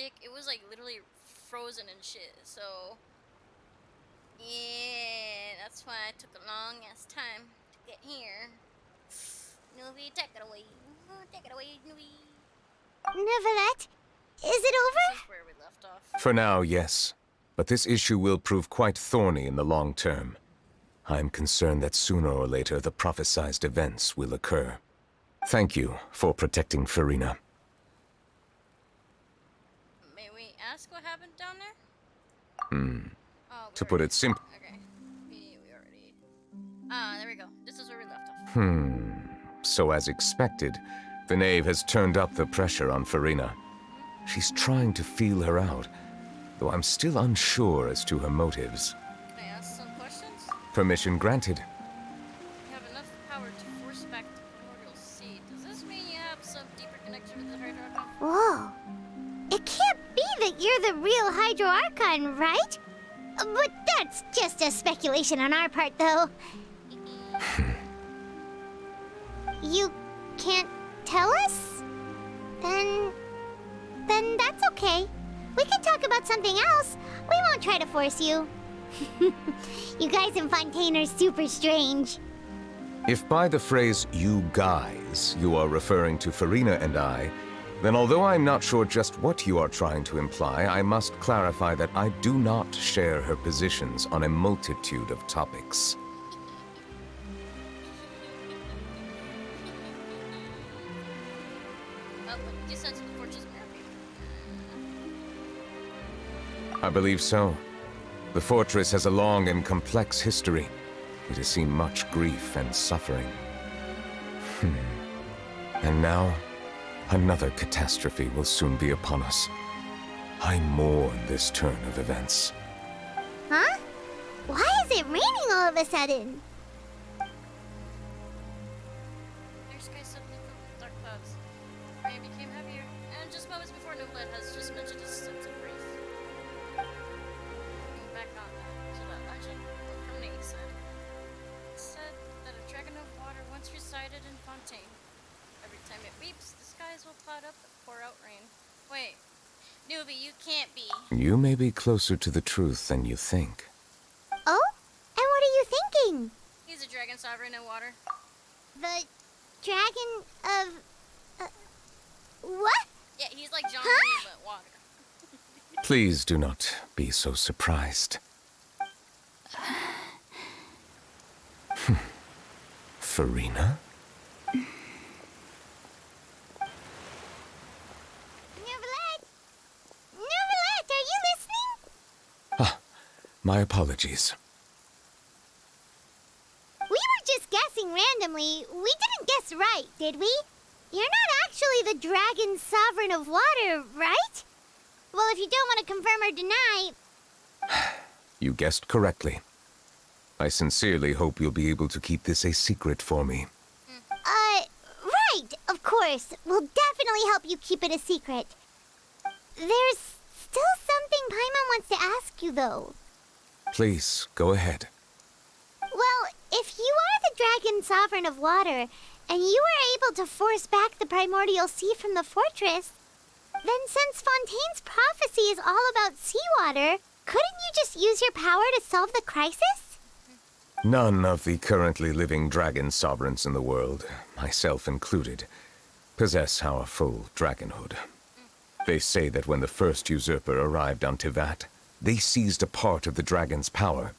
dick, it was like literally frozen and shit. So yeah, that's why I took a long ass time to get here. Nuvi, take it away. Take it away, Nuvi. Neverlet, is it over? This is where we left off. For now, yes. But this issue will prove quite thorny in the long term. I'm concerned that sooner or later the prophesized events will occur. Thank you for protecting Furina. May we ask what happened down there? Oh, To put it simply... Okay. We already... there we go. This is where we left off. So as expected, the knave has turned up the pressure on Furina. She's trying to feel her out, though I'm still unsure as to her motives. Can I ask some questions? Permission granted. You have enough power to force back the primordial sea. Does this mean you have some deeper connection with the Hydro Archon? Whoa. It can't be that you're the real Hydro Archon, right? But that's just a speculation on our part, though. You can't tell us? Then that's okay. We can talk about something else. We won't try to force you. You guys in Fontaine are super strange. If by the phrase, you guys, you are referring to Furina and I, then although I'm not sure just what you are trying to imply, I must clarify that I do not share her positions on a multitude of topics. You sent to the fortress mapping. I believe so. The fortress has a long and complex history. It has seen much grief and suffering. And now, another catastrophe will soon be upon us. I mourn this turn of events. Huh? Why is it raining all of a sudden? Your sky suddenly filled with dark clouds. Rain became heavier, and just moments before Nublet has just mentioned his sense of grief. Looking back on to that legend from Nate said. It said that a dragon of water once resided in Fontaine. Every time it weeps, the skies will cloud up and pour out rain. Wait, Newbie, you can't be. You may be closer to the truth than you think. Oh? And what are you thinking? He's a dragon sovereign in water. The dragon of... what? Yeah, he's like John Huh? Lee, but water. Please do not be so surprised. Furina? Neverlet! Neverlet, are you listening? My apologies. We were just guessing randomly. We didn't guess right, did we? You're not actually the dragon sovereign of water, right? Well, if you don't want to confirm or deny... You guessed correctly. I sincerely hope you'll be able to keep this a secret for me. Right, of course. We'll definitely help you keep it a secret. There's still something Paimon wants to ask you, though. Please, go ahead. Well, if you are the dragon sovereign of water, and you were able to force back the primordial sea from the fortress, then since Fontaine's prophecy is all about seawater, couldn't you just use your power to solve the crisis? None of the currently living dragon sovereigns in the world, myself included, possess our full dragonhood. They say that when the first usurper arrived on Tivat, they seized a part of the dragon's power.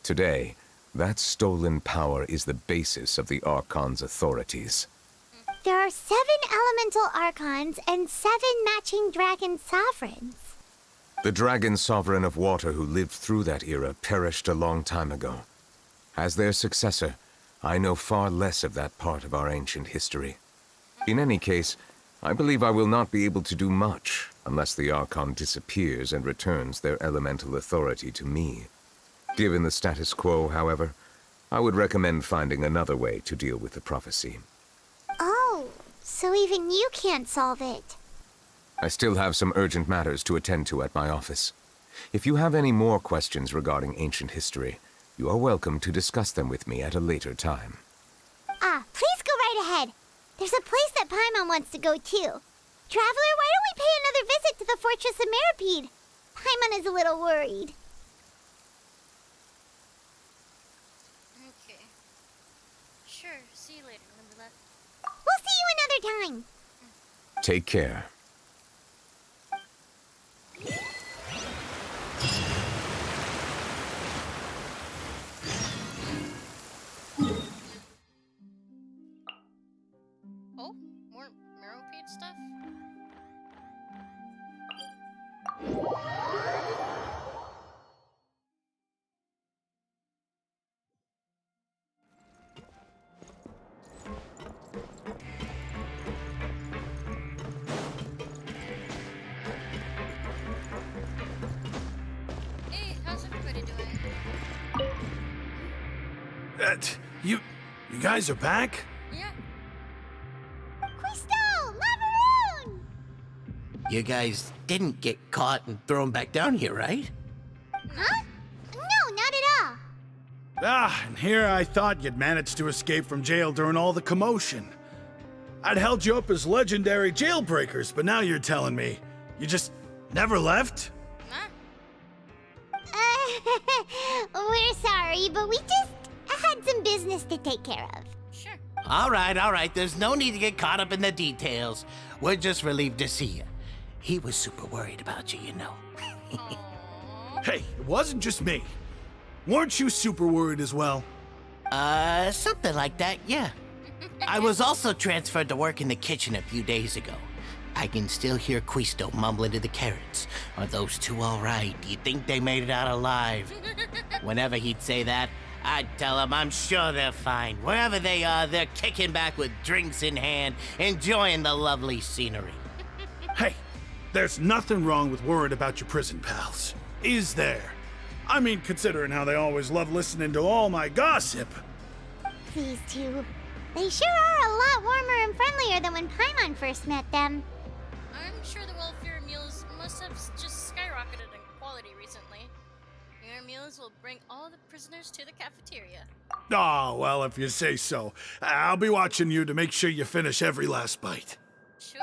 Today, that stolen power is the basis of the Archon's authorities. There are 7 elemental archons and 7 matching dragon sovereigns. The dragon sovereign of water who lived through that era perished a long time ago. As their successor, I know far less of that part of our ancient history. In any case, I believe I will not be able to do much unless the Archon disappears and returns their elemental authority to me. Given the status quo, however, I would recommend finding another way to deal with the prophecy. Oh, so even you can't solve it. I still have some urgent matters to attend to at my office. If you have any more questions regarding ancient history, you are welcome to discuss them with me at a later time. Please go right ahead. There's a place that Paimon wants to go too. Traveler, why don't we pay another visit to the Fortress of Meripede? Paimon is a little worried. Okay. Sure, see you later, Limberlet. We'll see you another time. Take care. Oh, more Meripede stuff? Hey, how's everybody doing? You guys are back? Yeah. Crystal! Lavaroon! You guys didn't get caught and thrown back down here, right? Huh? No, not at all. And here I thought you'd managed to escape from jail during all the commotion. I'd held you up as legendary jailbreakers, but now you're telling me you just never left? Huh? We're sorry, but we just had some business to take care of. Sure. All right. There's no need to get caught up in the details. We're just relieved to see you. He was super worried about you, you know. Aww. Hey, it wasn't just me. Weren't you super worried as well? Something like that, yeah. I was also transferred to work in the kitchen a few days ago. I can still hear Quisto mumbling to the carrots. Are those two all right? Do you think they made it out alive? Whenever he'd say that, I'd tell him I'm sure they're fine. Wherever they are, they're kicking back with drinks in hand, enjoying the lovely scenery. Hey, there's nothing wrong with worrying about your prison pals, is there? I mean, considering how they always love listening to all my gossip. These two. They sure are a lot warmer and friendlier than when Paimon first met them. I'm sure the welfare meals must have just skyrocketed in quality recently. Your meals will bring all the prisoners to the cafeteria. Oh, well, if you say so. I'll be watching you to make sure you finish every last bite. Sure.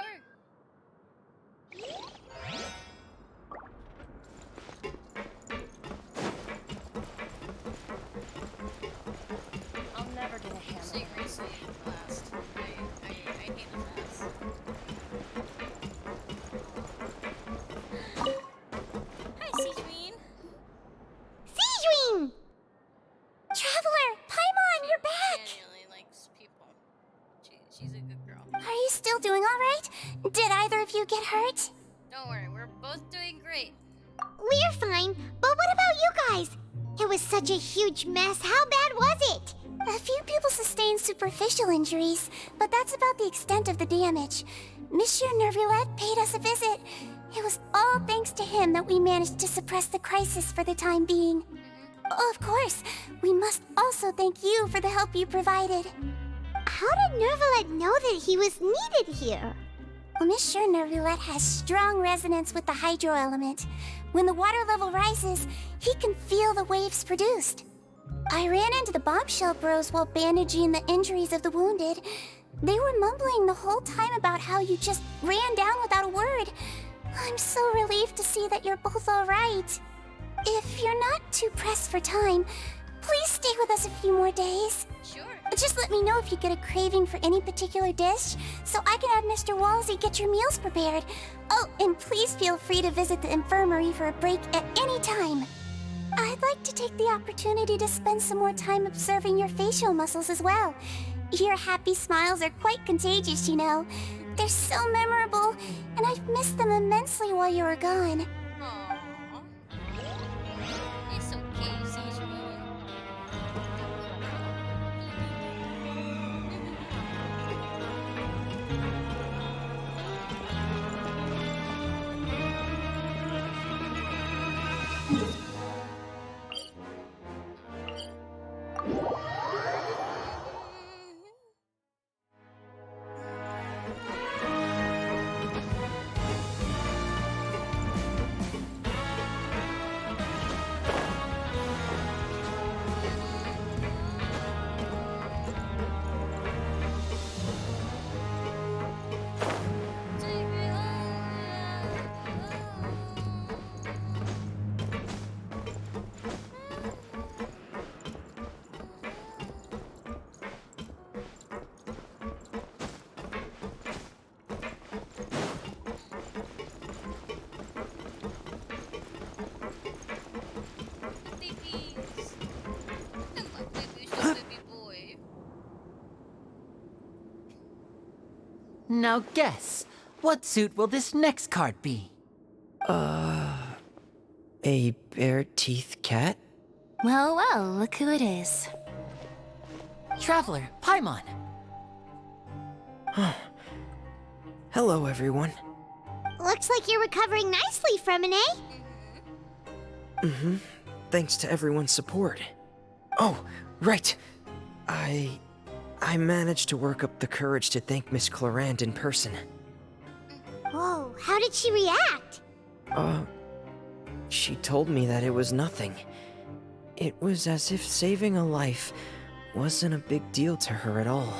I'll never get a handle. Saying recently last. I hate his ass. Hi, Sejuine. Sejuine! Traveler! Paimon, you're back! Genuinely likes people. She's a good girl. Are you still doing all right? Did either of you get hurt? Don't worry, we're both doing great. We're fine, but what about you guys? It was such a huge mess. How bad was it? A few people sustained superficial injuries, but that's about the extent of the damage. Monsieur Nervulette paid us a visit. It was all thanks to him that we managed to suppress the crisis for the time being. Of course, we must also thank you for the help you provided. How did Nervulette know that he was needed here? Well, Monsieur Nervulette has strong resonance with the hydro element. When the water level rises, he can feel the waves produced. I ran into the bombshell bros while bandaging the injuries of the wounded. They were mumbling the whole time about how you just ran down without a word. I'm so relieved to see that you're both all right. If you're not too pressed for time, please stay with us a few more days. Sure. Just let me know if you get a craving for any particular dish, so I can have Mr. Walsey get your meals prepared. Oh, and please feel free to visit the infirmary for a break at any time. I'd like to take the opportunity to spend some more time observing your facial muscles as well. Your happy smiles are quite contagious, you know. They're so memorable, and I've missed them immensely while you were gone. Aww. It's okay, Sejuine. Now guess, what suit will this next card be? A bare-teeth cat? Well, well, look who it is. Traveler, Paimon. Hello, everyone. Looks like you're recovering nicely from an A. Thanks to everyone's support. Oh, right. I managed to work up the courage to thank Miss Clarant in person. Whoa, how did she react? She told me that it was nothing. It was as if saving a life wasn't a big deal to her at all.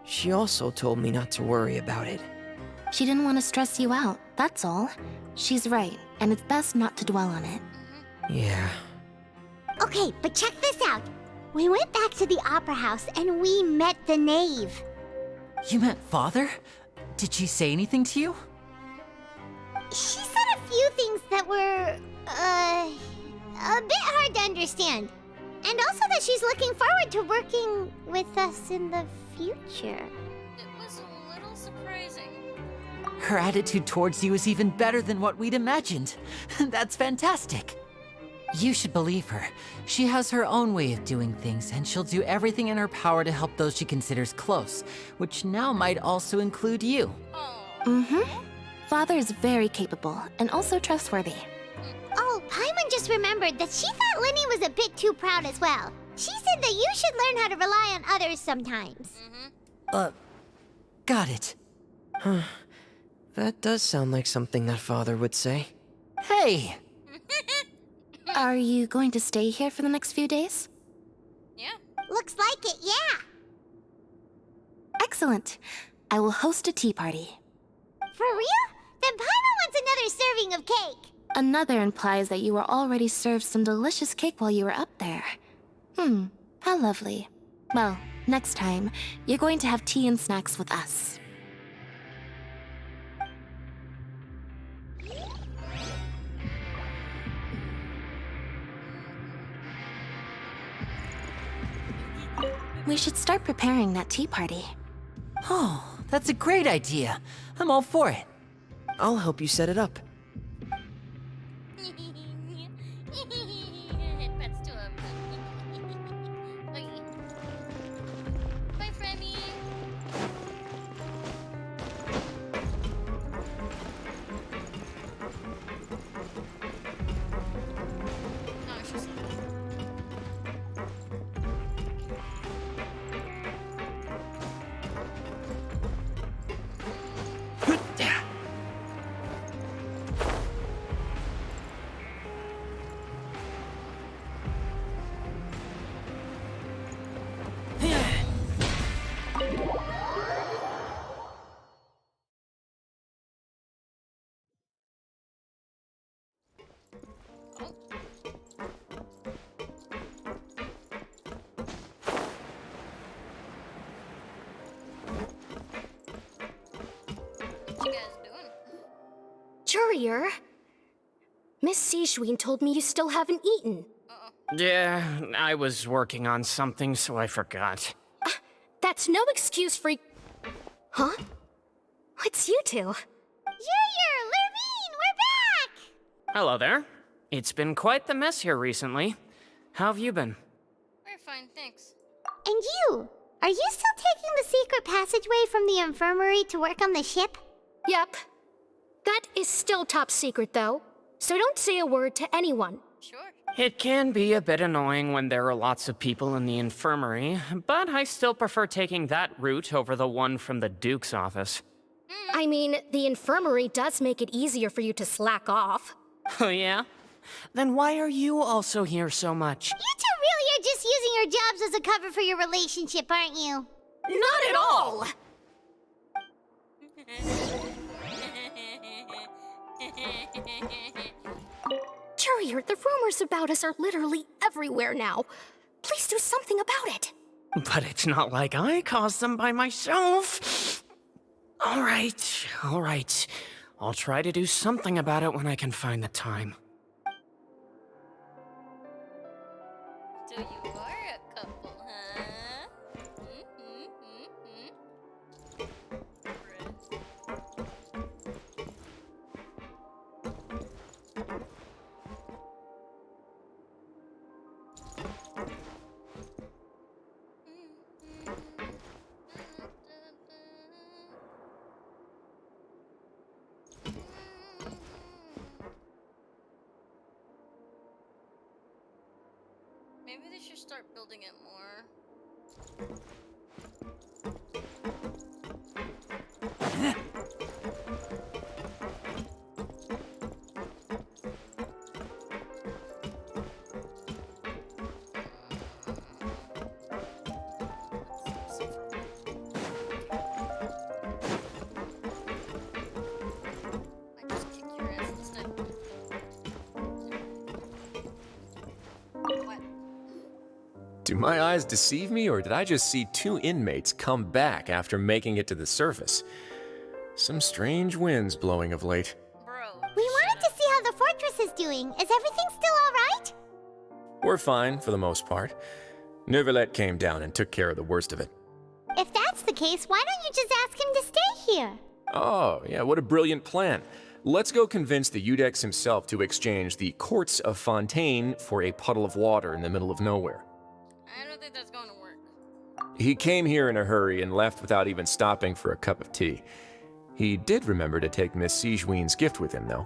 She also told me not to worry about it. She didn't want to stress you out, that's all. She's right, and it's best not to dwell on it. Yeah. Okay, but check this out. We went back to the opera house and we met the knave. You met Father? Did she say anything to you? She said a few things that were, a bit hard to understand. And also that she's looking forward to working with us in the future. It was a little surprising. Her attitude towards you is even better than what we'd imagined. That's fantastic. You should believe her. She has her own way of doing things, and she'll do everything in her power to help those she considers close, which now might also include you. Oh. Father is very capable, and also trustworthy. Oh, Paimon just remembered that she thought Linny was a bit too proud as well. She said that you should learn how to rely on others sometimes. Got it. That does sound like something that Father would say. Hey! Are you going to stay here for the next few days? Yeah. Looks like it, yeah. Excellent. I will host a tea party. For real? Then Paimon wants another serving of cake. Another implies that you were already served some delicious cake while you were up there. How lovely. Well, next time, you're going to have tea and snacks with us. We should start preparing that tea party. Oh, that's a great idea. I'm all for it. I'll help you set it up. Headpats to him. Oi. Bye, Frenny. No, she's What you guys doing? Courier? Miss Seishween told me you still haven't eaten. Yeah, I was working on something, so I forgot. That's no excuse for... Huh? It's you two. Yur, Lurvine, we're back! Hello there. It's been quite the mess here recently. How have you been? We're fine, thanks. And you? Are you still taking the secret passageway from the infirmary to work on the ship? Yep. That is still top secret, though. So don't say a word to anyone. Sure. It can be a bit annoying when there are lots of people in the infirmary, but I still prefer taking that route over the one from the Duke's office. I mean, the infirmary does make it easier for you to slack off. Oh yeah? Then why are you also here so much? You two really are just using your jobs as a cover for your relationship, aren't you? Not at all! Courier, the rumors about us are literally everywhere now. Please do something about it. But it's not like I caused them by myself. All right. I'll try to do something about it when I can find the time. So you are a couple, huh? Maybe they should start building it more. I just kick your ass instead. What? Do my eyes deceive me, or did I just see two inmates come back after making it to the surface? Some strange winds blowing of late. Bro. We wanted to see how the fortress is doing. Is everything still alright? We're fine for the most part. Neuvillette came down and took care of the worst of it. If that's the case, why don't you just ask him to stay here? Oh, yeah, what a brilliant plan. Let's go convince the Eudex himself to exchange the Courts of Fontaine for a puddle of water in the middle of nowhere. I don't think that's going to work. He came here in a hurry and left without even stopping for a cup of tea. He did remember to take Miss Sigewinne's gift with him, though.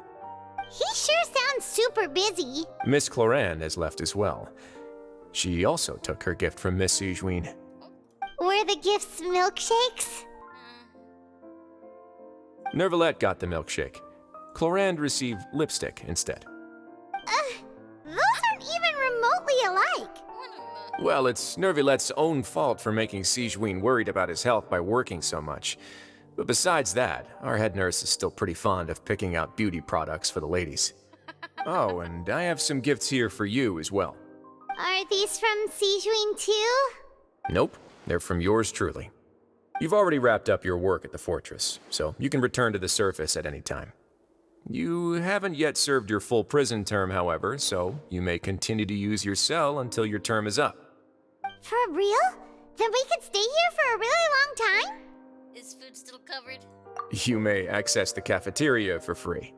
He sure sounds super busy. Miss Clorinde has left as well. She also took her gift from Miss Sigewinne. Were the gifts milkshakes? Neuvillette got the milkshake. Clorinde received lipstick instead. Those aren't even remotely alike. Well, it's Neuvillette's own fault for making Sigewinne worried about his health by working so much. But besides that, our head nurse is still pretty fond of picking out beauty products for the ladies. Oh, and I have some gifts here for you as well. Are these from Sigewinne too? Nope, they're from yours truly. You've already wrapped up your work at the fortress, so you can return to the surface at any time. You haven't yet served your full prison term, however, so you may continue to use your cell until your term is up. For real? Then we could stay here for a really long time? Is food still covered? You may access the cafeteria for free.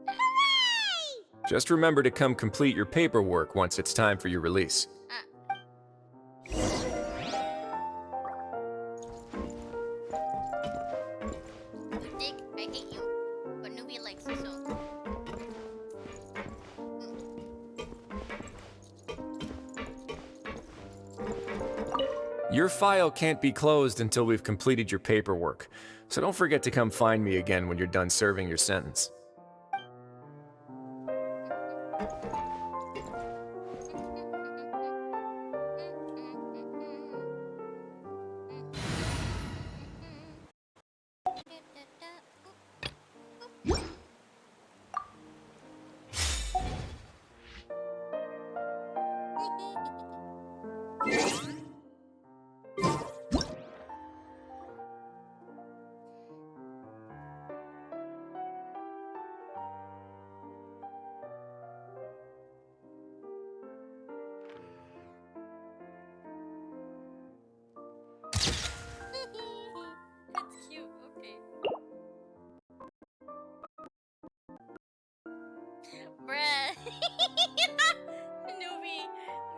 Hooray! Just remember to come complete your paperwork once it's time for your release. Dick, I hate you. But nobody likes you, so. Your file can't be closed until we've completed your paperwork, so don't forget to come find me again when you're done serving your sentence. That's cute, okay. Bruh.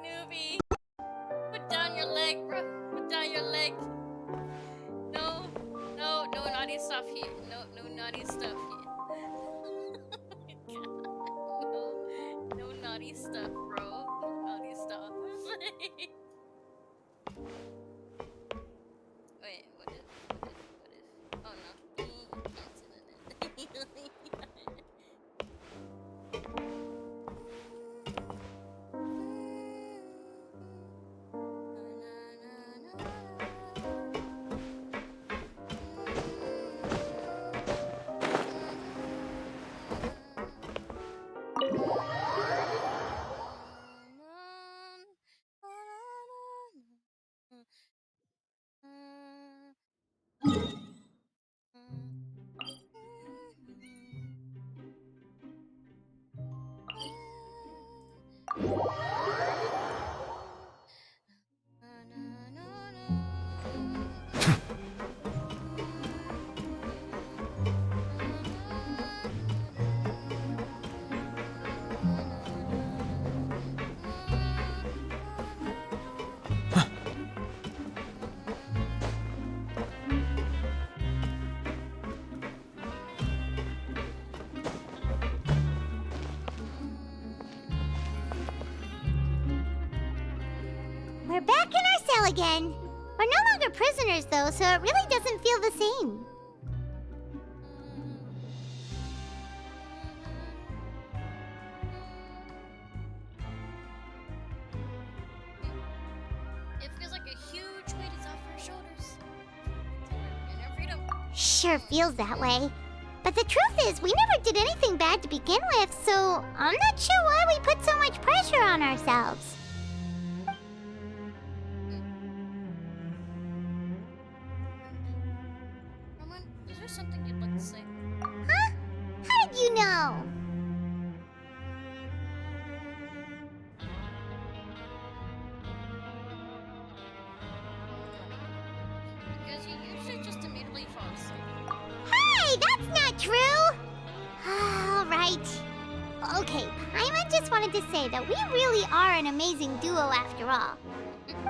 Newbie. Put down your leg, bro. Put down your leg. No naughty stuff here. No naughty stuff here. No naughty stuff, bro. No naughty stuff. Wait, what if? Oh no. You can't sit in it. We're back in our cell again. We're no longer prisoners, though, so it really doesn't feel the same. It feels like a huge weight is off our shoulders. And our freedom. Sure feels that way. But the truth is, we never did anything bad to begin with, so I'm not sure why we put so much pressure on ourselves. Roman, is there something you'd like to say? Huh? How did you know? Because you usually just immediately fall asleep. Hey, that's not true! All right. Okay, Paimon just wanted to say that we really are an amazing duo after all.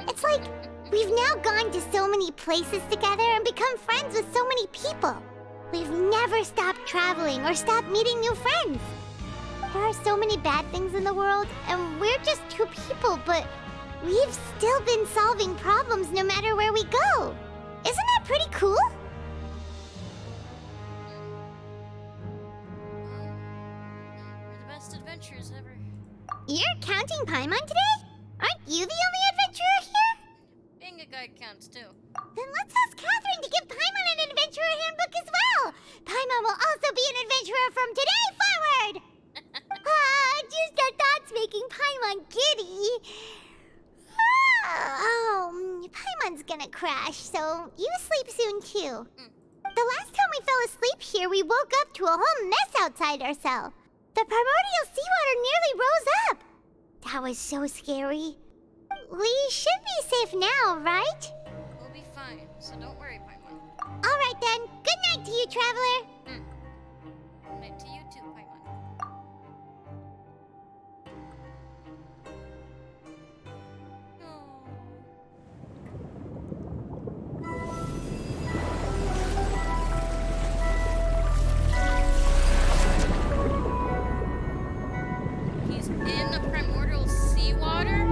It's like we've now gone to so many places together and become friends with so many people. We've never stopped traveling or stopped meeting new friends. There are so many bad things in the world, and we're just two people, but we've still been solving problems no matter where we go. Isn't that pretty cool? We're the best adventurers ever. You're counting Paimon today? Aren't you the only adventurer here? Being a guide counts too. Then let's ask Catherine to give Paimon an adventurer handbook as well. Paimon will also be an adventurer from today forward. Just the thoughts making Paimon giddy. Paimon's gonna crash, so you sleep soon too. The last time we fell asleep here, we woke up to a whole mess outside our cell. The primordial seawater nearly rose up. That was so scary. We should be safe now, right? We'll be fine, so don't worry, Paimon. All right then. Good night to you, traveler. Good night to you too, Paimon. He's in the primordial seawater?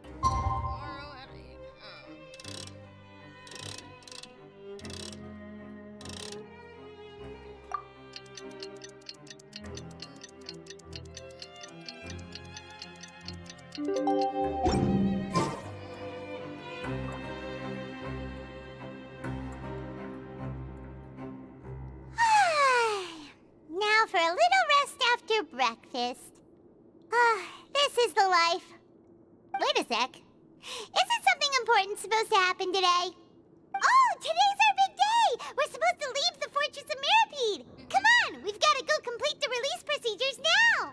Tomorrow at 8. Now for a little rest after breakfast. This is the life. Wait a sec. Isn't something important supposed to happen today? Oh, today's our big day! We're supposed to leave the Fortress of Mirapede! Come on, we've got to go complete the release procedures now!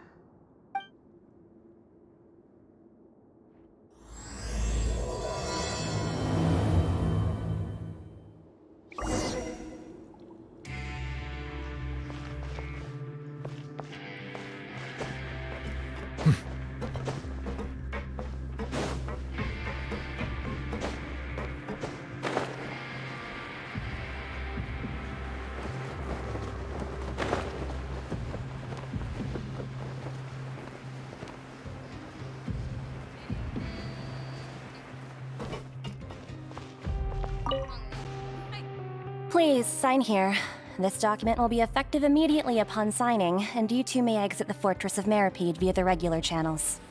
Please, sign here. This document will be effective immediately upon signing, and you two may exit the Fortress of Mirapede via the regular channels.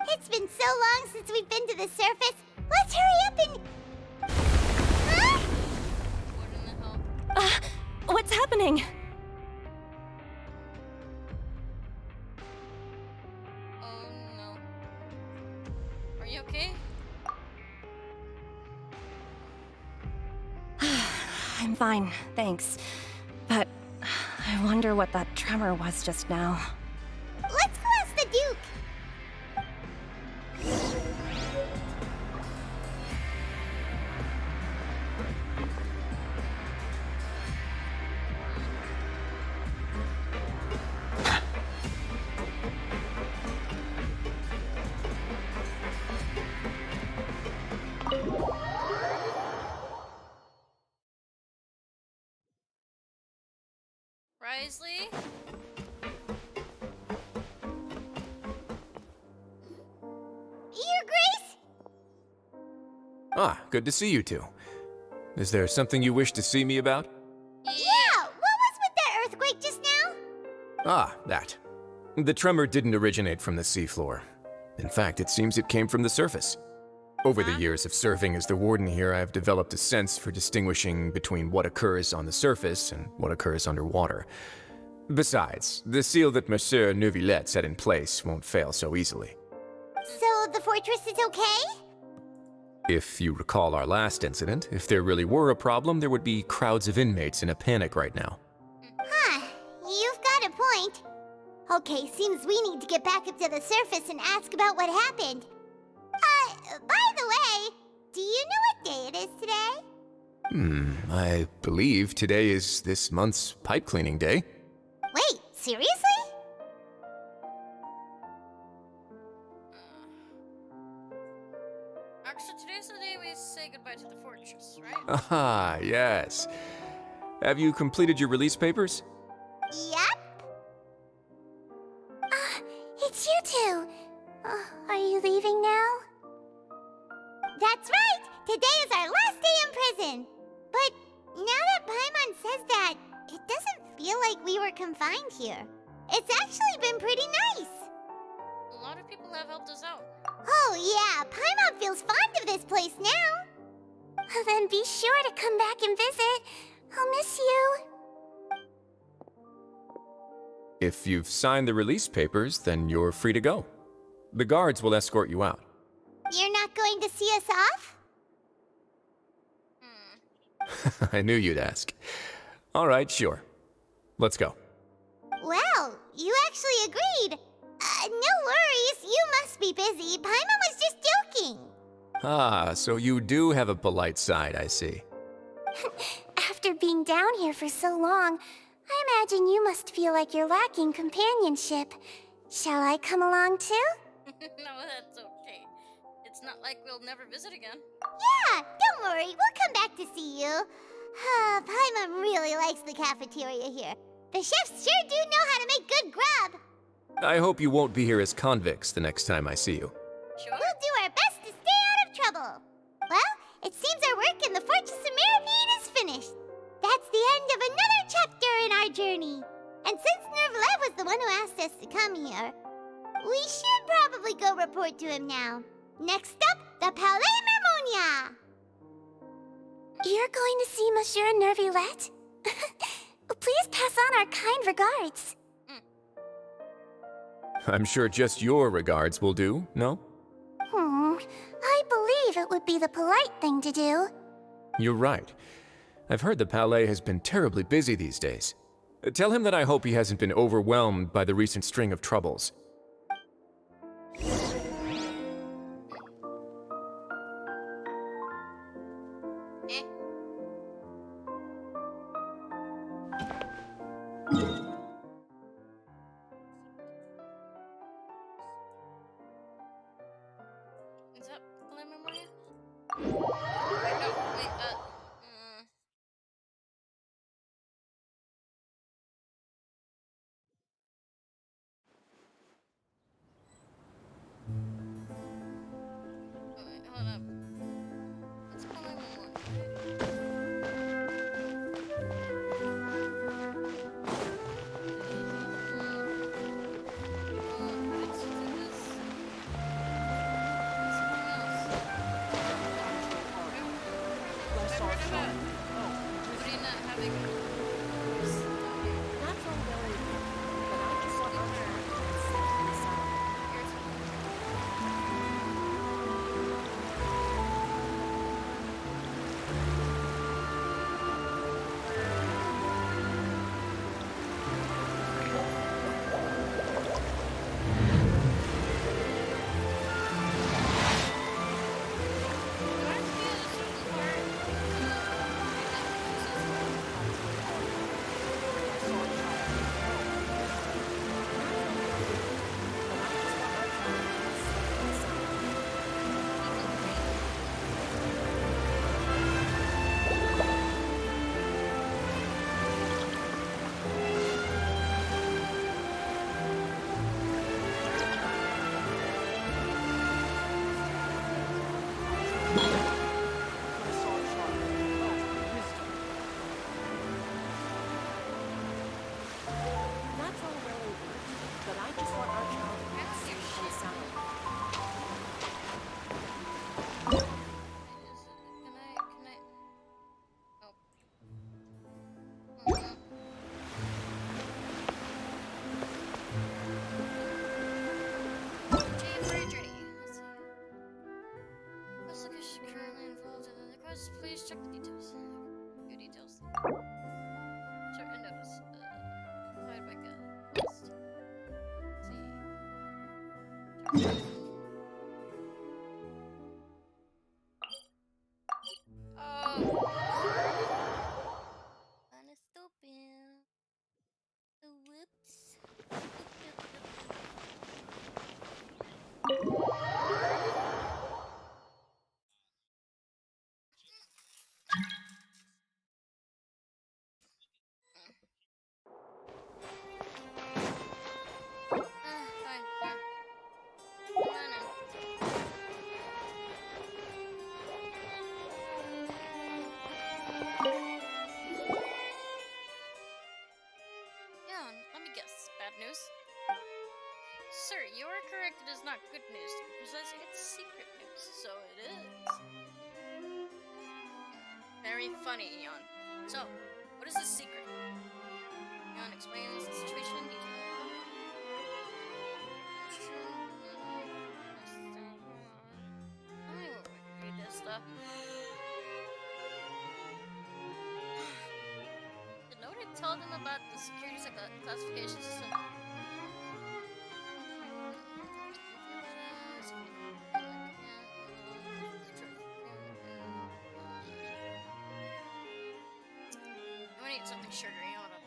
It's been so long since we've been to the surface. Let's hurry up and... Huh? What in the hell? What's happening? Oh no. Are you okay? I'm fine, thanks. But I wonder what that tremor was just now. Let's go ask the Duke. Risley? Your Grace? Ah, good to see you two. Is there something you wish to see me about? Yeah, what was with that earthquake just now? Ah, that. The tremor didn't originate from the seafloor. In fact, it seems it came from the surface. Over the years of serving as the warden here, I've developed a sense for distinguishing between what occurs on the surface and what occurs underwater. Besides, the seal that Monsieur Neuvillette set in place won't fail so easily. So the fortress is okay? If you recall our last incident, if there really were a problem, there would be crowds of inmates in a panic right now. Huh, you've got a point. Okay, seems we need to get back up to the surface and ask about what happened. By the way, do you know what day it is today? I believe today is this month's pipe cleaning day. Wait, seriously? Actually, today's the day we say goodbye to the fortress, right? Ah, yes. Have you completed your release papers? Yep. It's you two. Are you leaving now? That's right! Today is our last day in prison! But now that Paimon says that, it doesn't feel like we were confined here. It's actually been pretty nice! A lot of people have helped us out. Oh yeah, Paimon feels fond of this place now! Then be sure to come back and visit. I'll miss you. If you've signed the release papers, then you're free to go. The guards will escort you out. You're not going to see us off? I knew you'd ask. All right, sure. Let's go. Well, you actually agreed. No worries, you must be busy. Paimon was just joking. Ah, so you do have a polite side, I see. After being down here for so long, I imagine you must feel like you're lacking companionship. Shall I come along too? No, that's okay. It's not like we'll never visit again. Yeah, don't worry, we'll come back to see you. Paimon really likes the cafeteria here. The chefs sure do know how to make good grub. I hope you won't be here as convicts the next time I see you. Sure. We'll do our best to stay out of trouble. Well, it seems our work in the Fortress of Meripede is finished. That's the end of another chapter in our journey. And since Neuvillette was the one who asked us to come here, we should probably go report to him now. Next up, the Palais Mermonia. You're going to see Monsieur Neuvillette? Please pass on our kind regards. I'm sure just your regards will do, no? I believe it would be the polite thing to do. You're right. I've heard the Palais has been terribly busy these days. Tell him that I hope he hasn't been overwhelmed by the recent string of troubles. Is that Palais Memoria? Wait, no, wait, wait, hold up. It's Palais Memoria. Let's do this. Something else. I've heard about Furina having Natural ability, but I just want to you are correct. It is not good news. To be precise, it's secret news. So it is. Very funny, Eon. So, what is this secret? Eon explains the situation in detail. I will read this stuff. Did nobody tell them about the security classification system? I'm gonna eat something sugary. Hold on.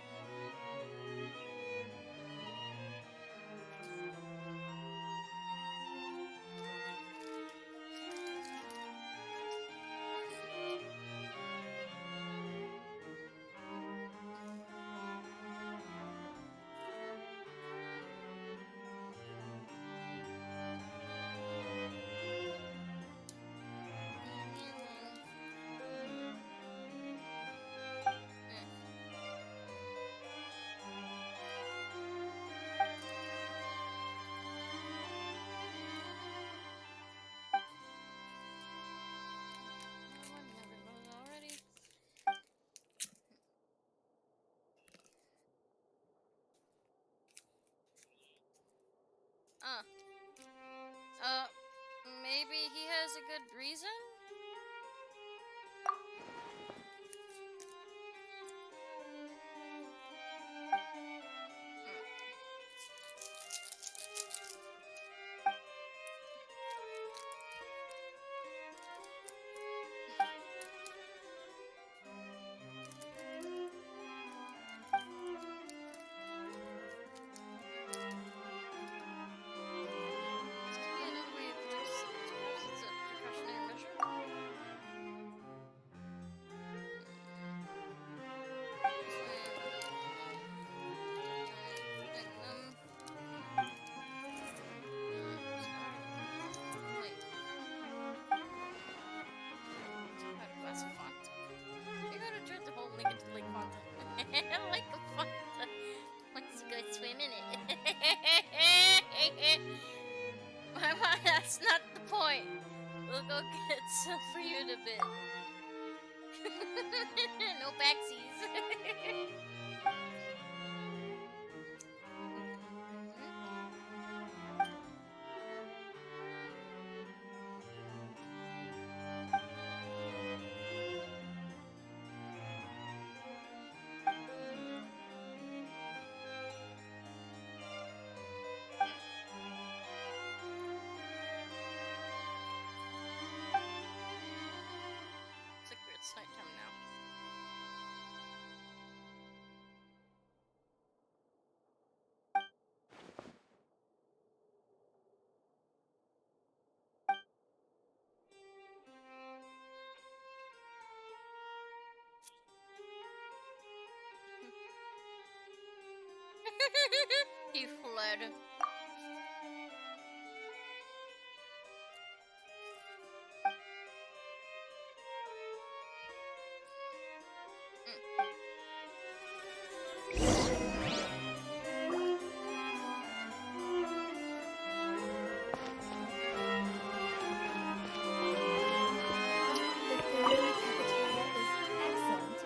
Uh. Maybe he has a good reason? Another way of doing this. Perhaps it's a precautionary measure. A glass of Fanta. You're gonna drink the whole link into Lake Fanta. Like a Fanta. Let's go swim in it. That's not the point. We'll go get some for you in a bit. No backsies. It's nighttime now. He fled. The food cafeteria is excellent.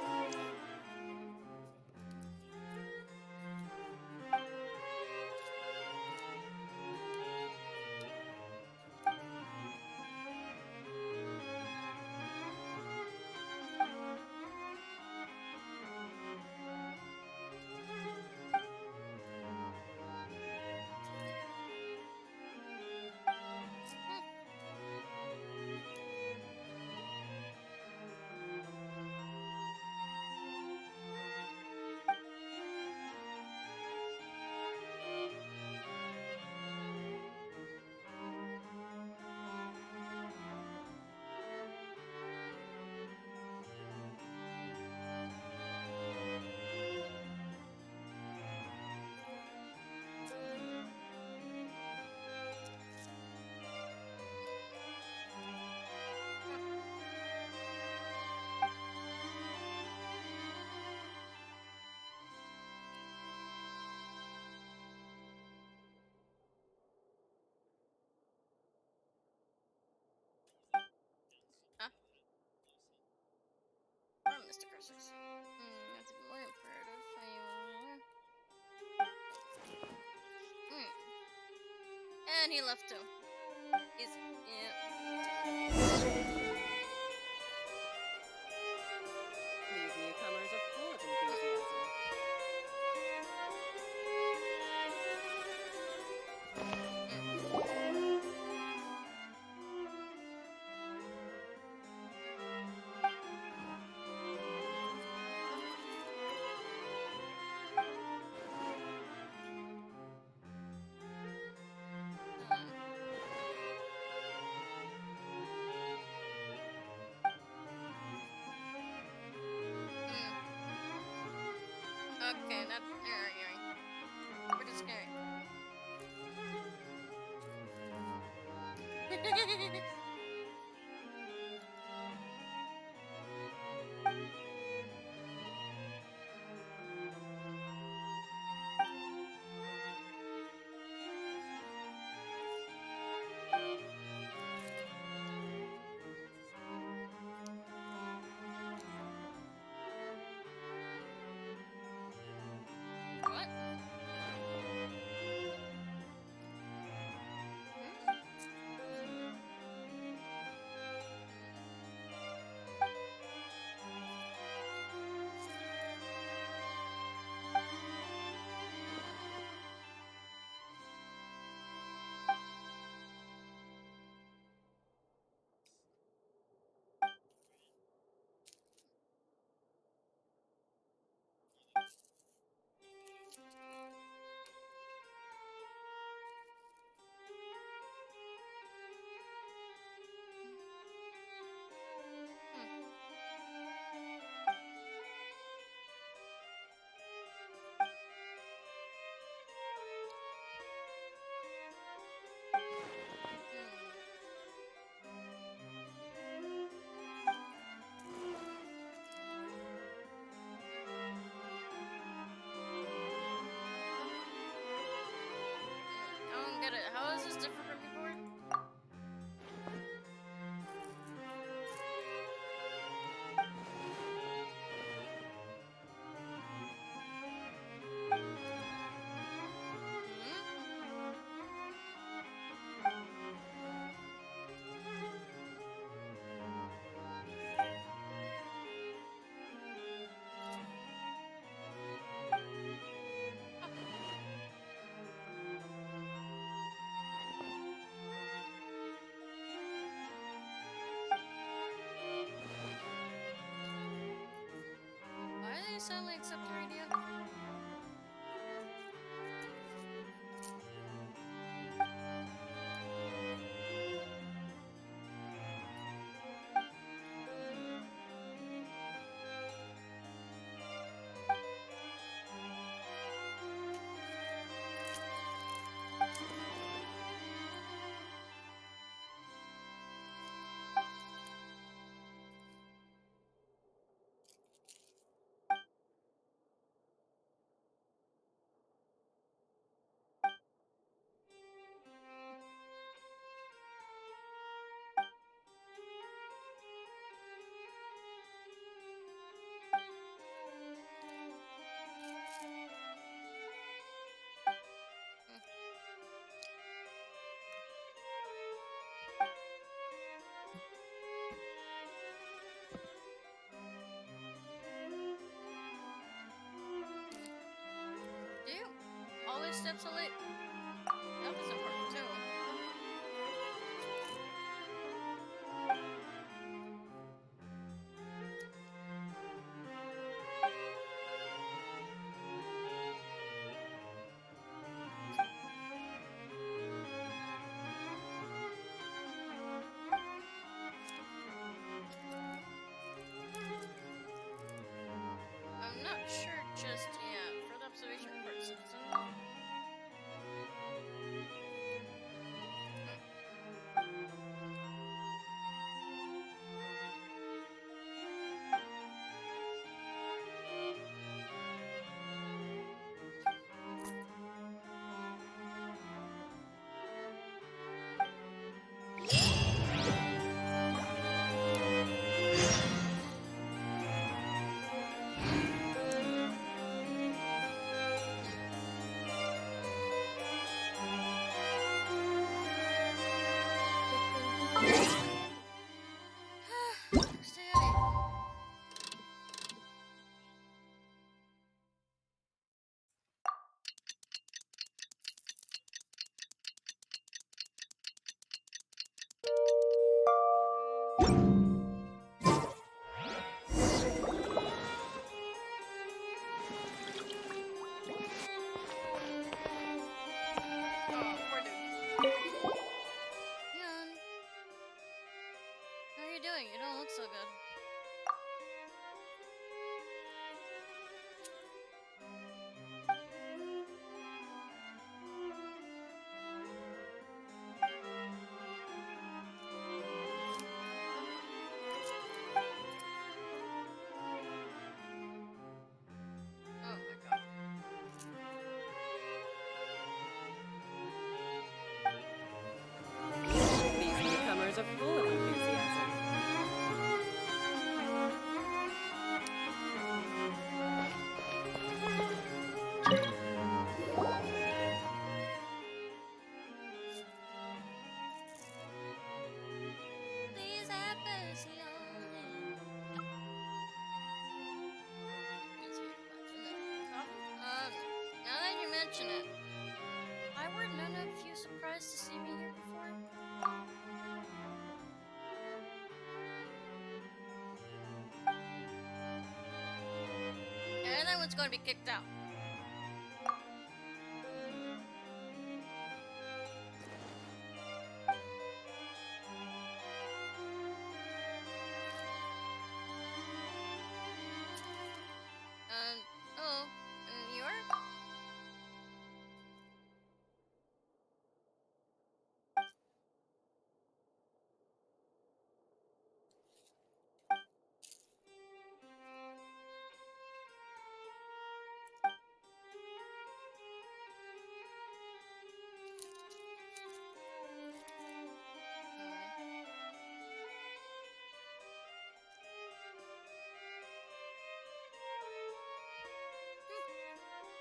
6. That's even more imperative. And he left too. He's These newcomers are full of enthusiasm. Okay, not arguing. We're just going. What? I don't get it. How is this different from before? Why do they suddenly accept your idea? Do you always step so late? That was important too. I'm not sure just yet. For the observation report, citizen. it's going to be kicked out. Oh, and you are?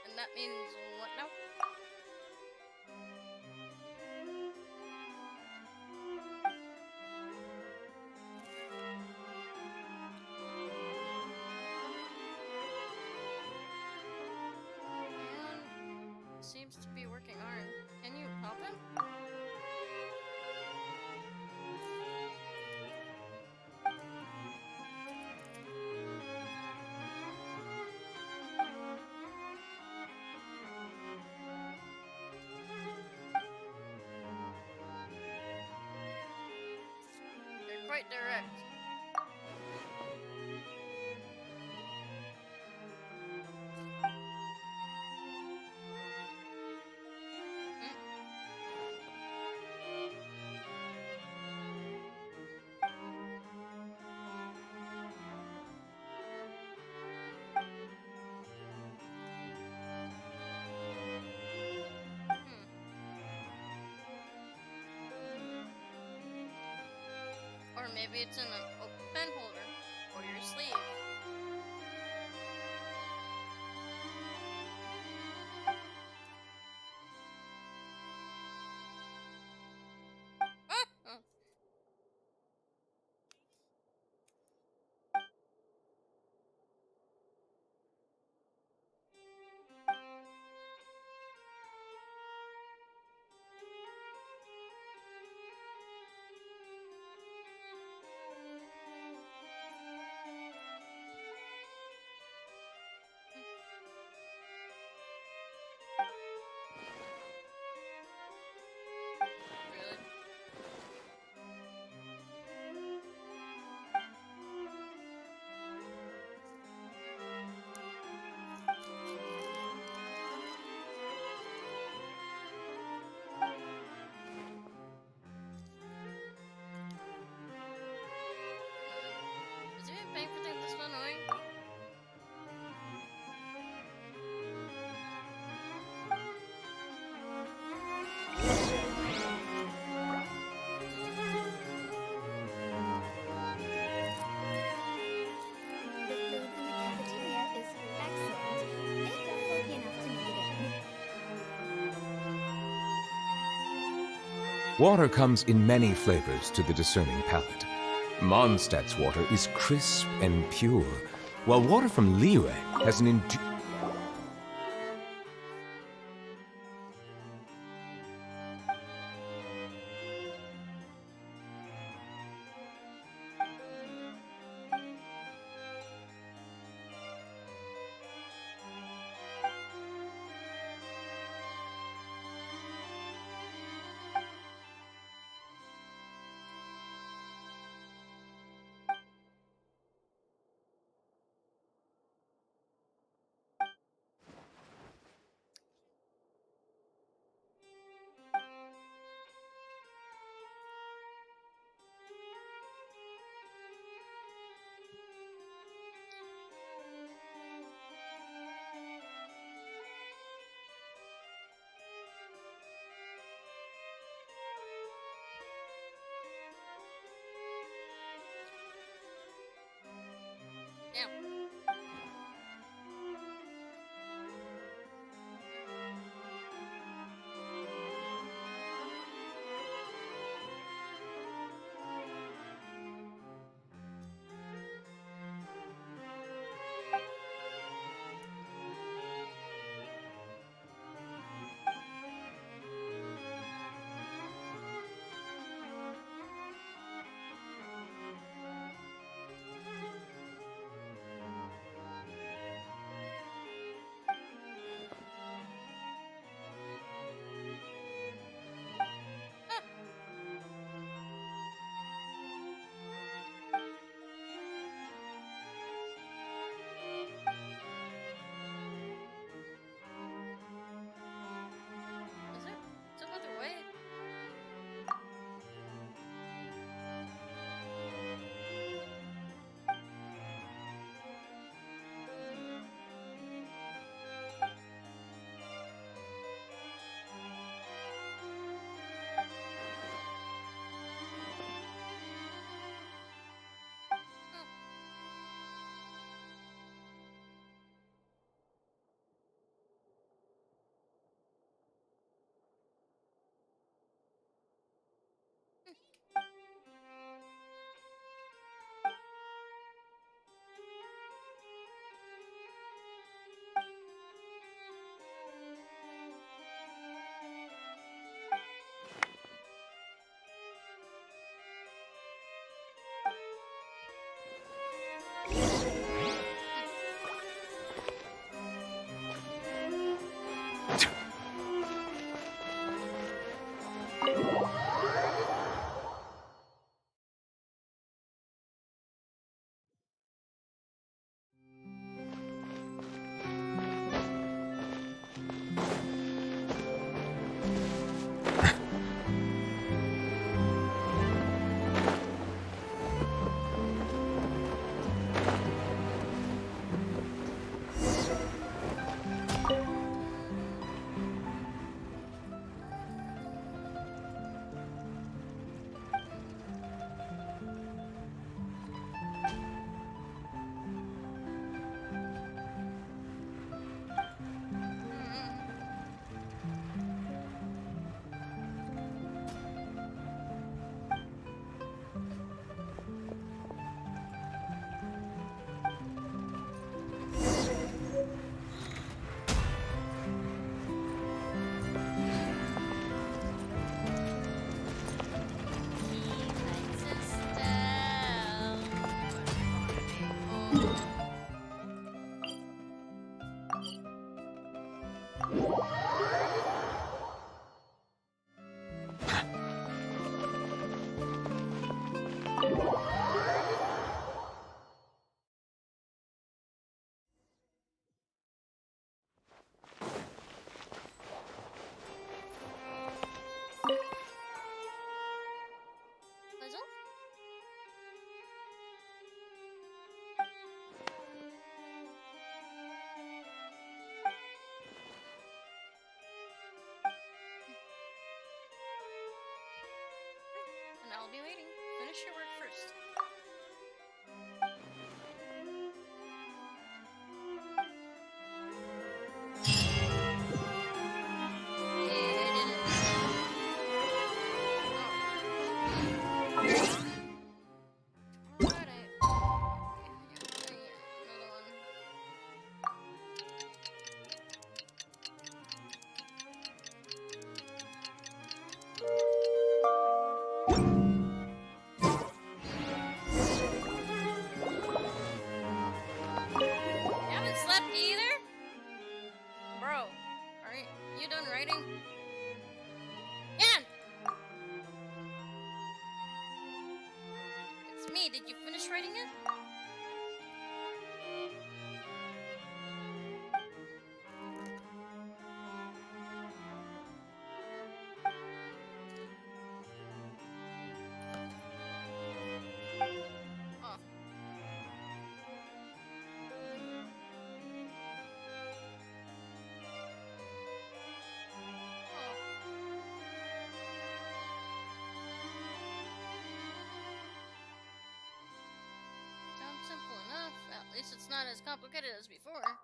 And that means what now? And seems to be working hard. Can you help him? They're quite direct. Or maybe it's in an open pen holder or your sleeve. Really? Is he paying for things this one annoying? The food in the cafeteria is excellent, if you're lucky enough to make it in. Water comes in many flavors to the discerning palate. Mondstadt's water is crisp and pure, while water from Liyue has an Puzzle? And I'll be waiting. Finish your work first. Yeah, I did it. Oh. Alright. Another one. You haven't slept either? Bro, aren't you done writing? Yan! It's me, did you finish writing it? Oh. Sounds simple enough. At least it's not as complicated as before.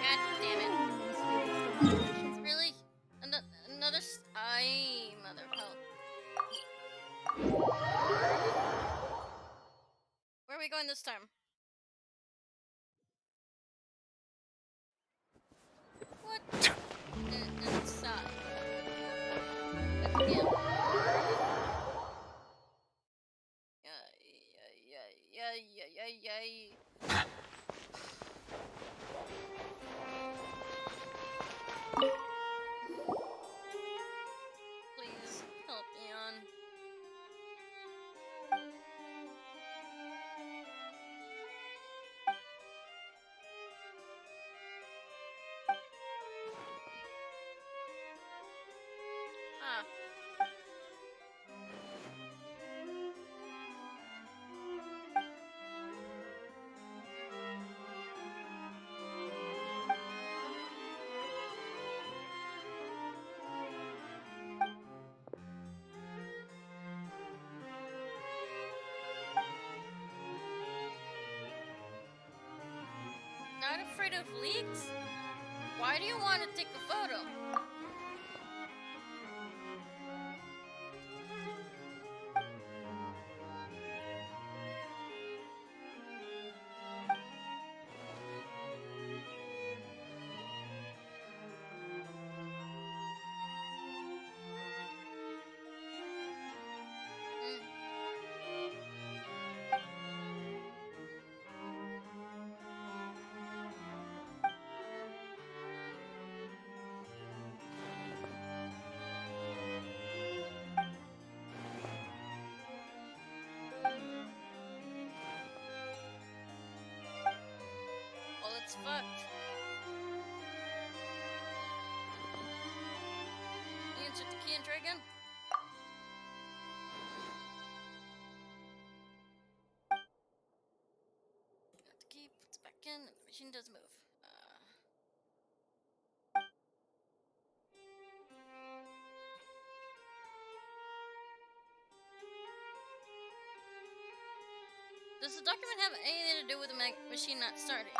God damn it. Really? Another I mother of hell. Where are we going this time? What? Inside. Again. Yay. Please help Eon. Ah. Not afraid of leaks? Why do you want to take a photo? Well, it's fucked. You insert the key and try again? Got the key, puts it back in, and the machine does move. Does the document have anything to do with the machine not starting?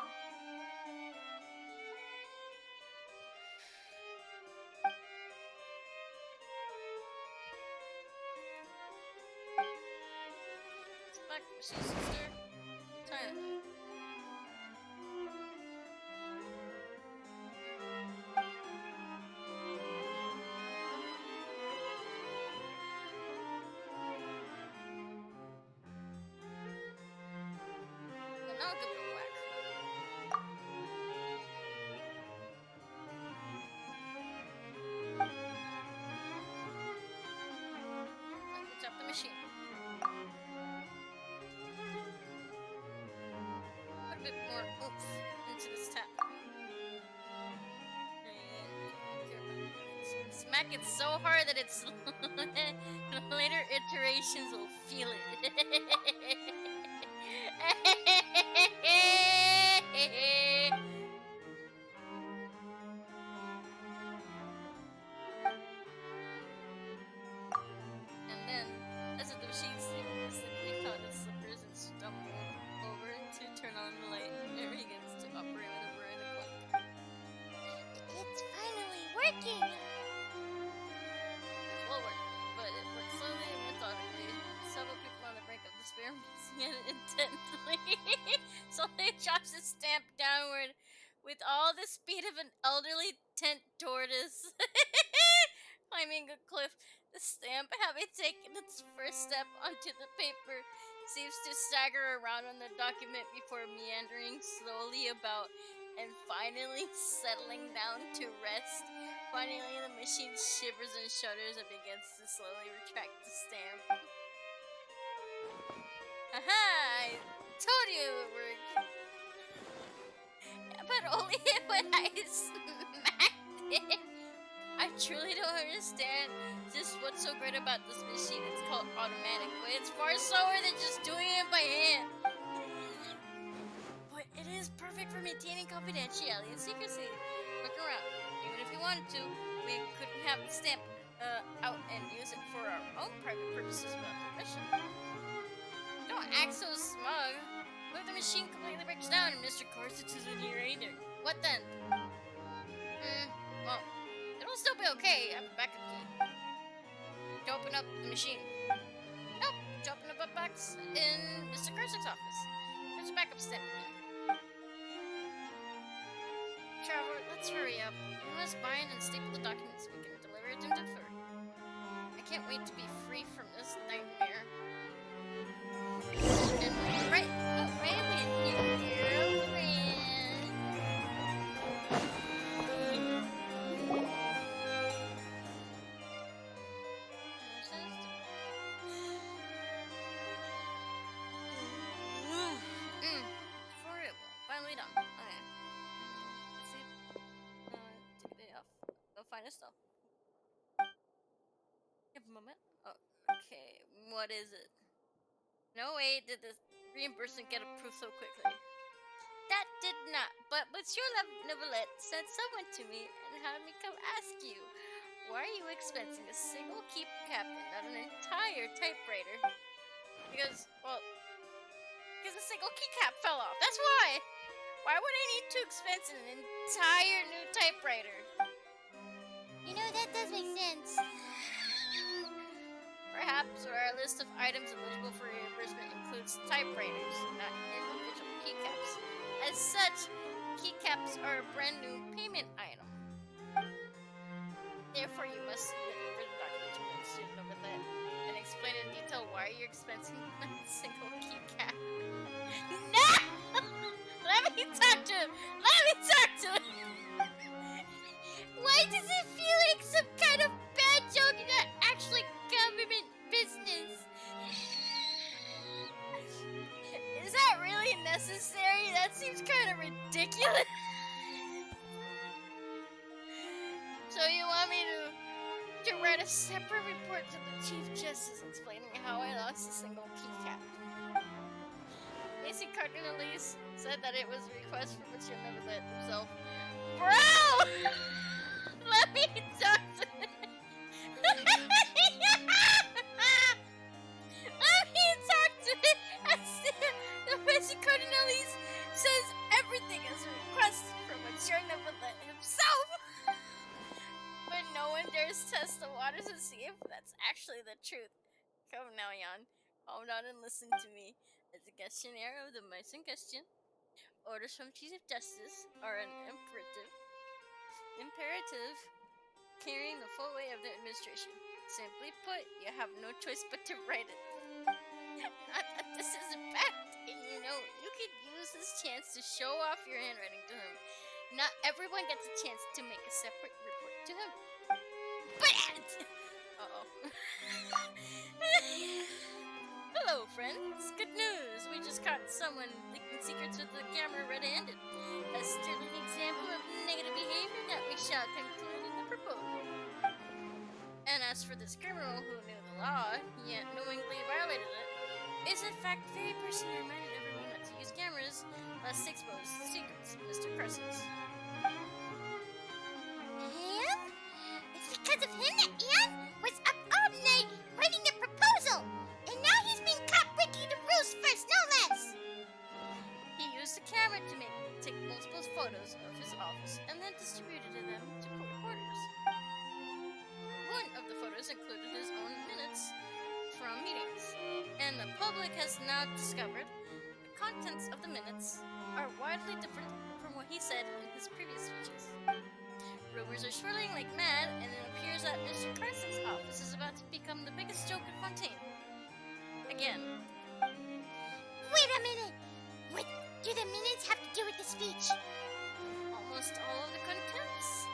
It's back, machine sister. Time. Well, now I'll give it a whack. Let me tap the machine. Put a bit more oomph into this tap. Smack it so hard that it's later iterations will feel it. And then, as if the machine simply found its slippers and stumbled over to turn on the light, it begins to operate with a whir and a clunk. It's finally working! It will work, but it works slowly and methodically. Several people on the brink of despair gazing at it intently. Slowly drops its stamp downward with all the speed of an elderly tent tortoise. Climbing a cliff, the stamp, having taken its first step onto the paper, seems to stagger around on the document before meandering slowly about and finally settling down to rest. Finally, the machine shivers and shudders and begins to slowly retract the stamp. Aha! I told you it would work. But only when I smacked it. I truly don't understand just what's so great about this machine. It's called automatic, but it's far slower than just doing it by hand. But it is perfect for maintaining confidentiality and secrecy. Look around. Even if we wanted to, we couldn't have the stamp out and use it for our own private purposes without permission. Don't act so smug. What if the machine completely breaks down and Mr. Corsich isn't here either? What then? Well, it'll still be okay. I have a backup key. To open up the machine. Nope. To open up a box in Mr. Corsich's office. There's a backup step there. Traveler, let's hurry up. We must bind and staple the documents so we can deliver it to Differ. I can't wait to be free from this nightmare. And right with you, girlfriend. For it, finally done. Okay. Let's see. Take a day off. Go find us though. Give a moment. Oh, okay. What is it? No way did the reimbursement get approved so quickly. That did not, but Monsieur Neuvillette sent someone to me and had me come ask you, why are you expensing a single keep cap and not an entire typewriter? Because the single keycap fell off. That's why! Why would I need to expense an entire new typewriter? You know, that does make sense. Perhaps our list of items eligible for reimbursement includes typewriters, not individual keycaps. As such, keycaps are a brand new payment item. Therefore, you must submit a written document to the student over that and explain in detail why you're expensing a single keycap. No! Let me talk to him! Let me talk to him! Why does it feel like some kind of bad joke and not actually government business? Is that really necessary? That seems kind of ridiculous. So you want me to write a separate report to the Chief Justice explaining how I lost a single keycap? Macy Cardinalise said that it was a request from Monsieur Neuvillette himself. Bro! Let me talk to him. Let me talk to him. if that's actually the truth. Come now, Jan. Calm down and listen to me. As a questionnaire of the mice in question, orders from Chief Justice are an imperative carrying the full weight of the administration. Simply put, you have no choice but to write it. Not that this is a fact, and you know, you could use this chance to show off your handwriting to him. Not everyone gets a chance to make a separate report to him. But uh-oh. Hello, friends. Good news. We just caught someone leaking secrets with the camera red-handed. A sterling example of negative behavior that we shall conclude in the proposal. And as for this criminal who knew the law, yet knowingly violated it, is in fact the very person who reminded everyone not to use cameras lest they expose the secrets of Mr. Crescents. Him? It's because of him that Ian was up all night writing the proposal, and now he's being caught breaking the rules first, no less. He used the camera to take multiple photos of his office and then distributed them to reporters. One of the photos included his own minutes from meetings, and the public has now discovered the contents of the minutes are widely different from what he said in his previous speeches. Rumors are swirling like mad, and it appears that Mr. Carson's office is about to become the biggest joke in Fontaine. Again. Wait a minute! What do the minutes have to do with the speech? Almost all of the contents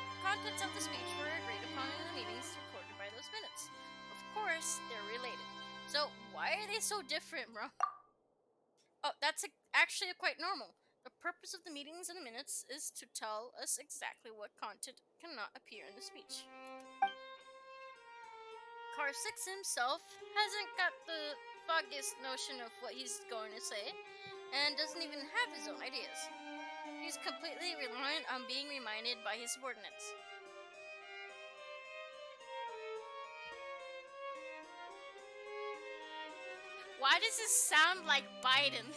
of the speech were agreed upon in the meetings recorded by those minutes. Of course, they're related. So, why are they so different, bro? Oh, that's actually quite normal. The purpose of the meetings and the minutes is to tell us exactly what content cannot appear in the speech. Car 6 himself hasn't got the foggiest notion of what he's going to say, and doesn't even have his own ideas. He's completely reliant on being reminded by his subordinates. Why does this sound like Biden?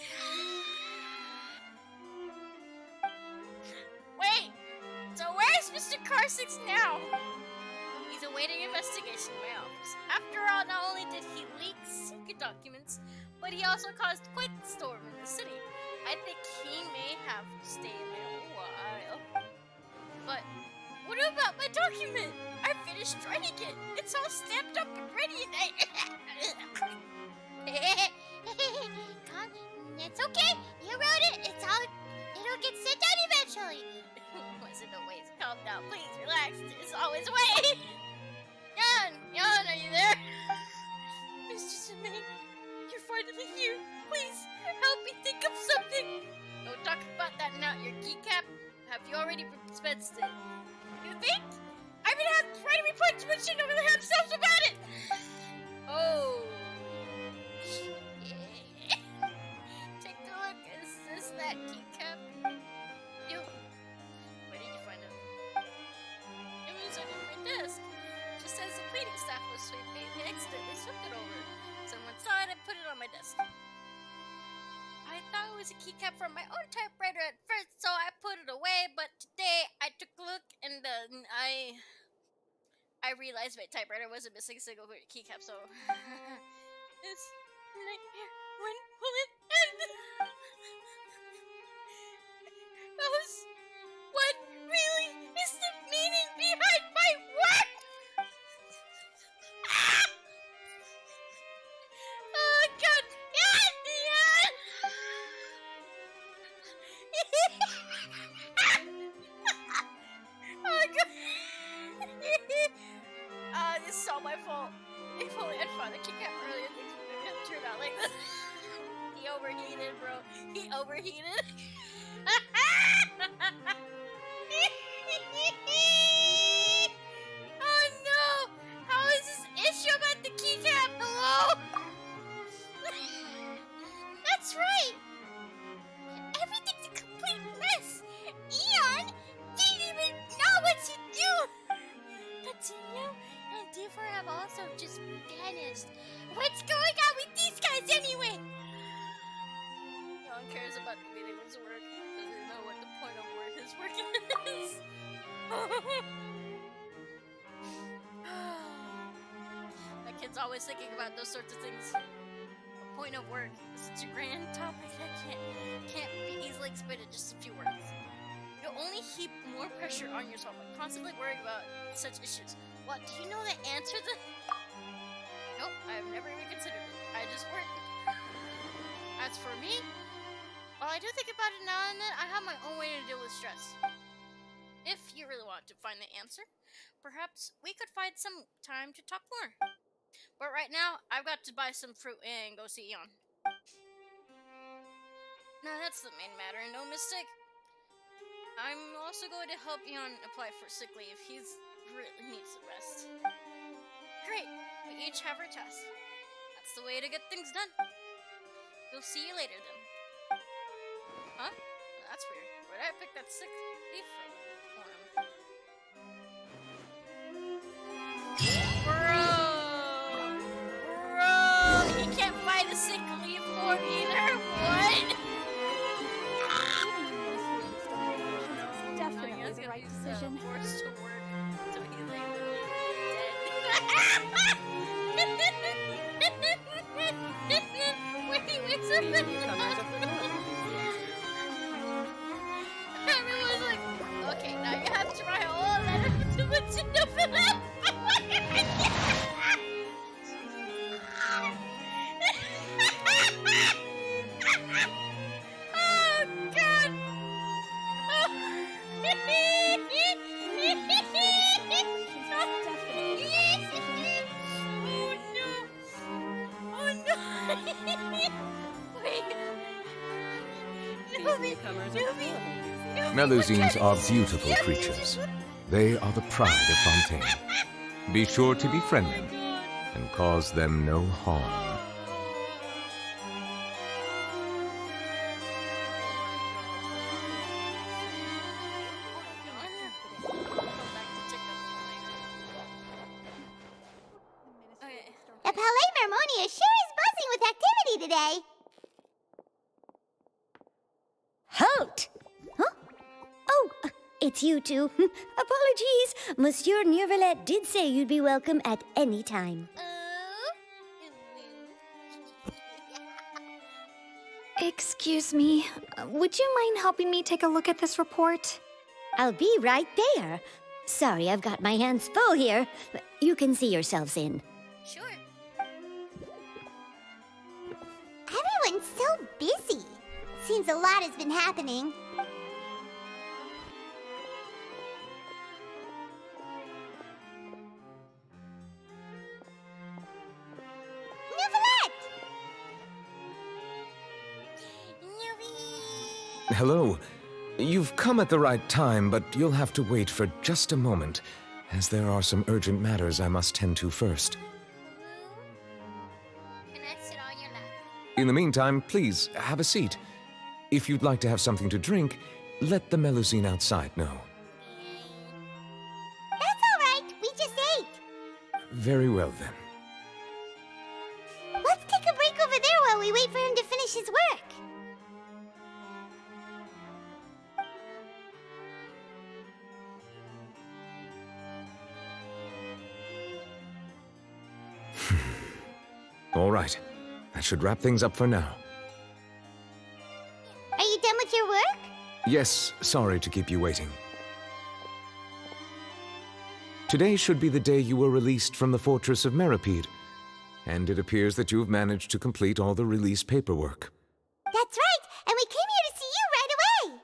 Wait! So where's Mr. Carsix now? He's awaiting investigation in my office. After all, not only did he leak secret documents, but he also caused quite the storm in the city. I think he may have to stay in there a while. But what about my document? I finished writing it. It's all stamped up and ready, and It's okay. You wrote it. It'll get sent out eventually. Wasn't always calm down. Please relax. There's always a way. Jan, are you there? Mr. Sime, you're finally here. Please help me think of something. Don't talk about that now. Your keycap. Have you already dispensed it? You think? I'm gonna have to write a report to mention over themselves about it. Oh. Take a look. Is this that keycap? You. Where did you find it? It was under my desk. Just as the cleaning staff was sweeping, they accidentally swept it over. Someone saw it and put it on my desk. I thought it was a keycap from my own typewriter at first, so I put it away, but today I took a look and I realized my typewriter wasn't missing a single keycap, so this nightmare, when will it end? Rose, what really is the meaning behind my work? Oh God, yeah. Oh God. This is all my fault. If only I'd found a keycap earlier, things would have turned out like this. He overheated, bro. He overheated. Oh no! How is this issue about the keycap? Hello? That's right. Everything's a complete mess. Eon didn't even know what to do. Continue and Differ have also just vanished. What's going on with these guys anyway? No one cares about the meaning of his work. Doesn't know what the point of where his work is. kid's always thinking about those sorts of things. A point of work is such a grand topic that can't be easily explained in just a few words. You'll only heap more pressure on yourself by constantly worrying about such issues. What, do you know the answer to? Nope, I've never even considered it. I just work. As for me, while I do think about it now and then, I have my own way to deal with stress. If you really want to find the answer, perhaps we could find some time to talk more. But right now, I've got to buy some fruit and go see Eon. Now that's the main matter, no mistake. I'm also going to help Eon apply for sick leave. He really needs the rest. Great, we each have our tasks. That's the way to get things done. We'll see you later then. Huh? That's weird. Where'd I pick that sick leaf from? Bro! He can't buy the sick leave form either. What? Definitely the right decision. Forced to work until he's like literally dead. When he wakes up in the hospital. Everyone's like, okay, now you have to write a whole letter to Lucinda for that. Oh, God. Melusines are beautiful creatures. They are the pride of Fontaine. Be sure to befriend them and cause them no harm. The Palais Mermonia sure is buzzing with activity today. Halt! Huh? Oh, it's you two. Apologies. Monsieur Neuvillette did say you'd be welcome at any time. Excuse me. Would you mind helping me take a look at this report? I'll be right there. Sorry, I've got my hands full here. You can see yourselves in. Sure. Everyone's so busy. Seems a lot has been happening. Neuvillette! Hello. You've come at the right time, but you'll have to wait for just a moment, as there are some urgent matters I must tend to first. Can I sit on your lap? In the meantime, please, have a seat. If you'd like to have something to drink, let the Melusine outside know. That's all right. We just ate. Very well, then. Let's take a break over there while we wait for him to finish his work. All right. That should wrap things up for now. Are you done with your work? Yes, sorry to keep you waiting. Today should be the day you were released from the Fortress of Meripede, and it appears that you have managed to complete all the release paperwork. That's right, and we came here to see you right away.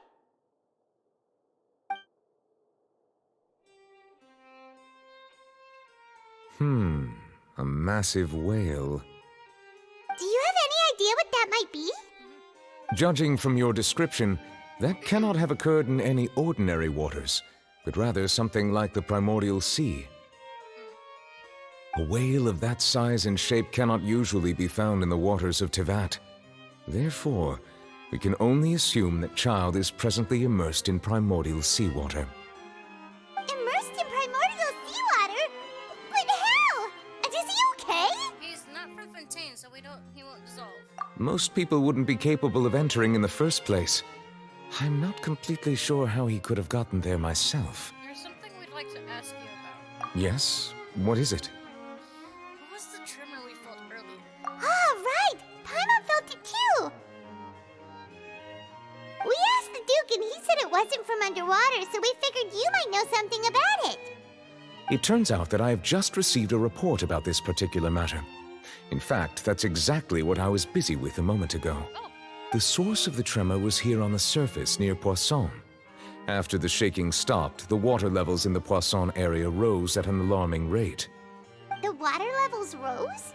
A massive whale. Do you have any idea what that might be? Judging from your description, that cannot have occurred in any ordinary waters, but rather something like the primordial sea. A whale of that size and shape cannot usually be found in the waters of Tevat. Therefore, we can only assume that Child is presently immersed in primordial seawater. Immersed in primordial seawater? But how? And is he okay? He's not from Fontaine, so he won't dissolve. Most people wouldn't be capable of entering in the first place. I'm not completely sure how he could have gotten there myself. There's something we'd like to ask you about. Yes? What is it? What was was the tremor we felt earlier. Ah, right! Paimon felt it too! We asked the Duke and he said it wasn't from underwater, so we figured you might know something about it. It turns out that I have just received a report about this particular matter. In fact, that's exactly what I was busy with a moment ago. The source of the tremor was here on the surface near Poisson. After the shaking stopped, the water levels in the Poisson area rose at an alarming rate. The water levels rose?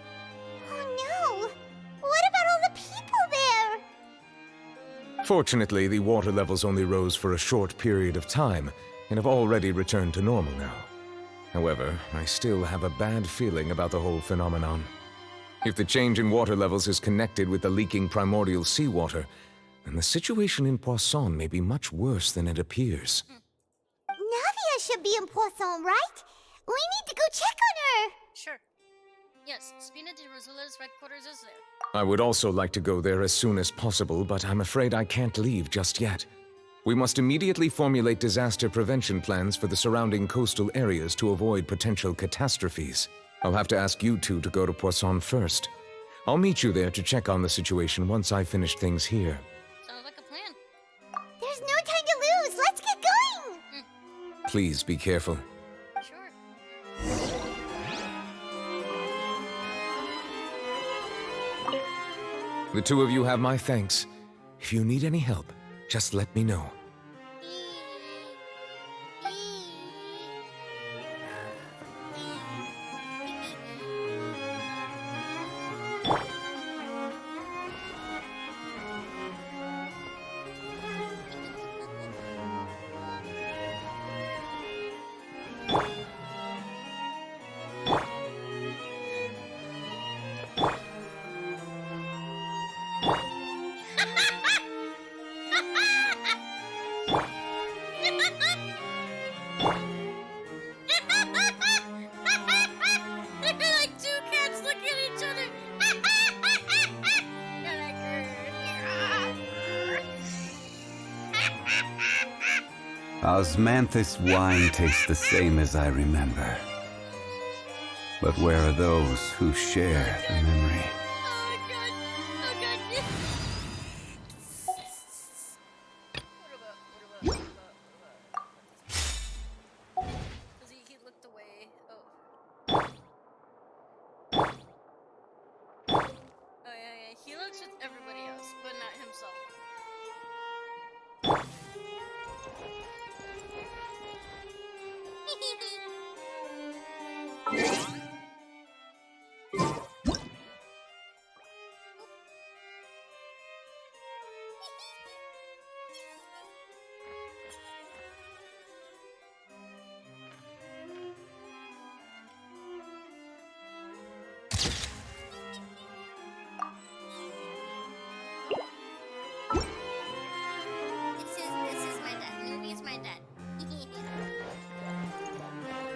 Oh no! What about all the people there? Fortunately, the water levels only rose for a short period of time and have already returned to normal now. However, I still have a bad feeling about the whole phenomenon. If the change in water levels is connected with the leaking primordial seawater, then the situation in Poisson may be much worse than it appears. Navia should be in Poisson, right? We need to go check on her! Sure. Yes, Spina de Rosula's headquarters is there. I would also like to go there as soon as possible, but I'm afraid I can't leave just yet. We must immediately formulate disaster prevention plans for the surrounding coastal areas to avoid potential catastrophes. I'll have to ask you two to go to Poisson first. I'll meet you there to check on the situation once I finish things here. Sounds like a plan. There's no time to lose! Let's get going! Please be careful. Sure. The two of you have my thanks. If you need any help, just let me know. They're like two cats looking at each other. They're like, Osmanthus wine tastes the same as I remember. But where are those who share the memory? oh god. Oh god. What about? Because he looked away. Oh. Oh yeah. He looks with everybody else, but not himself. This is my dad. Luffy's my dad. Bye, Luffy. Bye-bye.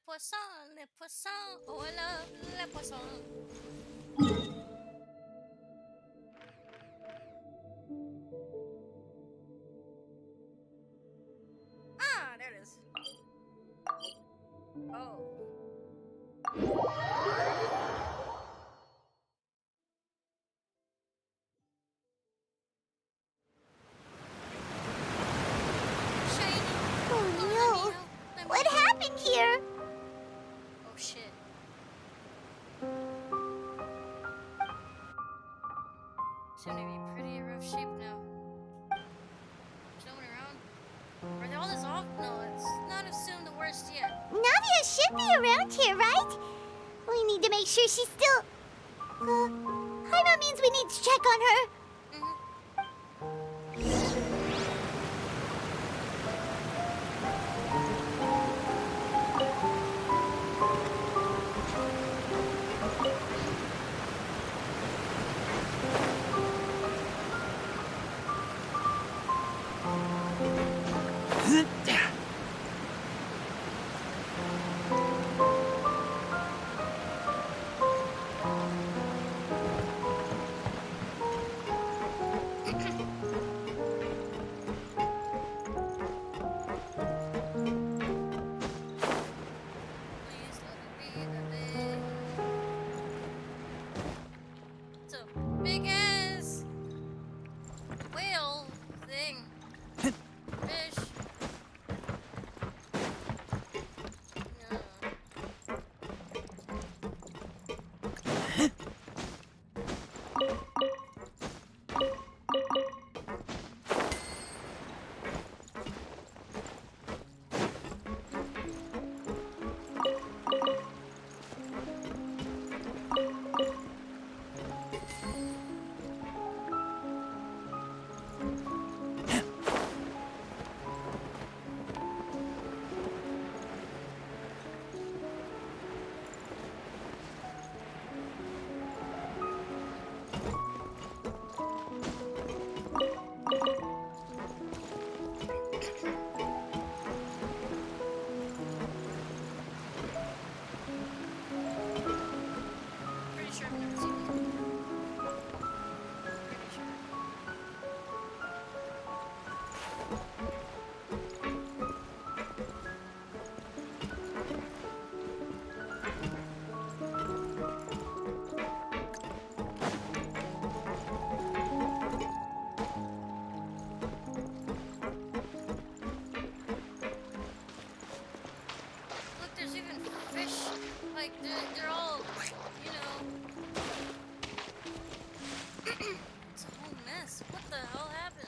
Poisson. Le poisson, oh I love le poisson. Ah, there it is. Oh. Oh no! What happened here? Oh shit. Seem to be pretty rough shape now. There's no one around. Are they all dissolved? No, let's not assume the worst yet. Navia should be around here, right? We need to make sure she's still... Paimon means we need to check on her. Please let it be a big. It's a big ass whale thing. Fish. Pretty sure I've never seen this before. Pretty sure. Look, there's even fish. Like, they're all, you know. It's a whole mess. What the hell happened?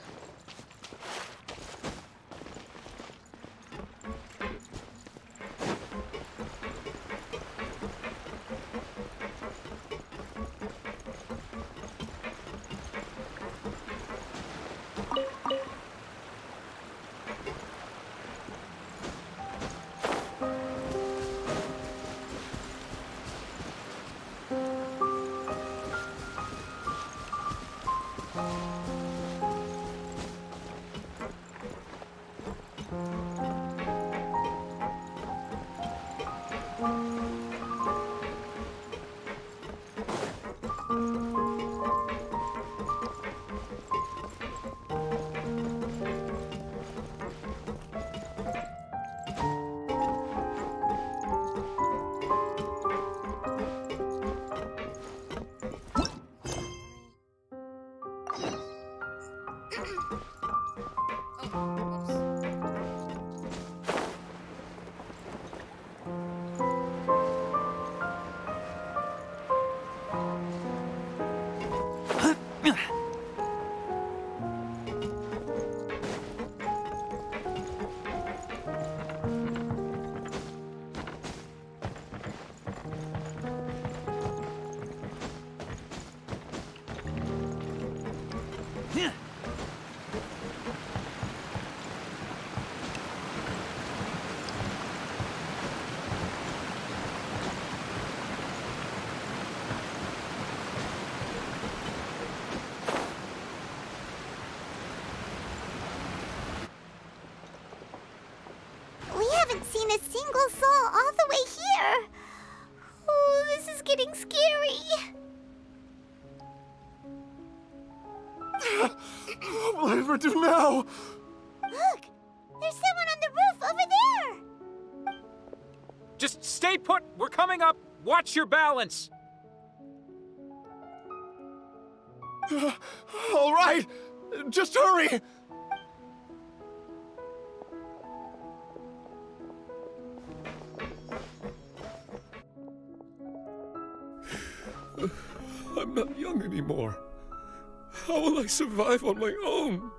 We haven't seen a single soul all the way here. Oh, this is getting scary. What will I ever do now? Look, there's someone on the roof over there. Just stay put. We're coming up. Watch your balance. All right, just hurry. I'm not young anymore. How will I survive on my own?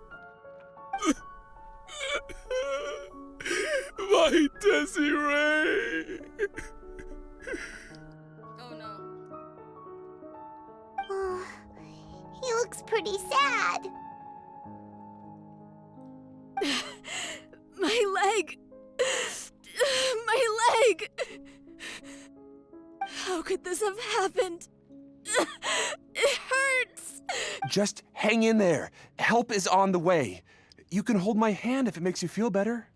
My Desiree! Oh no. Oh, he looks pretty sad. My leg! My leg! How could this have happened? It hurts! Just hang in there. Help is on the way. You can hold my hand if it makes you feel better.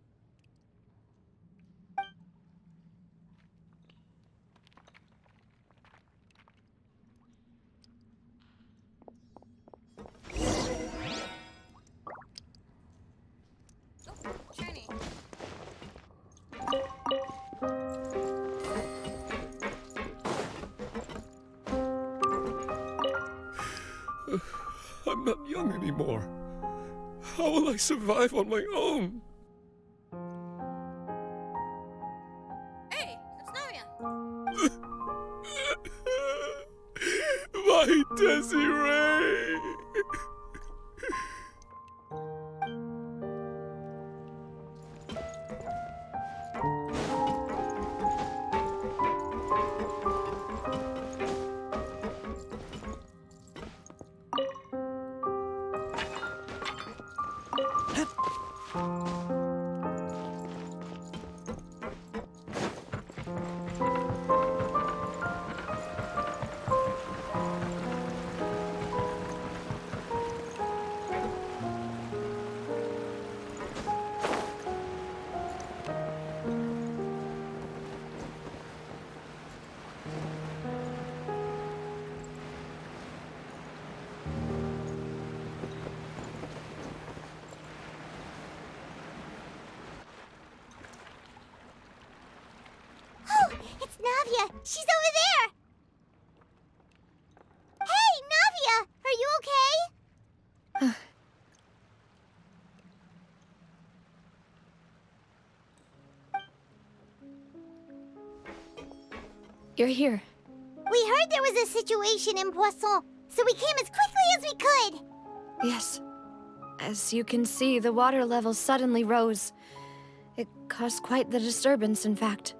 young anymore. How will I survive on my own? Hey, it's Navia. My Desiree! Oh, it's Navia! She's over there! Hey, Navia! Are you okay? You're here. We heard there was a situation in Poisson, so we came as quickly as we could. Yes. As you can see, the water level suddenly rose. It caused quite the disturbance, in fact.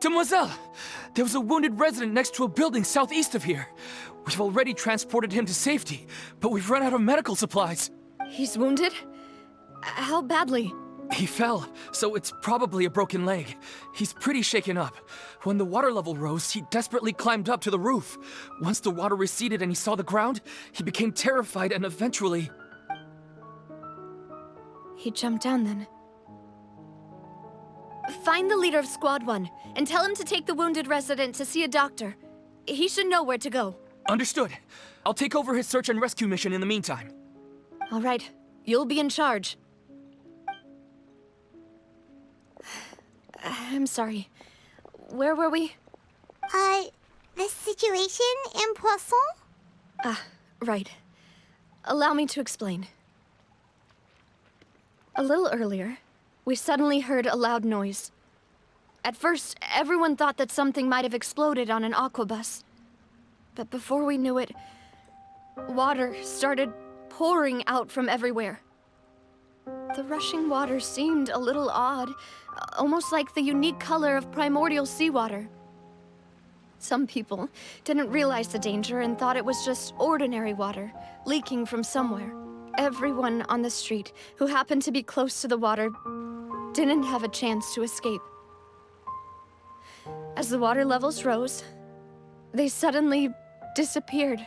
Demoiselle! There was a wounded resident next to a building southeast of here. We've already transported him to safety, but we've run out of medical supplies. He's wounded? How badly? He fell, so it's probably a broken leg. He's pretty shaken up. When the water level rose, he desperately climbed up to the roof. Once the water receded and he saw the ground, he became terrified and eventually... He jumped down then. Find the leader of Squad 1 and tell him to take the wounded resident to see a doctor. He should know where to go. Understood. I'll take over his search and rescue mission in the meantime. All right. You'll be in charge. I'm sorry. Where were we? The situation in Poisson? Ah, right. Allow me to explain. A little earlier, we suddenly heard a loud noise. At first, everyone thought that something might have exploded on an aquabus. But before we knew it, water started pouring out from everywhere. The rushing water seemed a little odd, almost like the unique color of primordial seawater. Some people didn't realize the danger and thought it was just ordinary water, leaking from somewhere. Everyone on the street who happened to be close to the water didn't have a chance to escape. As the water levels rose, they suddenly disappeared.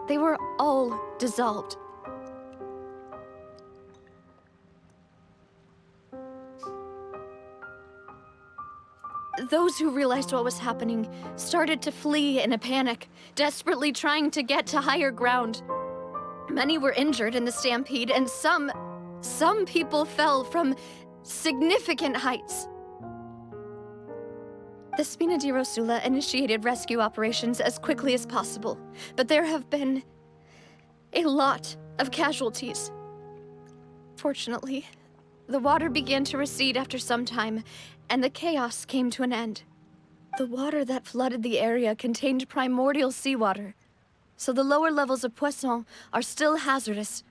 They were all dissolved. Those who realized what was happening started to flee in a panic, desperately trying to get to higher ground. Many were injured in the stampede, and some people fell from significant heights. The Spina di Rosula initiated rescue operations as quickly as possible, but there have been a lot of casualties. Fortunately, the water began to recede after some time, and the chaos came to an end. The water that flooded the area contained primordial seawater, so the lower levels of Poisson are still hazardous.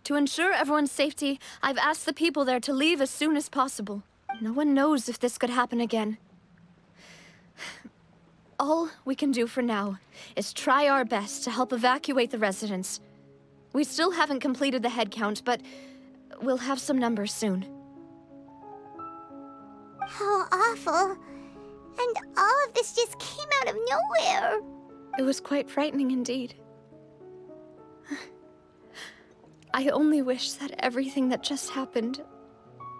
To ensure everyone's safety, I've asked the people there to leave as soon as possible. No one knows if this could happen again. All we can do for now is try our best to help evacuate the residents. We still haven't completed the head count, but we'll have some numbers soon. How awful. And all of this just came out of nowhere. It was quite frightening indeed. I only wish that everything that just happened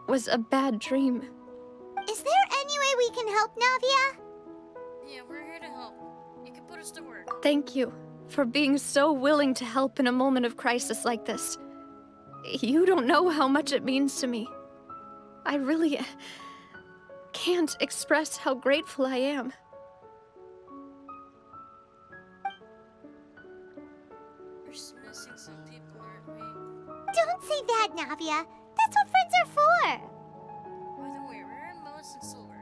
was a bad dream. Is there any way we can help, Navia? Yeah, we're here to help. You can put us to work. Thank you for being so willing to help in a moment of crisis like this. You don't know how much it means to me. I really can't express how grateful I am. We're just missing some people, aren't we? Don't say that, Navia. That's what friends are for. By the way, where are Melissa and Silver?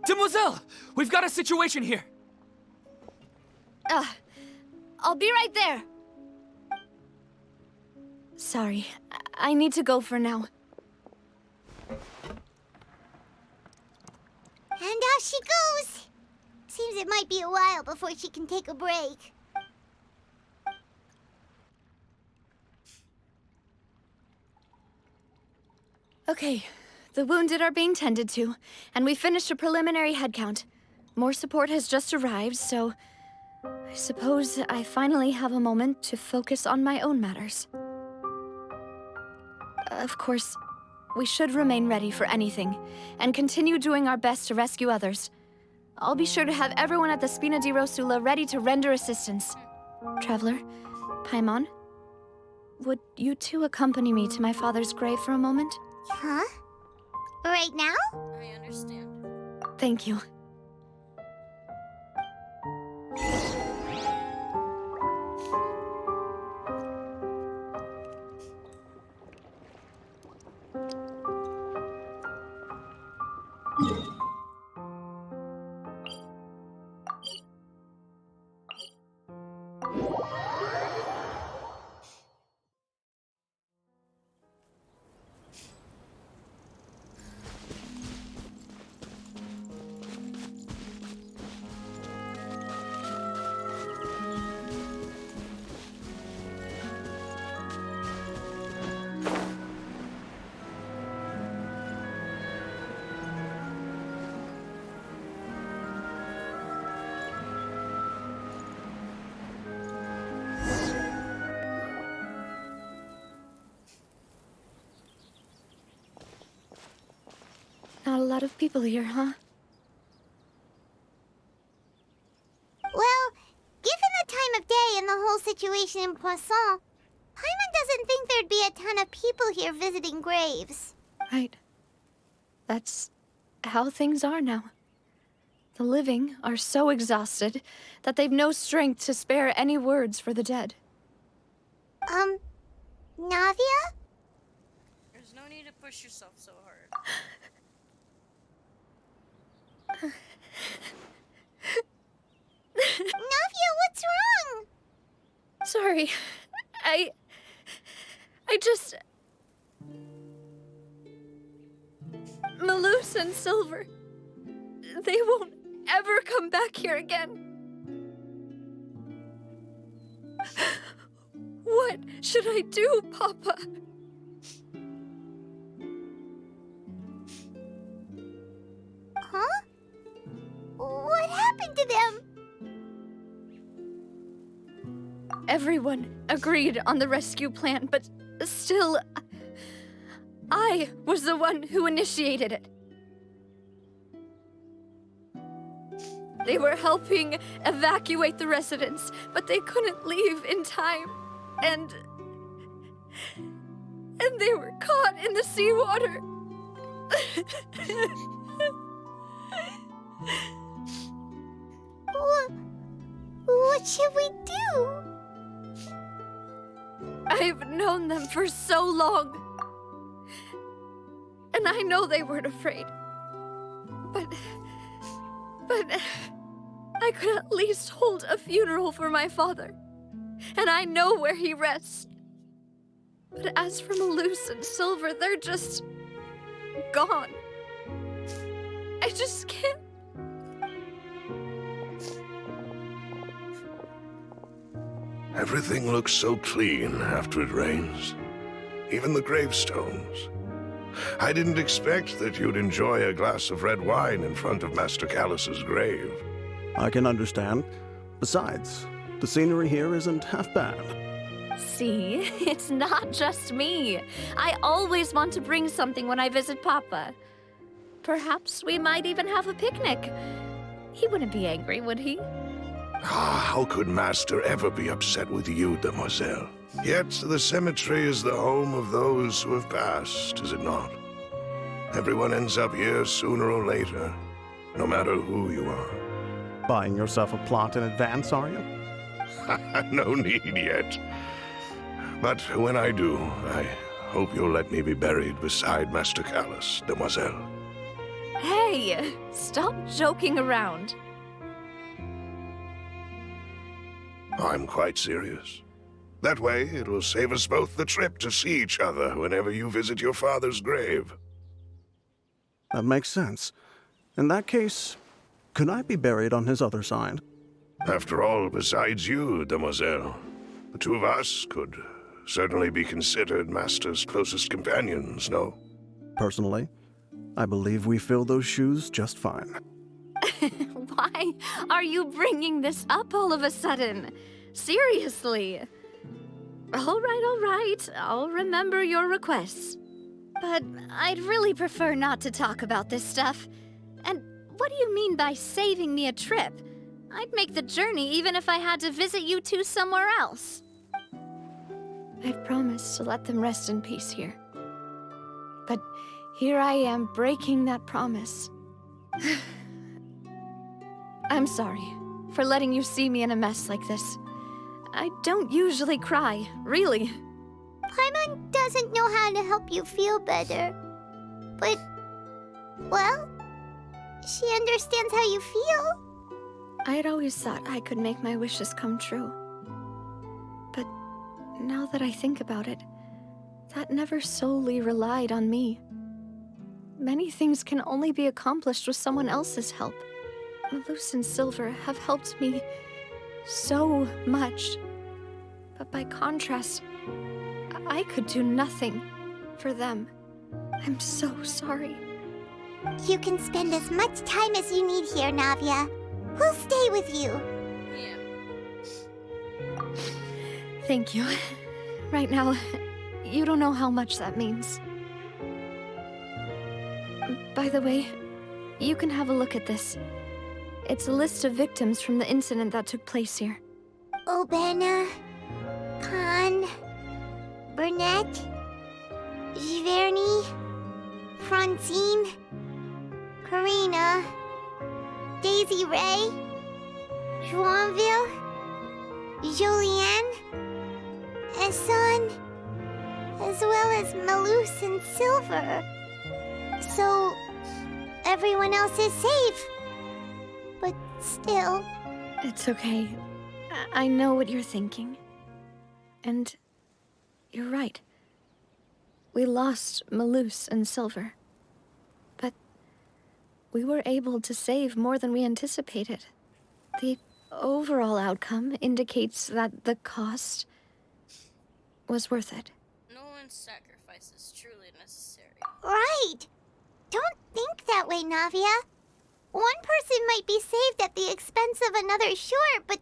Demoiselle! We've got a situation here! I'll be right there. Sorry, I need to go for now. And off she goes. Seems it might be a while before she can take a break. Okay, the wounded are being tended to, and we finished a preliminary head count. More support has just arrived, so I suppose I finally have a moment to focus on my own matters. Of course, we should remain ready for anything, and continue doing our best to rescue others. I'll be sure to have everyone at the Spina di Rosula ready to render assistance. Traveler, Paimon, would you two accompany me to my father's grave for a moment? Huh? Right now? I understand. Thank you. Not a lot of people here, huh? Well, given the time of day and the whole situation in Poisson, Paimon doesn't think there'd be a ton of people here visiting graves. Right. That's how things are now. The living are so exhausted that they've no strength to spare any words for the dead. Navia? There's no need to push yourself so hard. Navia, what's wrong? Sorry. I just... Malus and Silver, they won't ever come back here again. What should I do, Papa? Huh? What happened to them? Everyone agreed on the rescue plan, but still, I was the one who initiated it. They were helping evacuate the residents, but they couldn't leave in time. And they were caught in the seawater. What should we do? I've known them for so long. And I know they weren't afraid. But I could at least hold a funeral for my father. And I know where he rests. But as for Malus and Silver, they're just gone. I just can't. Everything looks so clean after it rains. Even the gravestones. I didn't expect that you'd enjoy a glass of red wine in front of Master Callus's grave. I can understand. Besides, the scenery here isn't half bad. See, it's not just me. I always want to bring something when I visit Papa. Perhaps we might even have a picnic. He wouldn't be angry, would he? Ah, how could Master ever be upset with you, demoiselle? Yet the cemetery is the home of those who have passed, is it not? Everyone ends up here sooner or later, no matter who you are. Buying yourself a plot in advance, are you? No need yet. But when I do, I hope you'll let me be buried beside Master Callus, demoiselle. Hey, stop joking around. I'm quite serious. That way, it will save us both the trip to see each other whenever you visit your father's grave. That makes sense. In that case, could I be buried on his other side? After all, besides you, demoiselle, the two of us could certainly be considered Master's closest companions, no? Personally, I believe we fill those shoes just fine. Why are you bringing this up all of a sudden? Seriously. All right. I'll remember your requests. But I'd really prefer not to talk about this stuff. And what do you mean by saving me a trip? I'd make the journey even if I had to visit you two somewhere else. I'd promised to let them rest in peace here. But here I am breaking that promise. I'm sorry for letting you see me in a mess like this. I don't usually cry, really. Paimon doesn't know how to help you feel better. But, well, she understands how you feel. I had always thought I could make my wishes come true. But now that I think about it, that never solely relied on me. Many things can only be accomplished with someone else's help. Malus and Silver have helped me so much. But by contrast, I could do nothing for them. I'm so sorry. You can spend as much time as you need here, Navia. We'll stay with you. Thank you. Right now, you don't know how much that means. By the way, you can have a look at this. It's a list of victims from the incident that took place here. Obena, Khan, Burnett, Giverny, Francine, Karina, Daisy Ray, Joinville, Julianne, Esson, as well as Malus and Silver. So, everyone else is safe. But still... It's okay. I know what you're thinking. And you're right. We lost Malus and Silver. But we were able to save more than we anticipated. The overall outcome indicates that the cost was worth it. No one's sacrifice is truly necessary. Right! Don't think that way, Navia. One person might be saved at the expense of another, sure, but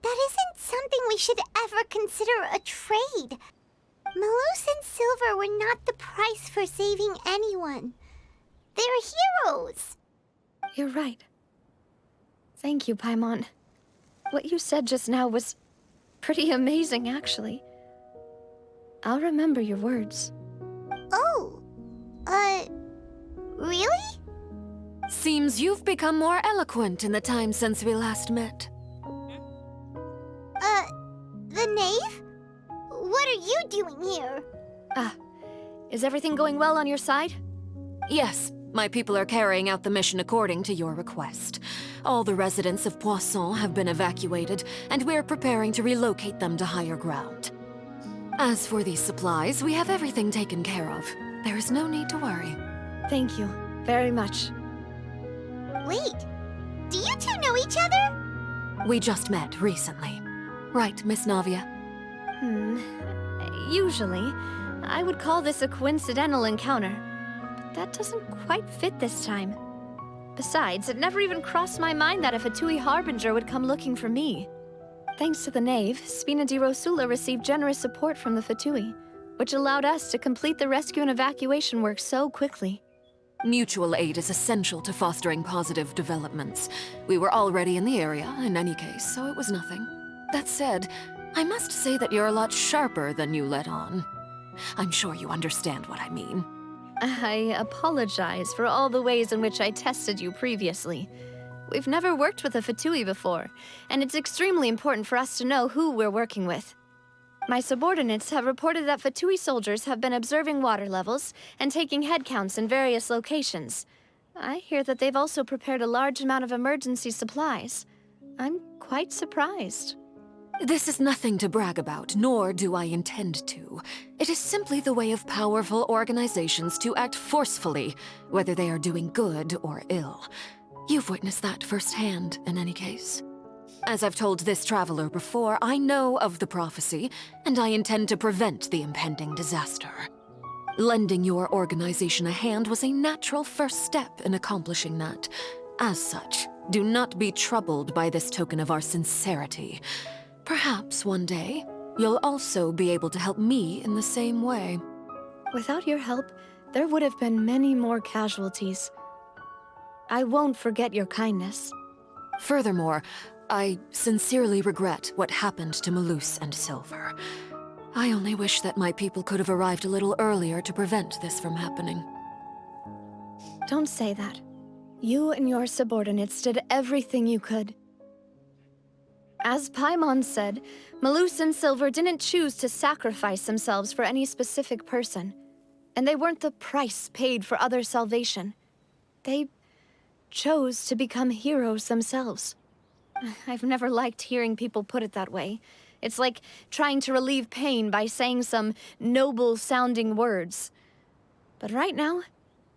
that isn't something we should ever consider a trade. Malus and Silver were not the price for saving anyone. They're heroes. You're right. Thank you, Paimon. What you said just now was pretty amazing, actually. I'll remember your words. Oh, really? Seems you've become more eloquent in the time since we last met. The knave? What are you doing here? Is everything going well on your side? Yes, my people are carrying out the mission according to your request. All the residents of Poisson have been evacuated, and we're preparing to relocate them to higher ground. As for these supplies, we have everything taken care of. There is no need to worry. Thank you very much. Wait, do you two know each other? We just met recently. Right, Miss Navia? Usually, I would call this a coincidental encounter. But that doesn't quite fit this time. Besides, it never even crossed my mind that a Fatui Harbinger would come looking for me. Thanks to the Knave, Spina di Rosula received generous support from the Fatui, which allowed us to complete the rescue and evacuation work so quickly. Mutual aid is essential to fostering positive developments. We were already in the area, in any case, so it was nothing. That said, I must say that you're a lot sharper than you let on. I'm sure you understand what I mean. I apologize for all the ways in which I tested you previously. We've never worked with a Fatui before, and it's extremely important for us to know who we're working with. My subordinates have reported that Fatui soldiers have been observing water levels and taking head counts in various locations. I hear that they've also prepared a large amount of emergency supplies. I'm quite surprised. This is nothing to brag about, nor do I intend to. It is simply the way of powerful organizations to act forcefully, whether they are doing good or ill. You've witnessed that firsthand, in any case. As I've told this traveler before, I know of the prophecy, and I intend to prevent the impending disaster. Lending your organization a hand was a natural first step in accomplishing that. As such, do not be troubled by this token of our sincerity. Perhaps one day, you'll also be able to help me in the same way. Without your help, there would have been many more casualties. I won't forget your kindness. Furthermore, I sincerely regret what happened to Malus and Silver. I only wish that my people could have arrived a little earlier to prevent this from happening. Don't say that. You and your subordinates did everything you could. As Paimon said, Malus and Silver didn't choose to sacrifice themselves for any specific person. And they weren't the price paid for other salvation. They chose to become heroes themselves. I've never liked hearing people put it that way. It's like trying to relieve pain by saying some noble-sounding words. But right now,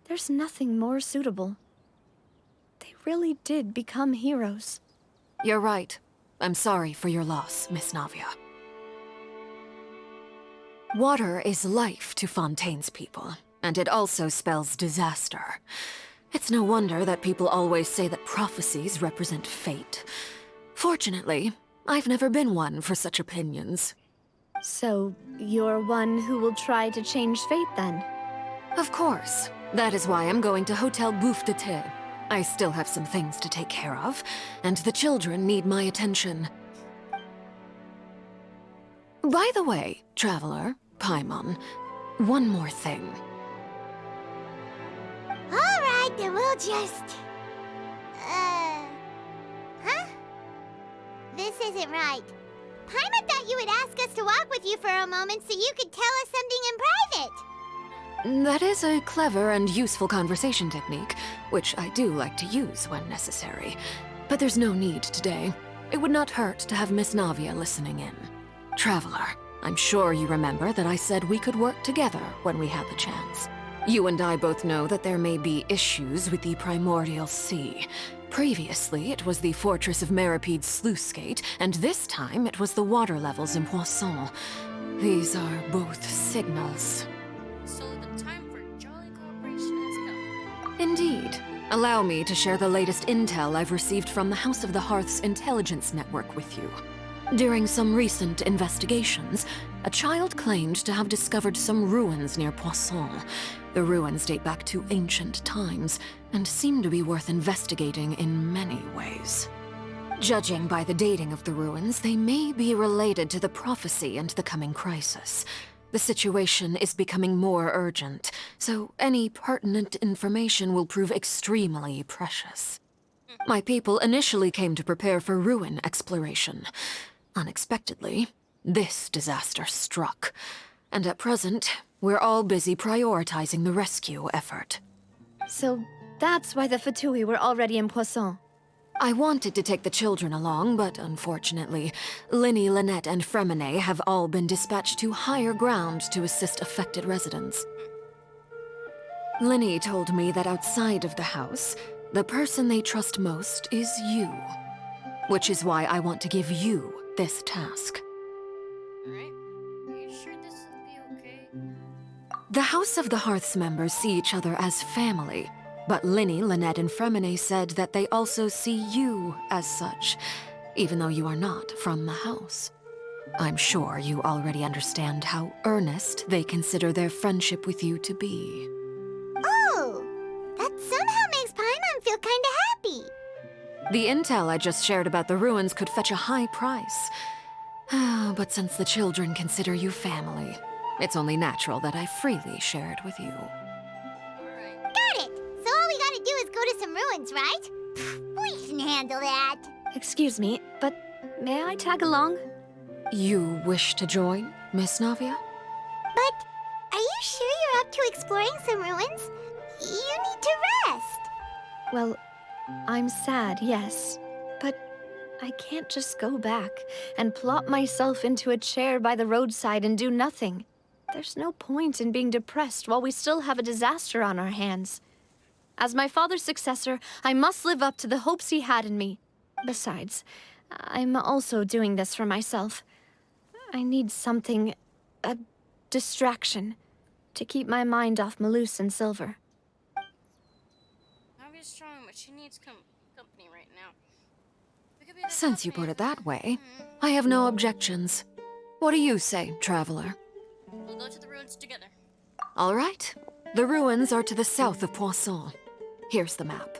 there's nothing more suitable. They really did become heroes. You're right. I'm sorry for your loss, Miss Navia. Water is life to Fontaine's people, and it also spells disaster. It's no wonder that people always say that prophecies represent fate. Fortunately, I've never been one for such opinions. So, you're one who will try to change fate, then? Of course. That is why I'm going to Hotel Bouffe de Thé. I still have some things to take care of, and the children need my attention. By the way, Traveler, Paimon, one more thing. Alright, then we'll just... Huh? This isn't right. Paimon thought you would ask us to walk with you for a moment so you could tell us something in private. That is a clever and useful conversation technique, which I do like to use when necessary. But there's no need today. It would not hurt to have Miss Navia listening in. Traveler, I'm sure you remember that I said we could work together when we had the chance. You and I both know that there may be issues with the Primordial Sea. Previously, it was the Fortress of Meripede's sluice gate, and this time it was the water levels in Poisson. These are both signals. So the time for jolly cooperation has come. Indeed. Allow me to share the latest intel I've received from the House of the Hearth's intelligence network with you. During some recent investigations, a child claimed to have discovered some ruins near Poisson. The ruins date back to ancient times, and seem to be worth investigating in many ways. Judging by the dating of the ruins, they may be related to the prophecy and the coming crisis. The situation is becoming more urgent, so any pertinent information will prove extremely precious. My people initially came to prepare for ruin exploration. Unexpectedly, this disaster struck, and at present, we're all busy prioritizing the rescue effort. So that's why the Fatui were already in Poisson. I wanted to take the children along, but unfortunately, Linny, Lynette, and Fremine have all been dispatched to higher ground to assist affected residents. Linny told me that outside of the house, the person they trust most is you. Which is why I want to give you this task. Alright. Are you sure this will be okay? The House of the Hearth's members see each other as family, but Linny, Lynette, and Fremine said that they also see you as such, even though you are not from the house. I'm sure you already understand how earnest they consider their friendship with you to be. Oh, somehow makes Paimon feel kinda happy. The intel I just shared about the ruins could fetch a high price. But since the children consider you family, it's only natural that I freely share it with you. Got it! So all we gotta do is go to some ruins, right? We can handle that. Excuse me, but may I tag along? You wish to join, Miss Navia? But are you sure you're up to exploring some ruins? You need to rest. Well, I'm sad, yes. But I can't just go back and plop myself into a chair by the roadside and do nothing. There's no point in being depressed while we still have a disaster on our hands. As my father's successor, I must live up to the hopes he had in me. Besides, I'm also doing this for myself. I need something, a distraction, to keep my mind off Malus and Silver. Navia's strong, but she needs company right now. Since you put it that way, I have no objections. What do you say, traveler? We'll go to the ruins together. All right. The ruins are to the south of Poisson. Here's the map.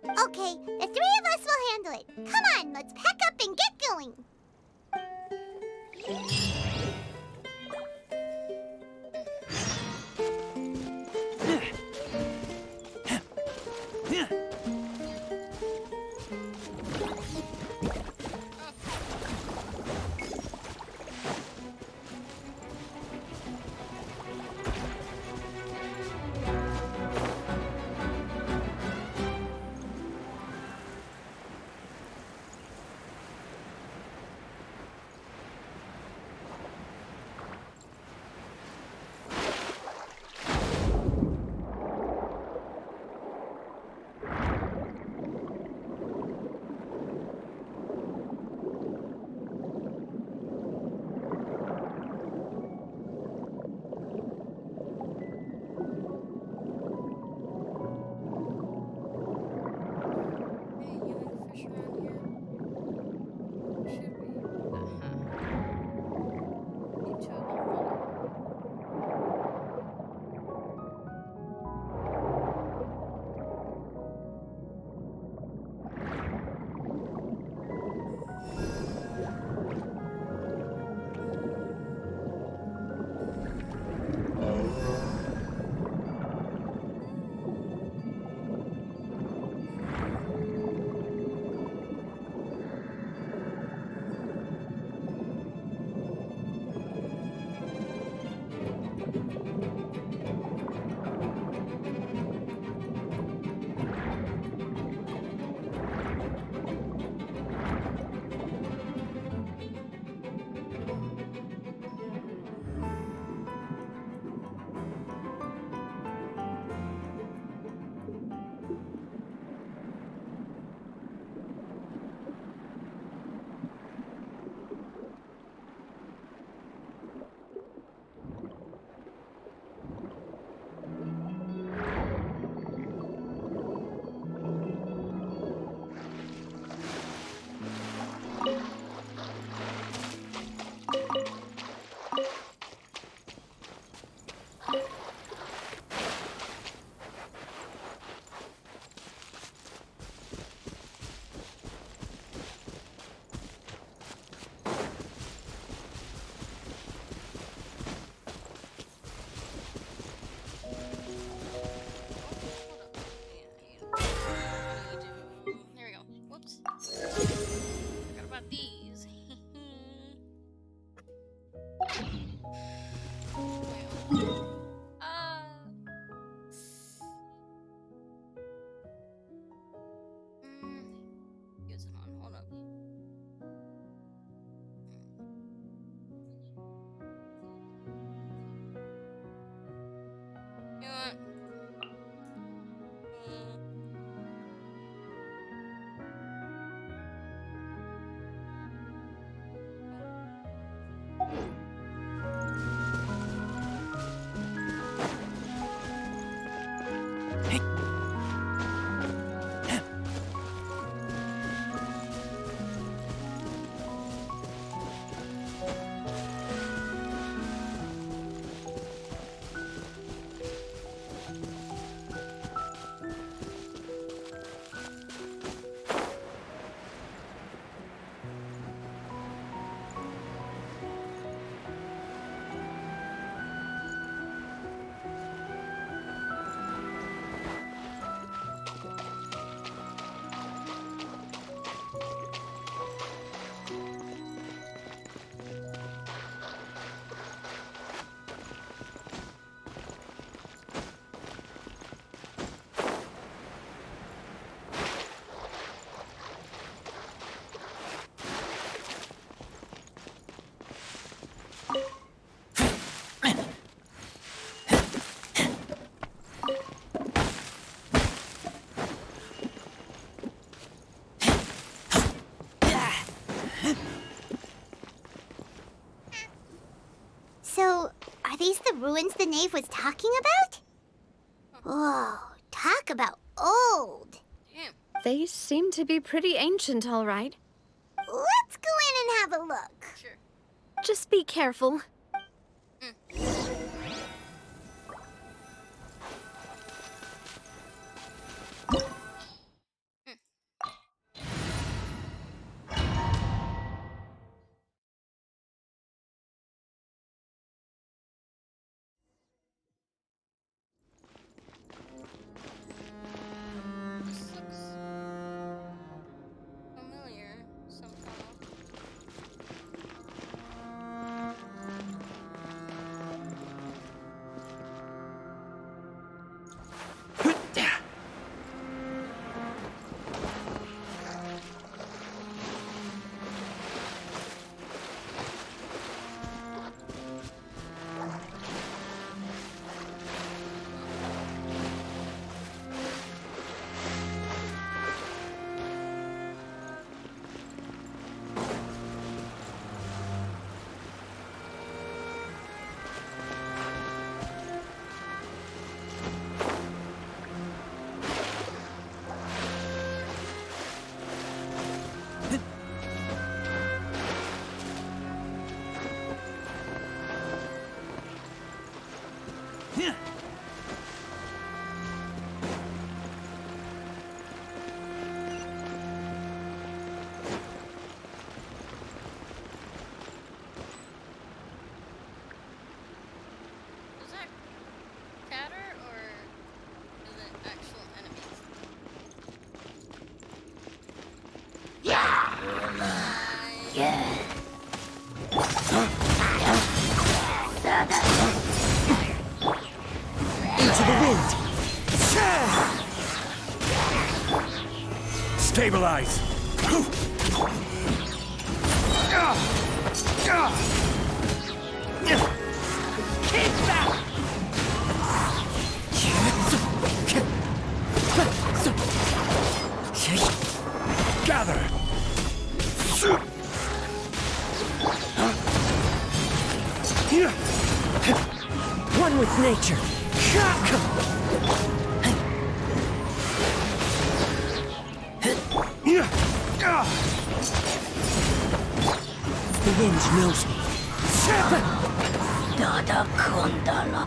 Okay, the three of us will handle it. Come on, let's pack up and get going. ruins the Knave was talking about? Whoa, talk about old. They seem to be pretty ancient, all right. Let's go in and have a look. Sure. Just be careful. This looks familiar somehow. Is that Catter or is it actual enemies? Into the wind. Stabilize. Kick back. Gather. One with nature. The wind knows me. Dada Kondala.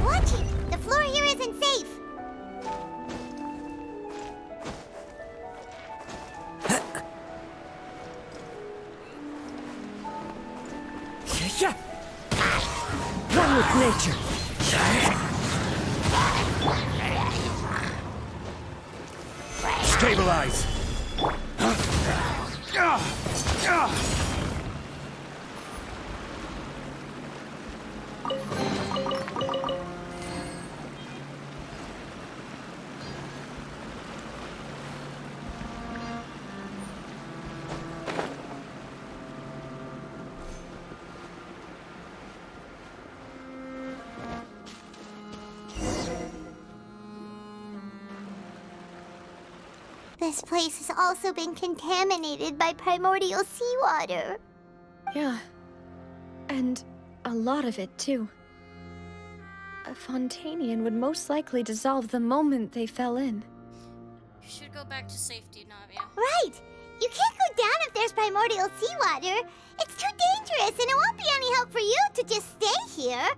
Watch it! The floor here isn't safe. One with nature. Stabilize. This place has also been contaminated by primordial seawater. Yeah. And a lot of it, too. A Fontanian would most likely dissolve the moment they fell in. You should go back to safety, Navia. Right! You can't go down if there's primordial seawater. It's too dangerous, and it won't be any help for you to just stay here.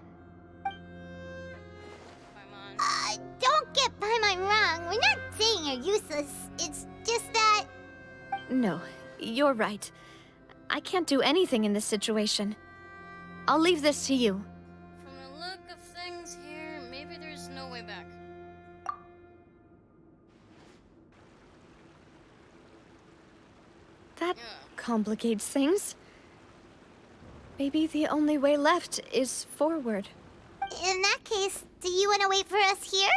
Don't get Paimon wrong. We're not saying you're useless. It's just that... No, you're right. I can't do anything in this situation. I'll leave this to you. From the look of things here, maybe there's no way back. That complicates things. Maybe the only way left is forward. In that case, do you want to wait for us here?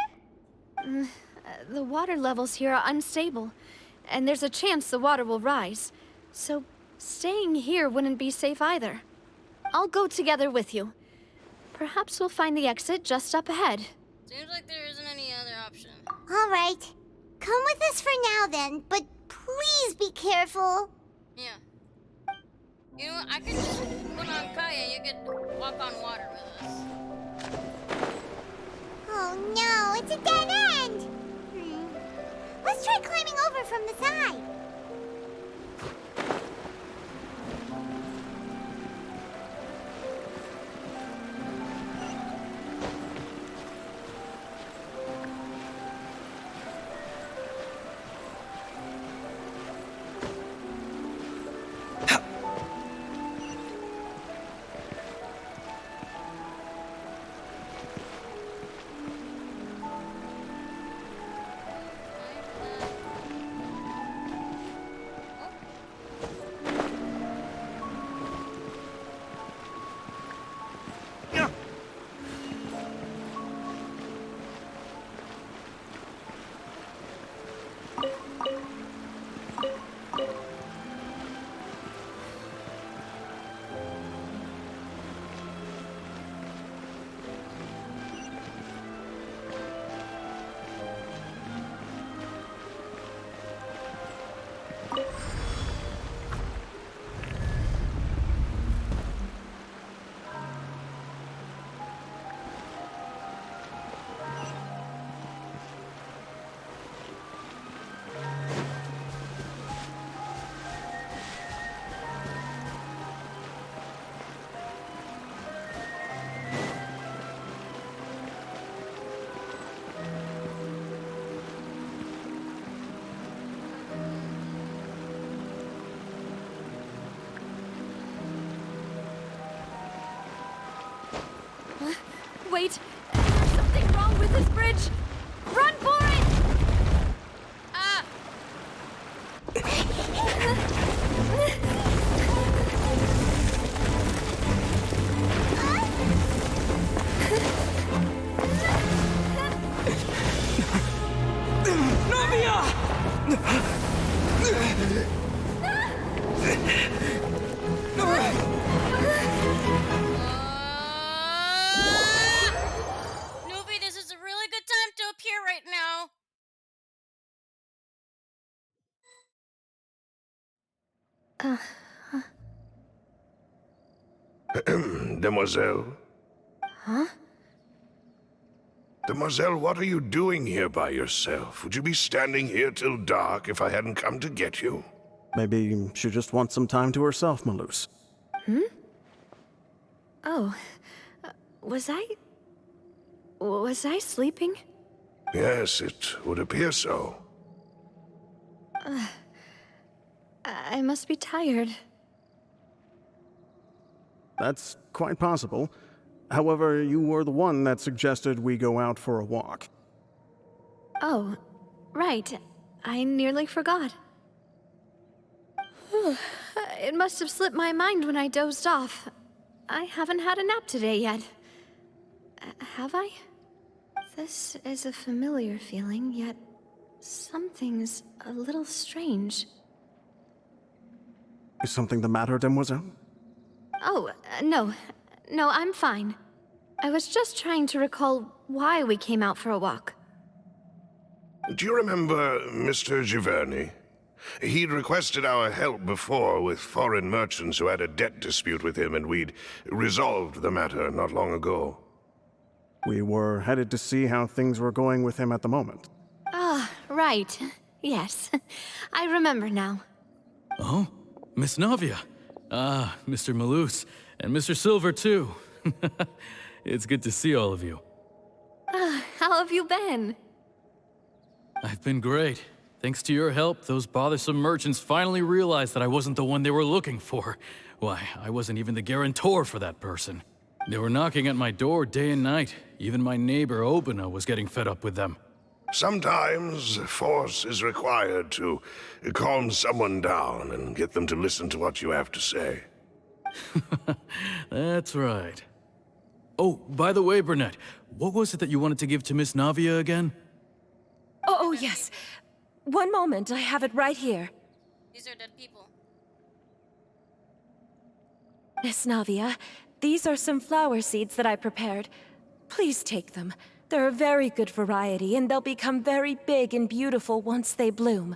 The water levels here are unstable, and there's a chance the water will rise. So, staying here wouldn't be safe either. I'll go together with you. Perhaps we'll find the exit just up ahead. Seems like there isn't any other option. All right. Come with us for now then, but please be careful. Yeah. You know what? I could just put on Kaya and you could walk on water with us. Oh no, it's a dead end! Let's try climbing over from the side. Wait, there's something wrong with this bridge! Run for it! Ah! Nuvi, this is a really good time to appear right now. Demoiselle? Huh? Demoiselle, what are you doing here by yourself? Would you be standing here till dark if I hadn't come to get you? Maybe she just wants some time to herself, Maloose. Hmm? Oh, was I sleeping? Yes, it would appear so. I must be tired. That's quite possible. However, you were the one that suggested we go out for a walk. Oh, right. I nearly forgot. It must have slipped my mind when I dozed off. I haven't had a nap today yet. Have I? This is a familiar feeling, yet something's a little strange. Is something the matter, Demoiselle? Oh, no. No, I'm fine. I was just trying to recall why we came out for a walk. Do you remember Mr. Giverny? He'd requested our help before with foreign merchants who had a debt dispute with him, and we'd resolved the matter not long ago. We were headed to see how things were going with him at the moment. Ah, right. Yes. I remember now. Oh, Miss Navia. Ah, Mr. Maloose. And Mr. Silver, too. It's good to see all of you. How have you been? I've been great. Thanks to your help, those bothersome merchants finally realized that I wasn't the one they were looking for. Why, I wasn't even the guarantor for that person. They were knocking at my door day and night. Even my neighbor, Obina, was getting fed up with them. Sometimes force is required to calm someone down and get them to listen to what you have to say. That's right. Oh, by the way, Burnett, what was it that you wanted to give to Miss Navia again? Oh, yes. One moment, I have it right here. These are dead people. Miss Navia, these are some flower seeds that I prepared. Please take them. They're a very good variety, and they'll become very big and beautiful once they bloom.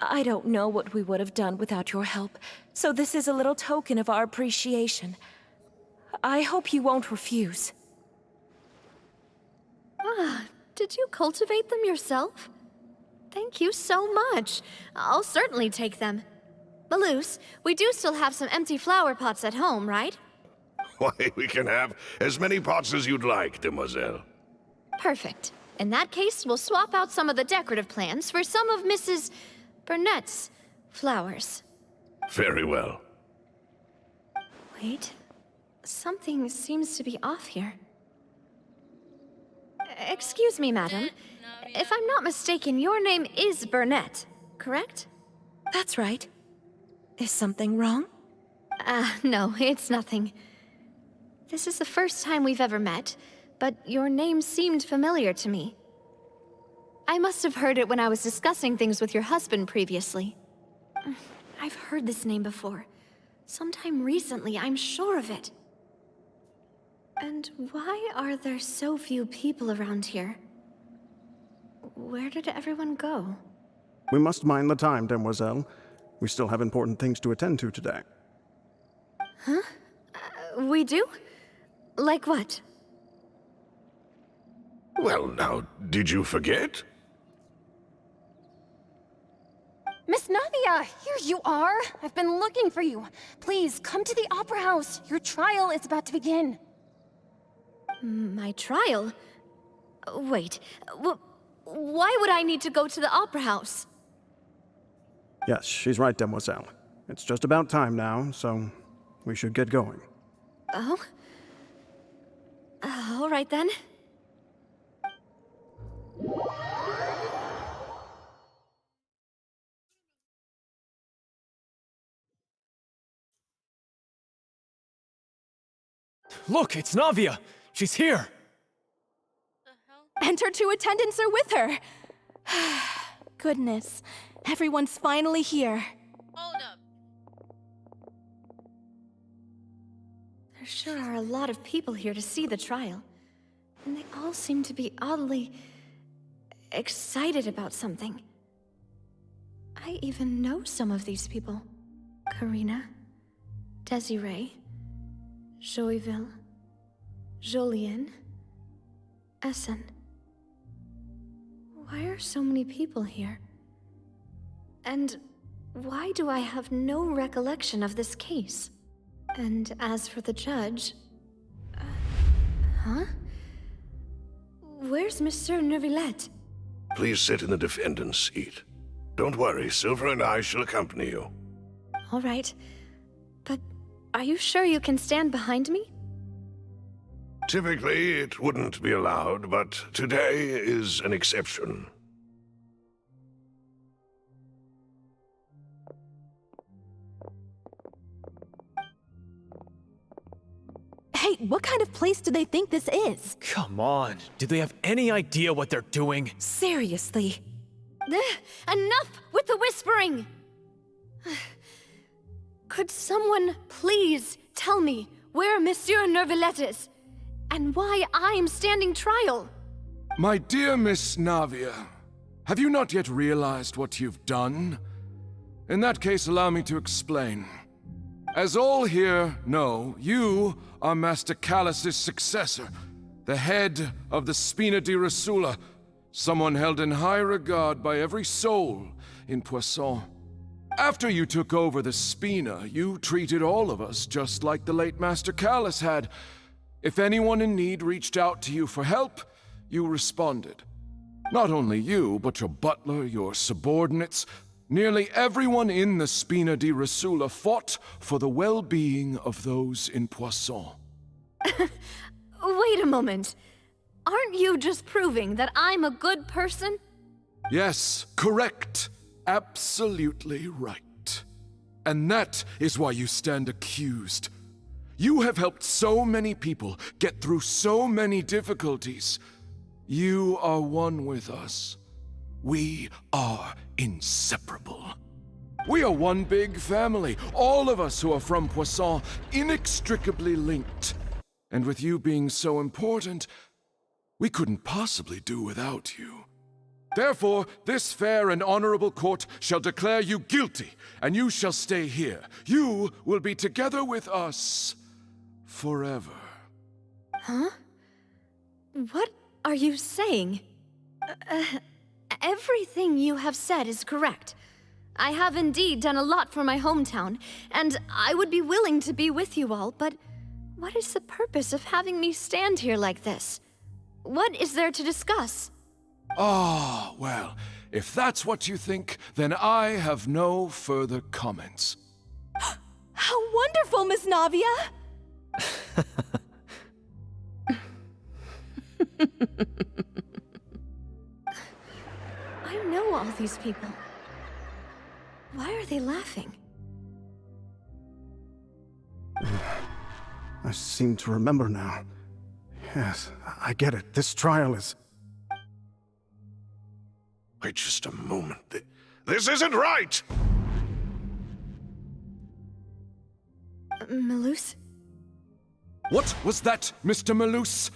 I don't know what we would have done without your help, so this is a little token of our appreciation. I hope you won't refuse. Ah, did you cultivate them yourself? Thank you so much. I'll certainly take them. Maloose, we do still have some empty flower pots at home, right? Why, we can have as many pots as you'd like, demoiselle. Perfect. In that case, we'll swap out some of the decorative plants for some of Mrs. Burnett's flowers. Very well. Wait. Something seems to be off here. Excuse me, madam. If I'm not mistaken, your name is Burnett, correct? That's right. Is something wrong? No, it's nothing. This is the first time we've ever met, but your name seemed familiar to me. I must have heard it when I was discussing things with your husband previously. I've heard this name before. Sometime recently, I'm sure of it. And why are there so few people around here? Where did everyone go? We must mind the time, demoiselle. We still have important things to attend to today. Huh? We do? Like what? Well, now, did you forget? Miss Navia, here you are. I've been looking for you. Please, come to the Opera House. Your trial is about to begin. My trial? Wait, why would I need to go to the Opera House? Yes, she's right, demoiselle. It's just about time now, so we should get going. Oh? All right then. Look, it's Navia! She's here! And her 2 attendants are with her. Goodness, everyone's finally here. Hold up. There sure are a lot of people here to see the trial. And they all seem to be oddly excited about something. I even know some of these people. Karina, Desiree, Joyville, Jolien, Essen. Why are so many people here? And why do I have no recollection of this case? And as for the judge... huh? Where's Monsieur Neuvillette? Please sit in the defendant's seat. Don't worry, Silver and I shall accompany you. All right. But are you sure you can stand behind me? Typically, it wouldn't be allowed, but today is an exception. Hey, what kind of place do they think this is? Come on, do they have any idea what they're doing? Seriously. Enough with the whispering! Could someone please tell me where Monsieur Neuvillette is? And why I'm standing trial? My dear Miss Navia, have you not yet realized what you've done? In that case, allow me to explain. As all here know, you are Master Callus's successor, the head of the Spina di Rosula, someone held in high regard by every soul in Poisson. After you took over the Spina, you treated all of us just like the late Master Callus had. If anyone in need reached out to you for help, you responded. Not only you, but your butler, your subordinates, nearly everyone in the Spina di Rosula fought for the well-being of those in Poisson. Wait a moment. Aren't you just proving that I'm a good person? Yes, correct. Absolutely right. And that is why you stand accused. You have helped so many people get through so many difficulties. You are one with us. We are inseparable. We are one big family, all of us who are from Poisson, inextricably linked. And with you being so important, we couldn't possibly do without you. Therefore, this fair and honorable court shall declare you guilty, and you shall stay here. You will be together with us forever. Huh? What are you saying? Everything you have said is correct. I have indeed done a lot for my hometown, and I would be willing to be with you all, but what is the purpose of having me stand here like this? What is there to discuss? Ah, well, if that's what you think, then I have no further comments. How wonderful, Miss Navia! I know all these people. Why are they laughing? I seem to remember now. Yes, I get it. This trial is... Wait just a moment. This isn't right! Malus? What was that, Mr. Malus?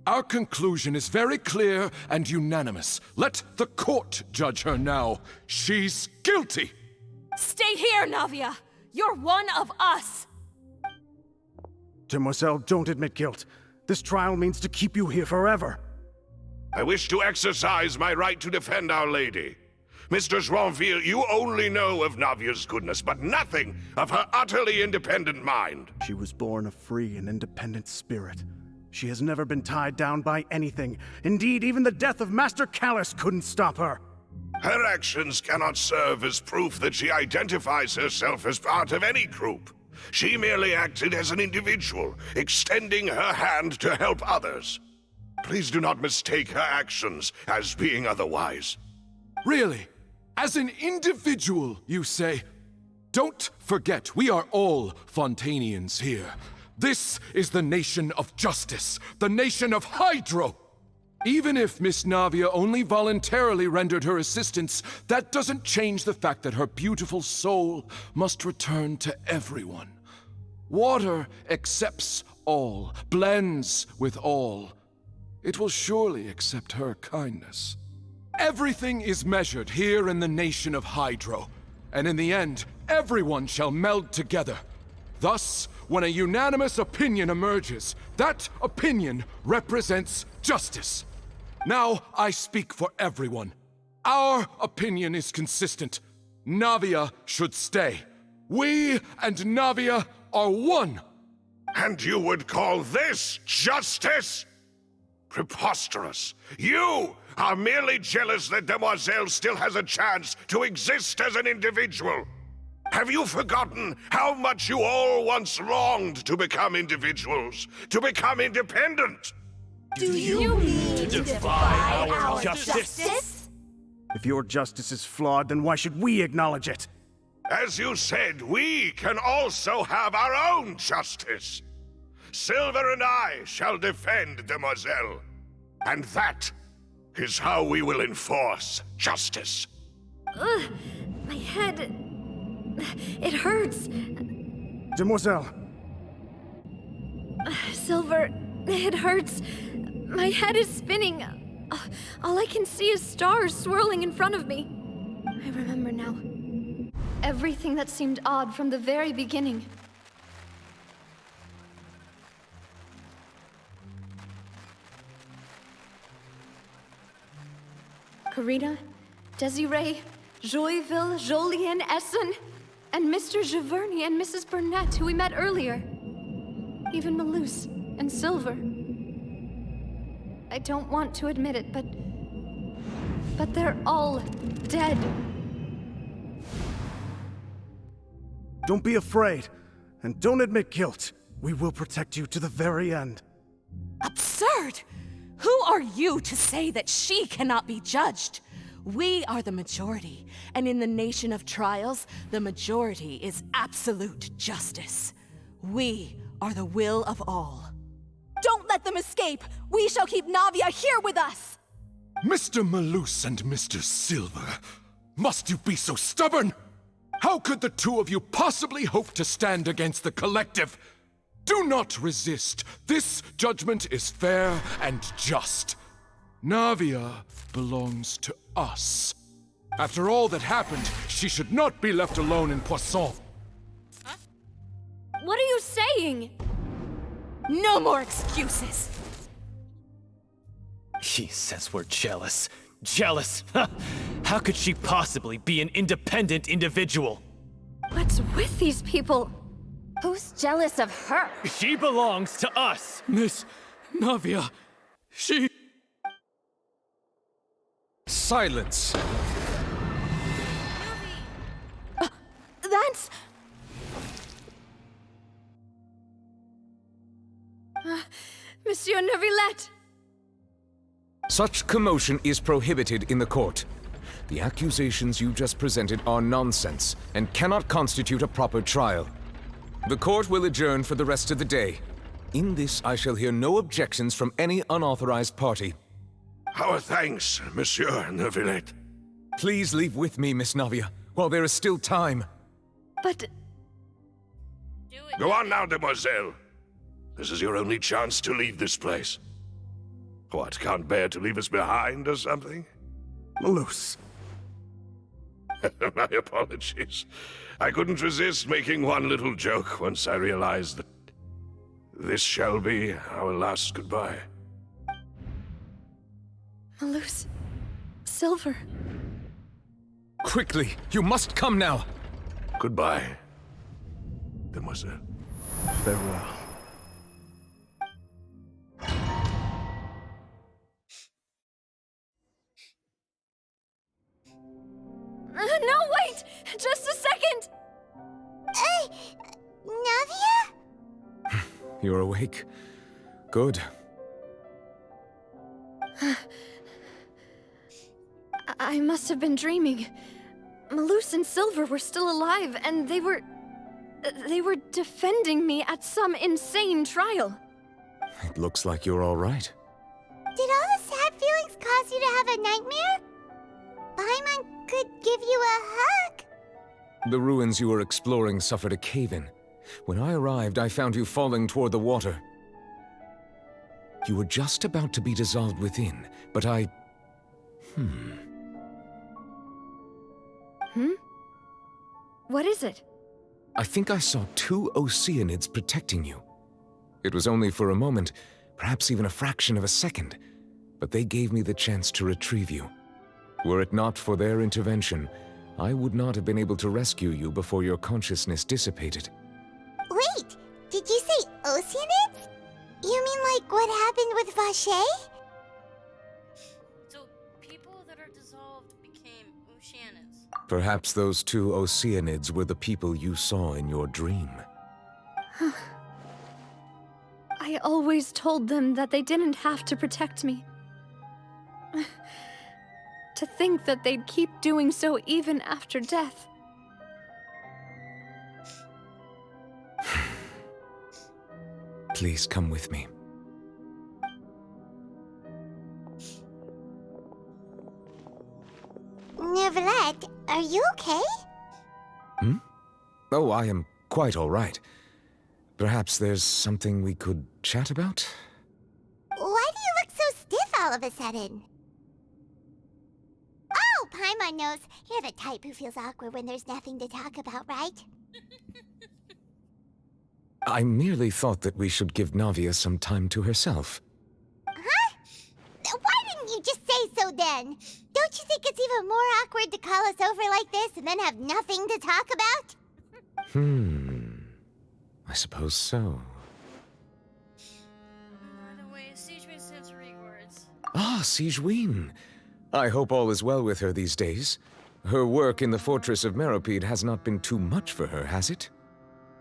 Our conclusion is very clear and unanimous. Let the court judge her now. She's guilty! Stay here, Navia! You're one of us! Demoiselle, don't admit guilt. This trial means to keep you here forever. I wish to exercise my right to defend Our Lady. Mr. Joinville, you only know of Navia's goodness, but nothing of her utterly independent mind. She was born a free and independent spirit. She has never been tied down by anything. Indeed, even the death of Master Callus couldn't stop her. Her actions cannot serve as proof that she identifies herself as part of any group. She merely acted as an individual, extending her hand to help others. Please do not mistake her actions as being otherwise. Really? As an individual, you say? Don't forget, we are all Fontanians here. This is the nation of justice, the nation of Hydro! Even if Miss Navia only voluntarily rendered her assistance, that doesn't change the fact that her beautiful soul must return to everyone. Water accepts all, blends with all. It will surely accept her kindness. Everything is measured here in the nation of Hydro, and in the end, everyone shall meld together. Thus, when a unanimous opinion emerges, that opinion represents justice. Now I speak for everyone. Our opinion is consistent. Navia should stay. We and Navia are one. And you would call this justice? Preposterous. You are merely jealous that Demoiselle still has a chance to exist as an individual. Have you forgotten how much you all once longed to become individuals, to become independent? Do you mean to defy our justice? If your justice is flawed, then why should we acknowledge it? As you said, we can also have our own justice. Silver and I shall defend Demoiselle. And that is how we will enforce justice. Ugh, my head... it hurts. Demoiselle! Silver, it hurts. My head is spinning. All I can see is stars swirling in front of me. I remember now. Everything that seemed odd from the very beginning. Karina, Desiree, Joyville, Jolien, Essen, and Mr. Giverny and Mrs. Burnett, who we met earlier. Even Malus and Silver. I don't want to admit it, but they're all dead. Don't be afraid, and don't admit guilt. We will protect you to the very end. Absurd! Who are you to say that she cannot be judged? We are the majority, and in the nation of trials, the majority is absolute justice. We are the will of all. Don't let them escape! We shall keep Navia here with us! Mr. Malus and Mr. Silver, must you be so stubborn? How could the two of you possibly hope to stand against the collective? Do not resist. This judgment is fair and just. Navia belongs to us. After all that happened, she should not be left alone in Poisson. What are you saying? No more excuses! He says we're jealous. Jealous? How could she possibly be an independent individual? What's with these people? Who's jealous of her? She belongs to us! Miss Navia, she... Silence! That's... Monsieur Neuvillette! Such commotion is prohibited in the court. The accusations you just presented are nonsense and cannot constitute a proper trial. The court will adjourn for the rest of the day. In this, I shall hear no objections from any unauthorized party. Our thanks, Monsieur Neuvillette. Please leave with me, Miss Navia, while there is still time. But... Go on now, demoiselle. This is your only chance to leave this place. What, can't bear to leave us behind or something? Malus. My apologies. I couldn't resist making one little joke once I realized that this shall be our last goodbye. Malus... Silver... Quickly, you must come now! Goodbye, demoiselle. Farewell. No, wait! Just a second! Navia? You're awake. Good. I must have been dreaming. Malus and Silver were still alive, and they were defending me at some insane trial. It looks like you're all right. Did all the sad feelings cause you to have a nightmare? Paimon could give you a hug. The ruins you were exploring suffered a cave-in. When I arrived, I found you falling toward the water. You were just about to be dissolved within, but I... What is it? I think I saw 2 Oceanids protecting you. It was only for a moment, perhaps even a fraction of a second, but they gave me the chance to retrieve you. Were it not for their intervention, I would not have been able to rescue you before your consciousness dissipated. Wait, did you say Oceanids? You mean like what happened with Vache? So people that are dissolved became Oceanids. Perhaps those 2 Oceanids were the people you saw in your dream. I always told them that they didn't have to protect me. To think that they'd keep doing so even after death. Please come with me. Neuvillette, are you okay? Oh, I am quite all right. Perhaps there's something we could chat about? Why do you look so stiff all of a sudden? Oh, Paimon knows. You're the type who feels awkward when there's nothing to talk about, right? I merely thought that we should give Navia some time to herself. Huh? Why didn't you just say so then? Don't you think it's even more awkward to call us over like this and then have nothing to talk about? I suppose so. By the way, Sigewin sends her regards. Ah, Sigewin. I hope all is well with her these days. Her work in the Fortress of Meropide has not been too much for her, has it?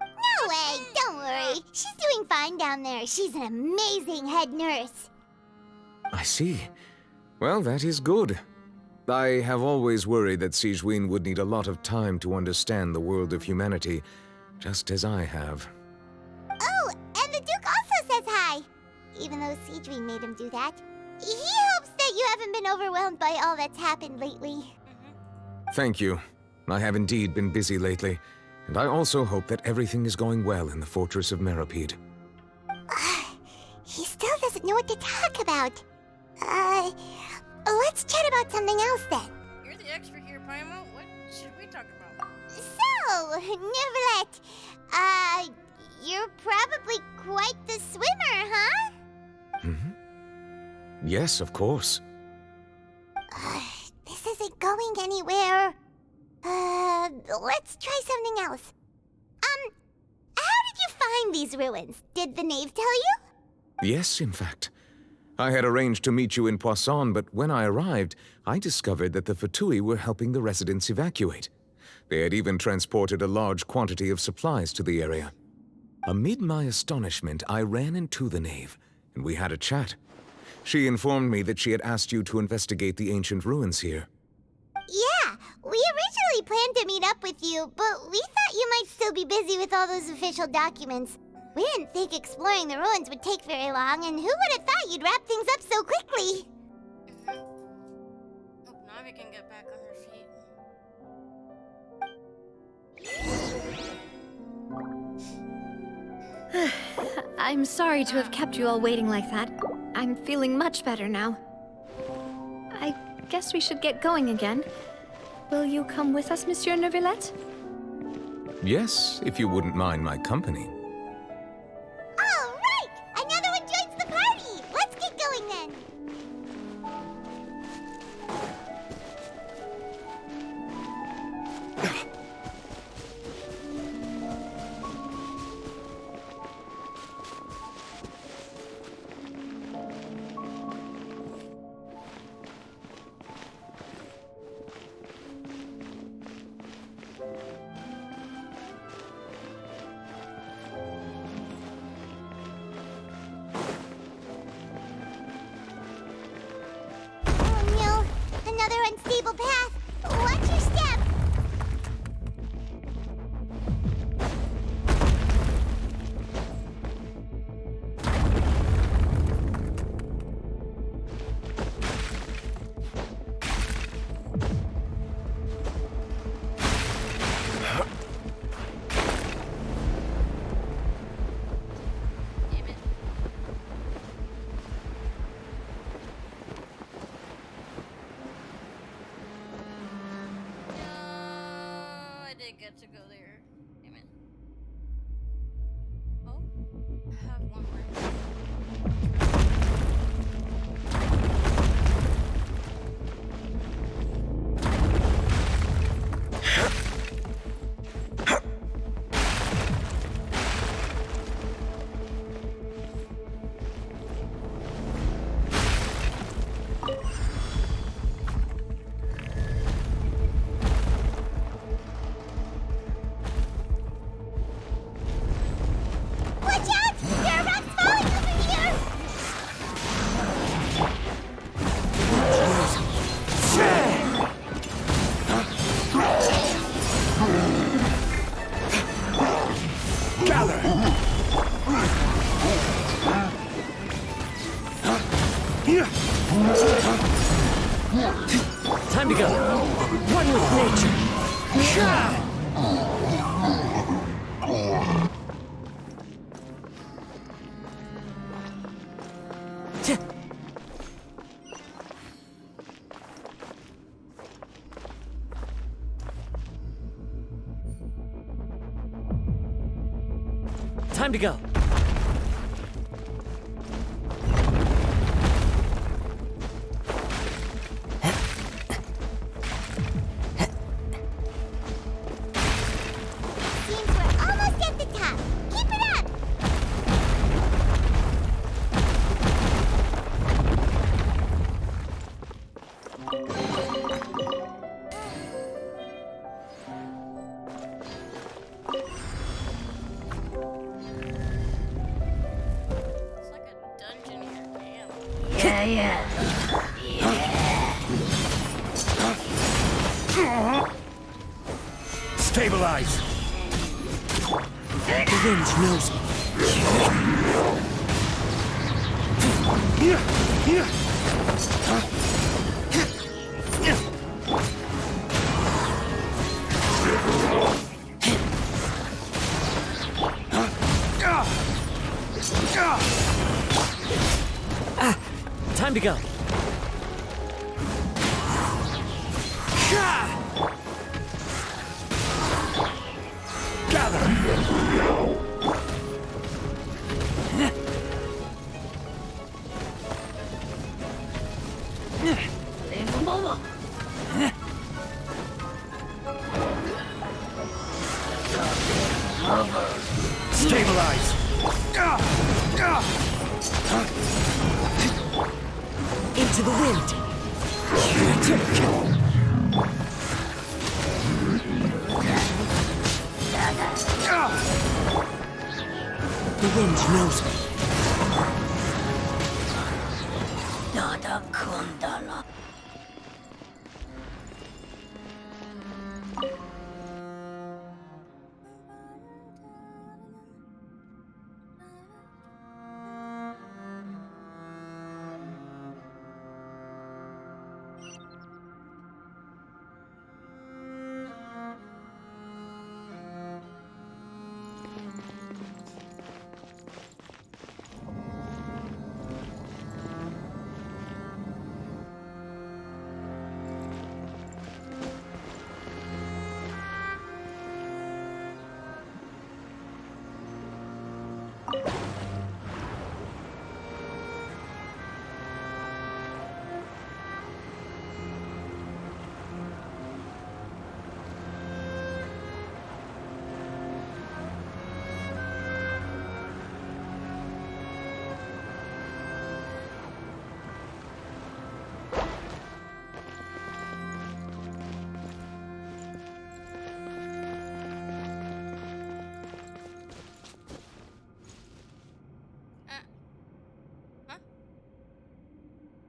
No way, don't worry. She's doing fine down there. She's an amazing head nurse. I see. Well, that is good. I have always worried that Sigewin would need a lot of time to understand the world of humanity, just as I have. Oh, and the Duke also says hi. Even though Sigewin made him do that. He hopes that you haven't been overwhelmed by all that's happened lately. Thank you. I have indeed been busy lately, and I also hope that everything is going well in the fortress of Meripede. He still doesn't know what to talk about. Let's chat about something else then. You're the expert here, Paimon. What should we talk about? So, Neverlet, you're probably quite the swimmer, huh? Yes, of course. This isn't going anywhere. Let's try something else. How did you find these ruins? Did the knave tell you? Yes, in fact. I had arranged to meet you in Poisson, but when I arrived, I discovered that the Fatui were helping the residents evacuate. They had even transported a large quantity of supplies to the area. Amid my astonishment, I ran into the knave, and we had a chat. She informed me that she had asked you to investigate the ancient ruins here. Yeah, we originally planned to meet up with you, but we thought you might still be busy with all those official documents. We didn't think exploring the ruins would take very long, and who would have thought you'd wrap things up so quickly? Hope Navi can get back on her feet. I'm sorry to have kept you all waiting like that. I'm feeling much better now. I guess we should get going again. Will you come with us, Monsieur Neuvillette? Yes, if you wouldn't mind my company. All right! Another one joins the party! Let's get going then! Another unstable path. Watch your step. Get to go there. Damn it. Oh, I have one more. Time to go. One with nature. Time to go. Stabilize! The wind knows me. Here! go. Stabilize! Into the wind. The wind knows me. Dada Kundala.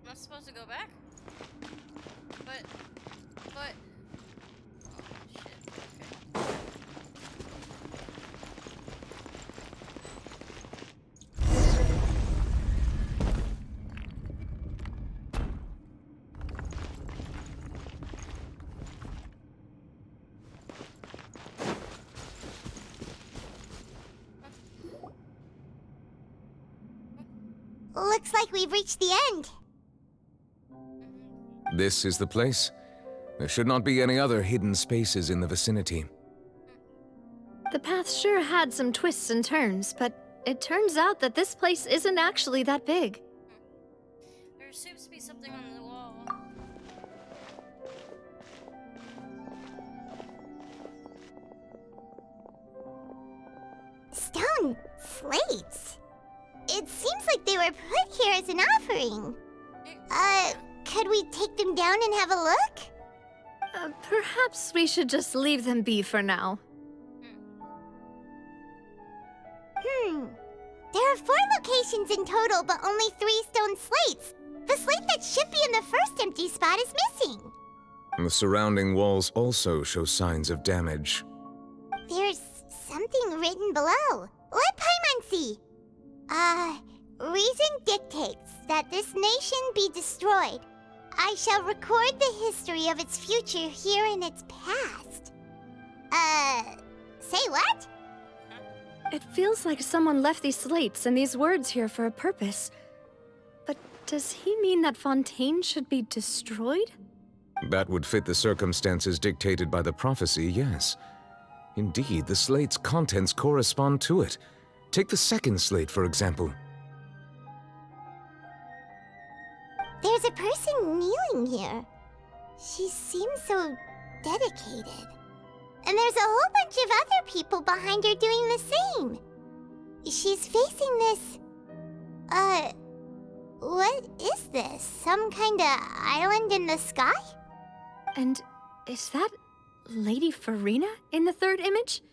Am I supposed to go back? But... Oh, shit. Okay. Looks like we've reached the end. This is the place. There should not be any other hidden spaces in the vicinity. The path sure had some twists and turns, but it turns out that this place isn't actually that big. There seems to be something on the wall. Stone slates. It seems like they were put here as an offering. Could we take them down and have a look? Perhaps we should just leave them be for now. There are 4 locations in total, but only 3 stone slates. The slate that should be in the first empty spot is missing. The surrounding walls also show signs of damage. There's something written below. Let Paimon see. Reason dictates that this nation be destroyed. I shall record the history of its future here in its past. Say what? It feels like someone left these slates and these words here for a purpose. But does he mean that Fontaine should be destroyed? That would fit the circumstances dictated by the prophecy, yes. Indeed, the slate's contents correspond to it. Take the second slate, for example. There's a person kneeling here. She seems so dedicated. And there's a whole bunch of other people behind her doing the same. She's facing this... what is this? Some kind of island in the sky? And is that Lady Furina in the third image?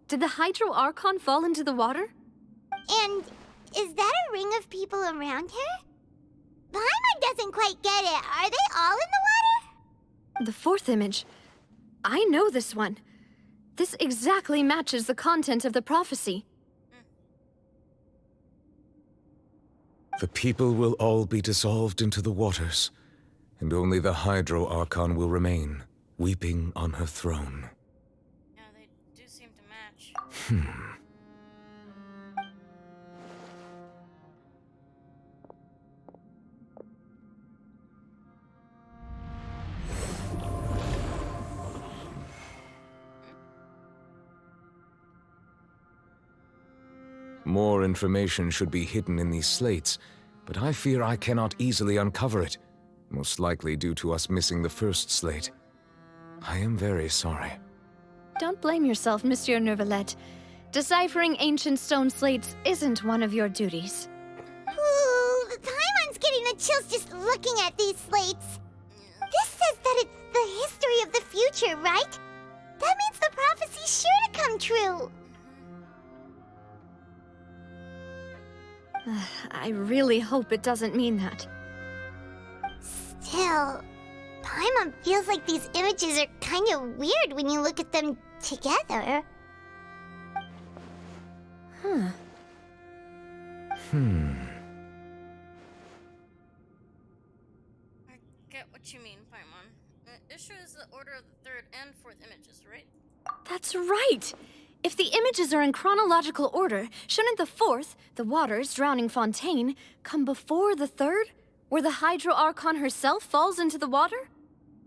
Did the Hydro Archon fall into the water? And is that a ring of people around her? Paimon doesn't quite get it. Are they all in the water? The fourth image. I know this one. This exactly matches the content of the prophecy. The people will all be dissolved into the waters, and only the Hydro Archon will remain, weeping on her throne. Yeah, they do seem to match. More information should be hidden in these slates, but I fear I cannot easily uncover it, most likely due to us missing the first slate. I am very sorry. Don't blame yourself, Monsieur Neuvillette. Deciphering ancient stone slates isn't one of your duties. Ooh, Paimon's getting the chills just looking at these slates. This says that it's the history of the future, right? That means the prophecy's sure to come true. I really hope it doesn't mean that. Still, Paimon feels like these images are kind of weird when you look at them together. Huh. I get what you mean, Paimon. The issue is the order of the third and fourth images, right? That's right! If the images are in chronological order, shouldn't the fourth, the waters drowning Fontaine, come before the third, where the Hydro Archon herself falls into the water?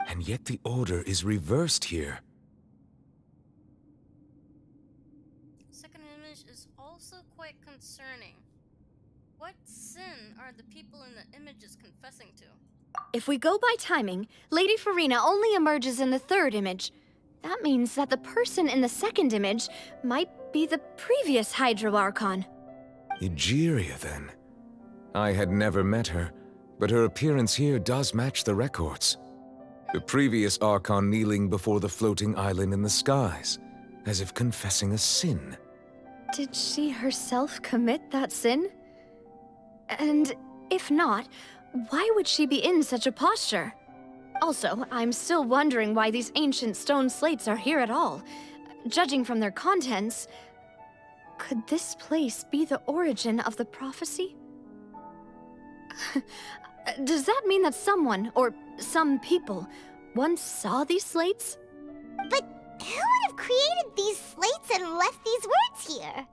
And yet the order is reversed here. Second image is also quite concerning. What sin are the people in the images confessing to? If we go by timing, Lady Furina only emerges in the third image. That means that the person in the second image might be the previous Hydro Archon. Egeria, then. I had never met her, but her appearance here does match the records. The previous Archon kneeling before the floating island in the skies, as if confessing a sin. Did she herself commit that sin? And if not, why would she be in such a posture? Also, I'm still wondering why these ancient stone slates are here at all. Judging from their contents, could this place be the origin of the prophecy? Does that mean that someone, or some people, once saw these slates? But who would have created these slates and left these words here?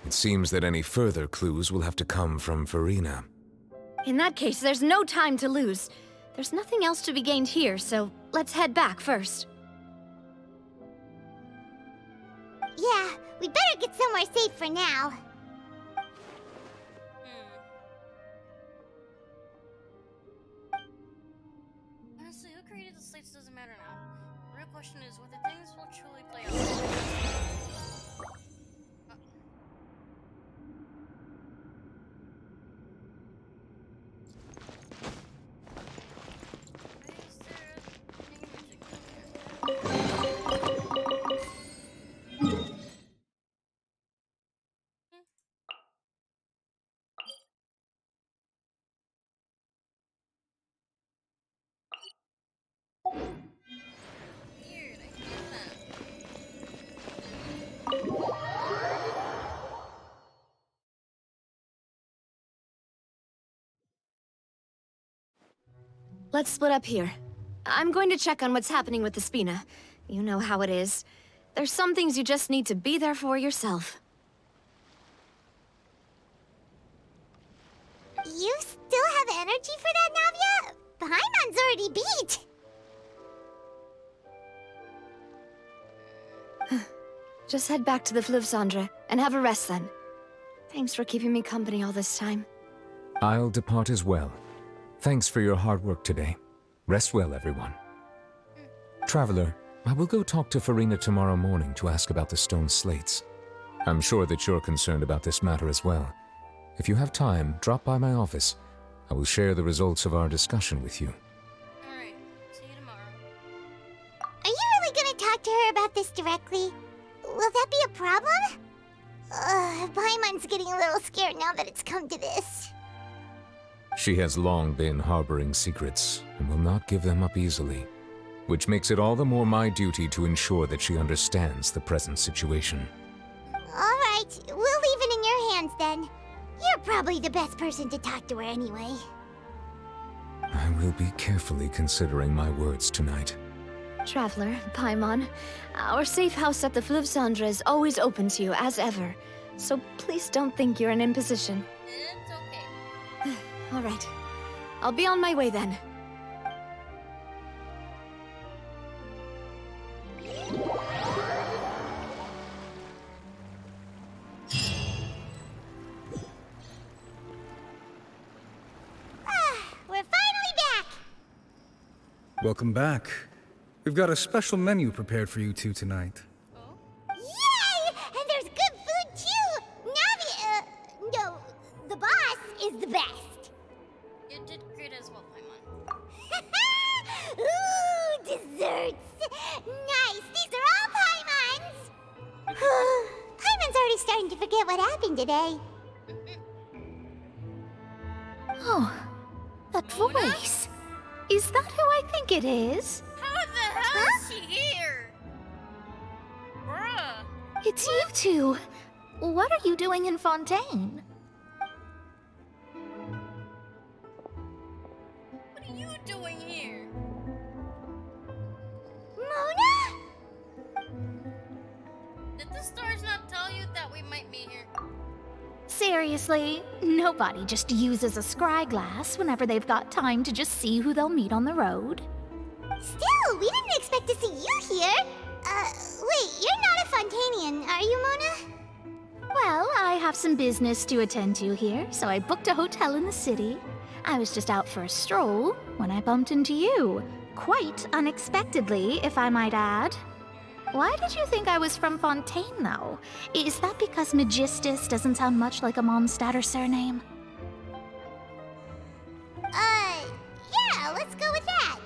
It seems that any further clues will have to come from Furina. In that case, there's no time to lose. There's nothing else to be gained here, so let's head back first. Yeah, we better get somewhere safe for now. Honestly, who created the slates doesn't matter now. The real question is whether things will truly play out. Let's split up here. I'm going to check on what's happening with the Spina. You know how it is. There's some things you just need to be there for yourself. You still have energy for that, Navia? Paimon's already beat. Just head back to the Fleuve Cendre and have a rest then. Thanks for keeping me company all this time. I'll depart as well. Thanks for your hard work today. Rest well, everyone. Traveler, I will go talk to Furina tomorrow morning to ask about the stone slates. I'm sure that you're concerned about this matter as well. If you have time, drop by my office. I will share the results of our discussion with you. Alright, see you tomorrow. Are you really gonna talk to her about this directly? Will that be a problem? Paimon's getting a little scared now that it's come to this. She has long been harboring secrets and will not give them up easily, which makes it all the more my duty to ensure that she understands the present situation. Alright, we'll leave it in your hands then. You're probably the best person to talk to her anyway. I will be carefully considering my words tonight. Traveler, Paimon, our safe house at the Fleuve Cendre is always open to you as ever, so please don't think you're an imposition. It's okay. All right. I'll be on my way then. Welcome back. We've got a special menu prepared for you two tonight. Yay! And there's good food too! Navi, no, the boss is the best. You did great as well, Paimon. Ooh, desserts! Nice! These are all Paimon's! Paimon's already starting to forget what happened today. Oh, that voice. Is that who I think it is? How the hell is she here? Bruh. It's you two. What are you doing in Fontaine? What are you doing here? Mona? Did the stars not tell you that we might be here? Seriously, nobody just uses a scry glass whenever they've got time to just see who they'll meet on the road. Still, we didn't expect to see you here. Wait, you're not a Fontanian, are you, Mona? Well, I have some business to attend to here, so I booked a hotel in the city. I was just out for a stroll when I bumped into you. Quite unexpectedly, if I might add. Why did you think I was from Fontaine, though? Is that because Magistus doesn't sound much like a Mondstadter surname? Yeah, let's go with that.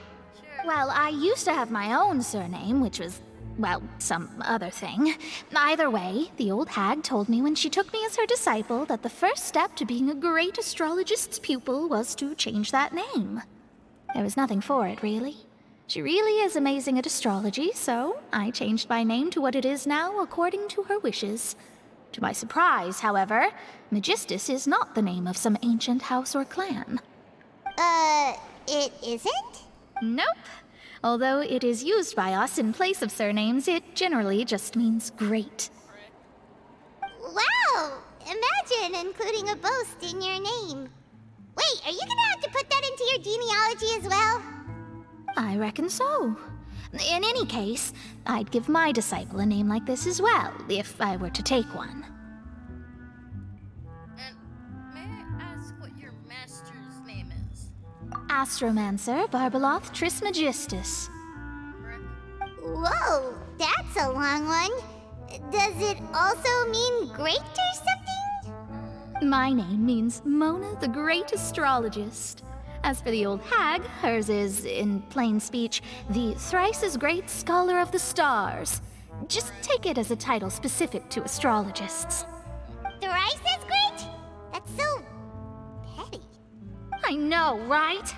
Well, I used to have my own surname, which was, well, some other thing. Either way, the old hag told me when she took me as her disciple that the first step to being a great astrologist's pupil was to change that name. There was nothing for it, really. She really is amazing at astrology, so I changed my name to what it is now according to her wishes. To my surprise, however, Magistus is not the name of some ancient house or clan. It isn't? Nope. Although it is used by us in place of surnames, it generally just means great. Wow! Imagine including a boast in your name. Wait, are you gonna have to put that into your genealogy as well? I reckon so. In any case, I'd give my disciple a name like this as well, if I were to take one. And may I ask what your master's name is? Astromancer Barbeloth Trismegistus. Whoa, that's a long one. Does it also mean great or something? My name means Mona the Great Astrologist. As for the old hag, hers is, in plain speech, the thrice-as-great Scholar of the Stars. Just take it as a title specific to astrologists. Thrice as great? That's so petty. I know, right?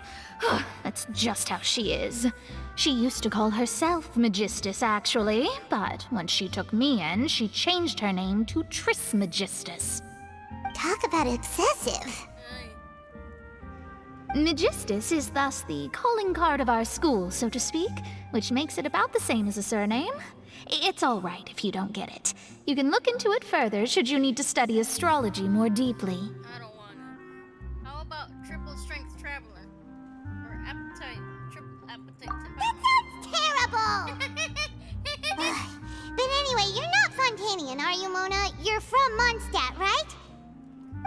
That's just how she is. She used to call herself Magistus, actually, but when she took me in, she changed her name to Trismegistus. Talk about excessive. Magistus is thus the calling card of our school, so to speak, which makes it about the same as a surname. It's all right if you don't get it. You can look into it further should you need to study astrology more deeply. I don't wanna. How about triple strength traveler? Or triple appetite. That sounds terrible! But anyway, you're not Fontanian, are you, Mona? You're from Mondstadt, right?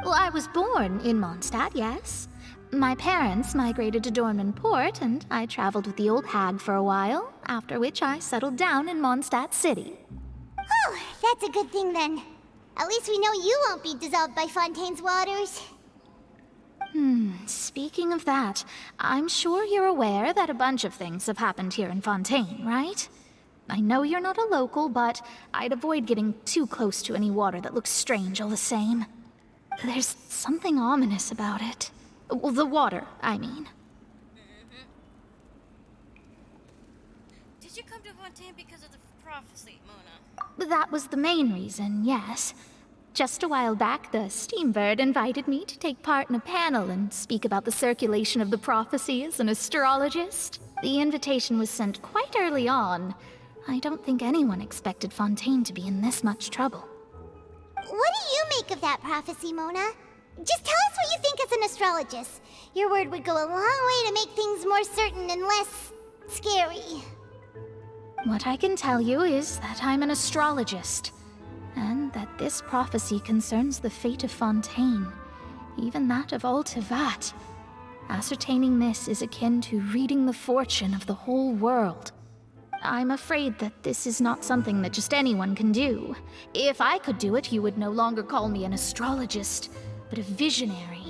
Well, I was born in Mondstadt, yes. My parents migrated to Dorman Port, and I traveled with the old hag for a while, after which I settled down in Mondstadt City. Oh, that's a good thing then. At least we know you won't be dissolved by Fontaine's waters. Speaking of that, I'm sure you're aware that a bunch of things have happened here in Fontaine, right? I know you're not a local, but I'd avoid getting too close to any water that looks strange all the same. There's something ominous about it. Well, the water, I mean. Did you come to Fontaine because of the prophecy, Mona? That was the main reason, yes. Just a while back, the Steambird invited me to take part in a panel and speak about the circulation of the prophecy as an astrologist. The invitation was sent quite early on. I don't think anyone expected Fontaine to be in this much trouble. What do you make of that prophecy, Mona? Just tell us what you think as an astrologist. Your word would go a long way to make things more certain and less scary. What I can tell you is that I'm an astrologist, and that this prophecy concerns the fate of Fontaine, even that of all Tevat. Ascertaining this is akin to reading the fortune of the whole world. I'm afraid that this is not something that just anyone can do. If I could do it, you would no longer call me an astrologist, but a visionary.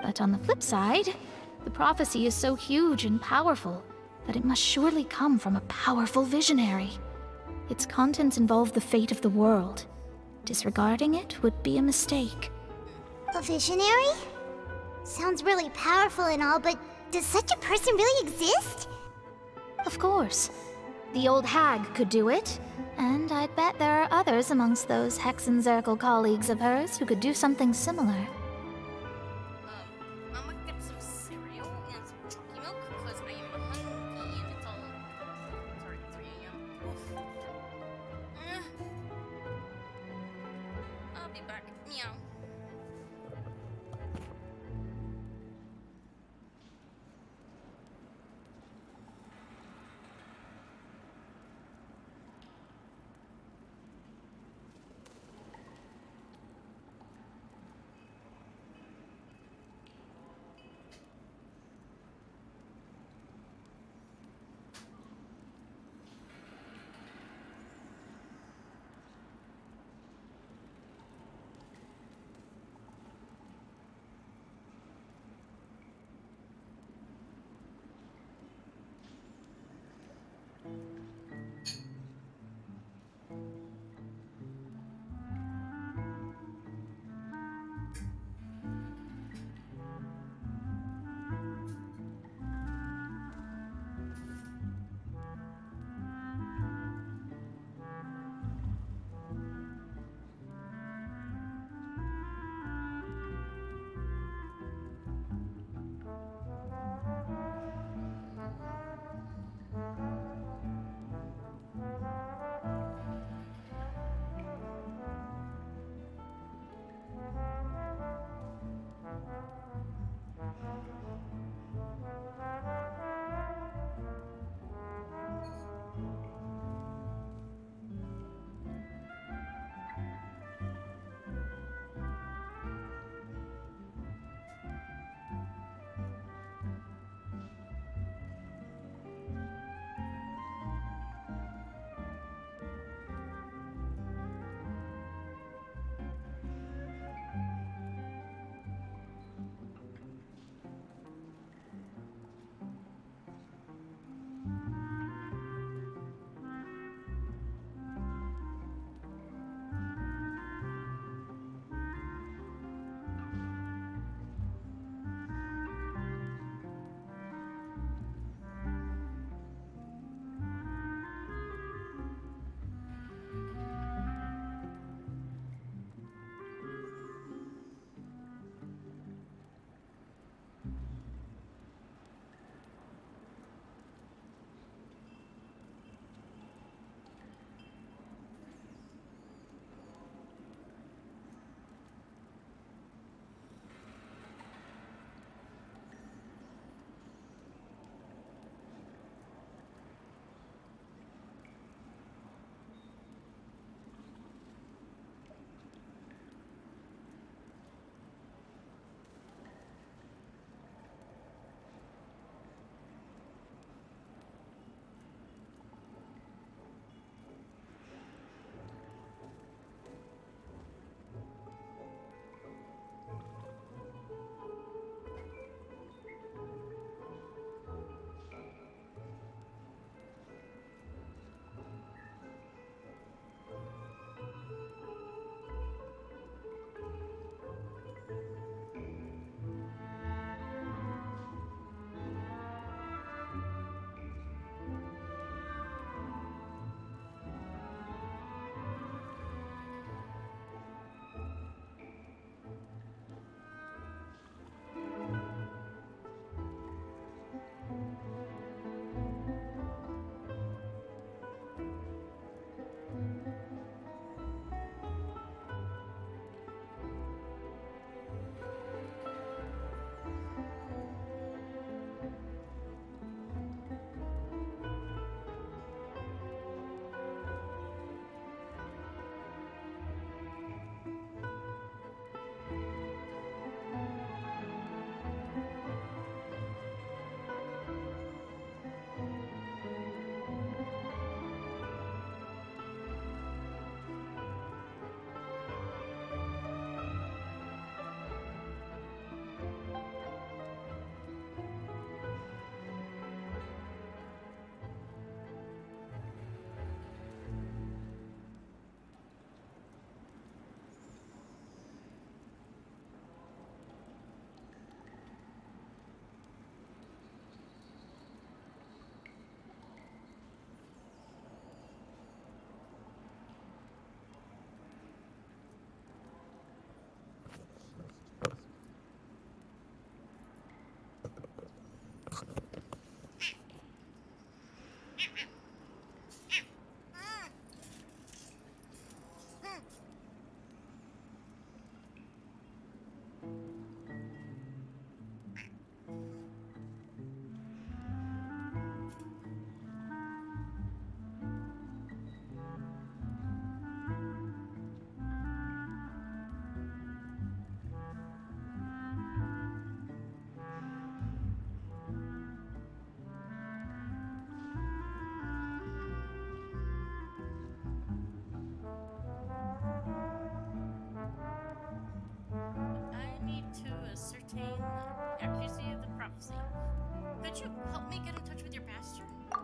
But on the flip side, the prophecy is so huge and powerful that it must surely come from a powerful visionary. Its contents involve the fate of the world. Disregarding it would be a mistake. A visionary? Sounds really powerful and all, but does such a person really exist? Of course. The old hag could do it, and I'd bet there are others amongst those Hexenzirkel colleagues of hers who could do something similar. I'm gonna get some cereal and some chalky milk because I am hungry and it's already 3 a.m. Oof. I'll be back. Meow.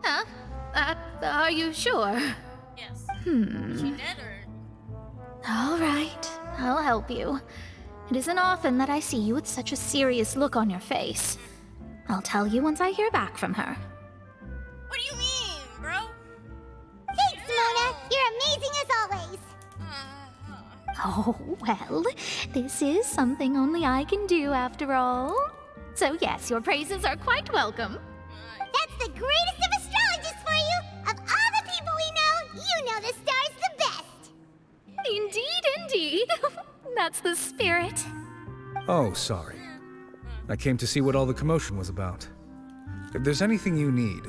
Huh? Are you sure? Yes. Hmm. She dead or? All right, I'll help you. It isn't often that I see you with such a serious look on your face. I'll tell you once I hear back from her. What do you mean, bro? Thanks, Mona. You're amazing as always. Oh, well, this is something only I can do after all. So yes, your praises are quite welcome. That's the greatest of astrologists for you. Of all the people we know, you know the star's the best. Indeed, indeed. That's the spirit. Oh, sorry. I came to see what all the commotion was about. If there's anything you need,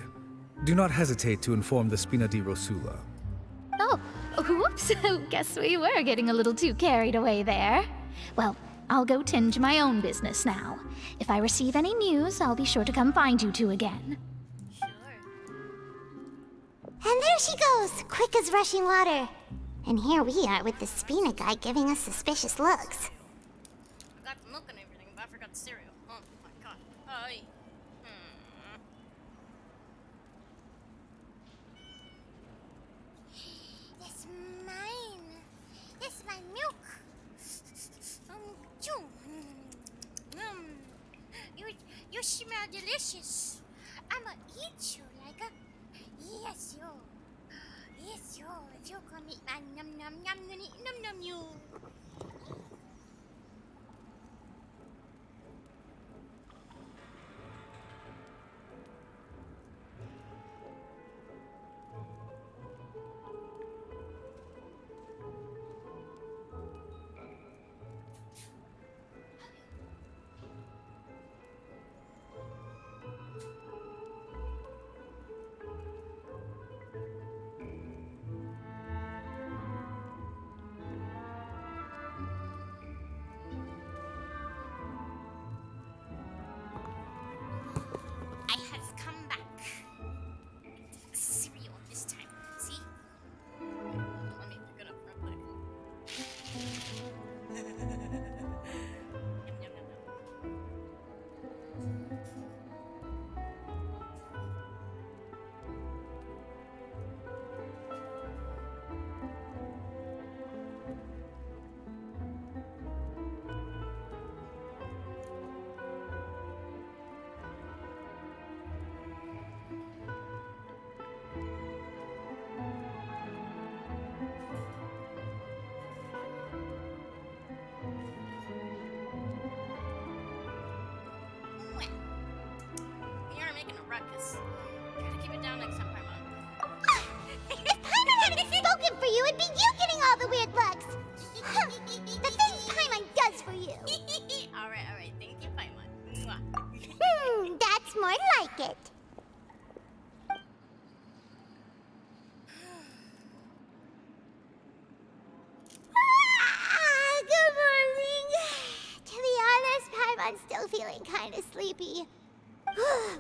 do not hesitate to inform the Spina di Rosula. Oh, whoops. Guess we were getting a little too carried away there. Well, I'll go tend to my own business now. If I receive any news, I'll be sure to come find you two again. And there she goes, quick as rushing water. And here we are with the Spina guy giving us suspicious looks. I got the milk and everything, but I forgot the cereal. Oh my god. Ay. That's mine. That's my milk. Choo. You smell delicious. I'ma eat you like a... Yes, you. Yes, you. If you come eat my num num num num num you. I have come back. Cereal this time. See? Let me pick it up real quick. You're making a ruckus. Try to keep it down next time, Paimon. If Paimon hadn't spoken for you, it'd be you getting all the weird looks. The things Paimon does for you. Alright. Thank you, Paimon. Mwah. That's more like it. Good morning. To be honest, Paimon's still feeling kind of sleepy.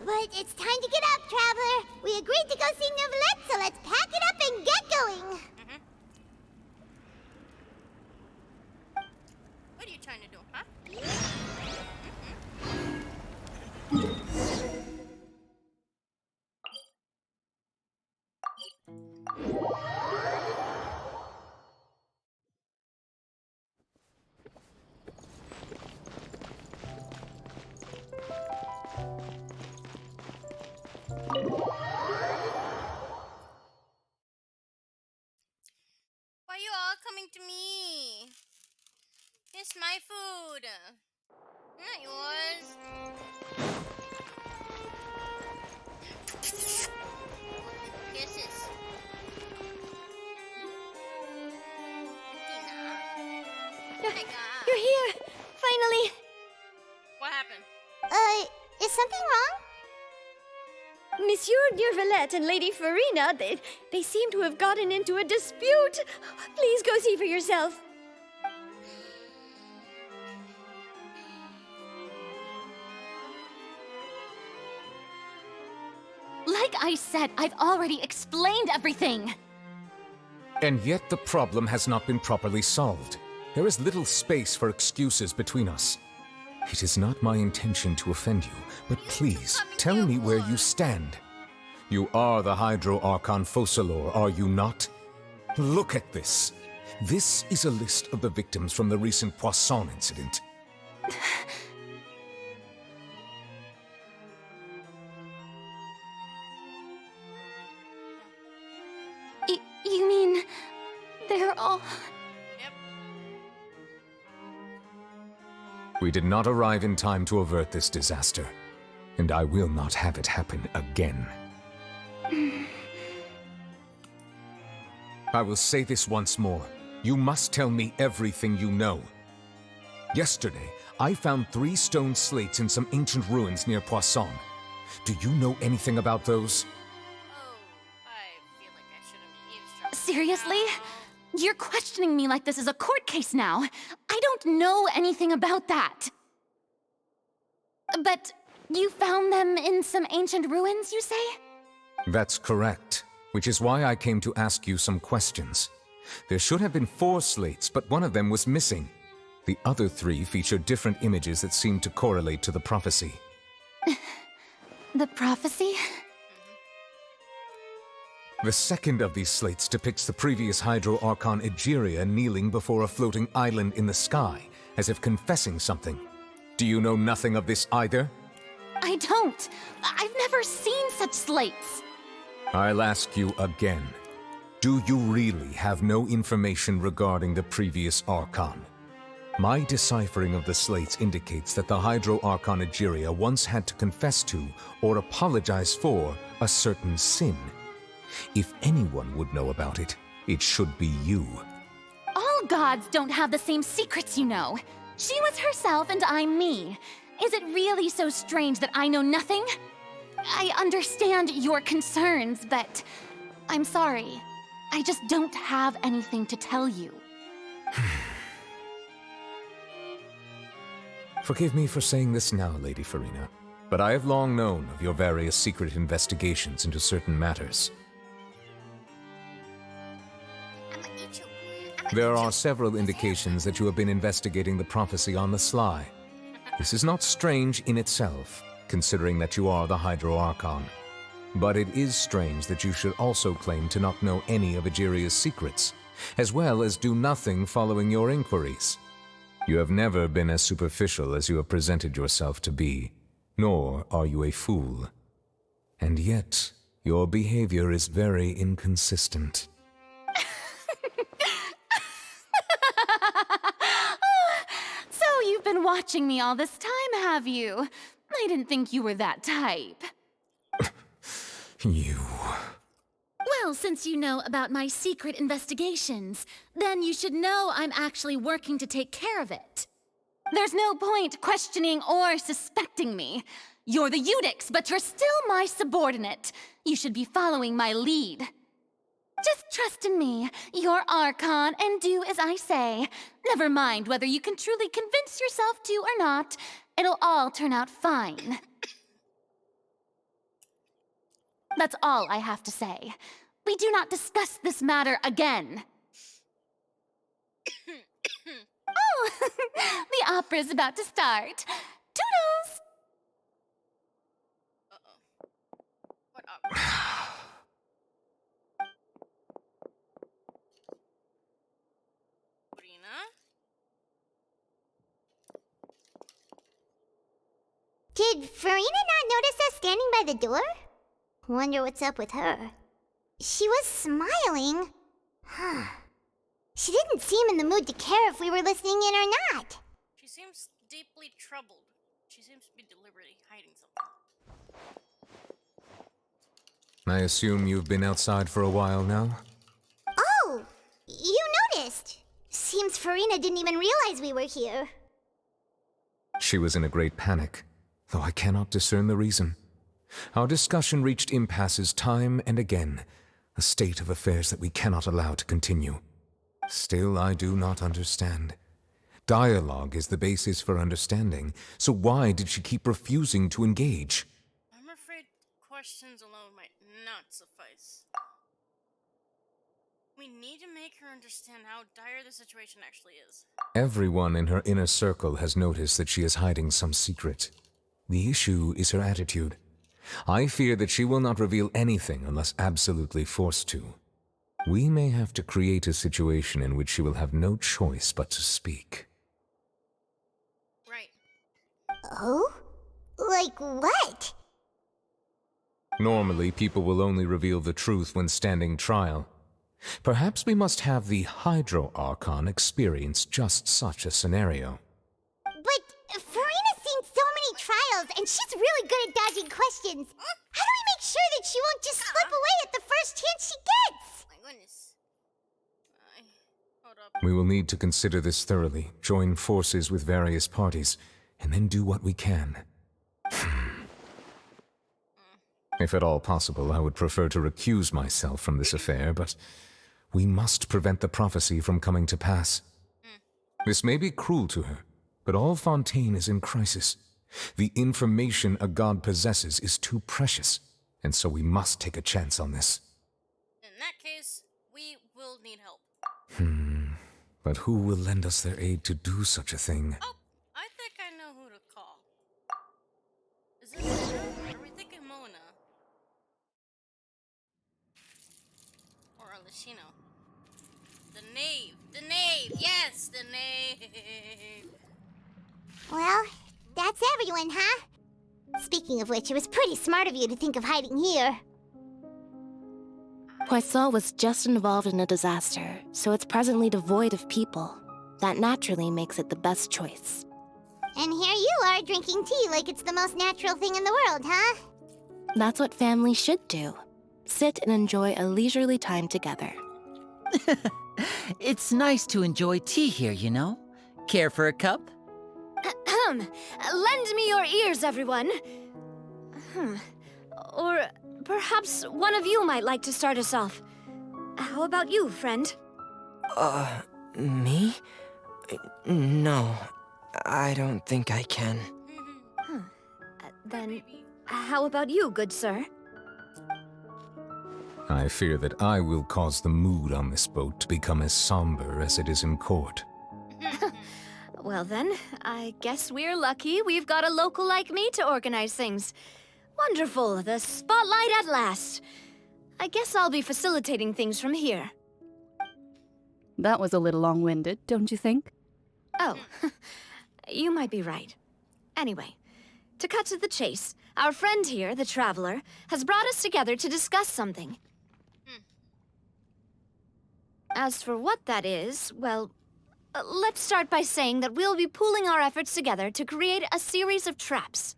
But it's time to get up, Traveler. We agreed to go see Neuvillette, so let's pack it up and get going. What are you trying to do, huh? Why are you all coming to me? It's my food. Not yours. Kisses. You're here! Finally! What happened? Is something wrong? Monsieur Neuvillette and Lady Furina, they seem to have gotten into a dispute. Please go see for yourself. Like I said, I've already explained everything. And yet the problem has not been properly solved. There is little space for excuses between us. It is not my intention to offend you, but please tell me where you stand. You are the Hydro Archon Focalor, are you not? Look at this. This is a list of the victims from the recent Poisson incident. You mean... they're all... We did not arrive in time to avert this disaster, and I will not have it happen again. I will say this once more. You must tell me everything you know. Yesterday, I found 3 stone slates in some ancient ruins near Poisson. Do you know anything about those? Seriously? You're questioning me like this is a court case now. I don't know anything about that. But you found them in some ancient ruins, you say? That's correct, which is why I came to ask you some questions. There should have been 4 slates, but one of them was missing. The other 3 feature different images that seem to correlate to the prophecy. The prophecy? The second of these slates depicts the previous Hydro Archon Egeria kneeling before a floating island in the sky, as if confessing something. Do you know nothing of this either? I don't. I've never seen such slates. I'll ask you again. Do you really have no information regarding the previous Archon? My deciphering of the slates indicates that the Hydro Archon Egeria once had to confess to, or apologize for, a certain sin. If anyone would know about it, it should be you. All gods don't have the same secrets, you know. She was herself and I'm me. Is it really so strange that I know nothing? I understand your concerns, but I'm sorry. I just don't have anything to tell you. Forgive me for saying this now, Lady Furina, but I have long known of your various secret investigations into certain matters. There are several indications that you have been investigating the prophecy on the sly. This is not strange in itself, considering that you are the Hydro Archon. But it is strange that you should also claim to not know any of Egeria's secrets, as well as do nothing following your inquiries. You have never been as superficial as you have presented yourself to be, nor are you a fool. And yet, your behavior is very inconsistent. So you've been watching me all this time, have you? I didn't think you were that type. You... Well, since you know about my secret investigations, then you should know I'm actually working to take care of it. There's no point questioning or suspecting me. You're the Eudix, but you're still my subordinate. You should be following my lead. Just trust in me, your Archon, and do as I say. Never mind whether you can truly convince yourself to or not. It'll all turn out fine. That's all I have to say. We do not discuss this matter again. Oh, the opera's about to start. Toodles! What opera? Furina? Did Furina not notice us standing by the door? Wonder what's up with her. She was smiling. Huh. She didn't seem in the mood to care if we were listening in or not. She seems deeply troubled. She seems to be deliberately hiding something. I assume you've been outside for a while now? Oh! You noticed! Seems Furina didn't even realize we were here. She was in a great panic, though I cannot discern the reason. Our discussion reached impasses time and again, a state of affairs that we cannot allow to continue. Still, I do not understand. Dialogue is the basis for understanding, so why did she keep refusing to engage? I'm afraid questions alone might not suffice. We need to make her understand how dire the situation actually is. Everyone in her inner circle has noticed that she is hiding some secret. The issue is her attitude. I fear that she will not reveal anything unless absolutely forced to. We may have to create a situation in which she will have no choice but to speak. Right. Oh? Like what? Normally, people will only reveal the truth when standing trial. Perhaps we must have the Hydro Archon experience just such a scenario. But Furina's seen so many trials, and she's really good at dodging questions. How do we make sure that she won't just slip away at the first chance she gets? My goodness. Hold up. We will need to consider this thoroughly, join forces with various parties, and then do what we can. If at all possible, I would prefer to recuse myself from this affair, but we must prevent the prophecy from coming to pass. This may be cruel to her, but all Fontaine is in crisis. The information a god possesses is too precious, and so we must take a chance on this. In that case, we will need help. But who will lend us their aid to do such a thing? Oh, I think I know who to call. Is it Mona? Are we thinking Mona? Or Alishino? The knave! The knave! Yes, the knave! Well, that's everyone, huh? Speaking of which, it was pretty smart of you to think of hiding here. Poisson was just involved in a disaster, so it's presently devoid of people. That naturally makes it the best choice. And here you are drinking tea like it's the most natural thing in the world, huh? That's what family should do. Sit and enjoy a leisurely time together. It's nice to enjoy tea here, you know? Care for a cup? Lend me your ears, everyone. Or perhaps one of you might like to start us off. How about you, friend? Me? No, I don't think I can. Then, how about you, good sir? I fear that I will cause the mood on this boat to become as somber as it is in court. Well then, I guess we're lucky we've got a local like me to organize things. Wonderful, the spotlight at last. I guess I'll be facilitating things from here. That was a little long-winded, don't you think? Oh, you might be right. Anyway, to cut to the chase, our friend here, the Traveler, has brought us together to discuss something. As for what that is, well, let's start by saying that we'll be pooling our efforts together to create a series of traps.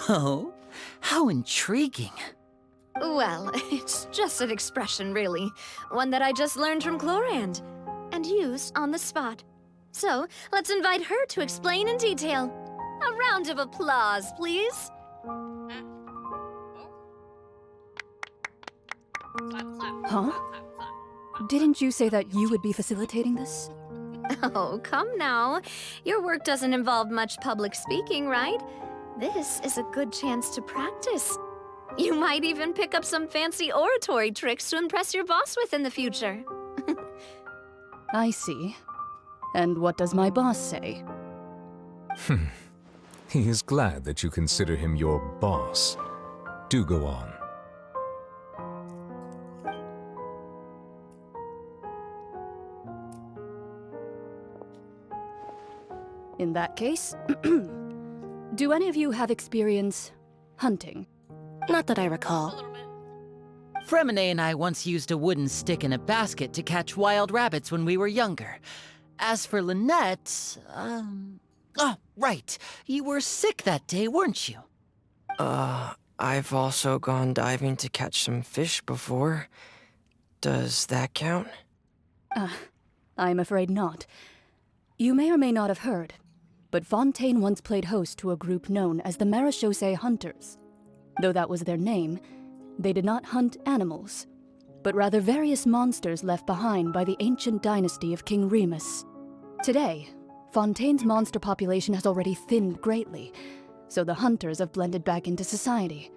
Oh, how intriguing. Well, it's just an expression, really. One that I just learned from Chlorand, and used on the spot. So, let's invite her to explain in detail. A round of applause, please. Huh? Didn't you say that you would be facilitating this? Oh, come now. Your work doesn't involve much public speaking, right? This is a good chance to practice. You might even pick up some fancy oratory tricks to impress your boss with in the future. I see. And what does my boss say? He is glad that you consider him your boss. Do go on. In that case, do any of you have experience hunting? Not that I recall. Fremine and I once used a wooden stick in a basket to catch wild rabbits when we were younger. As for Lynette, oh, right. You were sick that day, weren't you? I've also gone diving to catch some fish before. Does that count? I'm afraid not. You may or may not have heard, but Fontaine once played host to a group known as the Marechaussee Hunters. Though that was their name, they did not hunt animals, but rather various monsters left behind by the ancient dynasty of King Remus. Today, Fontaine's monster population has already thinned greatly, so the hunters have blended back into society,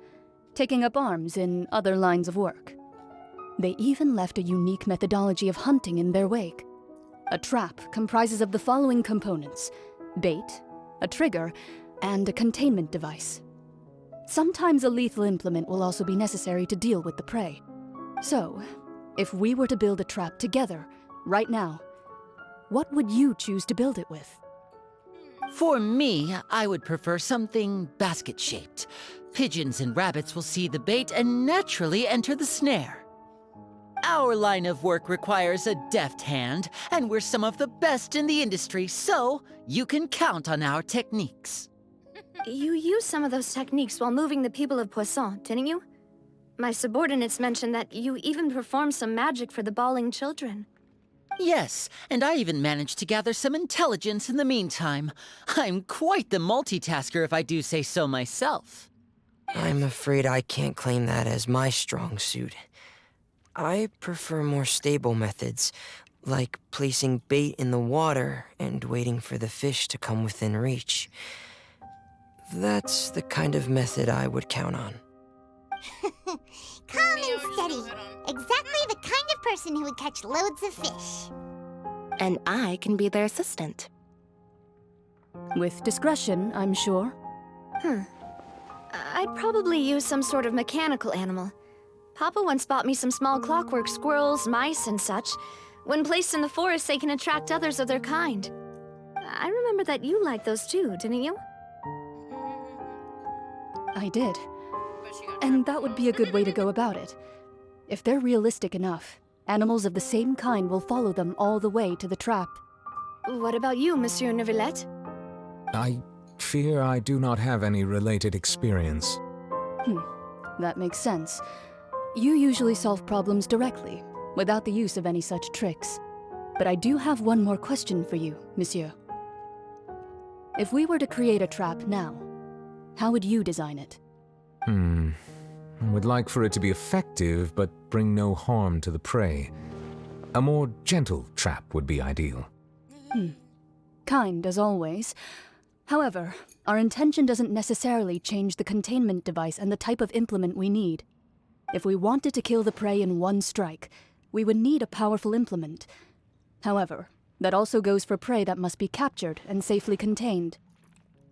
taking up arms in other lines of work. They even left a unique methodology of hunting in their wake. A trap comprises of the following components: bait, a trigger, and a containment device. sometimes a lethal implement will also be necessary to deal with the prey. So, if we were to build a trap together, right now, what would you choose to build it with? For me, I would prefer something basket-shaped. Pigeons and rabbits will see the bait and naturally enter the snare. Our line of work requires a deft hand, and we're some of the best in the industry, so you can count on our techniques. You used some of those techniques while moving the people of Poisson, didn't you? My subordinates mentioned that you even performed some magic for the bawling children. Yes, and I even managed to gather some intelligence in the meantime. I'm quite the multitasker if I do say so myself. I'm afraid I can't claim that as my strong suit. I prefer more stable methods, like placing bait in the water and waiting for the fish to come within reach. That's the kind of method I would count on. Calm and steady. Exactly the kind of person who would catch loads of fish. And I can be their assistant. With discretion, I'm sure. I'd probably use some sort of mechanical animal. Papa once bought me some small clockwork squirrels, mice, and such. When placed in the forest, they can attract others of their kind. I remember that you liked those too, didn't you? I did. And that would be a good way to go about it. If they're realistic enough, animals of the same kind will follow them all the way to the trap. What about you, Monsieur Neuvillette? I fear I do not have any related experience. That makes sense. You usually solve problems directly, without the use of any such tricks. But I do have one more question for you, monsieur. If we were to create a trap now, how would you design it? I would like for it to be effective, but bring no harm to the prey. A more gentle trap would be ideal. Kind, as always. However, our intention doesn't necessarily change the containment device and the type of implement we need. If we wanted to kill the prey in one strike, we would need a powerful implement. However, that also goes for prey that must be captured and safely contained.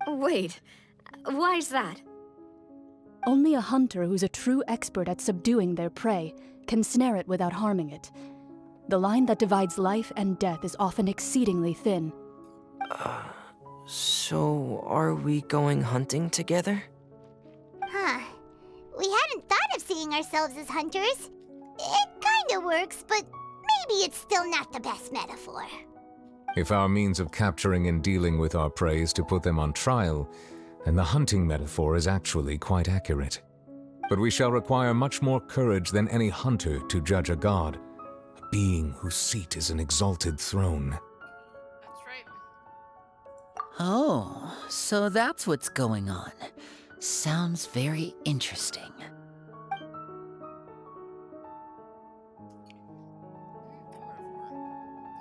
Wait, why's that? Only a hunter who's a true expert at subduing their prey can snare it without harming it. The line that divides life and death is often exceedingly thin. So are we going hunting together? We hadn't thought of seeing ourselves as hunters. It kinda works, but maybe it's still not the best metaphor. If our means of capturing and dealing with our prey is to put them on trial, then the hunting metaphor is actually quite accurate. But we shall require much more courage than any hunter to judge a god, a being whose seat is an exalted throne. That's right. Oh, so that's what's going on. Sounds very interesting.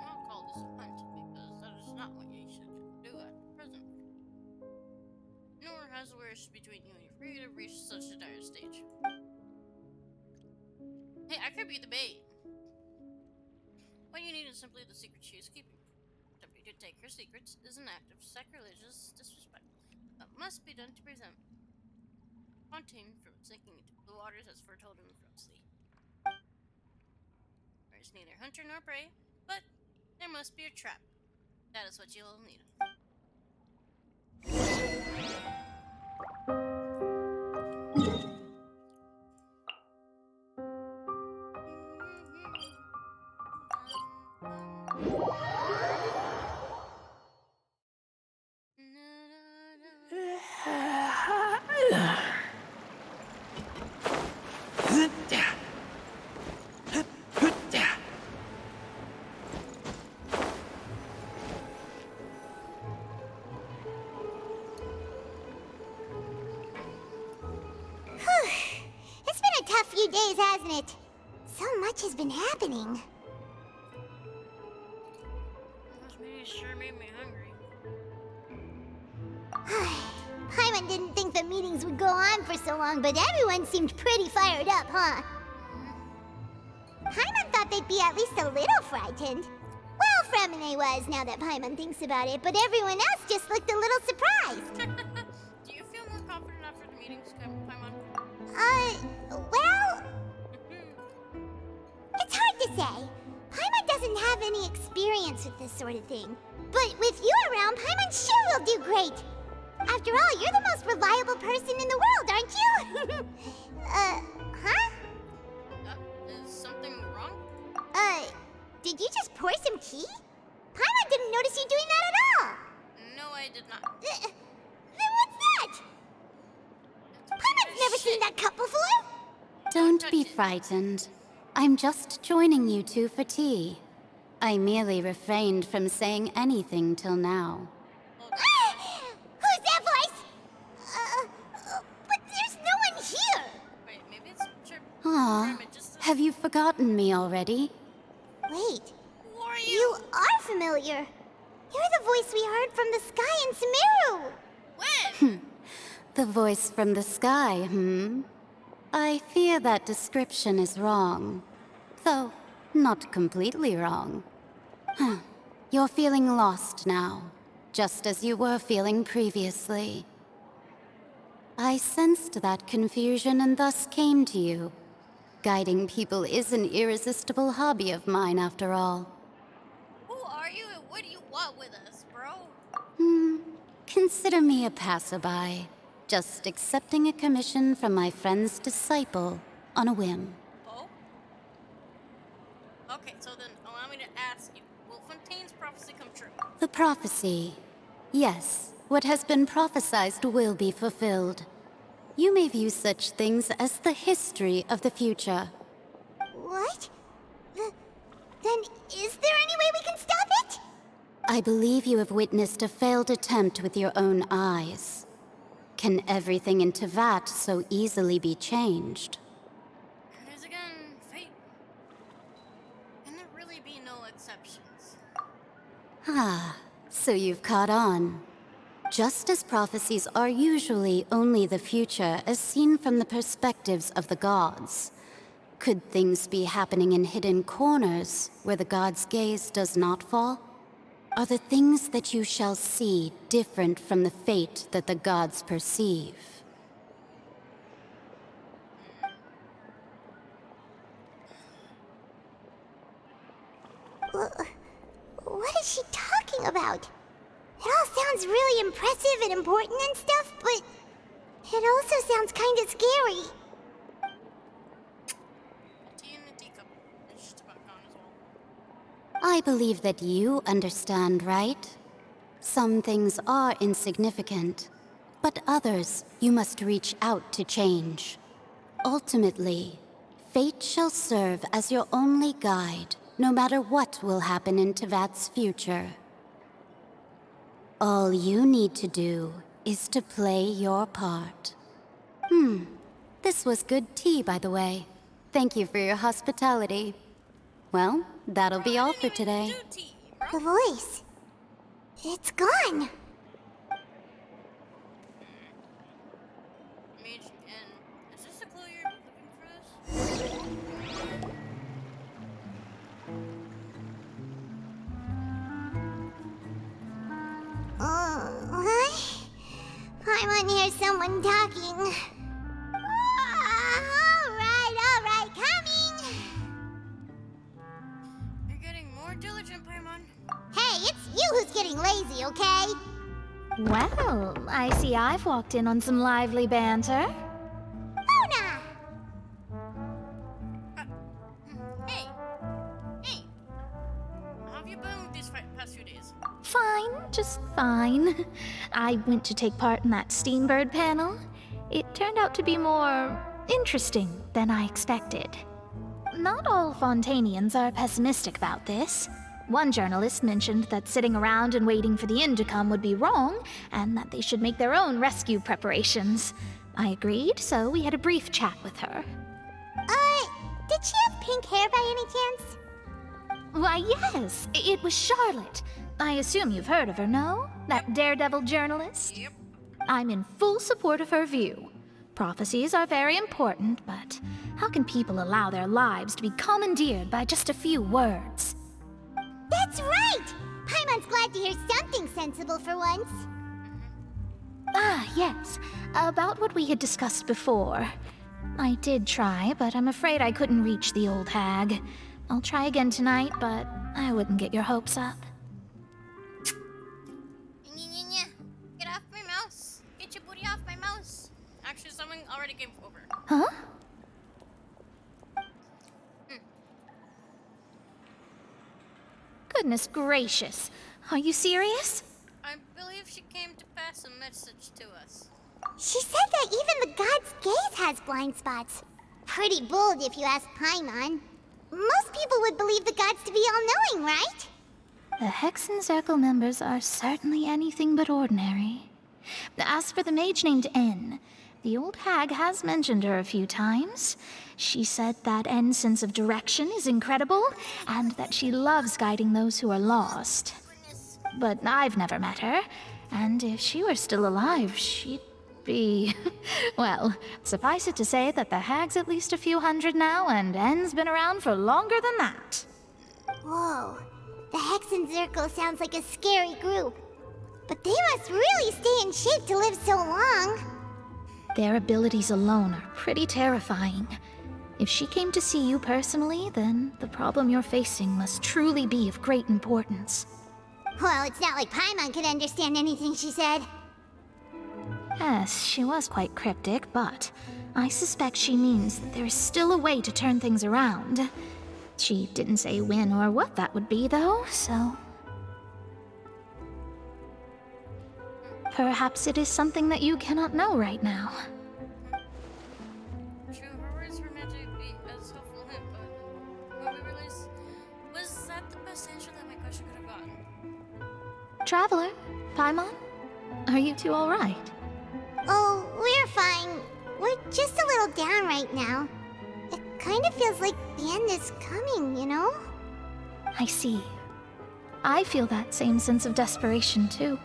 I'll call this a hunt because that is not what you should do at present. Nor has the wish between you and your free to reach such a dire stage. Hey, I could be the bait. What you need is simply the secret she is keeping. Attempting to take her secrets is an act of sacrilegious disrespect that must be done to prevent Fontaine from sinking into the waters as foretold in the prophecy. There is neither hunter nor prey, but there must be a trap. That is what you'll need. It's been a tough few days, hasn't it? So much has been happening. This sure made me hungry. Paimon didn't think the meetings would go on for so long, but everyone seemed pretty fired up, huh? Paimon thought they'd be at least a little frightened. Well, Furina was, now that Paimon thinks about it, but everyone else just looked a little surprised. Do you feel more confident after the meetings, Paimon? Well... It's hard to say. Paimon doesn't have any experience with this sort of thing. But with you around, Paimon sure will do great. After all, you're the most reliable person in the world, aren't you? Huh? Is something wrong? Did you just pour some tea? Paimon didn't notice you doing that at all. No, I did not. Then what's that? Paimon's never seen that cup before. Don't be frightened. I'm just joining you two for tea. I merely refrained from saying anything till now. Who's that voice? But there's no one here. Wait, maybe it's Trip. Aw, have you forgotten me already? Wait. Who are you? You are familiar. You're the voice we heard from the sky in Sumeru. When? The voice from the sky, I fear that description is wrong. Though, not completely wrong. You're feeling lost now, just as you were feeling previously. I sensed that confusion and thus came to you. Guiding people is an irresistible hobby of mine, after all. Who are you and what do you want with us, bro? Consider me a passerby, just accepting a commission from my friend's disciple on a whim. Oh? Okay, so then allow me to ask you, will Fontaine's prophecy come true? The prophecy. Yes, what has been prophesied will be fulfilled. You may view such things as the history of the future. What? Then is there any way we can stop it? I believe you have witnessed a failed attempt with your own eyes. Can everything in Tevat so easily be changed? It is again fate. Can there really be no exceptions? Ah, so you've caught on. Just as prophecies are usually only the future as seen from the perspectives of the gods, could things be happening in hidden corners where the gods' gaze does not fall? Are the things that you shall see different from the fate that the gods perceive? What is she talking about? It all sounds really impressive and important and stuff, but it also sounds kind of scary. Tea in the teacup. It's just about gone as well. I believe that you understand, right? Some things are insignificant, but others you must reach out to change. Ultimately, fate shall serve as your only guide, no matter what will happen in Tevat's future. All you need to do is to play your part. This was good tea, by the way. Thank you for your hospitality. Well, that'll be all for today. The voice. It's gone. Mage, and is this the clue you're looking for this? I want to hear someone talking. All right, coming. You're getting more diligent, Paimon. Hey, it's you who's getting lazy, okay? Well, I see I've walked in on some lively banter. Luna! Hey! How have you been with these past few days? Fine, just fine. I went to take part in that Steambird panel. It turned out to be more interesting than I expected. Not all Fontainians are pessimistic about this. One journalist mentioned that sitting around and waiting for the end to come would be wrong, and that they should make their own rescue preparations. I agreed, so we had a brief chat with her. Did she have pink hair by any chance? Why, yes, it was Charlotte. I assume you've heard of her, no? That daredevil journalist? Yep. I'm in full support of her view. Prophecies are very important, but how can people allow their lives to be commandeered by just a few words? That's right! Paimon's glad to hear something sensible for once. Ah, yes. About what we had discussed before. I did try, but I'm afraid I couldn't reach the old hag. I'll try again tonight, but I wouldn't get your hopes up. Get off my mouse. Get your booty off my mouse. Actually, someone already came over. Huh? Goodness gracious. Are you serious? I believe she came to pass a message to us. She said that even the god's gaze has blind spots. Pretty bold if you ask Paimon. Most people would believe the gods to be all-knowing, right? The Hexen Circle members are certainly anything but ordinary. As for the mage named N, the old hag has mentioned her a few times. She said that N's sense of direction is incredible, and that she loves guiding those who are lost. But I've never met her, and if she were still alive, she'd be... well, suffice it to say that the hag's at least a few hundred now, and N's been around for longer than that. Whoa. The Hexen Circle sounds like a scary group. But they must really stay in shape to live so long. Their abilities alone are pretty terrifying. If she came to see you personally, then the problem you're facing must truly be of great importance. Well, it's not like Paimon could understand anything she said. Yes, she was quite cryptic, but I suspect she means that there is still a way to turn things around. She didn't say when or what that would be, though, so... perhaps it is something that you cannot know right now. True, her words were meant to be as helpful hint, but when we released, was that the best answer that my question could have gotten? Traveler, Paimon, are you two all right? Oh, we're fine. We're just a little down right now. It kind of feels like the end is coming, you know? I see. I feel that same sense of desperation, too.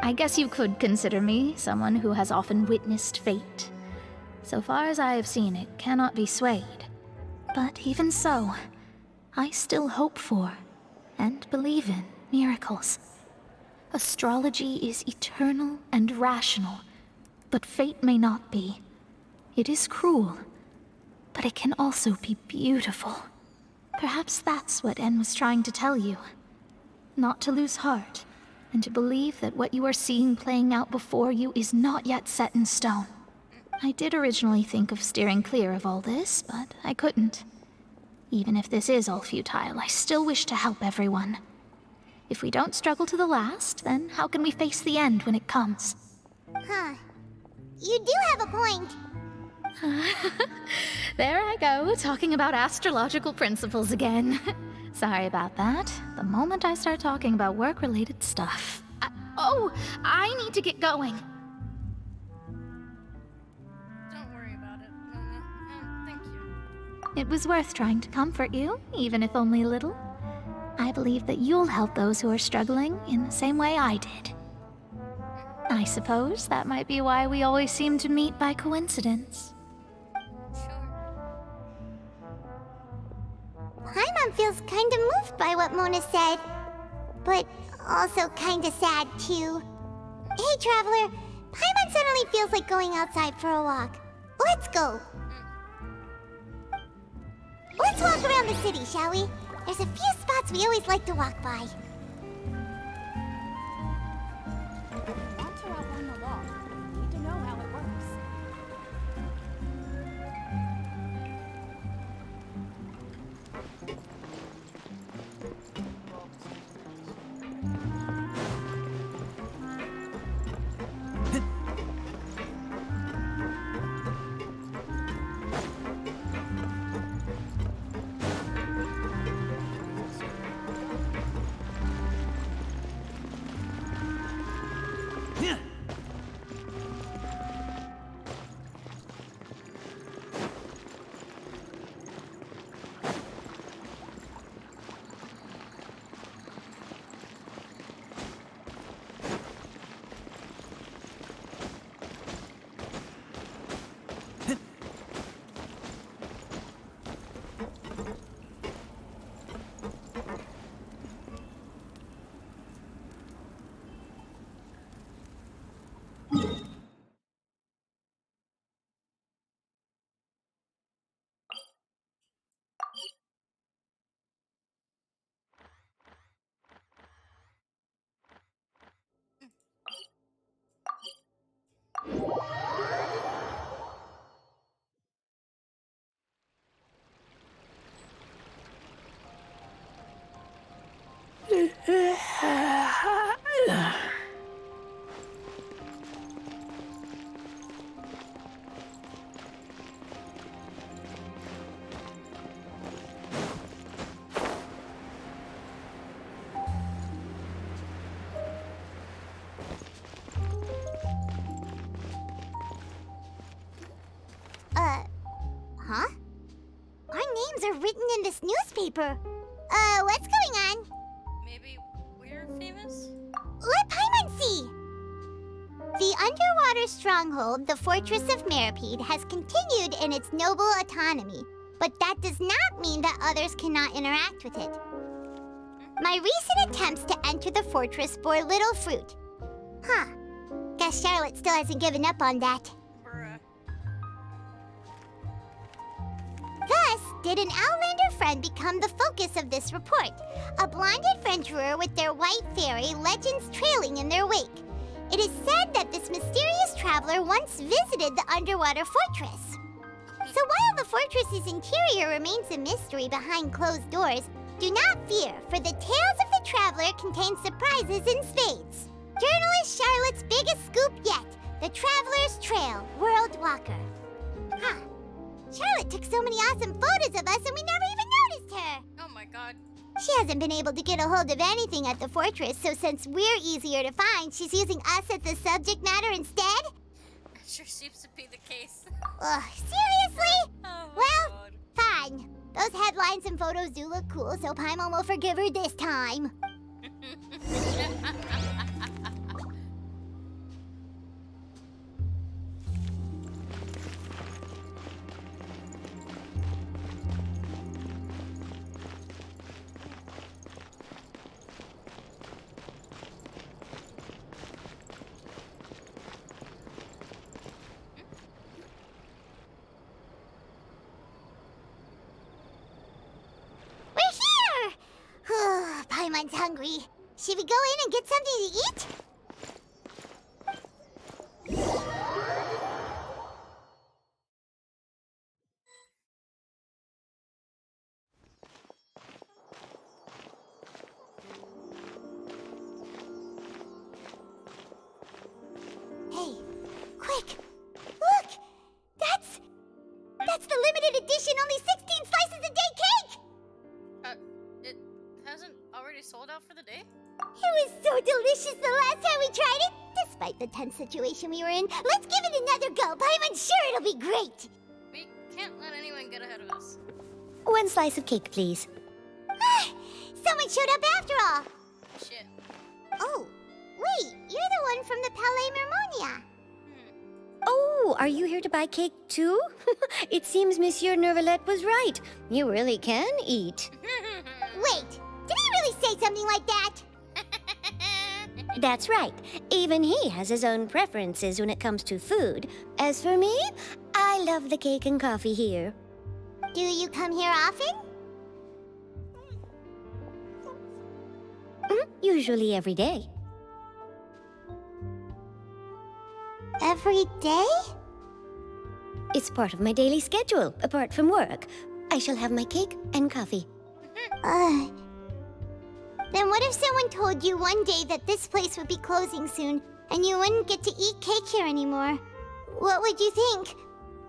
I guess you could consider me someone who has often witnessed fate. So far as I have seen, it cannot be swayed. But even so, I still hope for, and believe in, miracles. Astrology is eternal and rational, but fate may not be. It is cruel, but it can also be beautiful. Perhaps that's what En was trying to tell you. Not to lose heart, and to believe that what you are seeing playing out before you is not yet set in stone. I did originally think of steering clear of all this, but I couldn't. Even if this is all futile, I still wish to help everyone. If we don't struggle to the last, then how can we face the end when it comes? Huh. You do have a point. There I go, talking about astrological principles again. Sorry about that. The moment I start talking about work-related stuff... I need to get going. Don't worry about it, Mona. Thank you. It was worth trying to comfort you, even if only a little. I believe that you'll help those who are struggling in the same way I did. I suppose that might be why we always seem to meet by coincidence. Paimon feels kind of moved by what Mona said, but also kind of sad too. Hey, Traveler, Paimon suddenly feels like going outside for a walk. Let's go. Let's walk around the city, shall we? There's a few spots we always like to walk by. Want to outrun the law? Need to know how it works. Huh? Our names are written in this newspaper. What's going on? Maybe we're famous? Let Paimon see! The underwater stronghold, the Fortress of Meripede, has continued in its noble autonomy, but that does not mean that others cannot interact with it. My recent attempts to enter the fortress bore little fruit. Huh. Guess Charlotte still hasn't given up on that. Thus, did an Outlander friend become the focus of this report, a blind adventurer with their white fairy legends trailing in their wake. It is said that this mysterious traveler once visited the underwater fortress. So while the fortress's interior remains a mystery behind closed doors, do not fear, for the tales of the traveler contain surprises in spades. Journalist Charlotte's biggest scoop yet, the Traveler's Trail, World Walker. Huh. Charlotte took so many awesome photos of us and we never even noticed her. Oh my god. She hasn't been able to get a hold of anything at the fortress, so since we're easier to find, she's using us as the subject matter instead? That sure seems to be the case. Ugh, seriously? Oh my Well, god. fine. Those headlines and photos do look cool, so Paimon will forgive her this time. Paimon's hungry. Should we go in and get something to eat? Hey, quick! Look! That's the limited edition only 16 slices a day cake! It hasn't already sold out for the day? It was so delicious the last time we tried it! Despite the tense situation we were in, let's give it another go! Paimon's sure it'll be great! We can't let anyone get ahead of us. One slice of cake, please. Someone showed up after all! Shit. Oh, wait, you're the one from the Palais Mermonia. Oh, are you here to buy cake too? It seems Monsieur Nervalet was right. You really can eat. Wait, did he really say something like that? That's right. Even he has his own preferences when it comes to food. As for me, I love the cake and coffee here. Do you come here often? Usually every day. Every day? It's part of my daily schedule, apart from work. I shall have my cake and coffee. Then what if someone told you one day that this place would be closing soon, and you wouldn't get to eat cake here anymore? What would you think?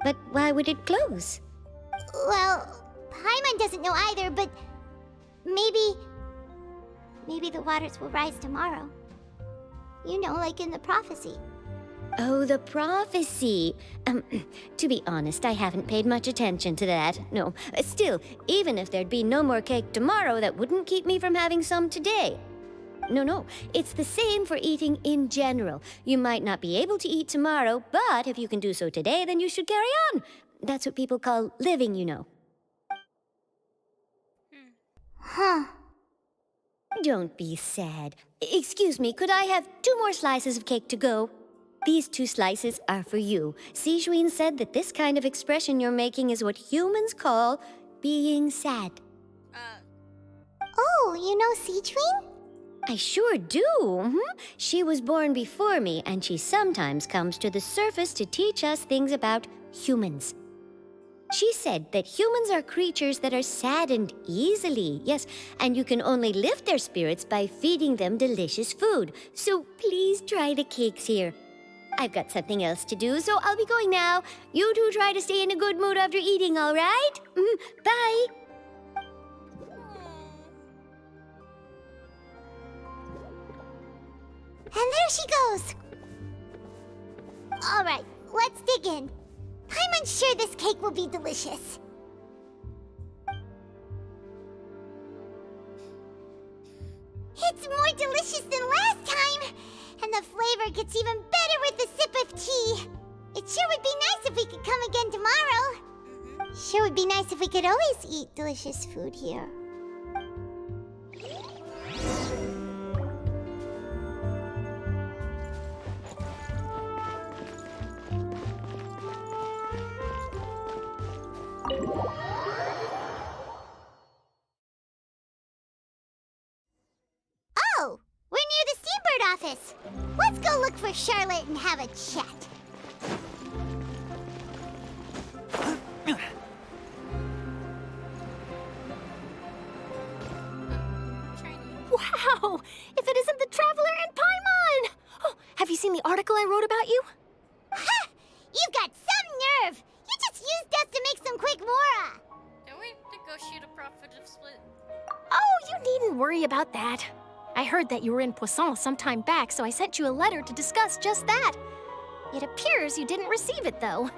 But why would it close? Well, Paimon doesn't know either, but maybe the waters will rise tomorrow. You know, like in the prophecy. Oh, the prophecy. To be honest, I haven't paid much attention to that. No, still, even if there'd be no more cake tomorrow, that wouldn't keep me from having some today. No, it's the same for eating in general. You might not be able to eat tomorrow, but if you can do so today, then you should carry on. That's what people call living, you know. Huh. Don't be sad. Excuse me, could I have 2 more slices of cake to go? These 2 slices are for you. Sijuin said that this kind of expression you're making is what humans call being sad. Oh, you know Sijuin? I sure do. She was born before me, and she sometimes comes to the surface to teach us things about humans. she said that humans are creatures that are saddened easily, yes, and you can only lift their spirits by feeding them delicious food. So please try the cakes here. I've got something else to do, so I'll be going now. You two try to stay in a good mood after eating, all right? Bye. And there she goes. All right, let's dig in. I'm unsure this cake will be delicious. It's more delicious than last time, and the flavor gets even better with a sip of tea. It sure would be nice if we could come again tomorrow. Sure would be nice if we could always eat delicious food here. Oh, we're near the Steambird office. Let's go look for Charlotte and have a chat. Wow! If it isn't the Traveler and Paimon! Oh, have you seen the article I wrote about you? Ha! You've got some nerve! You just used us to make some quick mora! Can we negotiate a profit split? Oh, you needn't worry about that. I heard that you were in Poisson some time back, so I sent you a letter to discuss just that. It appears you didn't receive it, though.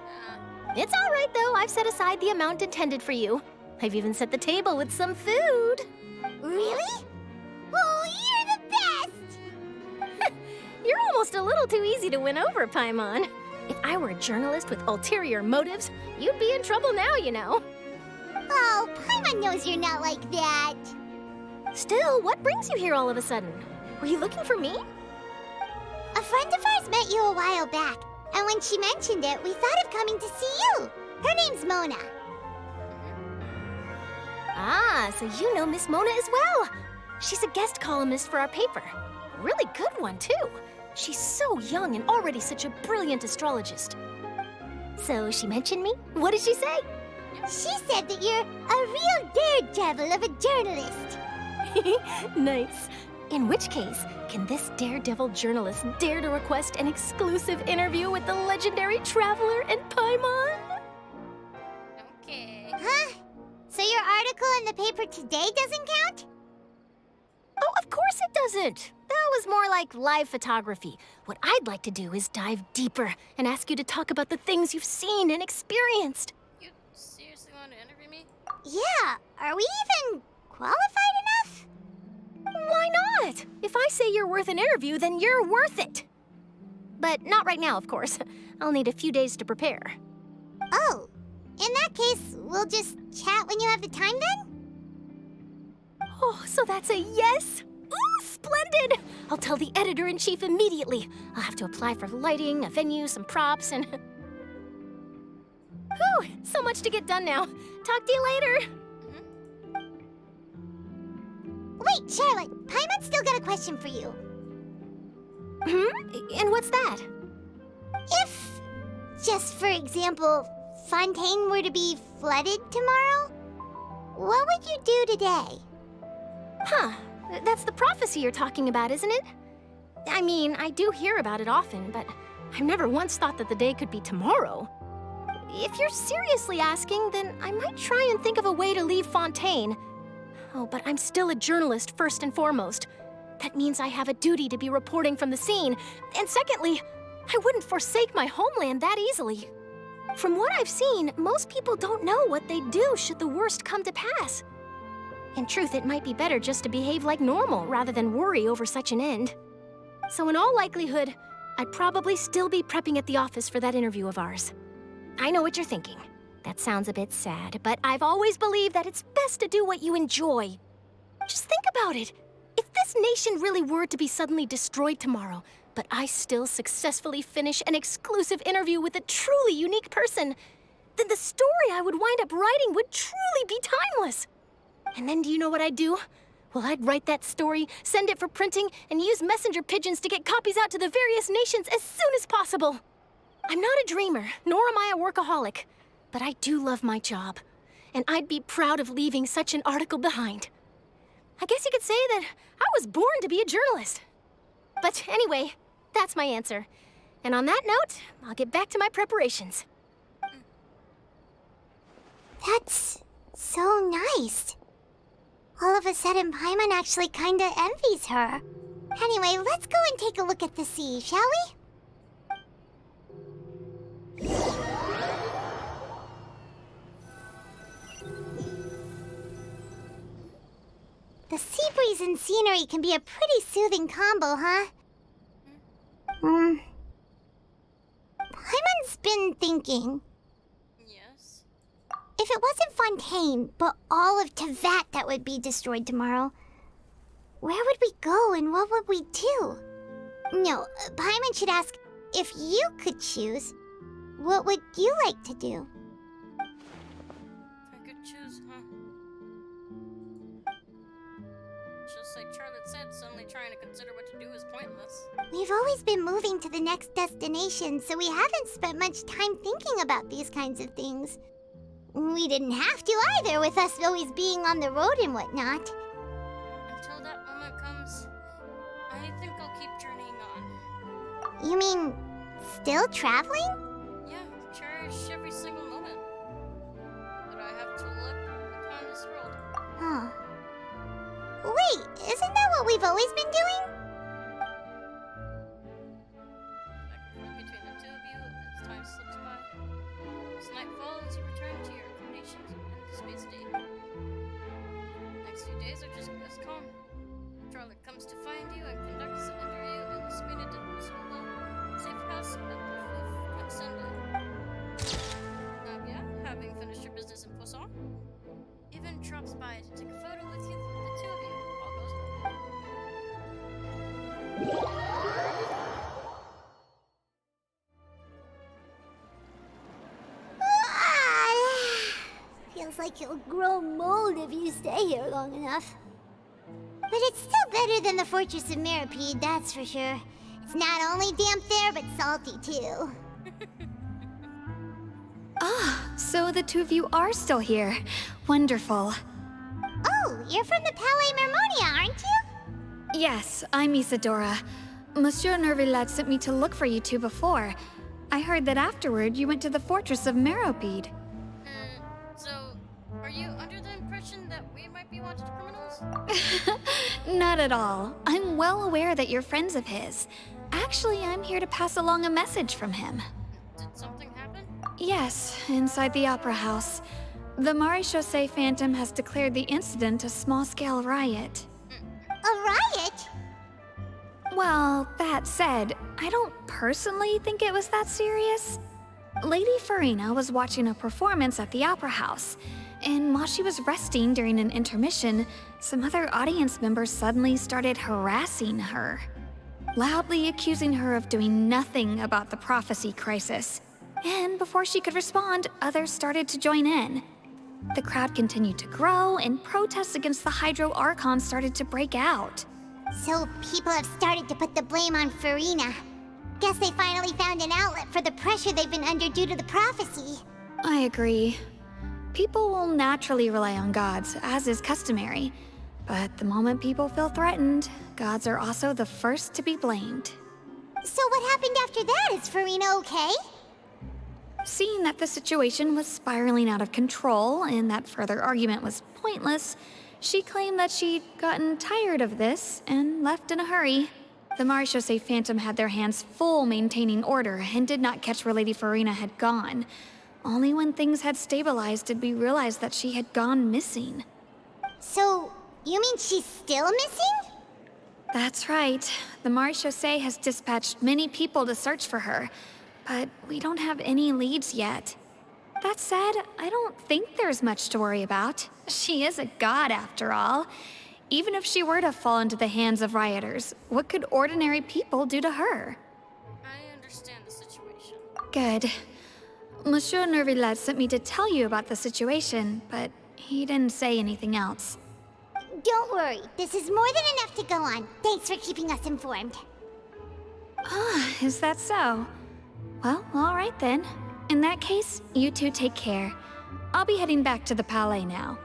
It's all right, though. I've set aside the amount intended for you. I've even set the table with some food. Really? Oh, you're the best! You're almost a little too easy to win over, Paimon. If I were a journalist with ulterior motives, you'd be in trouble now, you know. Oh, Paimon knows you're not like that. Still, what brings you here all of a sudden? Were you looking for me? A friend of ours met you a while back, and when she mentioned it, we thought of coming to see you. Her name's Mona. Ah, so you know Miss Mona as well. She's a guest columnist for our paper. A really good one, too. She's so young and already such a brilliant astrologist. So she mentioned me? What did she say? She said that you're a real daredevil of a journalist. Nice. In which case, can this daredevil journalist dare to request an exclusive interview with the legendary Traveler and Paimon? Okay. Huh? So your article in the paper today doesn't count? Oh, of course it doesn't. That was more like live photography. What I'd like to do is dive deeper and ask you to talk about the things you've seen and experienced. You seriously want to interview me? Yeah. Are we even qualified enough? Why not? If I say you're worth an interview, then you're worth it. But not right now, of course. I'll need a few days to prepare. Oh, in that case, we'll just chat when you have the time then? Oh, so that's a yes? Ooh, splendid! I'll tell the editor-in-chief immediately. I'll have to apply for lighting, a venue, some props, and... Whew, so much to get done now. Talk to you later. Wait, Charlotte, Paimon's still got a question for you. And what's that? If, just for example, Fontaine were to be flooded tomorrow, what would you do today? Huh, that's the prophecy you're talking about, isn't it? I mean, I do hear about it often, but I've never once thought that the day could be tomorrow. If you're seriously asking, then I might try and think of a way to leave Fontaine. Oh, but I'm still a journalist first and foremost. That means I have a duty to be reporting from the scene. And secondly, I wouldn't forsake my homeland that easily. From what I've seen, most people don't know what they'd do should the worst come to pass. In truth, it might be better just to behave like normal rather than worry over such an end. So in all likelihood, I'd probably still be prepping at the office for that interview of ours. I know what you're thinking. That sounds a bit sad, but I've always believed that it's best to do what you enjoy. Just think about it. If this nation really were to be suddenly destroyed tomorrow, but I still successfully finish an exclusive interview with a truly unique person, then the story I would wind up writing would truly be timeless. And then do you know what I'd do? Well, I'd write that story, send it for printing, and use messenger pigeons to get copies out to the various nations as soon as possible. I'm not a dreamer, nor am I a workaholic. but I do love my job. And I'd be proud of leaving such an article behind. I guess you could say that I was born to be a journalist. But anyway, that's my answer. And on that note, I'll get back to my preparations. That's so nice. All of a sudden, Paimon actually kinda envies her. Anyway, let's go and take a look at the sea, shall we? The sea breeze and scenery can be a pretty soothing combo, huh? Paimon's been thinking. Yes? If it wasn't Fontaine, but all of Tevat that would be destroyed tomorrow, where would we go and what would we do? No, Paimon should ask, if you could choose, what would you like to do? If I could choose, huh? Just like Charlotte said, suddenly trying to consider what to do is pointless. We've always been moving to the next destination, so we haven't spent much time thinking about these kinds of things. We didn't have to either, with us always being on the road and whatnot. Until that moment comes, I think I'll keep journeying on. You mean, still traveling? Yeah, cherish every single moment that I have to look upon this world. Huh. Wait, isn't that what we've always been doing? Back and forth between the two of you as time slips by. As night falls, you return to your accommodations and the space day. Next few days are just as calm. Charlotte comes to find you and conducts an interview in the Spina di safe house at the Fleuve Quinzenda. Navia, having finished your business in Poisson, even drops by to take a photo with you, the two of you. All goes well. Feels like you'll grow mold if you stay here long enough. But it's still better than the Fortress of Mirapede, that's for sure. It's not only damp there, but salty too. So the two of you are still here. Wonderful. Oh, you're from the Palais Mermonia, aren't you? Yes, I'm Isadora. Monsieur Nervillat sent me to look for you two before. I heard that afterward you went to the Fortress of Meropide. So, are you under the impression that we might be wanted criminals? Not at all. I'm well aware that you're friends of his. Actually, I'm here to pass along a message from him. Did something happen? Yes, inside the Opera House. The Maréchaussée Phantom has declared the incident a small-scale riot. A riot? Well, that said, I don't personally think it was that serious. Lady Furina was watching a performance at the Opera House, and while she was resting during an intermission, some other audience members suddenly started harassing her, loudly accusing her of doing nothing about the prophecy crisis. And before she could respond, others started to join in. The crowd continued to grow, and protests against the Hydro Archon started to break out. So people have started to put the blame on Furina. Guess they finally found an outlet for the pressure they've been under due to the prophecy. I agree. People will naturally rely on gods, as is customary. But the moment people feel threatened, gods are also the first to be blamed. So what happened after that? Is Furina okay? Seeing that the situation was spiraling out of control and that further argument was pointless, she claimed that she'd gotten tired of this and left in a hurry. The Maréchaussée Phantom had their hands full maintaining order and did not catch where Lady Furina had gone. Only when things had stabilized did we realize that she had gone missing. So, you mean she's still missing? That's right. The Maréchaussée has dispatched many people to search for her, but we don't have any leads yet. That said, I don't think there's much to worry about. She is a god, after all. Even if she were to fall into the hands of rioters, what could ordinary people do to her? I understand the situation. Good. Monsieur Nervillat sent me to tell you about the situation, but he didn't say anything else. Don't worry, this is more than enough to go on. Thanks for keeping us informed. Is that so? Well, all right then. In that case, you two take care. I'll be heading back to the Palais now.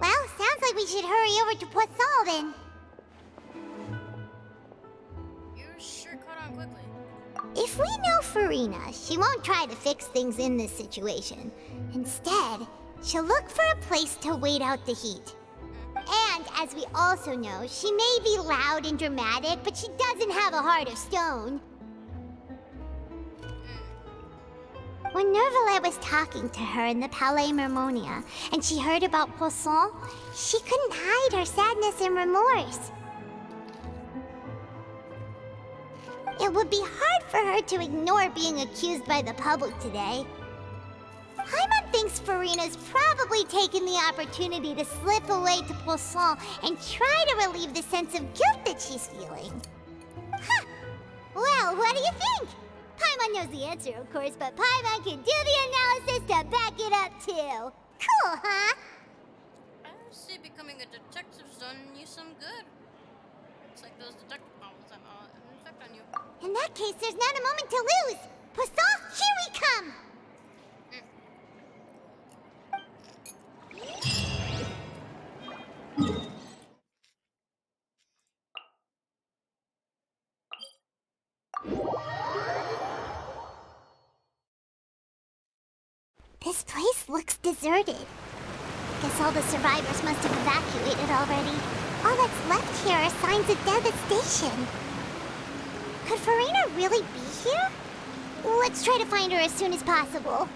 Well, sounds like we should hurry over to Poisson then. You sure caught on quickly. If we know Furina, she won't try to fix things in this situation. Instead, she'll look for a place to wait out the heat. And as we also know, she may be loud and dramatic, but she doesn't have a heart of stone. When Nervalet was talking to her in the Palais Mermonia, and she heard about Poisson, she couldn't hide her sadness and remorse. It would be hard for her to ignore being accused by the public today. Paimon thinks Furina's probably taken the opportunity to slip away to Poisson and try to relieve the sense of guilt that she's feeling. Huh! Well, what do you think? Paimon knows the answer, of course, but Paimon can do the analysis to back it up, too. Cool, huh? I see becoming a detective's done you some good. It's like those detective novels have an effect on you. In that case, there's not a moment to lose. Poisson, here we come! This place looks deserted. Guess all the survivors must have evacuated already. All that's left here are signs of devastation. Could Furina really be here? Let's try to find her as soon as possible.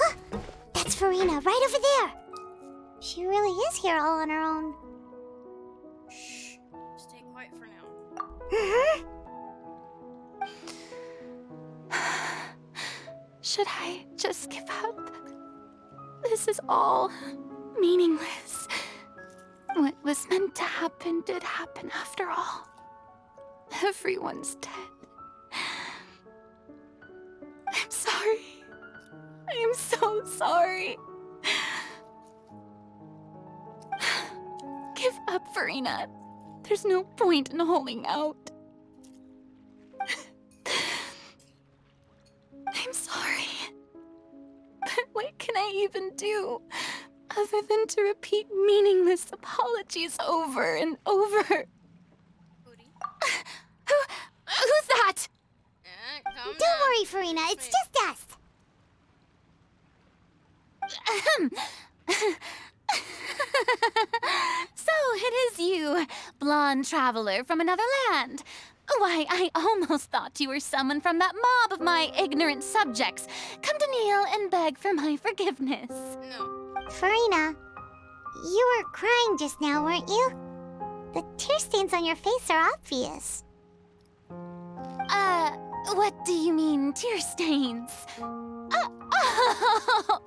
Ah, that's Furina, right over there. She really is here all on her own. Shh. Stay quiet for now. Should I just give up? This is all meaningless. What was meant to happen did happen after all. Everyone's dead. I'm sorry. I am so sorry. Give up, Furina. There's no point in holding out. I'm sorry. But what can I even do other than to repeat meaningless apologies over and over? Who's that? Don't worry, Furina. It's just us. So it is you, blonde traveler from another land. Why, I almost thought you were someone from that mob of my ignorant subjects. Come to kneel and beg for my forgiveness. No. Furina, you were crying just now, weren't you? The tear stains on your face are obvious. What do you mean, tear stains? Oh,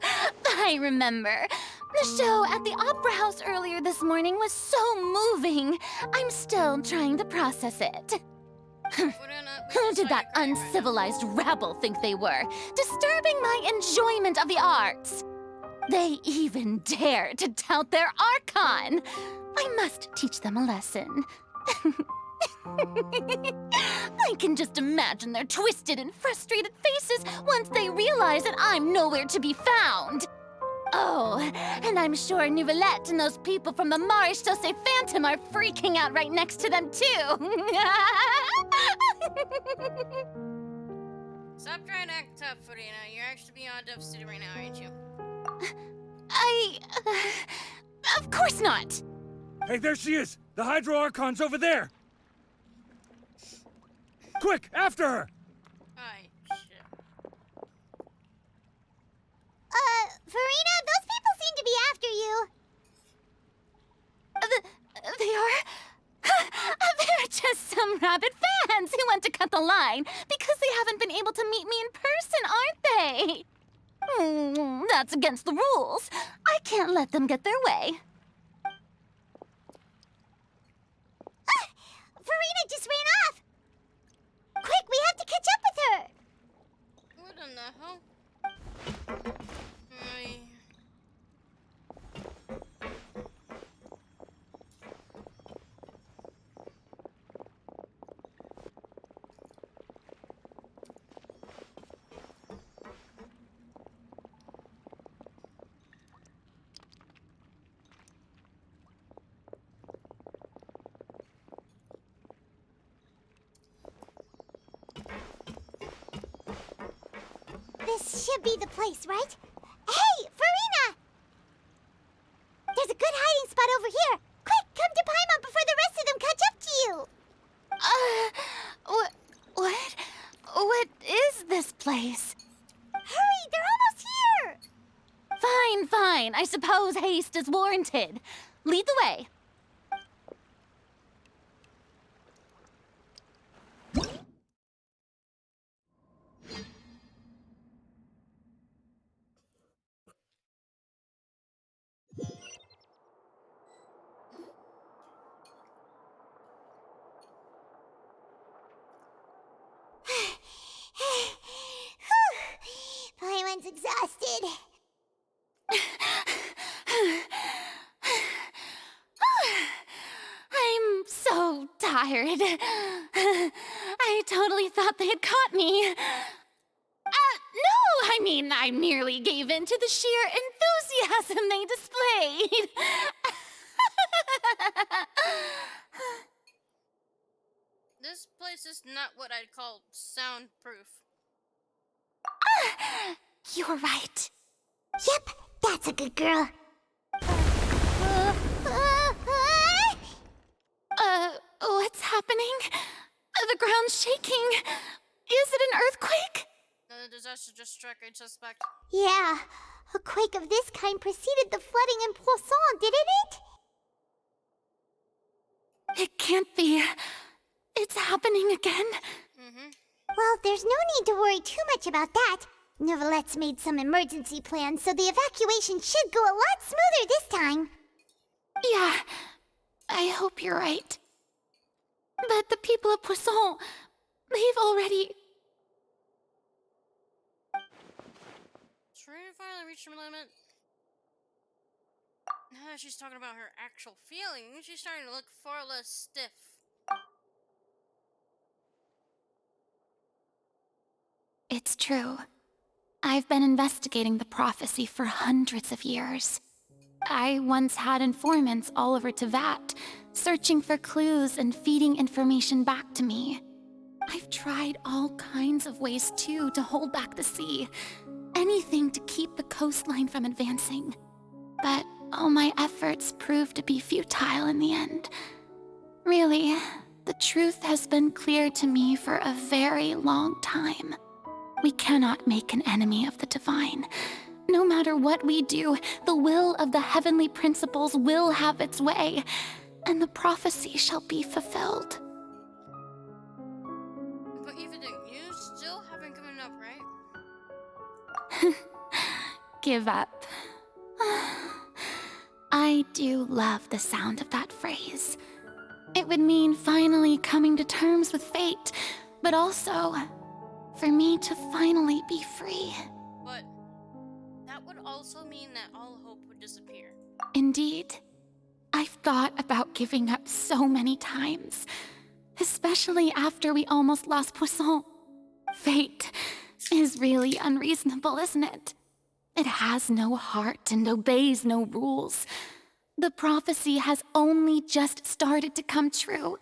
I remember. The show at the Opera House earlier this morning was so moving. I'm still trying to process it. Who did that uncivilized rabble think they were, disturbing my enjoyment of the arts? They even dare to tout their Archon. I must teach them a lesson. I can just imagine their twisted and frustrated faces once they realize that I'm nowhere to be found. Oh, and I'm sure Nouvellette and those people from the Maréchal Phantom are freaking out right next to them, too. Stop trying to act tough, Furina. You're actually beyond devastated right now, aren't you? Of course not. Hey, there she is! The Hydro Archon's over there! Quick, after her! Aye, shit. Furina, those people seem to be after you. They are? They're just some rabid fans who want to cut the line because they haven't been able to meet me in person, aren't they? That's against the rules. I can't let them get their way. Furina just ran off! Quick, we have to catch up with her! What in the hell? Ay. This should be the place, right? Hey, Furina! There's a good hiding spot over here. Quick, come to Paimon before the rest of them catch up to you. What is this place? Hurry, they're almost here. Fine. I suppose haste is warranted. Lead the way. Paimon's exhausted. I'm so tired. I totally thought they had caught me. No, I mean, I merely gave in to the sheer enthusiasm they displayed. This place is not what I'd call soundproof. You're right. Yep, that's a good girl. What's happening? The ground's shaking. Is it an earthquake? The disaster just struck, I suspect. Yeah, a quake of this kind preceded the flooding in Poisson, didn't it? It can't be. It's happening again. Well, there's no need to worry too much about that. Neverlette's made some emergency plans, so the evacuation should go a lot smoother this time. Yeah, I hope you're right. But the people of Poisson, they've already... Should we finally reach her limit? Now that she's talking about her actual feelings, she's starting to look far less stiff. It's true. I've been investigating the prophecy for hundreds of years. I once had informants all over Tevat, searching for clues and feeding information back to me. I've tried all kinds of ways, too, to hold back the sea. Anything to keep the coastline from advancing. But all my efforts proved to be futile in the end. Really, the truth has been clear to me for a very long time. We cannot make an enemy of the divine. No matter what we do, the will of the heavenly principles will have its way, and the prophecy shall be fulfilled. But even you still haven't given up, right? Give up. I do love the sound of that phrase. It would mean finally coming to terms with fate, but also for me to finally be free. But that would also mean that all hope would disappear. Indeed. I've thought about giving up so many times, especially after we almost lost Poisson. Fate is really unreasonable, isn't it? It has no heart and obeys no rules. The prophecy has only just started to come true,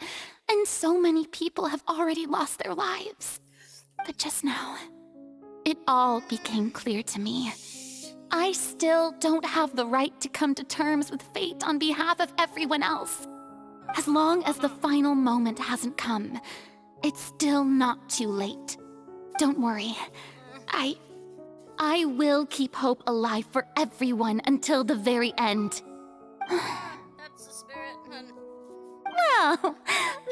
and so many people have already lost their lives. But just now, it all became clear to me. I still don't have the right to come to terms with fate on behalf of everyone else. As long as the final moment hasn't come, it's still not too late. Don't worry. I will keep hope alive for everyone until the very end. That's the spirit, hun. Well,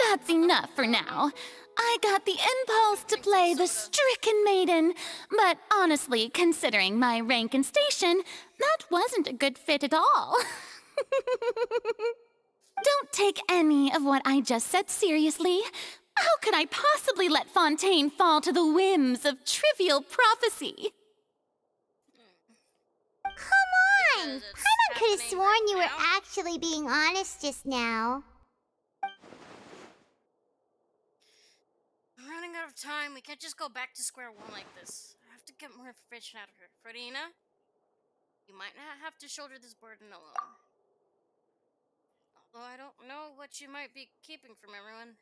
that's enough for now. I got the impulse to play the stricken maiden, but honestly, considering my rank and station, that wasn't a good fit at all. Don't take any of what I just said seriously. How could I possibly let Fontaine fall to the whims of trivial prophecy? Come on! Paimon could have sworn you were actually being honest just now. I'm running out of time. We can't just go back to square one like this. I have to get more information out of her. Furina, you might not have to shoulder this burden alone. Although I don't know what you might be keeping from everyone,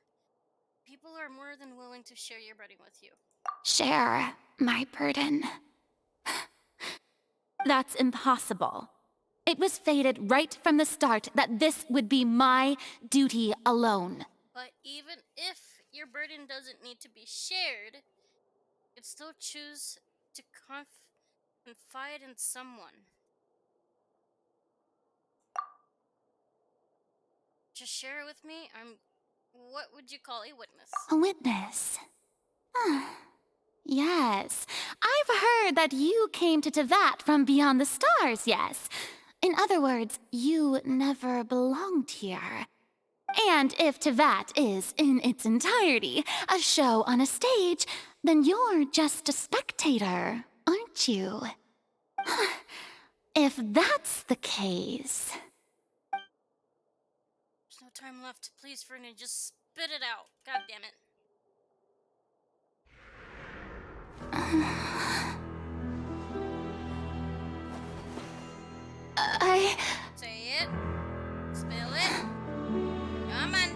people are more than willing to share your burden with you. Share my burden. That's impossible. It was fated right from the start that this would be my duty alone. But even if your burden doesn't need to be shared, you could still choose to confide in someone. Just share it with me. What would you call a witness? A witness? Yes. I've heard that you came to Tevat from beyond the stars, yes. In other words, you never belonged here. And if Tevat is, in its entirety, a show on a stage, then you're just a spectator, aren't you? If that's the case... There's no time left. Please, Furina, just spit it out. God damn it. Say it. Spill it. Come on.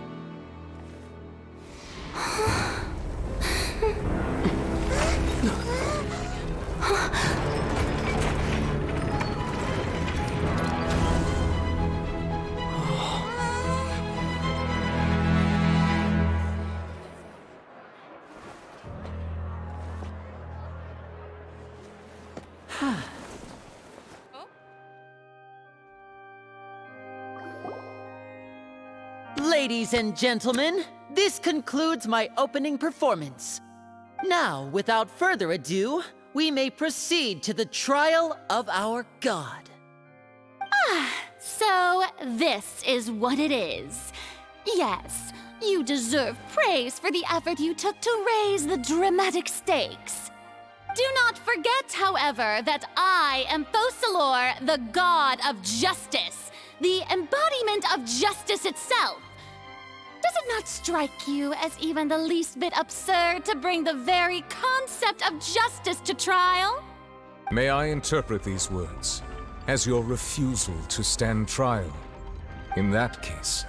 Ladies and gentlemen, this concludes my opening performance. Now, without further ado, we may proceed to the trial of our god. So this is what it is. Yes, you deserve praise for the effort you took to raise the dramatic stakes. Do not forget, however, that I am Focalor, the god of justice, the embodiment of justice itself. Does it not strike you as even the least bit absurd to bring the very concept of justice to trial? May I interpret these words as your refusal to stand trial? In that case,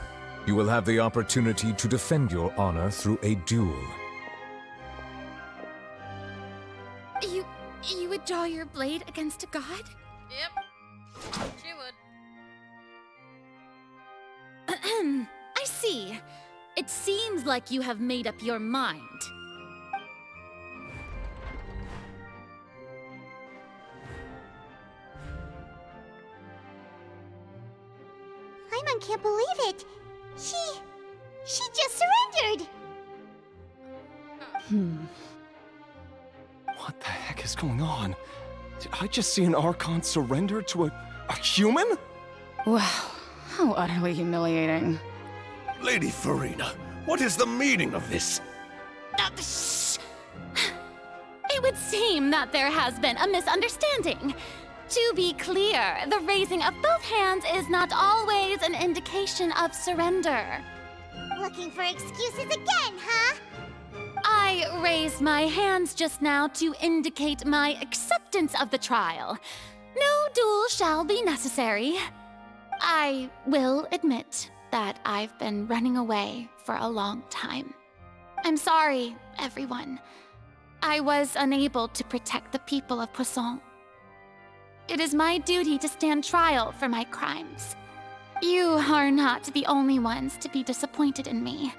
you will have the opportunity to defend your honor through a duel. You would draw your blade against a god? Yep. She would. I see. It seems like you have made up your mind. Paimon can't believe it. She just surrendered. What the heck is going on? Did I just see an Archon surrender to a human? Wow, how utterly humiliating. Lady Furina, what is the meaning of this? Shh! It would seem that there has been a misunderstanding. To be clear, the raising of both hands is not always an indication of surrender. Looking for excuses again, huh? I raised my hands just now to indicate my acceptance of the trial. No duel shall be necessary. I will admit that I've been running away for a long time. I'm sorry, everyone. I was unable to protect the people of Poisson. It is my duty to stand trial for my crimes. You are not the only ones to be disappointed in me.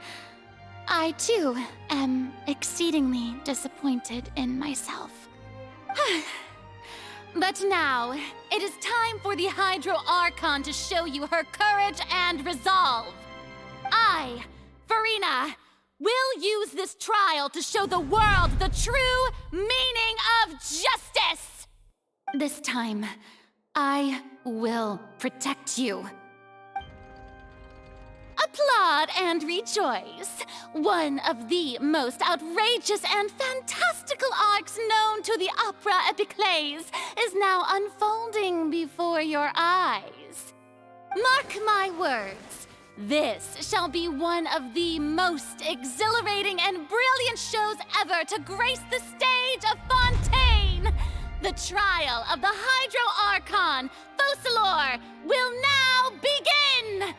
I, too, am exceedingly disappointed in myself. But now, it is time for the Hydro Archon to show you her courage and resolve. I, Furina, will use this trial to show the world the true meaning of justice! This time, I will protect you. A applaud and rejoice. One of the most outrageous and fantastical arcs known to the opera epiclese is now unfolding before your eyes. Mark my words, this shall be one of the most exhilarating and brilliant shows ever to grace the stage of Fontaine. The trial of the Hydro Archon, Focalor, will now begin!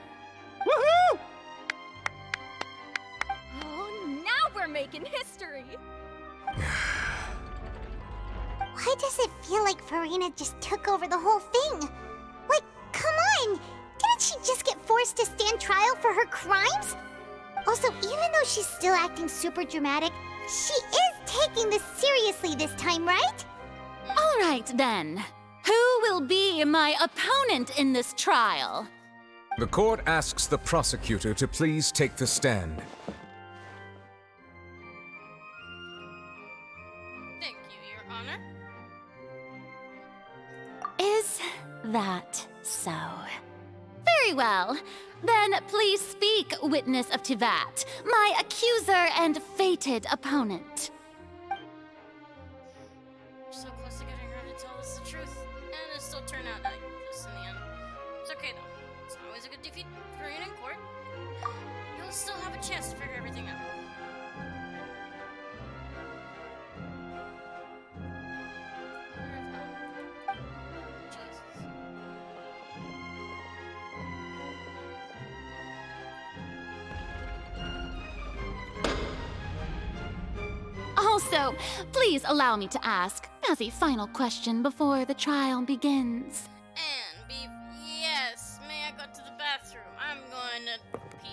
Woohoo! Oh, now we're making history! Why does it feel like Furina just took over the whole thing? Like, come on! Didn't she just get forced to stand trial for her crimes? Also, even though she's still acting super dramatic, she is taking this seriously this time, right? All right, then. Who will be my opponent in this trial? The court asks the prosecutor to please take the stand. Thank you, Your Honor. Is that so? Very well. Then please speak, witness of Tivat, my accuser and fated opponent. We're so close to getting her to tell us the truth, and it still turned out like this in the end. It's okay though. It's always a good defeat for Furina in court. You'll still have a chance to figure everything out. Also, please allow me to ask, as a final question before the trial begins. And beef, yes. May I go to the bathroom? I'm going to pee.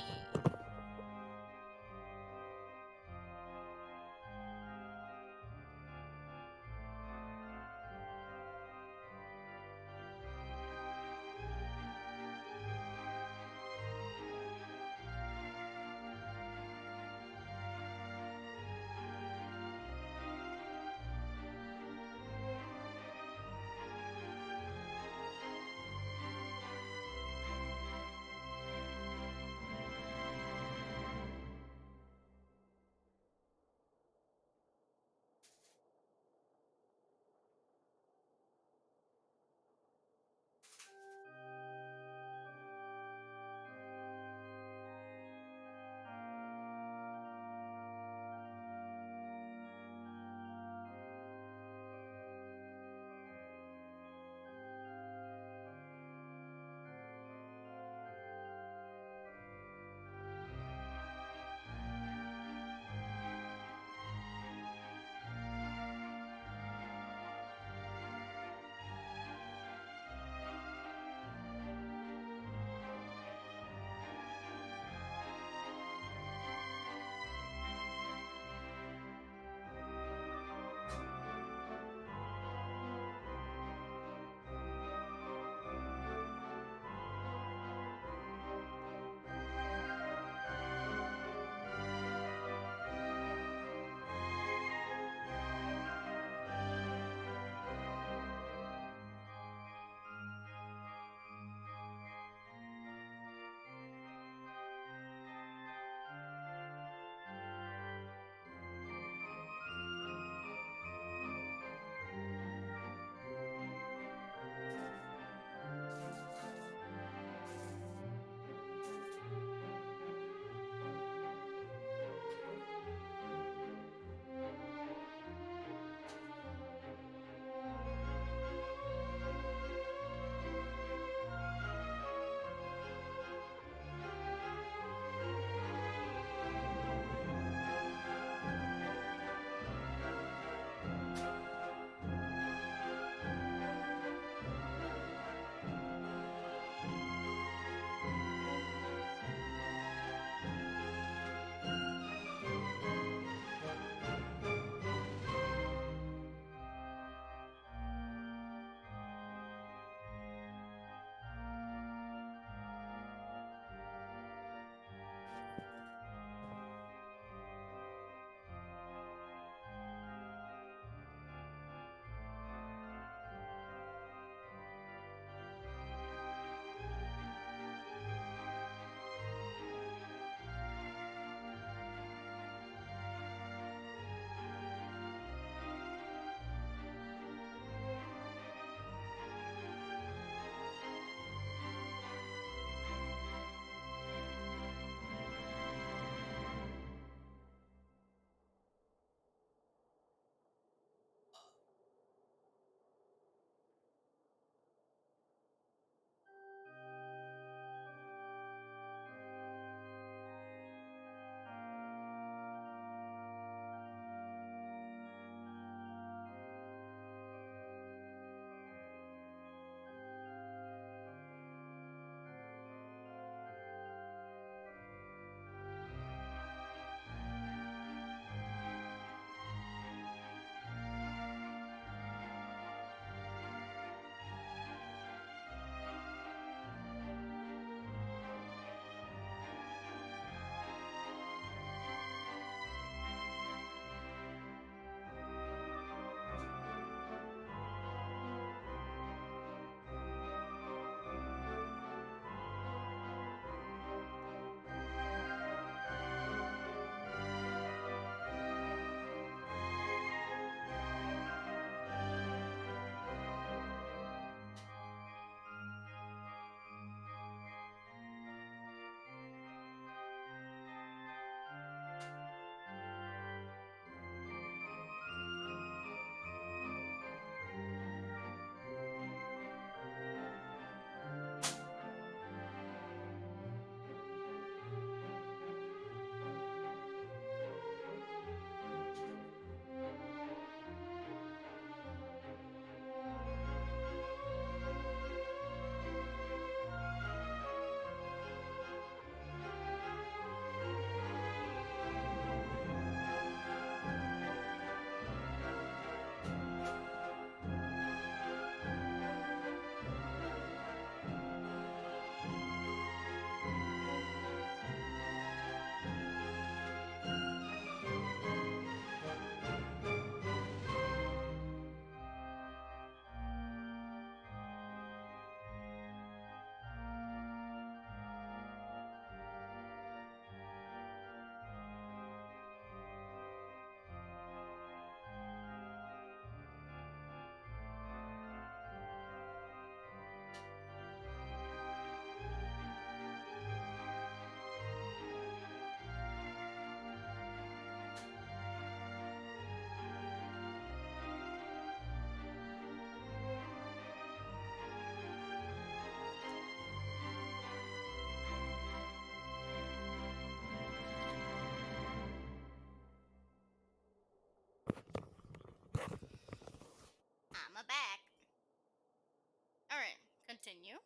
Continue.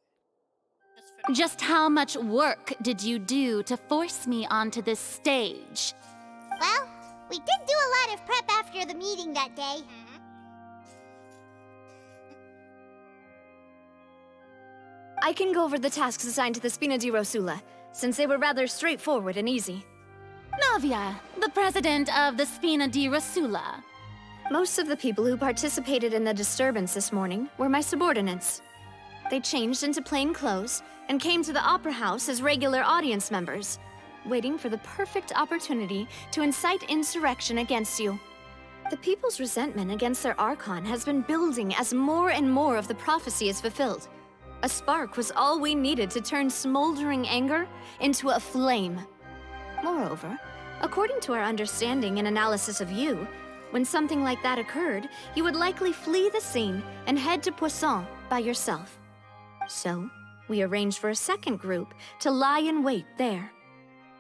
Just how much work did you do to force me onto this stage? Well, we did do a lot of prep after the meeting that day. I can go over the tasks assigned to the Spina di Rosula, since they were rather straightforward and easy. Navia, the president of the Spina di Rosula. Most of the people who participated in the disturbance this morning were my subordinates. They changed into plain clothes and came to the Opera House as regular audience members, waiting for the perfect opportunity to incite insurrection against you. The people's resentment against their Archon has been building as more and more of the prophecy is fulfilled. A spark was all we needed to turn smoldering anger into a flame. Moreover, according to our understanding and analysis of you, when something like that occurred, you would likely flee the scene and head to Poisson by yourself. So, we arranged for a second group to lie in wait there.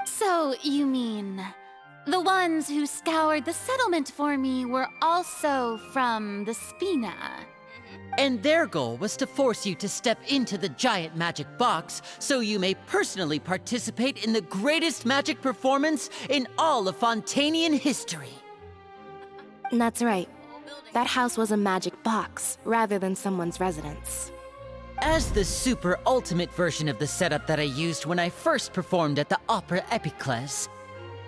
So, you mean the ones who scoured the settlement for me were also from the Spina? And their goal was to force you to step into the giant magic box so you may personally participate in the greatest magic performance in all of Fontanian history. That's right. That house was a magic box, rather than someone's residence. As the super ultimate version of the setup that I used when I first performed at the Opera Epiclese,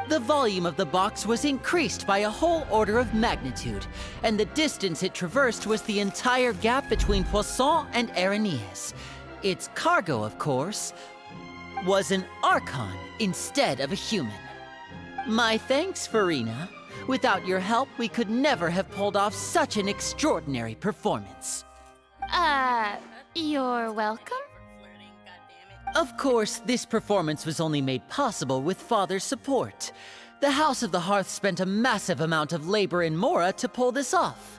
the volume of the box was increased by a whole order of magnitude, and the distance it traversed was the entire gap between Poisson and Areneas. Its cargo, of course, was an Archon instead of a human. My thanks, Furina. Without your help, we could never have pulled off such an extraordinary performance. You're welcome? Of course, this performance was only made possible with Father's support. The House of the Hearth spent a massive amount of labor in Mora to pull this off.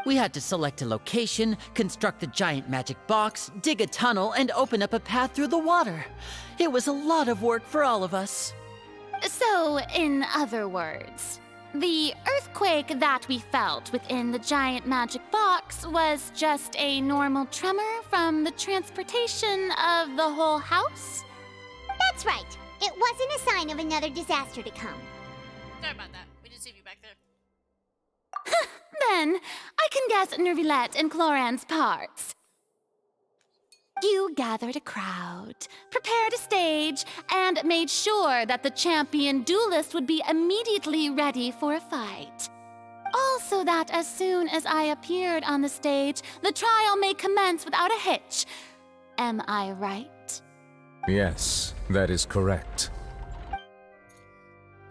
We had to select a location, construct the giant magic box, dig a tunnel, and open up a path through the water. It was a lot of work for all of us. So, in other words, the earthquake that we felt within the giant magic box was just a normal tremor from the transportation of the whole house? That's right. It wasn't a sign of another disaster to come. Sorry about that. We didn't see you back there. Then, I can guess Nervilette and Cloran's parts. You gathered a crowd, prepared a stage, and made sure that the champion duelist would be immediately ready for a fight. Also that as soon as I appeared on the stage, the trial may commence without a hitch. Am I right? Yes, that is correct.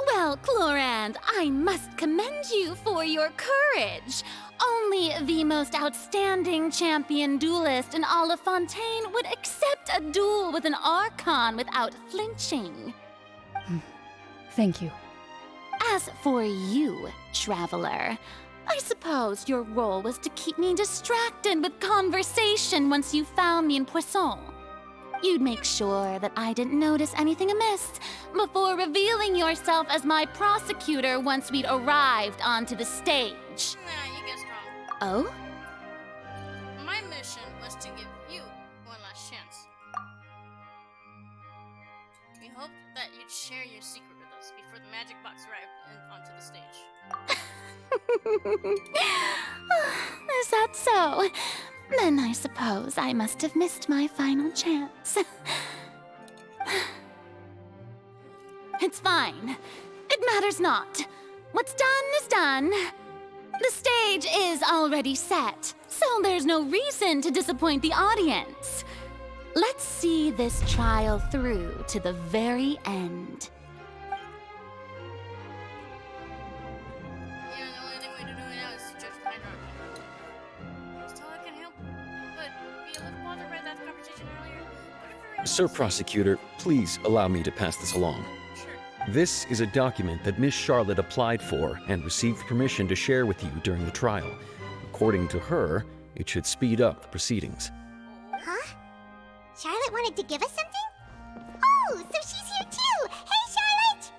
Well, Clorand, I must commend you for your courage. Only the most outstanding champion duelist in all of Fontaine would accept a duel with an Archon without flinching. Thank you. As for you, Traveler, I suppose your role was to keep me distracted with conversation once you found me in Poisson. You'd make sure that I didn't notice anything amiss before revealing yourself as my prosecutor once we'd arrived onto the stage. Nah, you guessed wrong. Oh? My mission was to give you one last chance. We hoped that you'd share your secret with us before the magic box arrived and onto the stage. Is that so? Then I suppose I must have missed my final chance. It's fine. It matters not. What's done is done. The stage is already set, so there's no reason to disappoint the audience. Let's see this trial through to the very end. Yeah, the only thing we do now is to judge the hierarchy. Still, I can help, but be a little bothered by that conversation earlier. Sir Prosecutor, please allow me to pass this along. This is a document that Miss Charlotte applied for and received permission to share with you during the trial. According to her, it should speed up the proceedings. Huh? Charlotte wanted to give us something? Oh, so she's here too! Hey, Charlotte!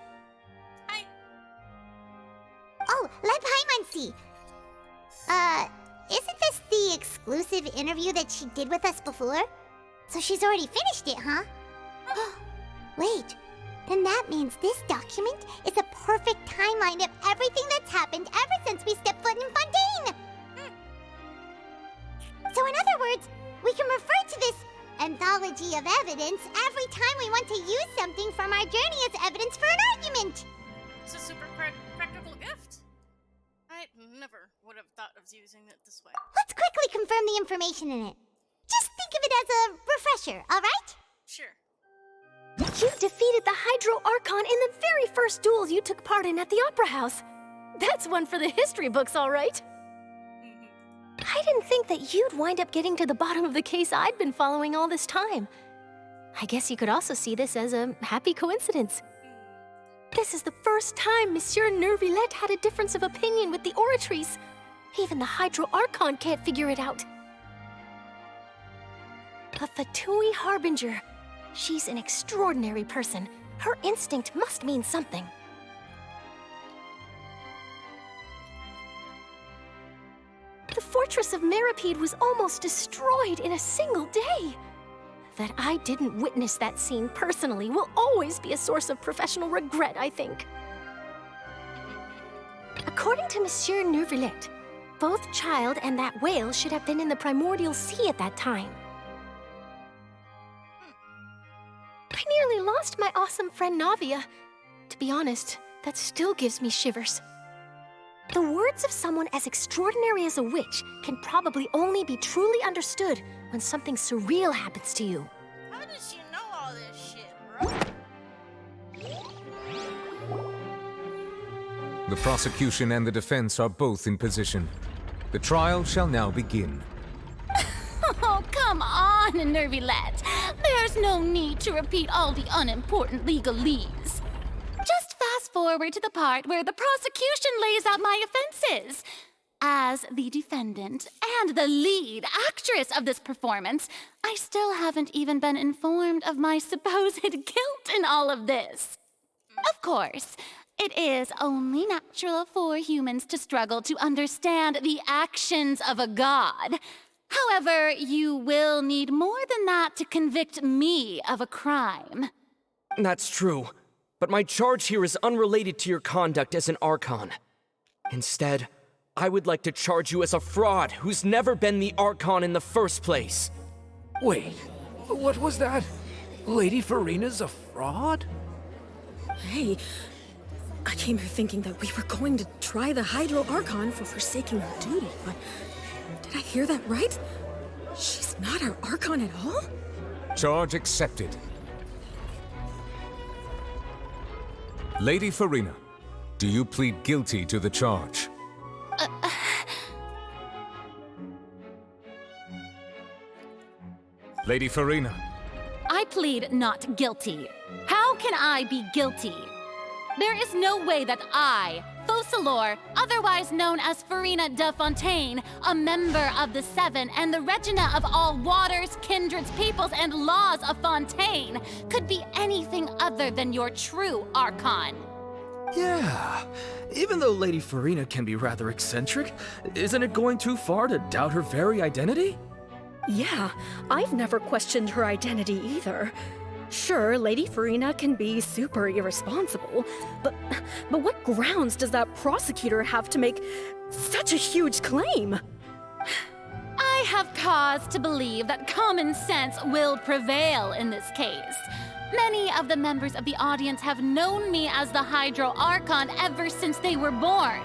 Hi. Oh, let Paimon see. Isn't this the exclusive interview that she did with us before? So she's already finished it, huh? Wait, then that means this document is a perfect timeline of everything that's happened ever since we stepped foot in Fontaine! So in other words, we can refer to this anthology of evidence every time we want to use something from our journey as evidence for an argument! It's a super practical gift. I never would have thought of using it this way. Let's quickly confirm the information in it. Just think of it as a refresher, alright? Sure. You defeated the Hydro Archon in the very first duels you took part in at the Opera House. That's one for the history books, all right. I didn't think that you'd wind up getting to the bottom of the case I'd been following all this time. I guess you could also see this as a happy coincidence. This is the first time Monsieur Nervillette had a difference of opinion with the Oratrice. Even the Hydro Archon can't figure it out. A Fatui Harbinger. She's an extraordinary person. Her instinct must mean something. The fortress of Meripede was almost destroyed in a single day. That I didn't witness that scene personally will always be a source of professional regret, I think. According to Monsieur Nervillette, both Child and that whale should have been in the primordial sea at that time. I nearly lost my awesome friend Navia. To be honest, that still gives me shivers. The words of someone as extraordinary as a witch can probably only be truly understood when something surreal happens to you. How does she know all this shit, bro? The prosecution and the defense are both in position. The trial shall now begin. Oh, come on, Nervillette. There's no need to repeat all the unimportant legalese. Just fast forward to the part where the prosecution lays out my offenses. As the defendant and the lead actress of this performance, I still haven't even been informed of my supposed guilt in all of this. Of course, it is only natural for humans to struggle to understand the actions of a god. However, you will need more than that to convict me of a crime. That's true, but my charge here is unrelated to your conduct as an Archon. Instead, I would like to charge you as a fraud who's never been the Archon in the first place. Wait, what was that? Lady Furina's a fraud? Hey, I came here thinking that we were going to try the Hydro Archon for forsaking our duty, but did I hear that right? She's not our Archon at all? Charge accepted. Lady Furina, do you plead guilty to the charge? Lady Furina. I plead not guilty. How can I be guilty? There is no way that I, Focalor, otherwise known as Furina de Fontaine, a member of the Seven and the Regina of all waters, kindreds, peoples, and laws of Fontaine, could be anything other than your true Archon. Yeah, even though Lady Furina can be rather eccentric, isn't it going too far to doubt her very identity? Yeah, I've never questioned her identity either. Sure, Lady Furina can be super irresponsible, but what grounds does that prosecutor have to make such a huge claim? I have cause to believe that common sense will prevail in this case. Many of the members of the audience have known me as the Hydro Archon ever since they were born.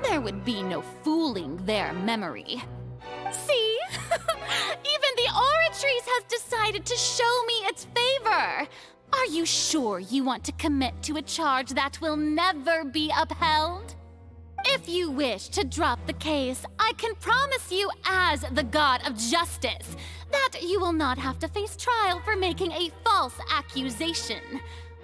There would be no fooling their memory. See? Even the Oratrice has decided to show me its favor. Are you sure you want to commit to a charge that will never be upheld? If you wish to drop the case, I can promise you as the God of Justice that you will not have to face trial for making a false accusation.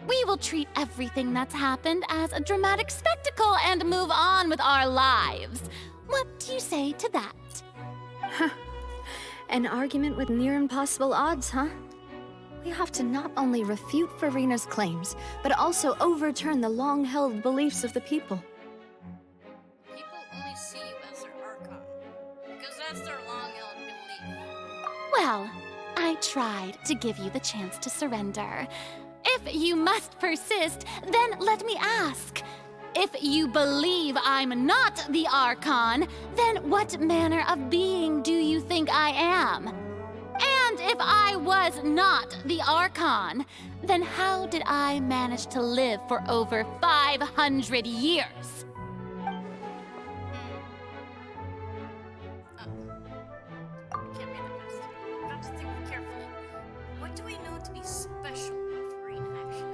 We will treat everything that's happened as a dramatic spectacle and move on with our lives. What do you say to that? Huh. An argument with near impossible odds, huh? We have to not only refute Furina's claims, but also overturn the long-held beliefs of the people. People only see you as their Archon, because that's their long-held belief. Well, I tried to give you the chance to surrender. If you must persist, then let me ask. If you believe I'm not the Archon, then what manner of being do you think I am? And if I was not the Archon, then how did I manage to live for over 500 years? Can't be the best. I have to think carefully. What do we know to be special with Furina, actually?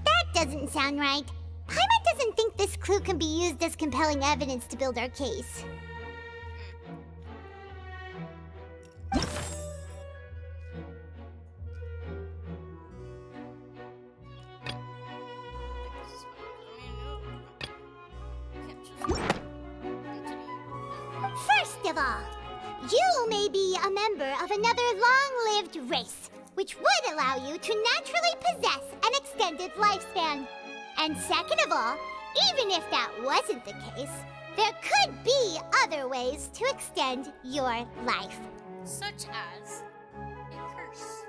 That doesn't sound right. Paimon doesn't think this clue can be used as compelling evidence to build our case. First of all, you may be a member of another long-lived race, which would allow you to naturally possess an extended lifespan. And second of all, even if that wasn't the case, there could be other ways to extend your life. Such as a curse.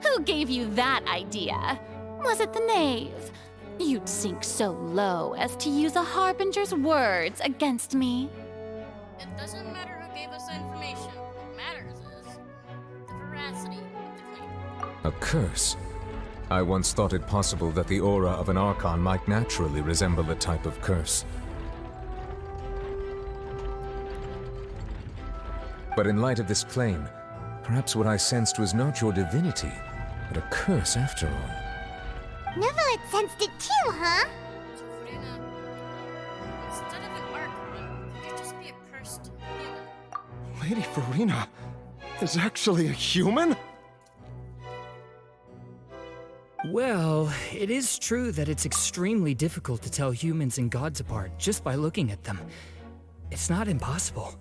Who gave you that idea? Was it the knave? You'd sink so low as to use a harbinger's words against me. It doesn't matter who gave us the information. What matters is the veracity of the claim. A curse? I once thought it possible that the aura of an Archon might naturally resemble a type of curse. But in light of this claim, perhaps what I sensed was not your divinity, but a curse after all. Neverlet sensed it too, huh? So Furina, instead of an Archon, could you just be a cursed human? Lady Furina is actually a human? Well, it is true that it's extremely difficult to tell humans and gods apart just by looking at them. It's not impossible.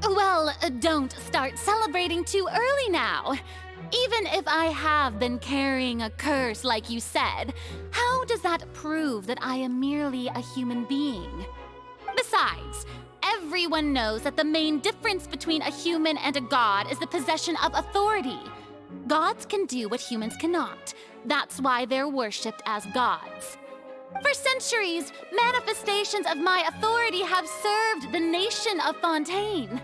Well, don't start celebrating too early now. Even if I have been carrying a curse like you said, how does that prove that I am merely a human being? Besides, everyone knows that the main difference between a human and a god is the possession of authority. Gods can do what humans cannot. That's why they're worshipped as gods. For centuries, manifestations of my authority have served the nation of Fontaine.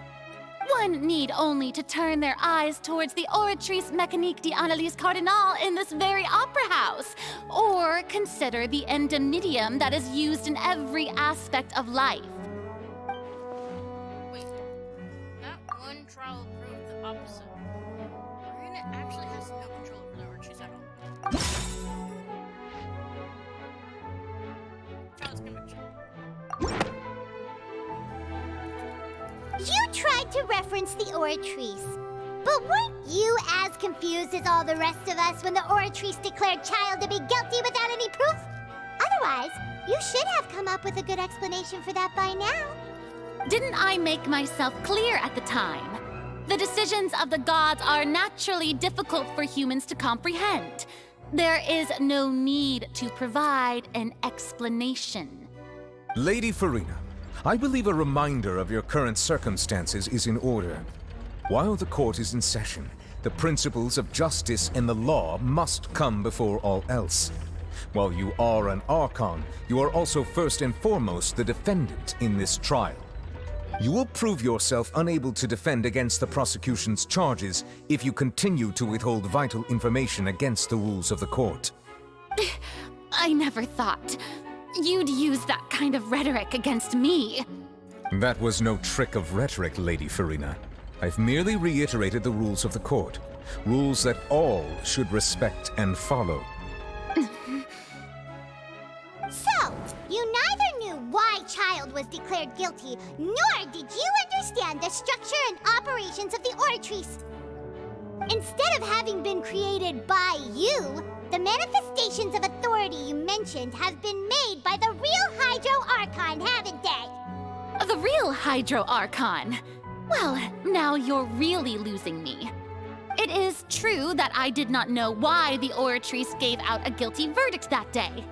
One need only to turn their eyes towards the Oratrice Mécanique d'Analyse Cardinal in this very opera house, or consider the endemitium that is used in every aspect of life. Wait, that one trial proved the opposite. Furina actually has no control over the Oratrice at all. Trial's conviction. You tried to reference the Oratrice, but weren't you as confused as all the rest of us when the Oratrice declared Child to be guilty without any proof? Otherwise, you should have come up with a good explanation for that by now. Didn't I make myself clear at the time? The decisions of the gods are naturally difficult for humans to comprehend. There is no need to provide an explanation. Lady Furina, I believe a reminder of your current circumstances is in order. While the court is in session, the principles of justice and the law must come before all else. While you are an Archon, you are also first and foremost the defendant in this trial. You will prove yourself unable to defend against the prosecution's charges if you continue to withhold vital information against the rules of the court. I never thought you'd use that kind of rhetoric against me. That was no trick of rhetoric, Lady Furina. I've merely reiterated the rules of the court. Rules that all should respect and follow. So, you neither knew why child was declared guilty, nor did you understand the structure and operations of the Oratrice. Instead of having been created by you, the manifestations of authority you mentioned have been made by the real Hydro Archon, haven't they? The real Hydro Archon? Well, now you're really losing me. It is true that I did not know why the Oratrice gave out a guilty verdict that day.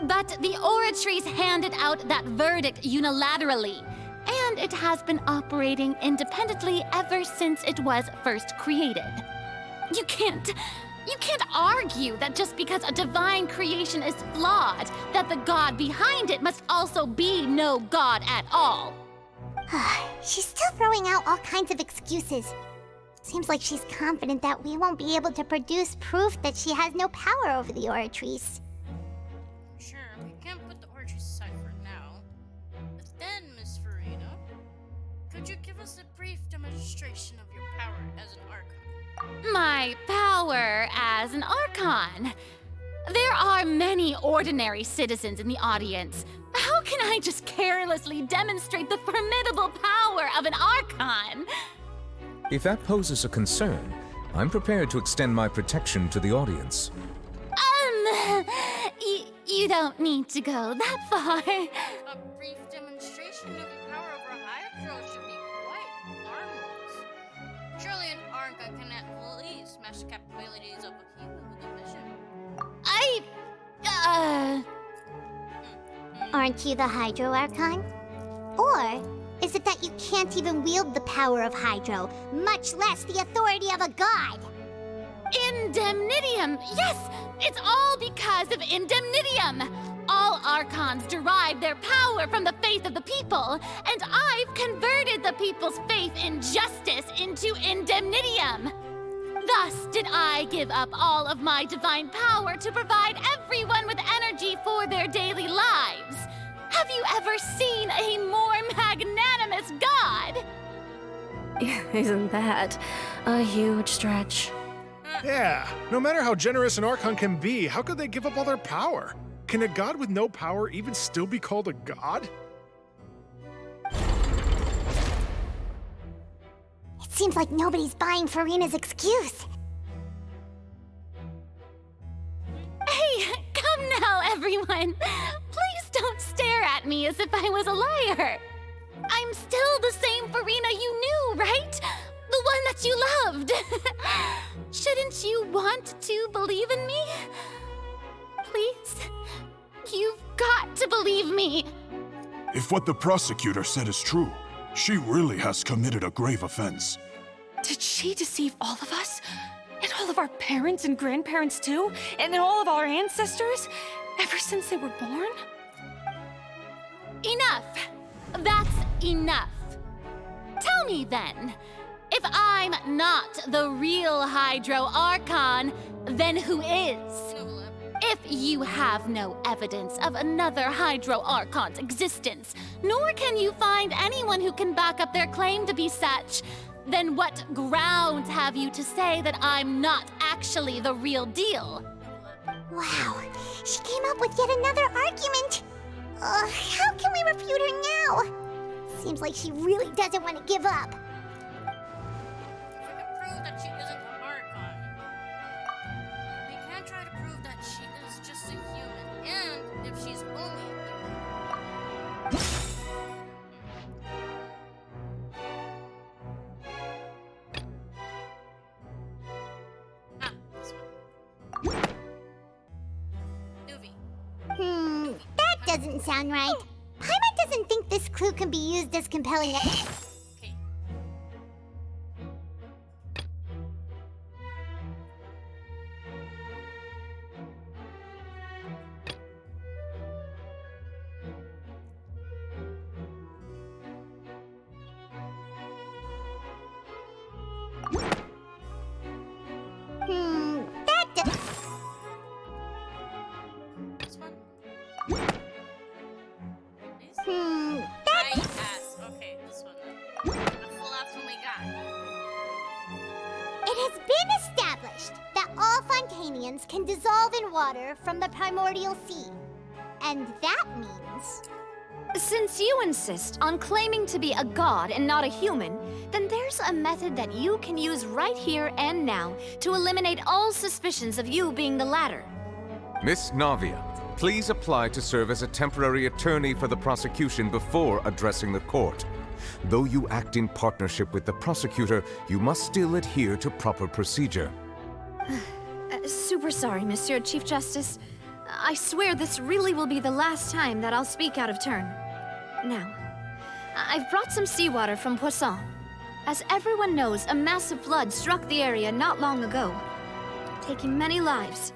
But the Oratrice handed out that verdict unilaterally, and it has been operating independently ever since it was first created. You can't argue that just because a divine creation is flawed, that the god behind it must also be no god at all. She's still throwing out all kinds of excuses. Seems like she's confident that we won't be able to produce proof that she has no power over the Oratrice. Sure, we can't put the Oratrice aside for now. But then, Miss Furina, could you give us a brief demonstration of your power as an Archon? My power as an Archon? There are many ordinary citizens in the audience. How can I just carelessly demonstrate the formidable power of an Archon? If that poses a concern, I'm prepared to extend my protection to the audience. You don't need to go that far. A brief demonstration of the power of our Hydro should be quite harmless. Surely an Archon can at least match the capabilities of a human with a vision. Aren't you the Hydro Archon? Or is it that you can't even wield the power of Hydro, much less the authority of a god? Indemnitium! Yes! It's all because of Indemnitium! All Archons derive their power from the faith of the people, and I've converted the people's faith in justice into Indemnitium! Thus did I give up all of my divine power to provide everyone with energy for their daily lives. Have you ever seen a more magnanimous god? Isn't that a huge stretch? Yeah, no matter how generous an Archon can be, how could they give up all their power? Can a god with no power even still be called a god? It seems like nobody's buying Furina's excuse. Hey, come now, everyone. Please don't stare at me as if I was a liar. I'm still the same Furina you knew, right? The one that you loved. Shouldn't you want to believe in me? Please, you've got to believe me. If what the prosecutor said is true, she really has committed a grave offense. Did she deceive all of us? And all of our parents and grandparents too? And all of our ancestors? Ever since they were born? Enough. That's enough. Tell me then, if I'm not the real Hydro Archon, then who is? If you have no evidence of another Hydro Archon's existence, nor can you find anyone who can back up their claim to be such, then what grounds have you to say that I'm not actually the real deal? Wow, she came up with yet another argument. How can we refute her now? Seems like she really doesn't want to give up. If we can prove that she isn't an Archon, we can try to prove that she is just a human, and if she's only a human. This one. Nuvi. That doesn't sound right. Paimon doesn't think this clue can be used as compelling evidence. This one? I asked. Okay, this one then. That's the last one we got. It has been established that all Fontanians can dissolve in water from the primordial sea. And that means Since you insist on claiming to be a god and not a human, then there's a method that you can use right here and now to eliminate all suspicions of you being the latter. Miss Navia, please apply to serve as a temporary attorney for the prosecution before addressing the court. Though you act in partnership with the prosecutor, you must still adhere to proper procedure. Super sorry, Monsieur Chief Justice. I swear this really will be the last time that I'll speak out of turn. Now, I've brought some seawater from Poisson. As everyone knows, a massive flood struck the area not long ago, taking many lives,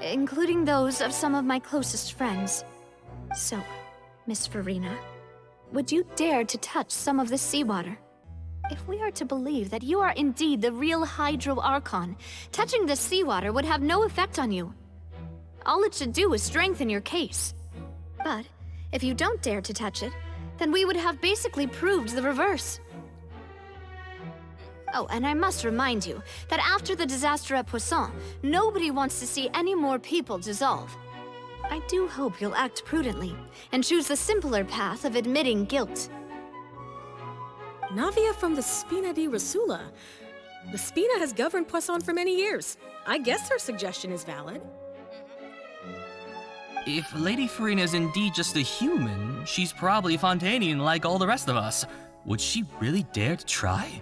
including those of some of my closest friends. So, Miss Furina, would you dare to touch some of this seawater? If we are to believe that you are indeed the real Hydro Archon, touching this seawater would have no effect on you. All it should do is strengthen your case. But if you don't dare to touch it, then we would have basically proved the reverse. Oh, and I must remind you that after the disaster at Poisson, nobody wants to see any more people dissolve. I do hope you'll act prudently and choose the simpler path of admitting guilt. Navia from the Spina di Rosula. The Spina has governed Poisson for many years. I guess her suggestion is valid. If Lady Furina is indeed just a human, she's probably Fontanian like all the rest of us. Would she really dare to try?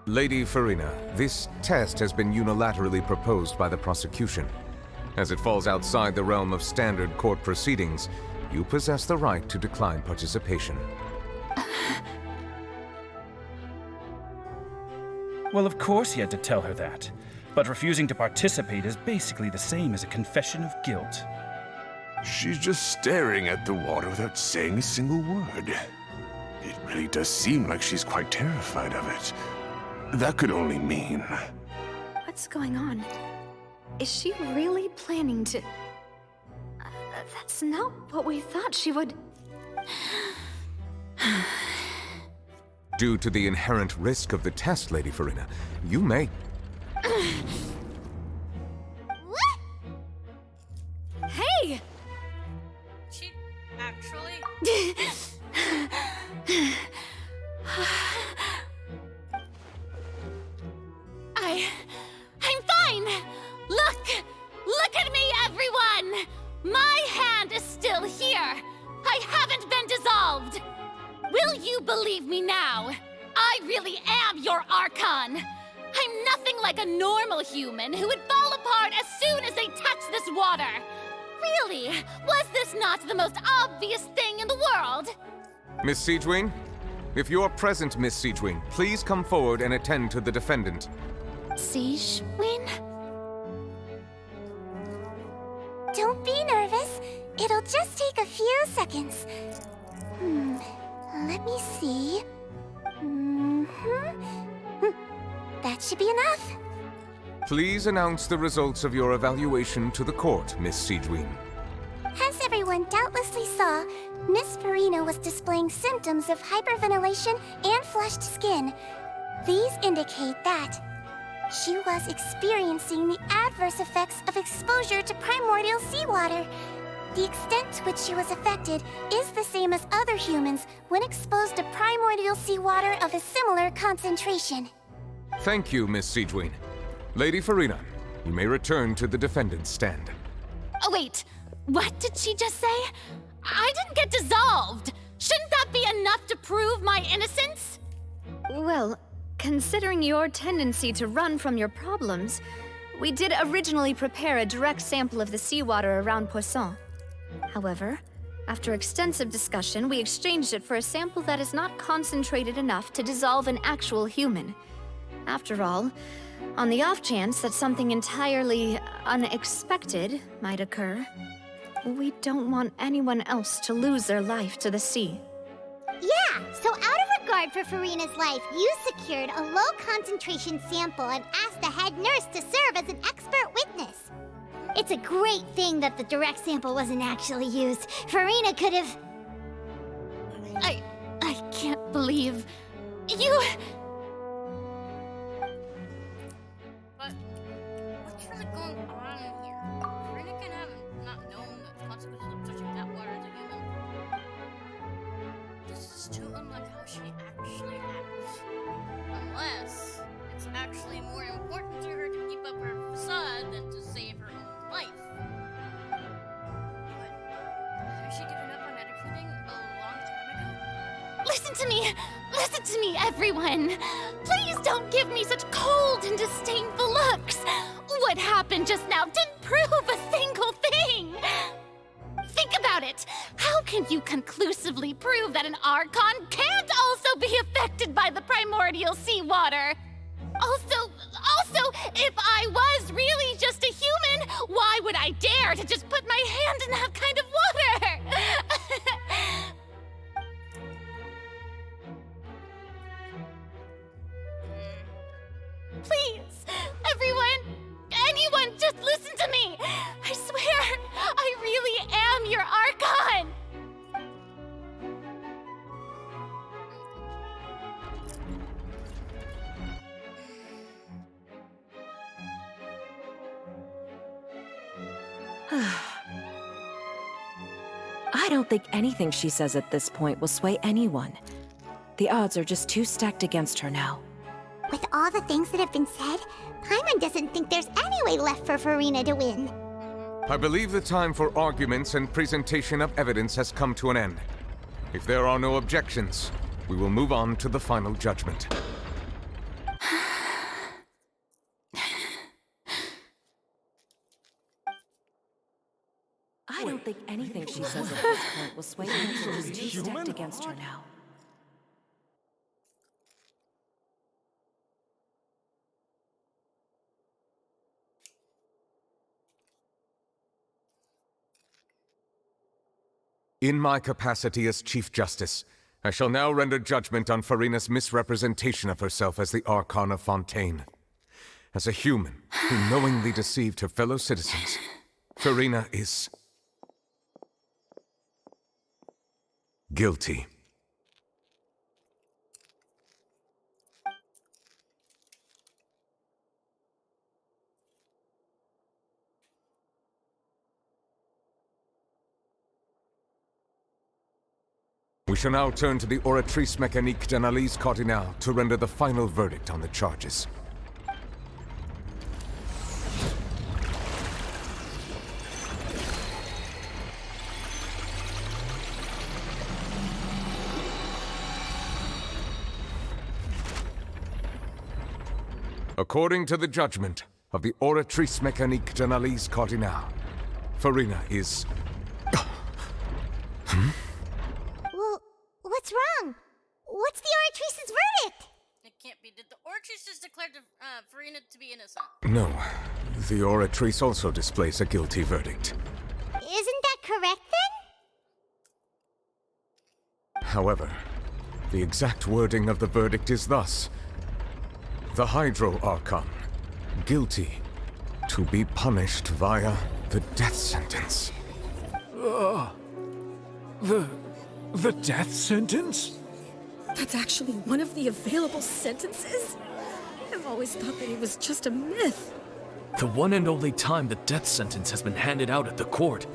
Lady Furina, this test has been unilaterally proposed by the prosecution. As it falls outside the realm of standard court proceedings, you possess the right to decline participation. Well, of course he had to tell her that. But refusing to participate is basically the same as a confession of guilt. She's just staring at the water without saying a single word. It really does seem like she's quite terrified of it. That could only mean... What's going on? Is she really planning to... that's not what we thought she would... Due to the inherent risk of the test, Lady Furina, you may... What? Hey! She actually... I'm fine! Look at me, everyone! My hand is still here! I haven't been dissolved! Will you believe me now? I really am your Archon! I'm nothing like a normal human who would fall apart as soon as they touch this water! Really? Was this not the most obvious thing in the world? Miss Siegewing? If you're present, Miss Siegewing, please come forward and attend to the defendant. Siegewing? Don't be nervous. It'll just take a few seconds. Let me see. That should be enough. Please announce the results of your evaluation to the court, Miss Siegewing. As everyone doubtlessly saw, Miss Furina was displaying symptoms of hyperventilation and flushed skin. These indicate that she was experiencing the adverse effects of exposure to primordial seawater. The extent to which she was affected is the same as other humans when exposed to primordial seawater of a similar concentration. Thank you, Miss Siegewing. Lady Furina, you may return to the defendant's stand. Oh, wait. What did she just say? I didn't get dissolved! Shouldn't that be enough to prove my innocence? Well, considering your tendency to run from your problems, we did originally prepare a direct sample of the seawater around Poisson. However, after extensive discussion, we exchanged it for a sample that is not concentrated enough to dissolve an actual human. After all, on the off chance that something entirely unexpected might occur, we don't want anyone else to lose their life to the sea. Yeah, so out of regard for Furina's life, you secured a low-concentration sample and asked the head nurse to serve as an expert witness. It's a great thing that the direct sample wasn't actually used. Furina could have... I can't believe You... But what's really going on here? Furina can have not known the consequences of touching that water as a human. This is too unlike how she actually acts. Unless it's actually more important to her to keep up her facade than to save her own life. But has she given up on everything a long time ago? Listen to me! Listen to me, everyone! Please don't give me such cold and disdainful looks! What happened just now didn't prove a single thing! Think about it! How can you conclusively prove that an Archon can't also be affected by the primordial seawater? Also, if I was really just a human, why would I dare to just put my hand in that kind of water? Please, everyone, anyone, just listen to me! I swear, I really am your Archon! I don't think anything she says at this point will sway anyone. The odds are just too stacked against her now. With all the things that have been said, Paimon doesn't think there's any way left for Furina to win. I believe the time for arguments and presentation of evidence has come to an end. If there are no objections, we will move on to the final judgment. I don't think anything she says at this point will sway anyone. She's too stacked against her now. In my capacity as Chief Justice, I shall now render judgment on Furina's misrepresentation of herself as the Archon of Fontaine. As a human who knowingly deceived her fellow citizens, Furina is guilty. We shall now turn to the Oratrice Mécanique d'Analyse Cardinale to render the final verdict on the charges. According to the judgment of the Oratrice Mécanique d'Analyse Cardinale, Furina is... Well, what's wrong? What's the Oratrice's verdict? It can't be. Did the Oratrice just declare Furina to be innocent? No. The Oratrice also displays a guilty verdict. Isn't that correct, then? However, the exact wording of the verdict is thus: the Hydro Archon, guilty, to be punished via the death sentence. The death sentence? That's actually one of the available sentences? I've always thought that it was just a myth. The one and only time the death sentence has been handed out at the court,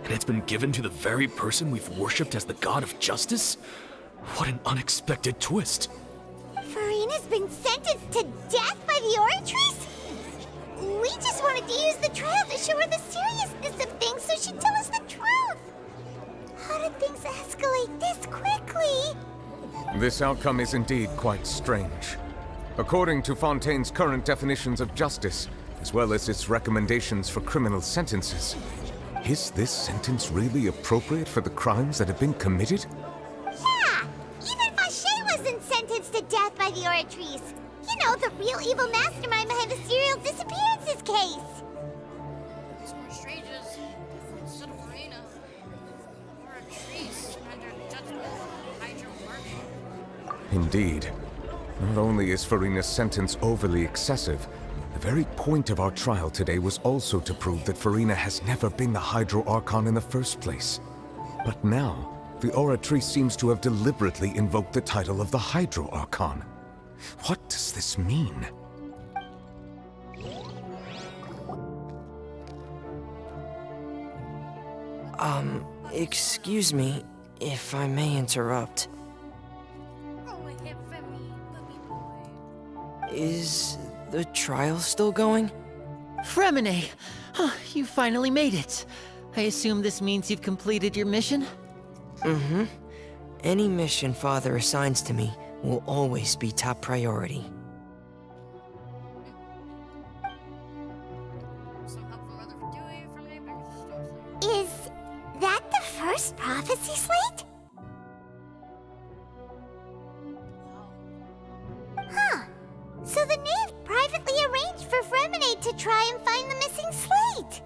and it's been given to the very person we've worshipped as the god of justice? What an unexpected twist. Furina's been sentenced to death by the Oratrice? We just wanted to use the trial to show her the seriousness of things so she'd tell us the truth. How did things escalate this quickly? This outcome is indeed quite strange. According to Fontaine's current definitions of justice, as well as its recommendations for criminal sentences, is this sentence really appropriate for the crimes that have been committed? Yeah! Even Fauché wasn't sentenced to death by the Oratrice. You know, the real evil mastermind behind the serial disappearances case. It's more strange as instead of Furina, Oratrice rendered judgment on Hydro Archon. Indeed. Not only is Furina's sentence overly excessive, the very point of our trial today was also to prove that Furina has never been the Hydro Archon in the first place. But now, The oratory seems to have deliberately invoked the title of the Hydro Archon. What does this mean? Excuse me if I may interrupt. Is the trial still going? Fremine! You finally made it. I assume this means you've completed your mission? Mm-hmm. Any mission Father assigns to me will always be top priority. Is that the first prophecy slate? Huh. So the knave privately arranged for Fremine to try and find the missing slate.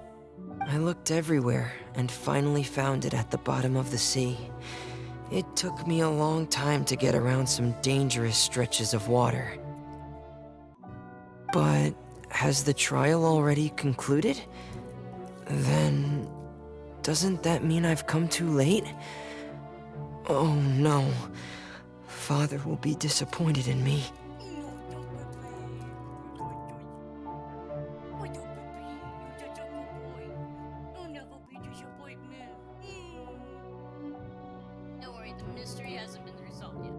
I looked everywhere and finally found it at the bottom of the sea. It took me a long time to get around some dangerous stretches of water. But has the trial already concluded? Then doesn't that mean I've come too late? Oh no. Father will be disappointed in me. Don't worry, the mystery hasn't been resolved yet.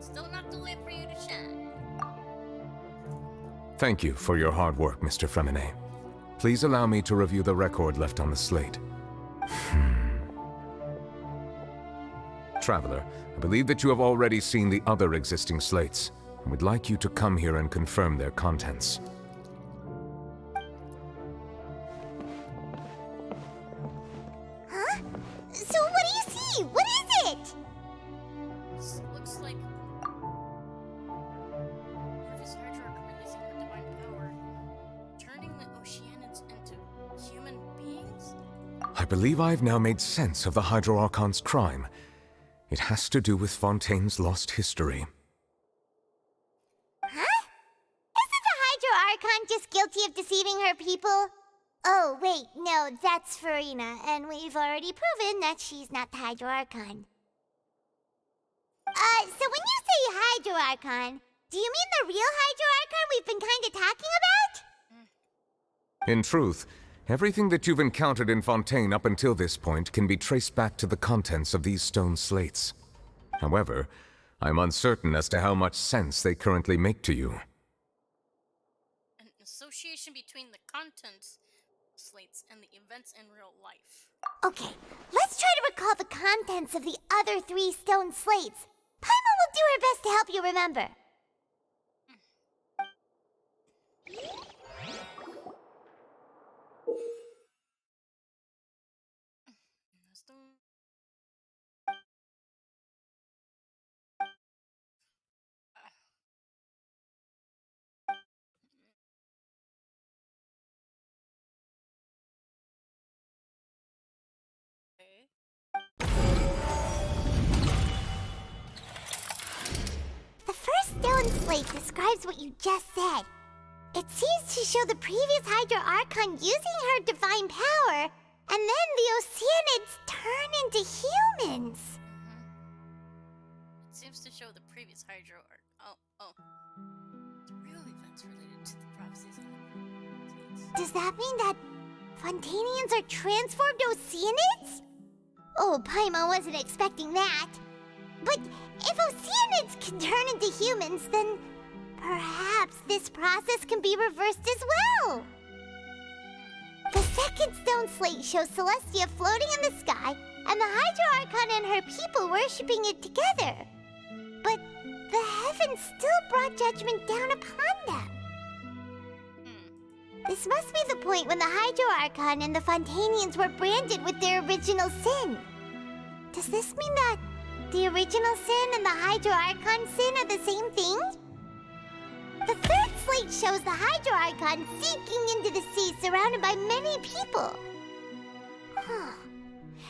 Still not too late for you to shine. Thank you for your hard work, Mr. Fremine. Please allow me to review the record left on the slate. Traveler, I believe that you have already seen the other existing slates, and would like you to come here and confirm their contents. Huh? So what do you see? What is it? This looks like Professor Hydra releasing her divine power, turning the Oceanids into human beings? I believe I've now made sense of the Hydro Archon's crime. It has to do with Fontaine's lost history. Huh? Isn't the Hydro Archon just guilty of deceiving her people? Oh, wait, no, that's Furina, and we've already proven that she's not the Hydro Archon. So when you say Hydro Archon, do you mean the real Hydro Archon we've been kinda talking about? In truth, everything that you've encountered in Fontaine up until this point can be traced back to the contents of these stone slates. However, I'm uncertain as to how much sense they currently make to you. An association between the contents slates and the events in real life. Okay, let's try to recall the contents of the other 3 stone slates. Paimon will do her best to help you remember. The first stone slate describes what you just said. It seems to show the previous Hydro Archon using her divine power, and then the Oceanids turn into humans. It seems to show the previous Hydro Arc. Oh. The real events related to the prophecies in the slates. Does that mean that Fontanians are transformed Oceanids? Oh, Paimon wasn't expecting that. But if Oceanids can turn into humans, then perhaps this process can be reversed as well. The second stone slate shows Celestia floating in the sky and the Hydro Archon and her people worshipping it together. But the heavens still brought judgment down upon them. This must be the point when the Hydro Archon and the Fontanians were branded with their original sin. Does this mean that the original sin and the Hydro Archon sin are the same thing? The third slate shows the Hydro Archon sinking into the sea surrounded by many people. Huh.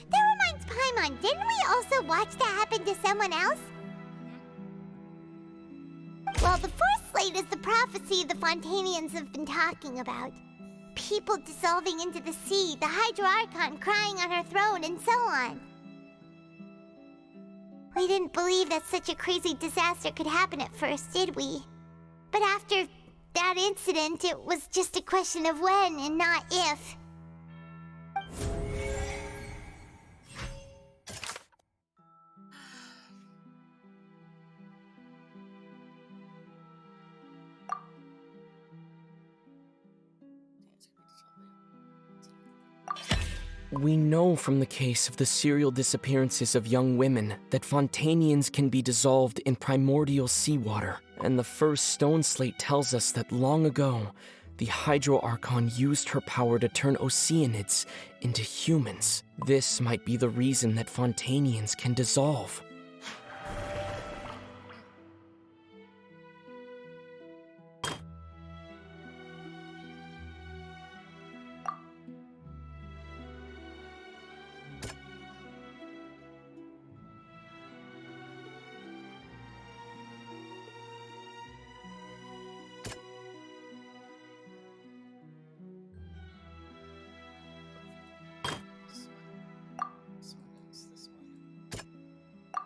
That reminds Paimon, didn't we also watch that happen to someone else? Well, the fourth slate is the prophecy the Fontanians have been talking about. People dissolving into the sea, the Hydro Archon crying on her throne, and so on. We didn't believe that such a crazy disaster could happen at first, did we? But after that incident, it was just a question of when and not if. We know from the case of the serial disappearances of young women that Fontanians can be dissolved in primordial seawater, and the first stone slate tells us that long ago, the Hydro Archon used her power to turn Oceanids into humans. This might be the reason that Fontanians can dissolve.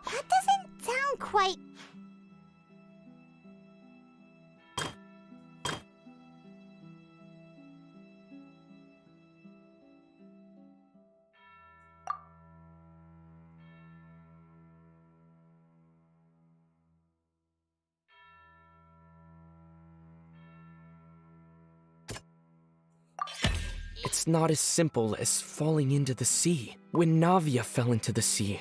That doesn't sound quite... It's not as simple as falling into the sea. When Navia fell into the sea,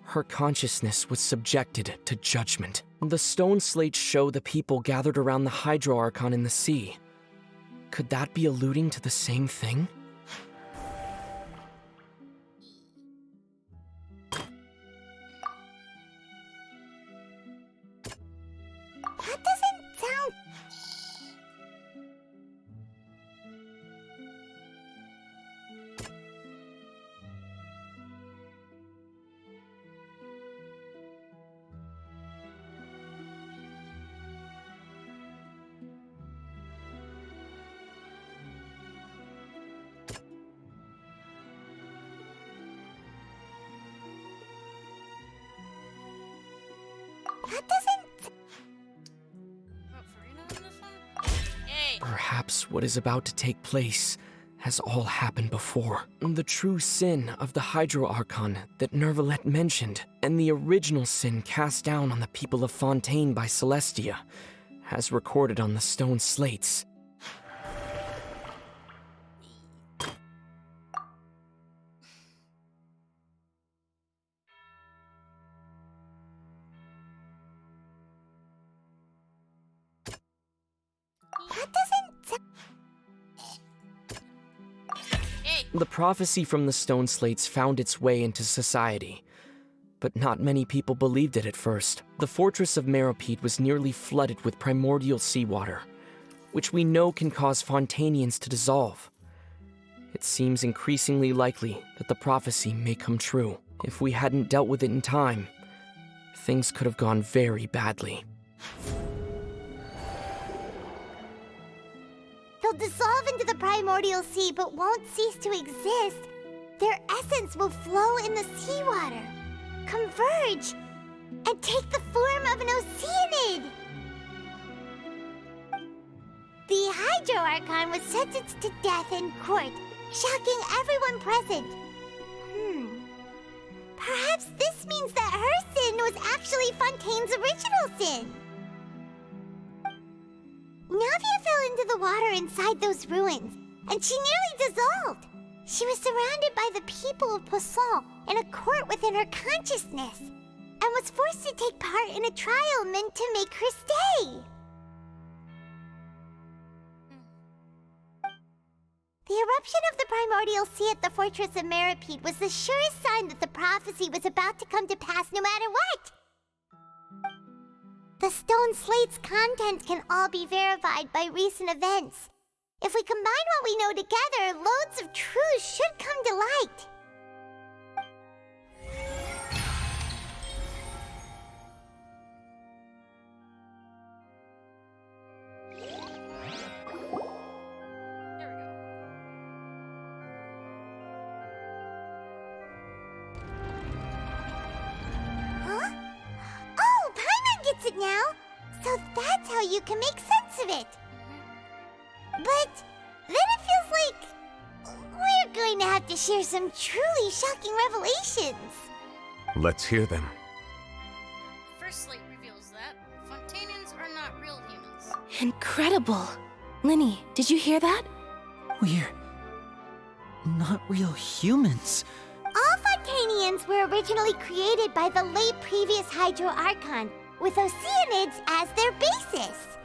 her consciousness was subjected to judgment. The stone slates show the people gathered around the Hydro Archon in the sea. Could that be alluding to the same thing? That doesn't sound... That doesn't... What, Furina in this one? Yay! Perhaps what is about to take place has all happened before. The true sin of the Hydro Archon that Nervalet mentioned, and the original sin cast down on the people of Fontaine by Celestia, as recorded on the stone slates. That doesn't sound... The prophecy from the stone slates found its way into society, but not many people believed it at first. The fortress of Meropide was nearly flooded with primordial seawater, which we know can cause Fontanians to dissolve. It seems increasingly likely that the prophecy may come true. If we hadn't dealt with it in time, things could have gone very badly. They'll dissolve into the primordial sea but won't cease to exist. Their essence will flow in the seawater, converge, and take the form of an Oceanid. The Hydro Archon was sentenced to death in court, shocking everyone present. Perhaps this means that her sin was actually Fontaine's original sin. Navia fell into the water inside those ruins, and she nearly dissolved. She was surrounded by the people of Poisson in a court within her consciousness, and was forced to take part in a trial meant to make her stay. The eruption of the primordial sea at the fortress of Meropide was the surest sign that the prophecy was about to come to pass no matter what. The stone slate's content can all be verified by recent events. If we combine what we know together, loads of truths should come to light. Huh? that's how you can make sense of it. But then it feels like we're going to have to share some truly shocking revelations. Let's hear them. First slate reveals that Fontanians are not real humans. Incredible. Linny, did you hear that? We're not real humans. All Fontanians were originally created by the late previous Hydro Archon, with Oceanids as their basis.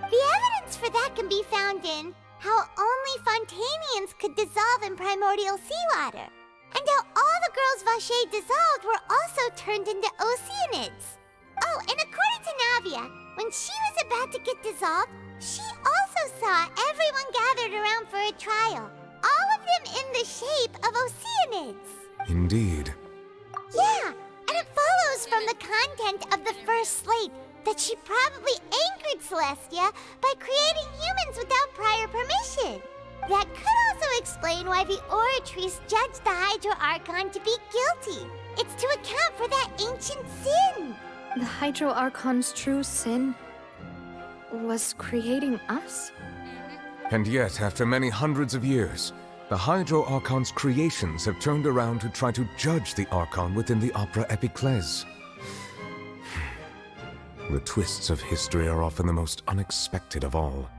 The evidence for that can be found in how only Fontanians could dissolve in primordial seawater, and how all the girls Vacher dissolved were also turned into Oceanids. Oh, and according to Navia, when she was about to get dissolved, she also saw everyone gathered around for a trial, all of them in the shape of Oceanids. Indeed. Yeah, and it follows from the content of the first slate that she probably angered Celestia by creating humans without prior permission. That could also explain why the Oratrice judged the Hydro Archon to be guilty. It's to account for that ancient sin. The Hydro Archon's true sin was creating us? And yet, after many hundreds of years, the Hydro Archon's creations have turned around to try to judge the Archon within the Opera Epiclese. The twists of history are often the most unexpected of all.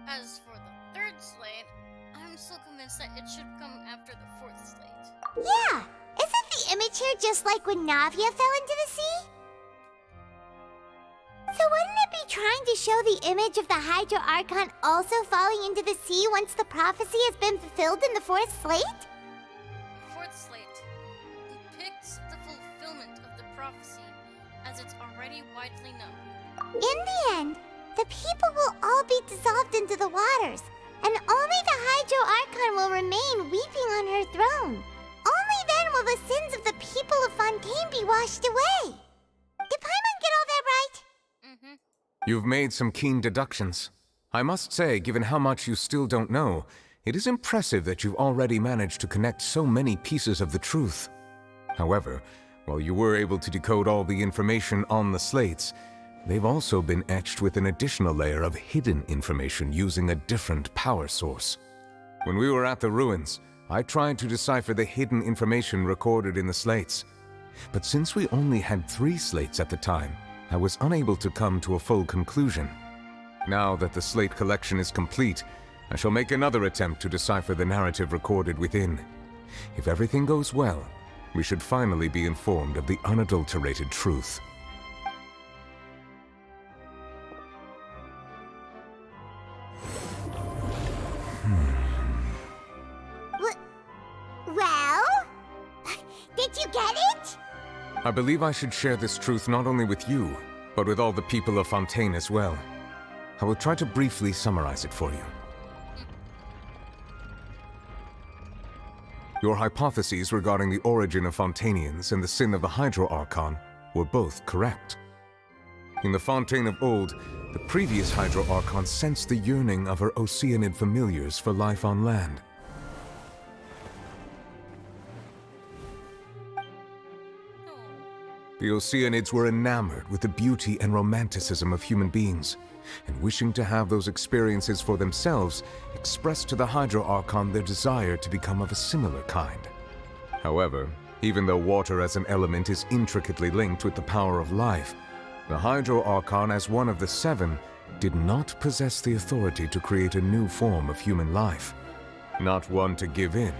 As for the third slate, I'm still convinced that it should come after the fourth slate. Yeah, isn't the image here just like when Navia fell into the sea? So wouldn't it be trying to show the image of the Hydro Archon also falling into the sea once the prophecy has been fulfilled in the fourth slate? The fourth slate depicts the fulfillment of the prophecy as it's already widely known. In the end, the people will all be dissolved into the waters, and only the Hydro Archon will remain weeping on her throne. Only then will the sins of the people of Fontaine be washed away. Did Paimon get all that right? You've made some keen deductions. I must say, given how much you still don't know, it is impressive that you've already managed to connect so many pieces of the truth. However, while you were able to decode all the information on the slates, they've also been etched with an additional layer of hidden information using a different power source. When we were at the ruins, I tried to decipher the hidden information recorded in the slates. But since we only had 3 slates at the time, I was unable to come to a full conclusion. Now that the slate collection is complete, I shall make another attempt to decipher the narrative recorded within. If everything goes well, we should finally be informed of the unadulterated truth. Well? Did you get it? I believe I should share this truth not only with you, but with all the people of Fontaine as well. I will try to briefly summarize it for you. Your hypotheses regarding the origin of Fontanians and the sin of the Hydro Archon were both correct. In the Fontaine of old, the previous Hydro Archon sensed the yearning of her Oceanid familiars for life on land. The Oceanids were enamored with the beauty and romanticism of human beings, and wishing to have those experiences for themselves, expressed to the Hydro Archon their desire to become of a similar kind. However, even though water as an element is intricately linked with the power of life, the Hydro Archon, as one of the 7, did not possess the authority to create a new form of human life. Not one to give in,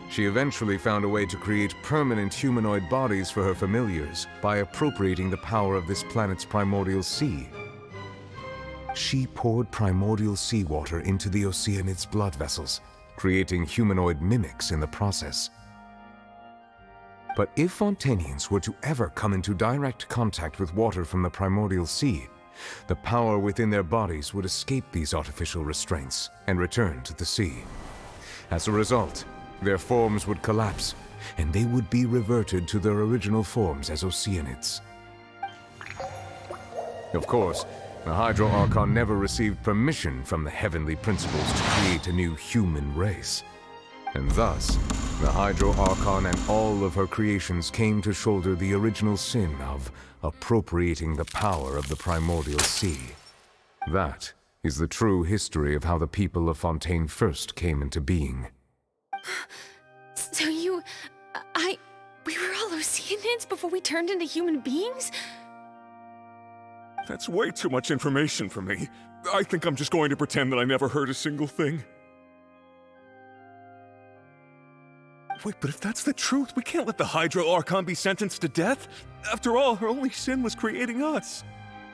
she eventually found a way to create permanent humanoid bodies for her familiars by appropriating the power of this planet's primordial sea. She poured primordial seawater into the Oceanids' blood vessels, creating humanoid mimics in the process. But if Fontanians were to ever come into direct contact with water from the primordial sea, the power within their bodies would escape these artificial restraints and return to the sea. As a result, their forms would collapse, and they would be reverted to their original forms as Oceanids. Of course, the Hydro Archon never received permission from the heavenly principles to create a new human race. And thus, the Hydro Archon and all of her creations came to shoulder the original sin of appropriating the power of the primordial sea. That is the true history of how the people of Fontaine first came into being. So we were all Oceanids before we turned into human beings? That's way too much information for me. I think I'm just going to pretend that I never heard a single thing. Wait, but if that's the truth, we can't let the Hydro Archon be sentenced to death. After all, her only sin was creating us.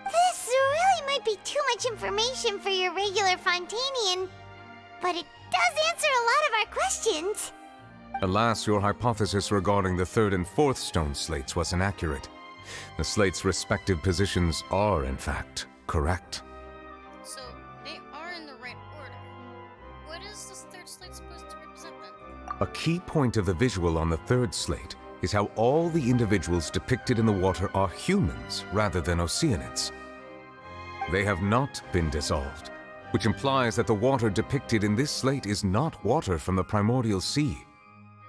This really might be too much information for your regular Fontainian, but it does answer a lot of our questions. Alas, your hypothesis regarding the third and fourth stone slates was inaccurate. The slates' respective positions are, in fact, correct. So, they are in the right order. What is this third slate supposed to represent then? A key point of the visual on the third slate is how all the individuals depicted in the water are humans rather than Oceanids. They have not been dissolved, which implies that the water depicted in this slate is not water from the primordial sea.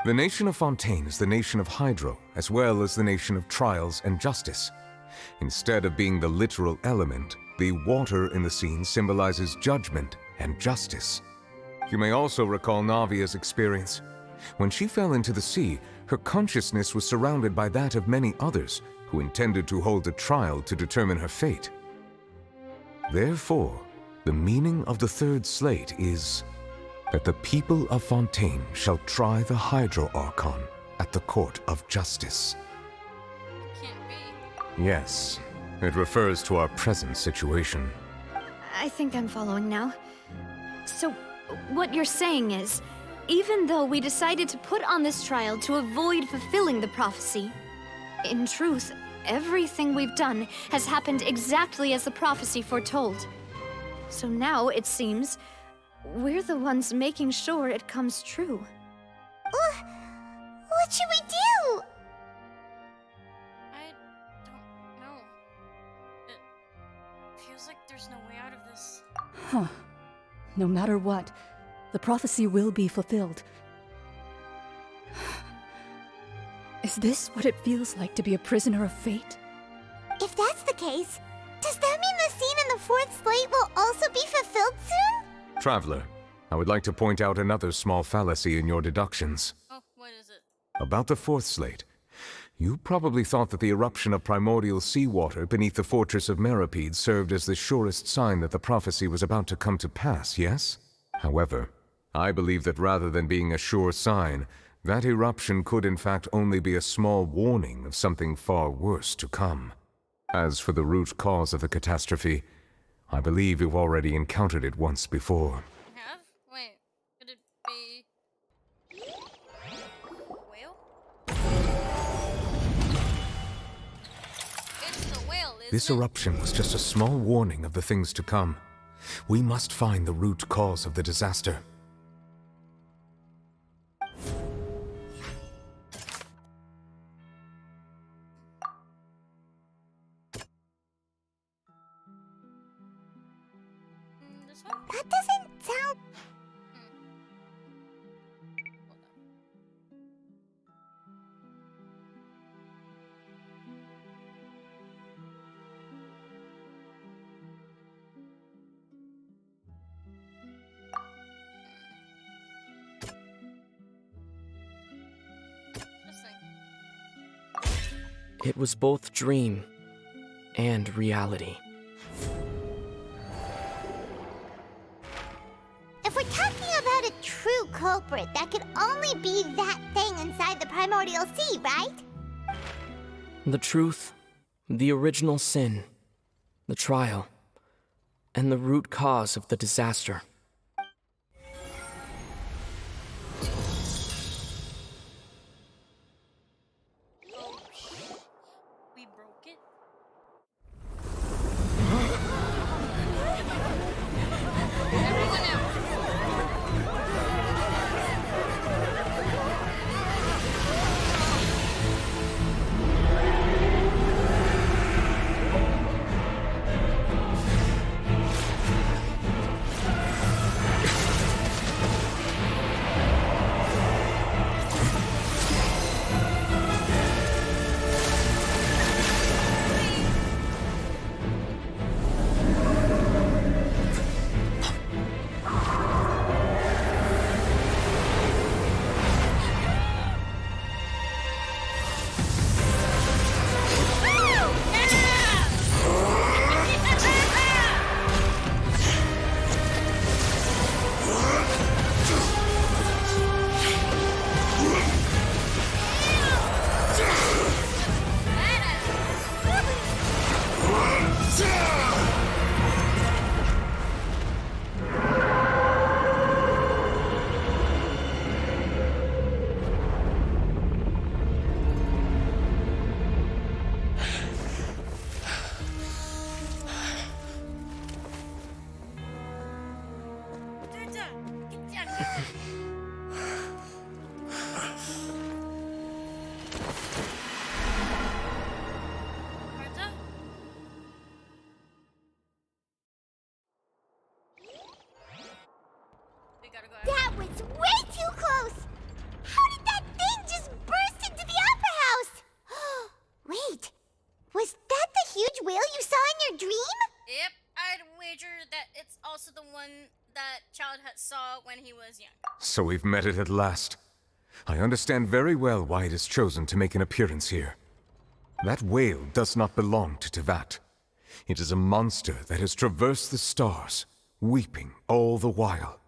The nation of Fontaine is the nation of Hydro, as well as the nation of trials and justice. Instead of being the literal element, the water in the scene symbolizes judgment and justice. You may also recall Navia's experience. When she fell into the sea, her consciousness was surrounded by that of many others who intended to hold a trial to determine her fate. Therefore, the meaning of the third slate is that the people of Fontaine shall try the Hydro Archon at the court of justice. It can't be. Yes, it refers to our present situation. I think I'm following now. So, what you're saying is, even though we decided to put on this trial to avoid fulfilling the prophecy, in truth, everything we've done has happened exactly as the prophecy foretold. So now, it seems, we're the ones making sure it comes true. What should we do? I don't know. It feels like there's no way out of this. Huh. No matter what, the prophecy will be fulfilled. Is this what it feels like to be a prisoner of fate? If that's the case, does that mean the scene in the fourth slate will also be fulfilled soon? Traveler, I would like to point out another small fallacy in your deductions. Oh, what is it? About the fourth slate. You probably thought that the eruption of primordial seawater beneath the fortress of Meripede served as the surest sign that the prophecy was about to come to pass, yes? However, I believe that rather than being a sure sign, that eruption could in fact only be a small warning of something far worse to come. As for the root cause of the catastrophe, I believe you've already encountered it once before. Have? Wait, could it be... whale? It's the whale, isn't This eruption was just a small warning of the things to come. We must find the root cause of the disaster. That doesn't sound... It was both dream and reality. If we're talking about a true culprit, that could only be that thing inside the primordial sea, right? The truth, the original sin, the trial, and the root cause of the disaster. we broke it? Everyone out! Martha? We gotta go That was way too close! How did that thing just burst into the opera house? Wait, was that the huge whale you saw in your dream? Yep, I'd wager that it's also the one that Child had saw when he was young. So we've met it at last. I understand very well why it has chosen to make an appearance here. That whale does not belong to Tevat. It is a monster that has traversed the stars, weeping all the while.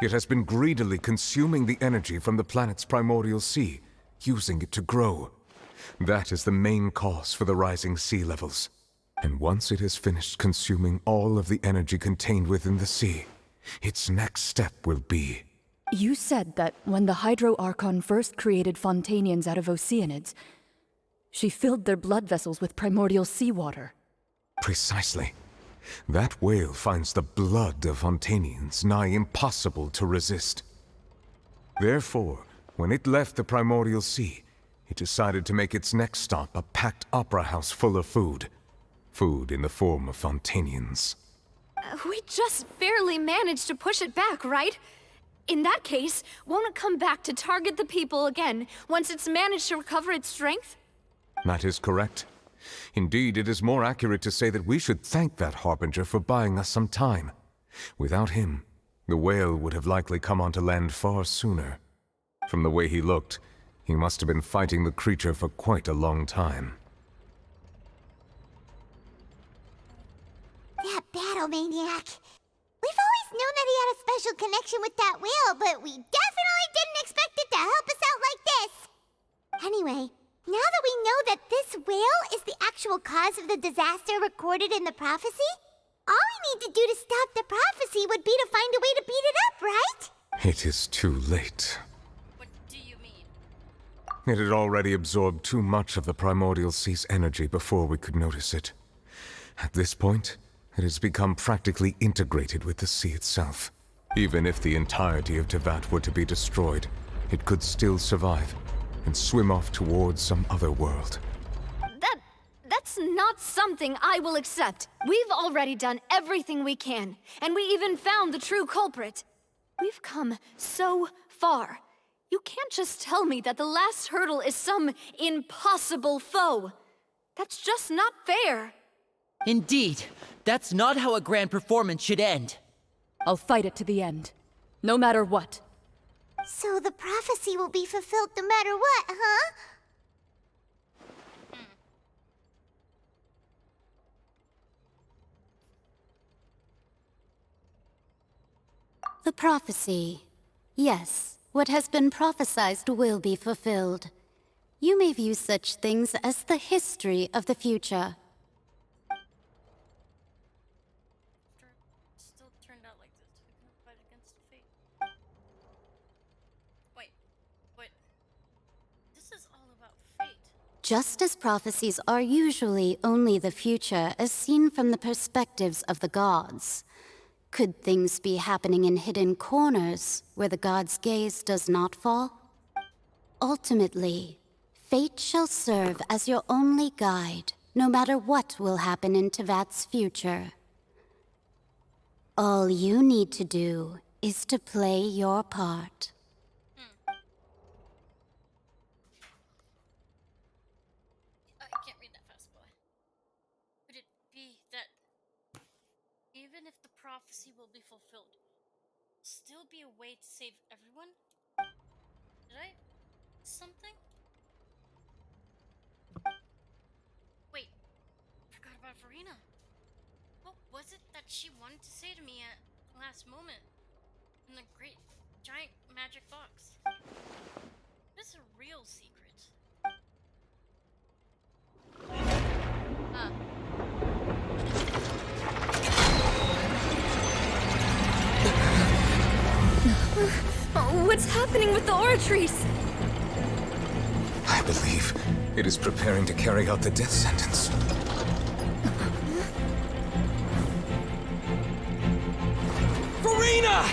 It has been greedily consuming the energy from the planet's primordial sea, using it to grow. That is the main cause for the rising sea levels. And once it has finished consuming all of the energy contained within the sea, its next step will be... You said that when the Hydro Archon first created Fontanians out of Oceanids, she filled their blood vessels with primordial seawater. Precisely. That whale finds the blood of Fontanians nigh impossible to resist. Therefore, when it left the primordial sea, it decided to make its next stop a packed opera house full of food. Food in the form of Fontanians. We just barely managed to push it back, right? In that case, won't it come back to target the people again once it's managed to recover its strength? That is correct. Indeed, it is more accurate to say that we should thank that Harbinger for buying us some time. Without him, the whale would have likely come onto land far sooner. From the way he looked, he must have been fighting the creature for quite a long time. That battle maniac. We've always known that he had a special connection with that whale, but we definitely didn't expect it to help us out like this. Anyway, now that we know that this whale is the actual cause of the disaster recorded in the prophecy, all we need to do to stop the prophecy would be to find a way to beat it up, right? It is too late. What do you mean? It had already absorbed too much of the primordial sea's energy before we could notice it. At this point, it has become practically integrated with the sea itself. Even if the entirety of Tevat were to be destroyed, it could still survive and swim off towards some other world. That's not something I will accept. We've already done everything we can, and we even found the true culprit. We've come so far. You can't just tell me that the last hurdle is some impossible foe. That's just not fair. Indeed, that's not how a grand performance should end. I'll fight it to the end, no matter what. So the prophecy will be fulfilled no matter what, huh? The prophecy. Yes, what has been prophesied will be fulfilled. You may view such things as the history of the future. Still turned out like this. We can fight against fate. Wait, this is all about fate. Just as prophecies are usually only the future as seen from the perspectives of the gods, could things be happening in hidden corners where the gods' gaze does not fall? Ultimately, fate shall serve as your only guide, no matter what will happen in Tevat's future. All you need to do is to play your part. I can't read that fast, boy. Could it be that even if the prophecy will be fulfilled, still be a way to save everyone? Did I miss something? Wait, forgot about Furina. What was it that she wanted to say to me at the last moment in the great giant magic box? This is a real secret. What's happening with the oratories? I believe it is preparing to carry out the death sentence. Furina!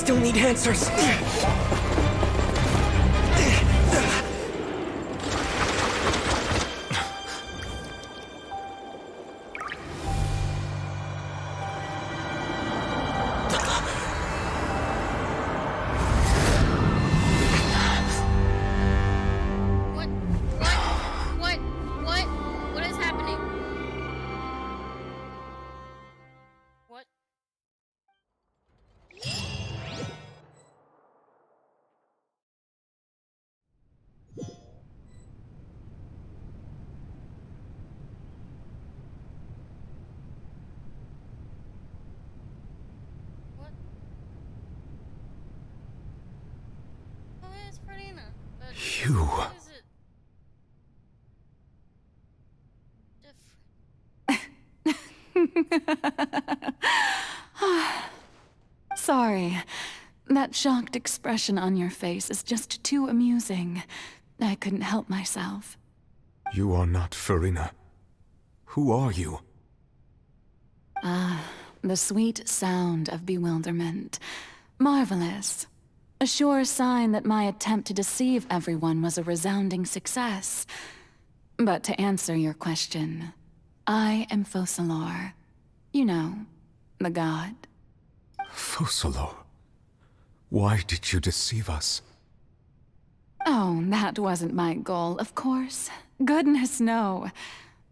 still need answers. What is happening? What? What? Who is Furina? You. Why is it Sorry. That shocked expression on your face is just too amusing. I couldn't help myself. You are not Furina. Who are you? Ah, the sweet sound of bewilderment. Marvelous. A sure sign that my attempt to deceive everyone was a resounding success. But to answer your question, I am Focalor. You know, the god. Focalor? Why did you deceive us? Oh, that wasn't my goal, of course. Goodness, no.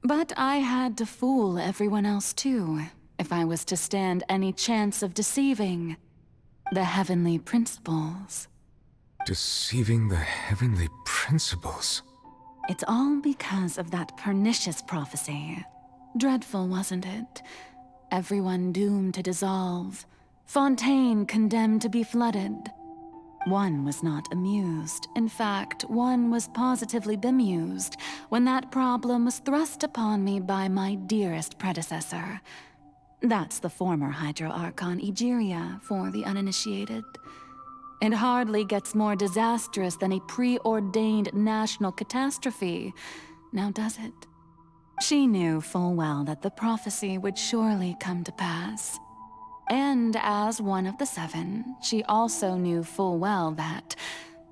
But I had to fool everyone else too, if I was to stand any chance of deceiving the heavenly principles. Deceiving the heavenly principles? It's all because of that pernicious prophecy. Dreadful, wasn't it? Everyone doomed to dissolve. Fontaine condemned to be flooded. One was not amused. In fact, one was positively bemused when that problem was thrust upon me by my dearest predecessor. That's the former Hydro Archon Egeria for the uninitiated. It hardly gets more disastrous than a preordained national catastrophe, now does it? She knew full well that the prophecy would surely come to pass. And as one of the seven, she also knew full well that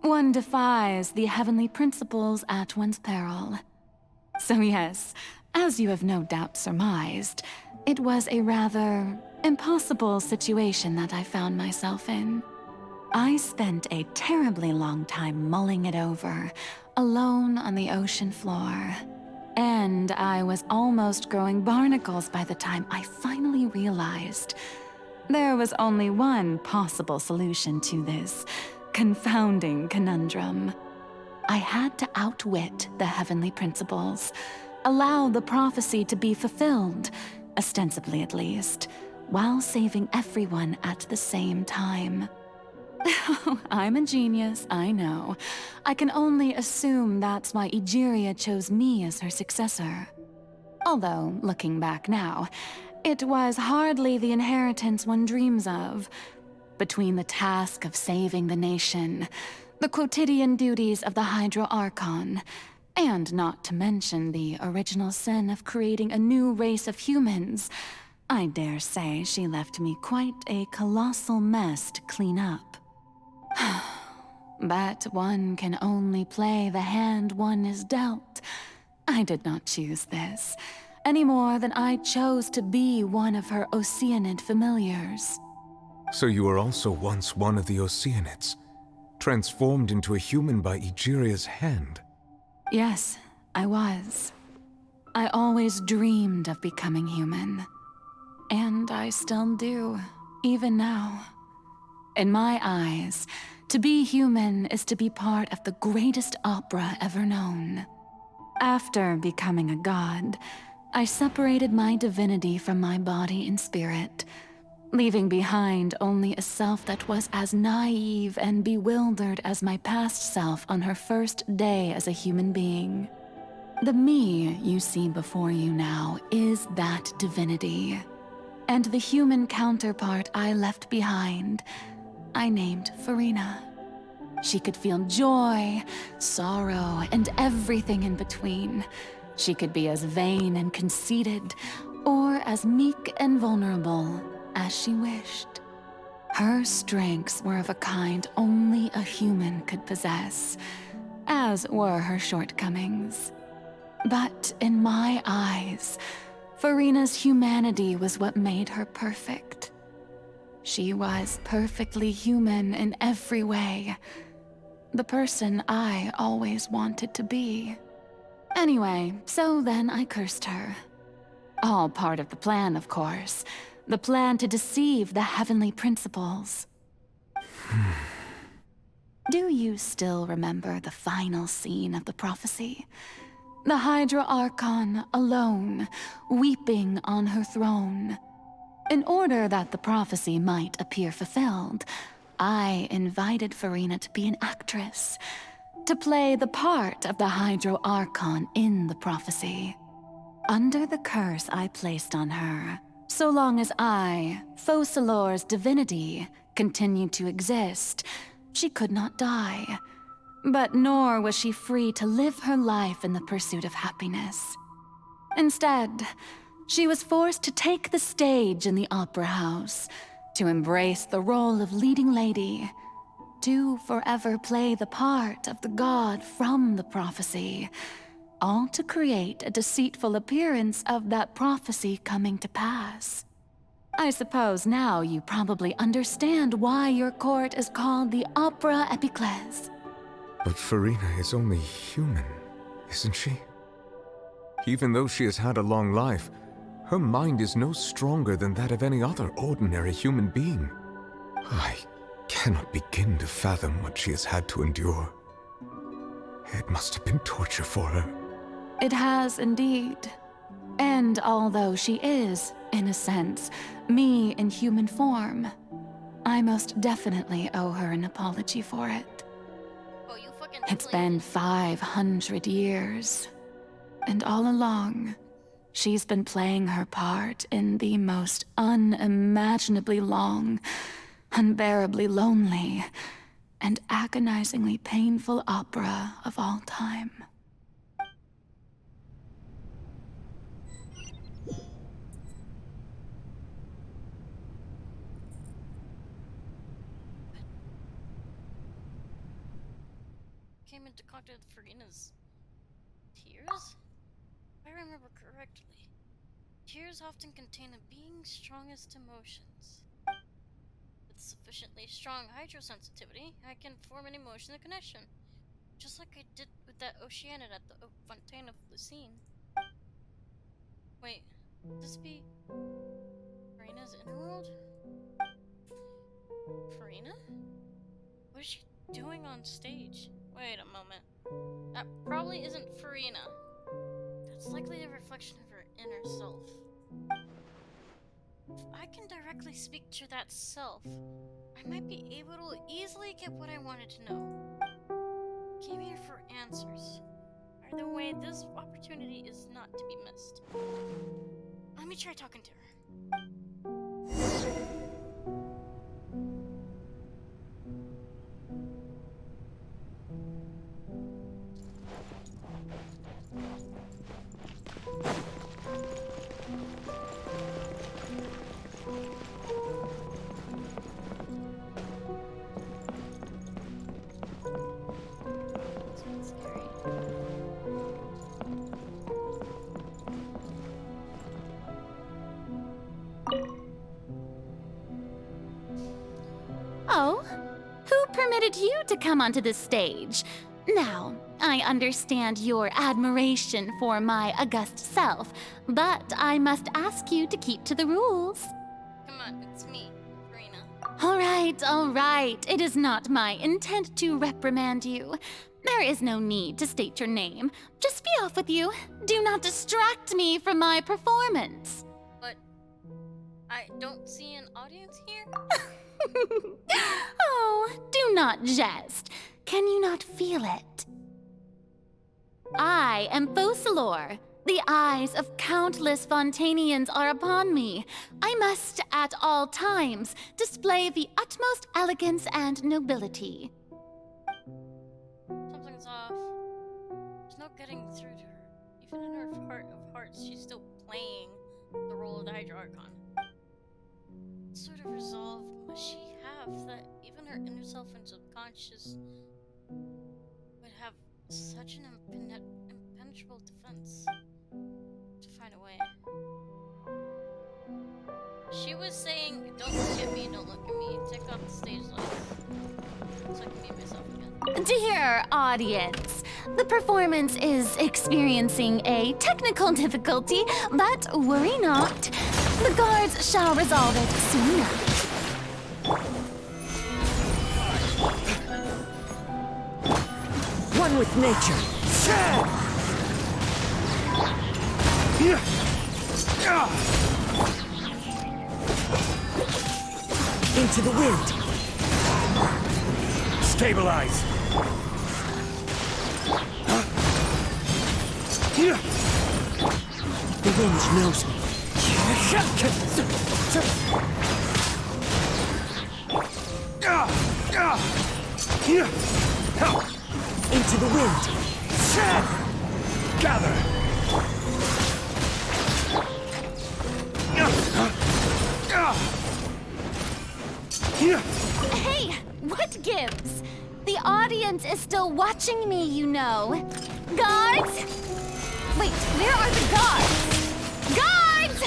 one defies the heavenly principles at one's peril. So yes, as you have no doubt surmised, it was a rather impossible situation that I found myself in. I spent a terribly long time mulling it over, alone on the ocean floor. And I was almost growing barnacles by the time I finally realized there was only one possible solution to this confounding conundrum. I had to outwit the heavenly principles, allow the prophecy to be fulfilled, ostensibly at least, while saving everyone at the same time. I'm a genius, I know. I can only assume that's why Egeria chose me as her successor. Although, looking back now, it was hardly the inheritance one dreams of. Between the task of saving the nation, the quotidian duties of the Hydro Archon, and not to mention the original sin of creating a new race of humans, I dare say she left me quite a colossal mess to clean up. But one can only play the hand one is dealt. I did not choose this, any more than I chose to be one of her Oceanid familiars. So you were also once one of the Oceanids, transformed into a human by Egeria's hand? Yes, I was. I always dreamed of becoming human. And I still do, even now. In my eyes, to be human is to be part of the greatest opera ever known. After becoming a god, I separated my divinity from my body and spirit, leaving behind only a self that was as naive and bewildered as my past self on her first day as a human being. The me you see before you now is that divinity. And the human counterpart I left behind, I named Furina. She could feel joy, sorrow, and everything in between. She could be as vain and conceited, or as meek and vulnerable as she wished. Her strengths were of a kind only a human could possess, as were her shortcomings. But in my eyes, Furina's humanity was what made her perfect. She was perfectly human in every way. The person I always wanted to be. Anyway, so then I cursed her. All part of the plan, of course. The plan to deceive the heavenly principles. Do you still remember the final scene of the prophecy? The Hydra Archon alone, weeping on her throne. In order that the prophecy might appear fulfilled, I invited Furina to be an actress, to play the part of the Hydro Archon in the prophecy. Under the curse I placed on her, so long as I, Focalor's divinity, continued to exist, she could not die. But nor was she free to live her life in the pursuit of happiness. Instead, she was forced to take the stage in the opera house, to embrace the role of leading lady, to forever play the part of the god from the prophecy, all to create a deceitful appearance of that prophecy coming to pass. I suppose now you probably understand why your court is called the Opera Epiclese. But Furina is only human, isn't she? Even though she has had a long life, her mind is no stronger than that of any other ordinary human being. I cannot begin to fathom what she has had to endure. It must have been torture for her. It has indeed. And although she is, in a sense, me in human form, I most definitely owe her an apology for it. It's been 500 years, and all along, she's been playing her part in the most unimaginably long, unbearably lonely, and agonizingly painful opera of all time. Came into contact with Furina's tears? If I remember correctly, tears often contain a being's strongest emotions. With sufficiently strong hydrosensitivity, I can form an emotional connection, just like I did with that Oceanid at the Fontaine of Lucine. Wait, would this be Furina's inner world? Furina? What is she doing on stage? Wait a moment. That probably isn't Furina. That's likely a reflection of her inner self. If I can directly speak to that self, I might be able to easily get what I wanted to know. Came here for answers. Either way, this opportunity is not to be missed. Let me try talking to her. Oh, who permitted you to come onto this stage? Now, I understand your admiration for my august self, but I must ask you to keep to the rules. Come on, it's me, Furina. All right. It is not my intent to reprimand you. There is no need to state your name. Just be off with you. Do not distract me from my performance. But I don't see an audience here? Oh, do not jest. Can you not feel it? I am Focalor. The eyes of countless Fontanians are upon me. I must, at all times, display the utmost elegance and nobility. Something's off. There's no getting through to her. Even in her heart of hearts, she's still playing the role of the Hydra Archon. What sort of resolve must she Witches would have such an impenetrable defense to find a way. She was saying, don't look at me, don't look at me. Take off the stage lights so I can be myself again. Dear audience, the performance is experiencing a technical difficulty, but worry not. The guards shall resolve it soon enough. One with nature. Into the wind. Stabilize. The wind knows me. Into the wind. Gather. Hey, what gives? The audience is still watching me, you know. Guards! Wait, where are the guards? Guards!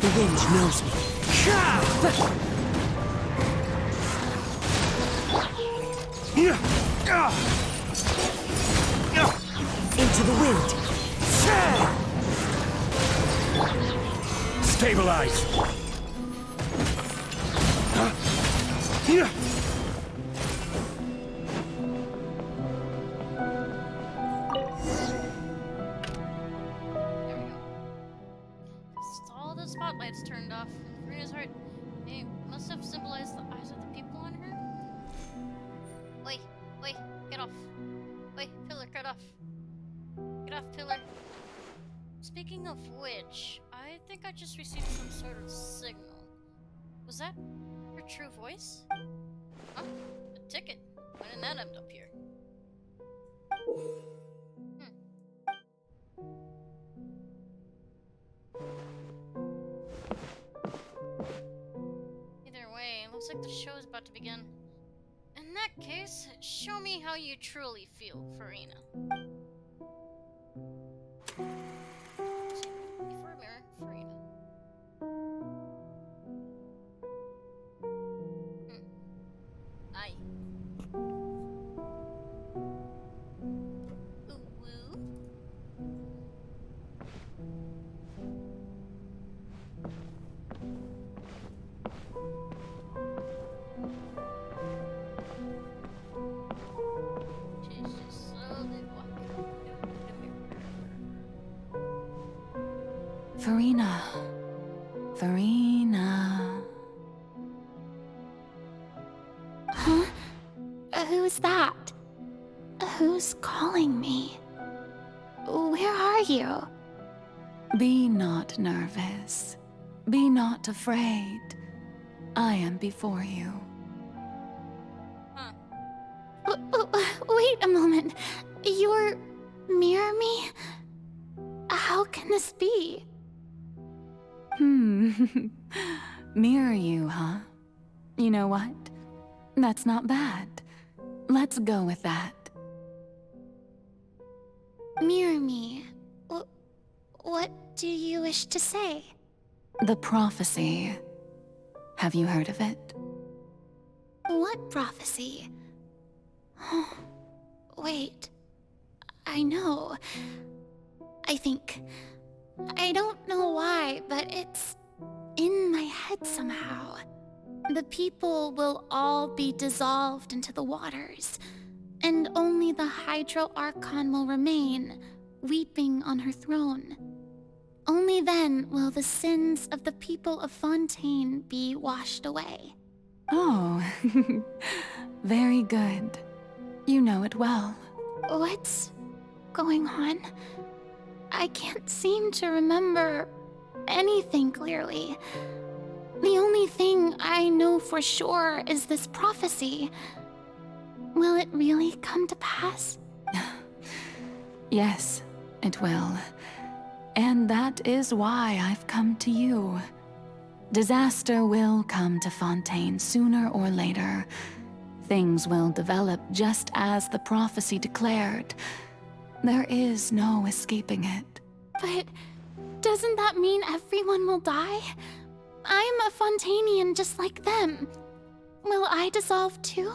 The wind knows me. Into the wind. Stabilize. All the spotlights turned off. Furina's heart, it must have symbolized the eyes of the people on her. Oi, oi, get off. Oi, pillar, get off. Get off, pillar. Speaking of which, I think I just received some sort of signal. Was that her true voice? Huh? A ticket. When did that end up here? Either way, looks like the show is about to begin. In that case, show me how you truly feel, Furina. Before a mirror, Furina. Aye. Ooh woo. She's just slowly walking to the mirror. Furina. Furina. Huh? Who's that? Who's calling me? Where are you? Be not nervous. Be not afraid. I am before you. Wait a moment. You're mirror me? How can this be? Mirror you, huh? You know what? That's not bad. Let's go with that. Mirror me. What do you wish to say? The prophecy. Have you heard of it? What prophecy? Wait. I know. I think. I don't know why, but it's in my head somehow. The people will all be dissolved into the waters, and only the Hydro Archon will remain, weeping on her throne. Only then will the sins of the people of Fontaine be washed away. Oh, very good. You know it well. What's going on? I can't seem to remember anything clearly. The only thing I know for sure is this prophecy. Will it really come to pass? Yes, it will. And that is why I've come to you. Disaster will come to Fontaine sooner or later. Things will develop just as the prophecy declared. There is no escaping it. But doesn't that mean everyone will die? I'm a Fontainian just like them. Will I dissolve too?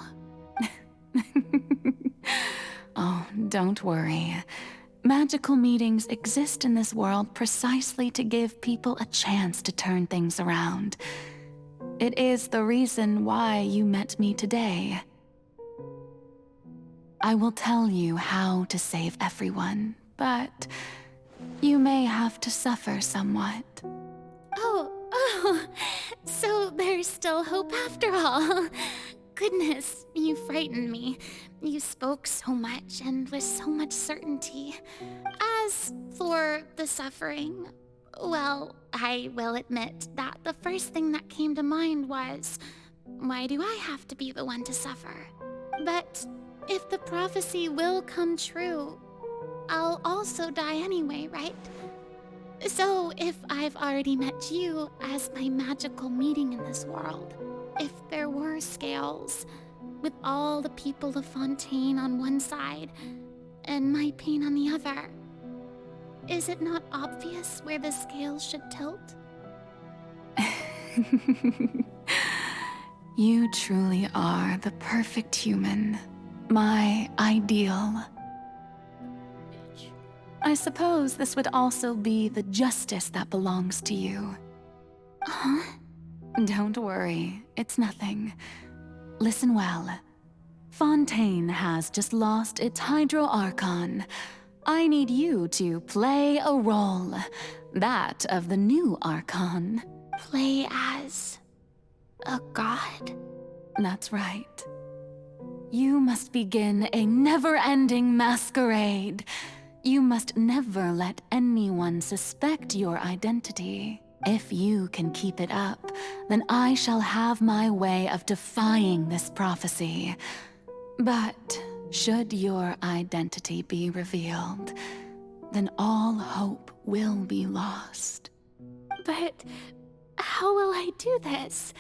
Oh, don't worry. Magical meetings exist in this world precisely to give people a chance to turn things around. It is the reason why you met me today. I will tell you how to save everyone, but you may have to suffer somewhat. Oh, so there's still hope after all. Goodness, you frightened me. You spoke so much and with so much certainty. As for the suffering, well, I will admit that the first thing that came to mind was, why do I have to be the one to suffer? But if the prophecy will come true, I'll also die anyway, right? So if I've already met you as my magical meeting in this world, if there were scales, with all the people of Fontaine on one side and my pain on the other, is it not obvious where the scales should tilt? You truly are the perfect human, my ideal. I suppose this would also be the justice that belongs to you. Huh? Don't worry, it's nothing. Listen well. Fontaine has just lost its Hydro Archon. I need you to play a role, that of the new Archon. Play as a god? That's right. You must begin a never-ending masquerade. You must never let anyone suspect your identity. If you can keep it up, then I shall have my way of defying this prophecy. But should your identity be revealed, then all hope will be lost. But how will I do this?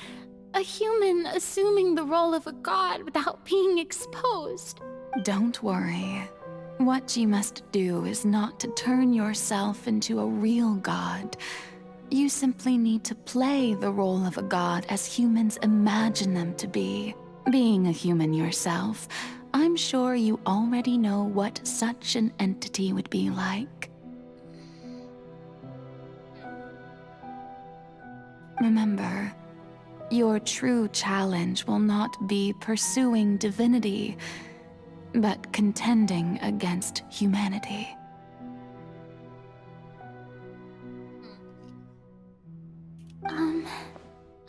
A human assuming the role of a god without being exposed. Don't worry. What you must do is not to turn yourself into a real god. You simply need to play the role of a god as humans imagine them to be. Being a human yourself, I'm sure you already know what such an entity would be like. Remember, your true challenge will not be pursuing divinity, but contending against humanity.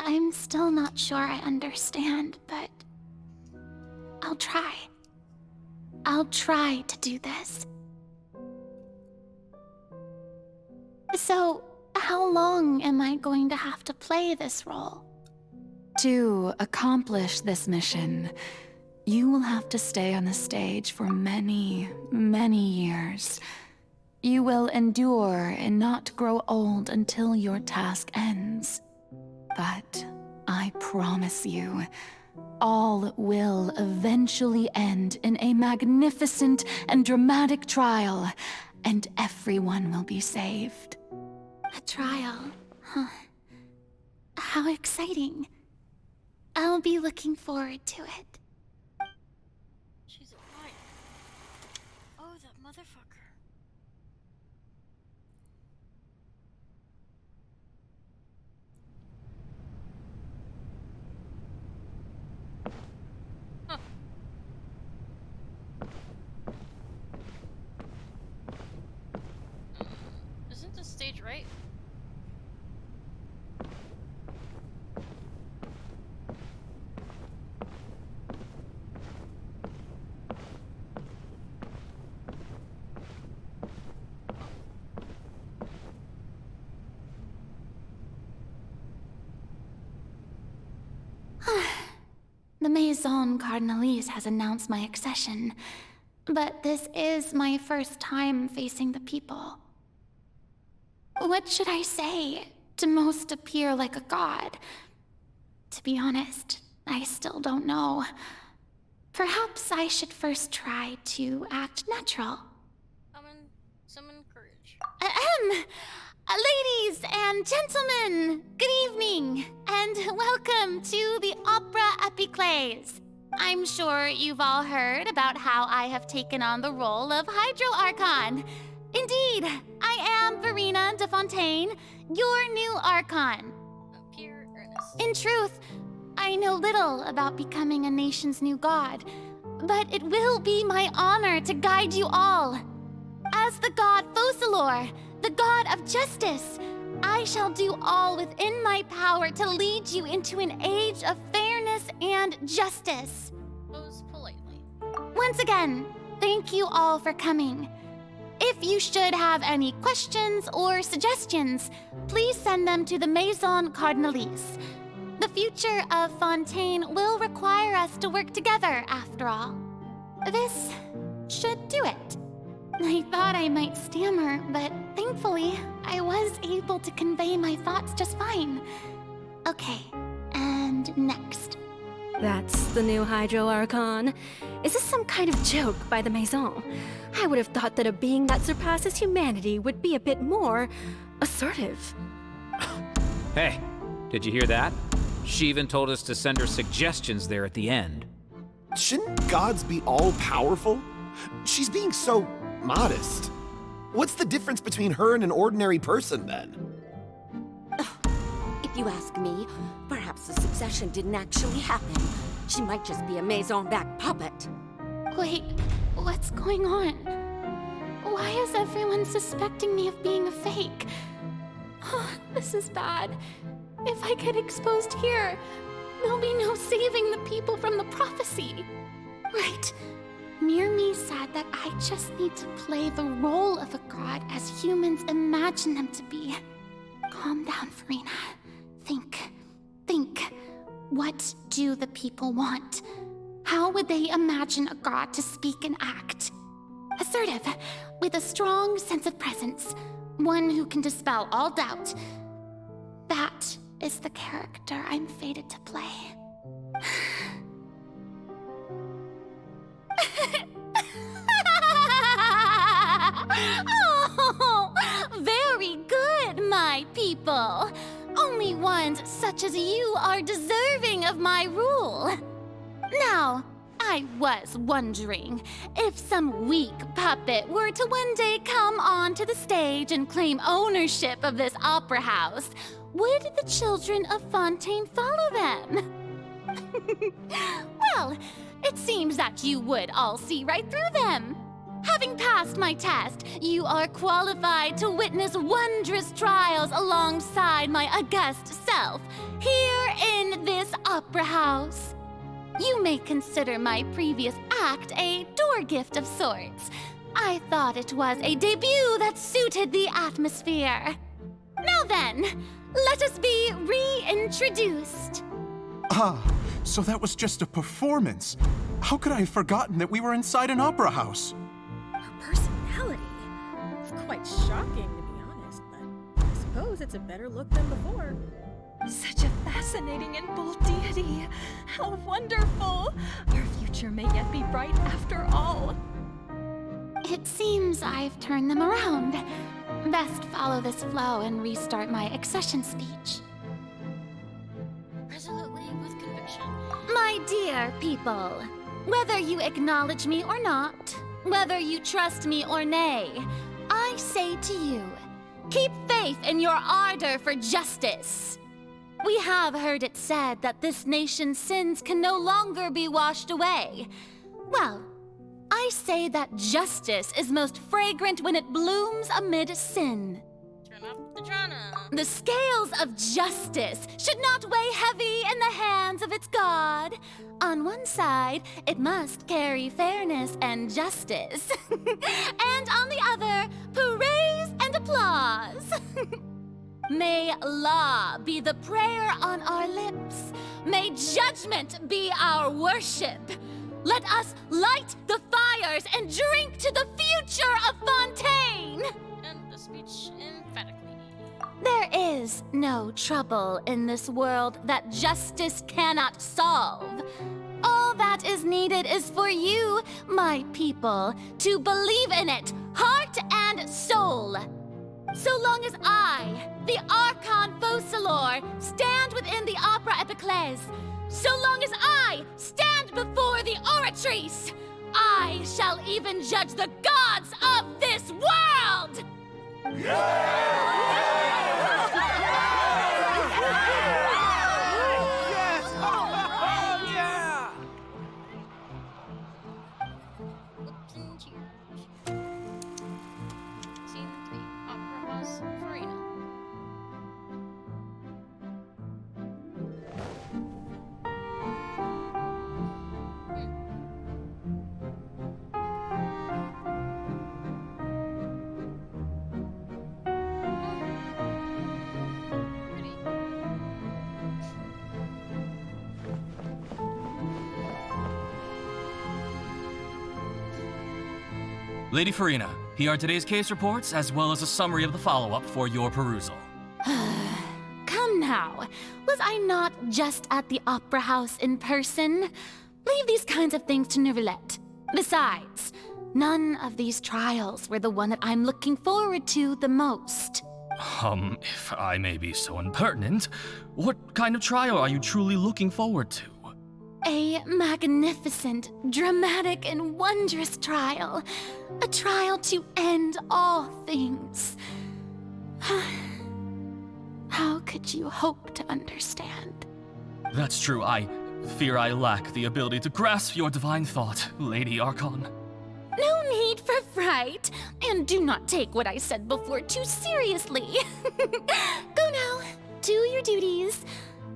I'm still not sure I understand, but I'll try. I'll try to do this. So, how long am I going to have to play this role? To accomplish this mission, you will have to stay on the stage for many, many years. You will endure and not grow old until your task ends. But I promise you, all will eventually end in a magnificent and dramatic trial, and everyone will be saved. A trial, huh? How exciting. I'll be looking forward to it. She's a liar. Oh, that motherfucker. Huh. Isn't the stage right? The mayor Maison Cardinalise has announced my accession, but this is my first time facing the people. What should I say to most appear like a god? To be honest, I still don't know. Perhaps I should first try to act natural. Summon courage. Ladies and gentlemen, good evening, and welcome to the Opera Epiclese. I'm sure you've all heard about how I have taken on the role of Hydro Archon. Indeed, I am Furina de Fontaine, your new Archon. Pure earnest. In truth, I know little about becoming a nation's new god, but it will be my honor to guide you all. As the god Focalor, the god of justice, I shall do all within my power to lead you into an age of fairness and justice. Pose politely. Once again, thank you all for coming. If you should have any questions or suggestions, please send them to the Maison Cardinalise. The future of Fontaine will require us to work together, after all. This should do it. I thought I might stammer, but thankfully, I was able to convey my thoughts just fine. Okay, and next. That's the new Hydro Archon. Is this some kind of joke by the Maison? I would have thought that a being that surpasses humanity would be a bit more assertive. Hey, did you hear that? She even told us to send her suggestions there at the end. Shouldn't gods be all-powerful? She's being so modest. What's the difference between her and an ordinary person, then? If you ask me, perhaps the succession didn't actually happen. She might just be a Maison-backed puppet. Wait, what's going on? Why is everyone suspecting me of being a fake? Oh, this is bad. If I get exposed here, there'll be no saving the people from the prophecy. Right. Mirmi said that I just need to play the role of a god as humans imagine them to be. Calm down, Furina. Think. What do the people want? How would they imagine a god to speak and act? Assertive, with a strong sense of presence. One who can dispel all doubt. That is the character I'm fated to play. Oh, very good, my people. Only ones such as you are deserving of my rule. Now, I was wondering if some weak puppet were to one day come onto the stage and claim ownership of this opera house, would the children of Fontaine follow them? Well, it seems that you would all see right through them. Having passed my test, you are qualified to witness wondrous trials alongside my august self, here in this opera house. You may consider my previous act a door gift of sorts. I thought it was a debut that suited the atmosphere. Now then, let us be reintroduced. Ah, so that was just a performance. How could I have forgotten that we were inside an opera house? Personality. It's quite shocking, to be honest, but I suppose it's a better look than before. Such a fascinating and bold deity. How wonderful. Our future may yet be bright after all. It seems I've turned them around. Best follow this flow and restart my accession speech. Resolutely with conviction. My dear people, whether you acknowledge me or not, whether you trust me or nay, I say to you, keep faith in your ardor for justice. We have heard it said that this nation's sins can no longer be washed away. Well, I say that justice is most fragrant when it blooms amid sin. Turn up the drana. The scales of justice should not weigh heavy in the hands of its god. On one side, it must carry fairness and justice. And on the other, praise and applause. May law be the prayer on our lips. May judgment be our worship. Let us light the fires and drink to the future of Fontaine! And the speech emphatically. There is no trouble in this world that justice cannot solve. All that is needed is for you, my people, to believe in it, heart and soul. So long as I, the Archon Focalor, stand within the Opera Epiclese, so long as I stand before the Oratrice, I shall even judge the gods of this world! Lipton cheers. Scene 3, Opera House, Furina. Lady Furina, here are today's case reports, as well as a summary of the follow-up for your perusal. Come now, was I not just at the Opera House in person? Leave these kinds of things to Neuvillette. Besides, none of these trials were the one that I'm looking forward to the most. If I may be so impertinent, what kind of trial are you truly looking forward to? A magnificent, dramatic, and wondrous trial. A trial to end all things. How could you hope to understand? That's true, I fear I lack the ability to grasp your divine thought, Lady Archon. No need for fright, and do not take what I said before too seriously. Go now, do your duties.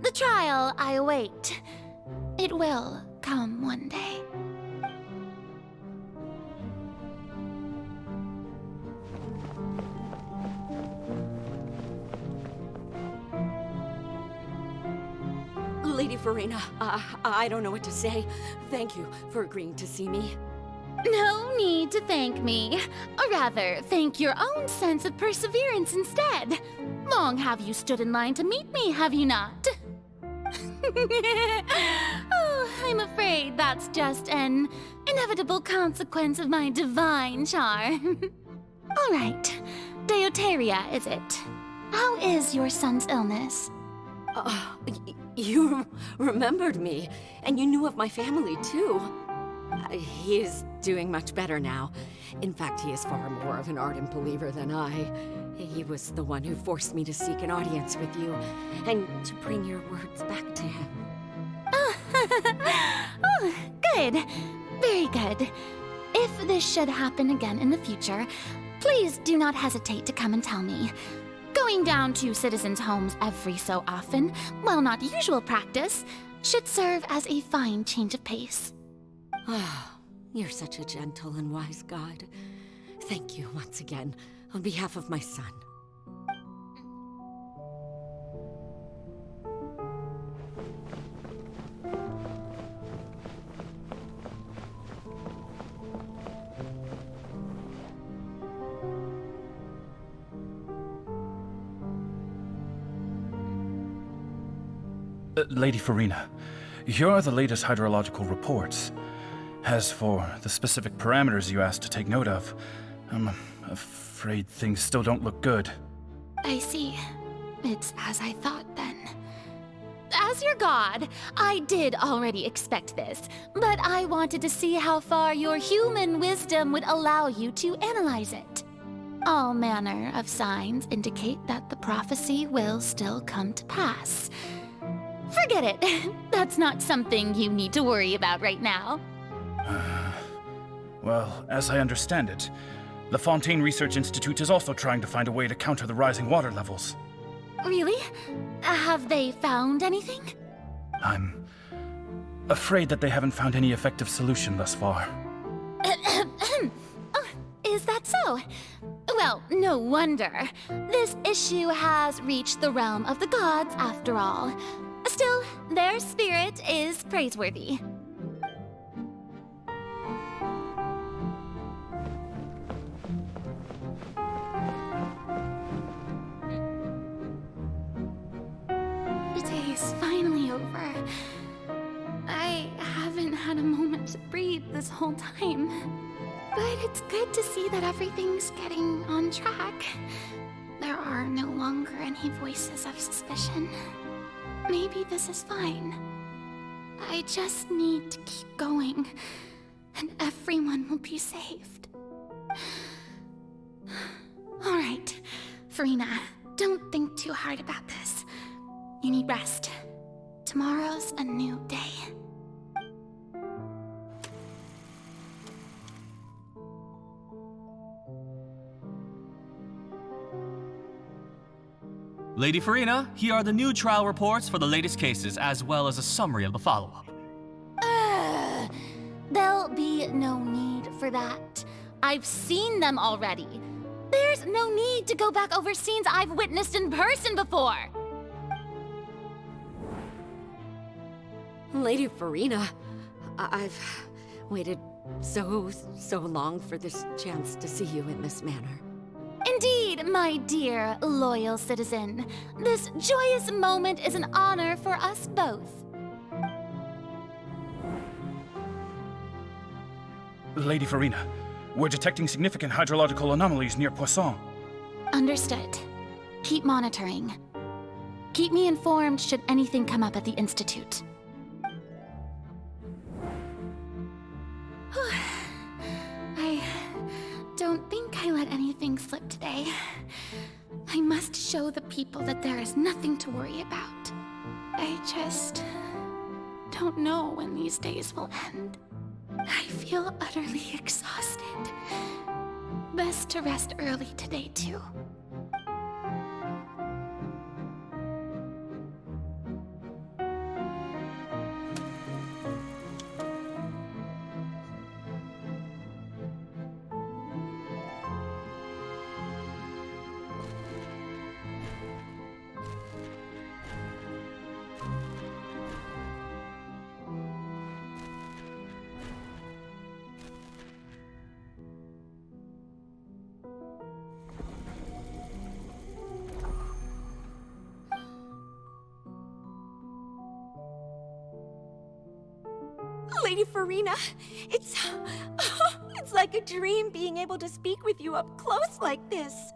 The trial I await. It will come one day. Lady Furina, I don't know what to say. Thank you for agreeing to see me. No need to thank me. Or rather, thank your own sense of perseverance instead. Long have you stood in line to meet me, have you not? Oh, I'm afraid that's just an inevitable consequence of my divine charm. All right, Deoteria, is it? How is your son's illness? You remembered me, and you knew of my family, too. He is doing much better now. In fact, he is far more of an ardent believer than I. He was the one who forced me to seek an audience with you, and to bring your words back to him. Oh, good. Very good. If this should happen again in the future, please do not hesitate to come and tell me. Going down to citizens' homes every so often, while not usual practice, should serve as a fine change of pace. Ah, you're such a gentle and wise god. Thank you once again, on behalf of my son. Lady Furina, here are the latest hydrological reports. As for the specific parameters you asked to take note of, I'm afraid things still don't look good. I see. It's as I thought then. As your god, I did already expect this, but I wanted to see how far your human wisdom would allow you to analyze it. All manner of signs indicate that the prophecy will still come to pass. Forget it. That's not something you need to worry about right now. Well, as I understand it, the Fontaine Research Institute is also trying to find a way to counter the rising water levels. Really? Have they found anything? I'm afraid that they haven't found any effective solution thus far. Oh, is that so? Well, no wonder. This issue has reached the realm of the gods, after all. Still, their spirit is praiseworthy. The day is finally over. I haven't had a moment to breathe this whole time. But it's good to see that everything's getting on track. There are no longer any voices of suspicion. Maybe this is fine. I just need to keep going, and everyone will be saved. All right, Furina, don't think too hard about this. You need rest. Tomorrow's a new day. Lady Furina, here are the new trial reports for the latest cases, as well as a summary of the follow-up. There'll be no need for that. I've seen them already. There's no need to go back over scenes I've witnessed in person before. Lady Furina, I've waited so long for this chance to see you in this manner. Indeed, my dear, loyal citizen. This joyous moment is an honor for us both. Lady Furina, we're detecting significant hydrological anomalies near Poisson. Understood. Keep monitoring. Keep me informed should anything come up at the Institute. I don't think I let anything slip today. I must show the people that there is nothing to worry about. I just don't know when these days will end. I feel utterly exhausted. Best to rest early today, too. Lady Furina, it's like a dream being able to speak with you up close like this.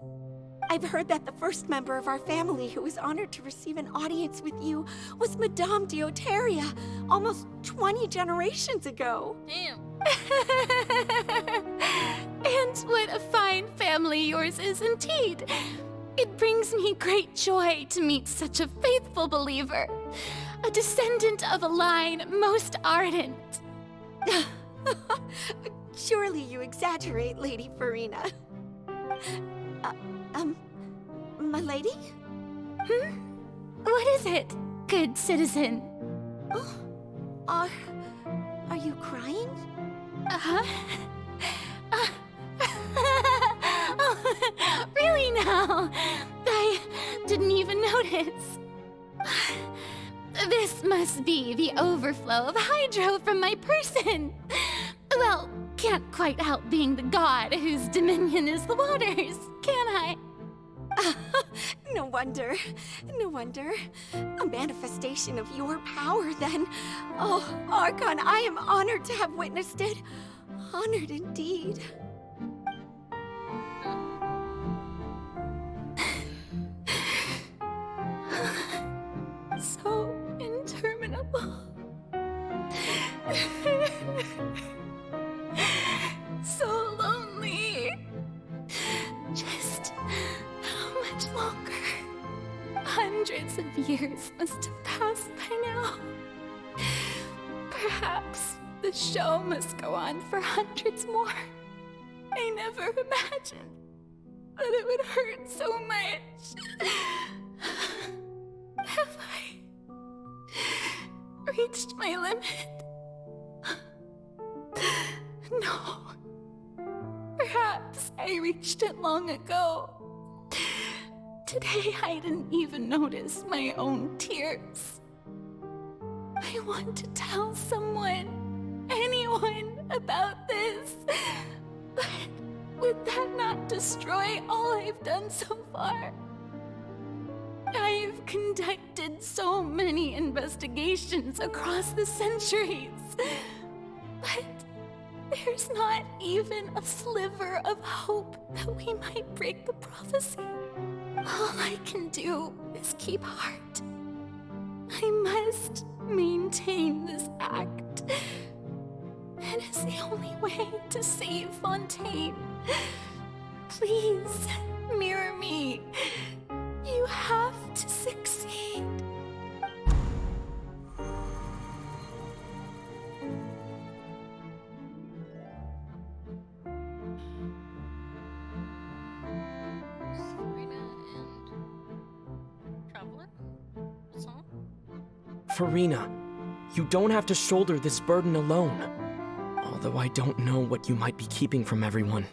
I've heard that the first member of our family who was honored to receive an audience with you was Madame Dioteria, almost 20 generations ago. Damn. And what a fine family yours is indeed. It brings me great joy to meet such a faithful believer, a descendant of a line most ardent. Surely you exaggerate, Lady Furina. My lady? What is it, good citizen? Are you crying? Oh, really now? I didn't even notice. This must be the overflow of hydro from my person. Well, can't quite help being the god whose dominion is the waters, can I? No wonder. No wonder. A manifestation of your power, then. Oh, Archon, I am honored to have witnessed it. Honored indeed. So interminable. So lonely. Just how much longer? Hundreds of years must have passed by now. Perhaps the show must go on for hundreds more. I never imagined that it would hurt so much. Have I reached my limit? No. Perhaps I reached it long ago. Today I didn't even notice my own tears. I want to tell someone, anyone, about this. But would that not destroy all I've done so far? I've conducted so many investigations across the centuries, but there's not even a sliver of hope that we might break the prophecy. All I can do is keep heart. I must maintain this act. It is the only way to save Fontaine. Please, mirror me. You have to succeed. Furina and Traveler? Song? Furina, you don't have to shoulder this burden alone. Although I don't know what you might be keeping from everyone.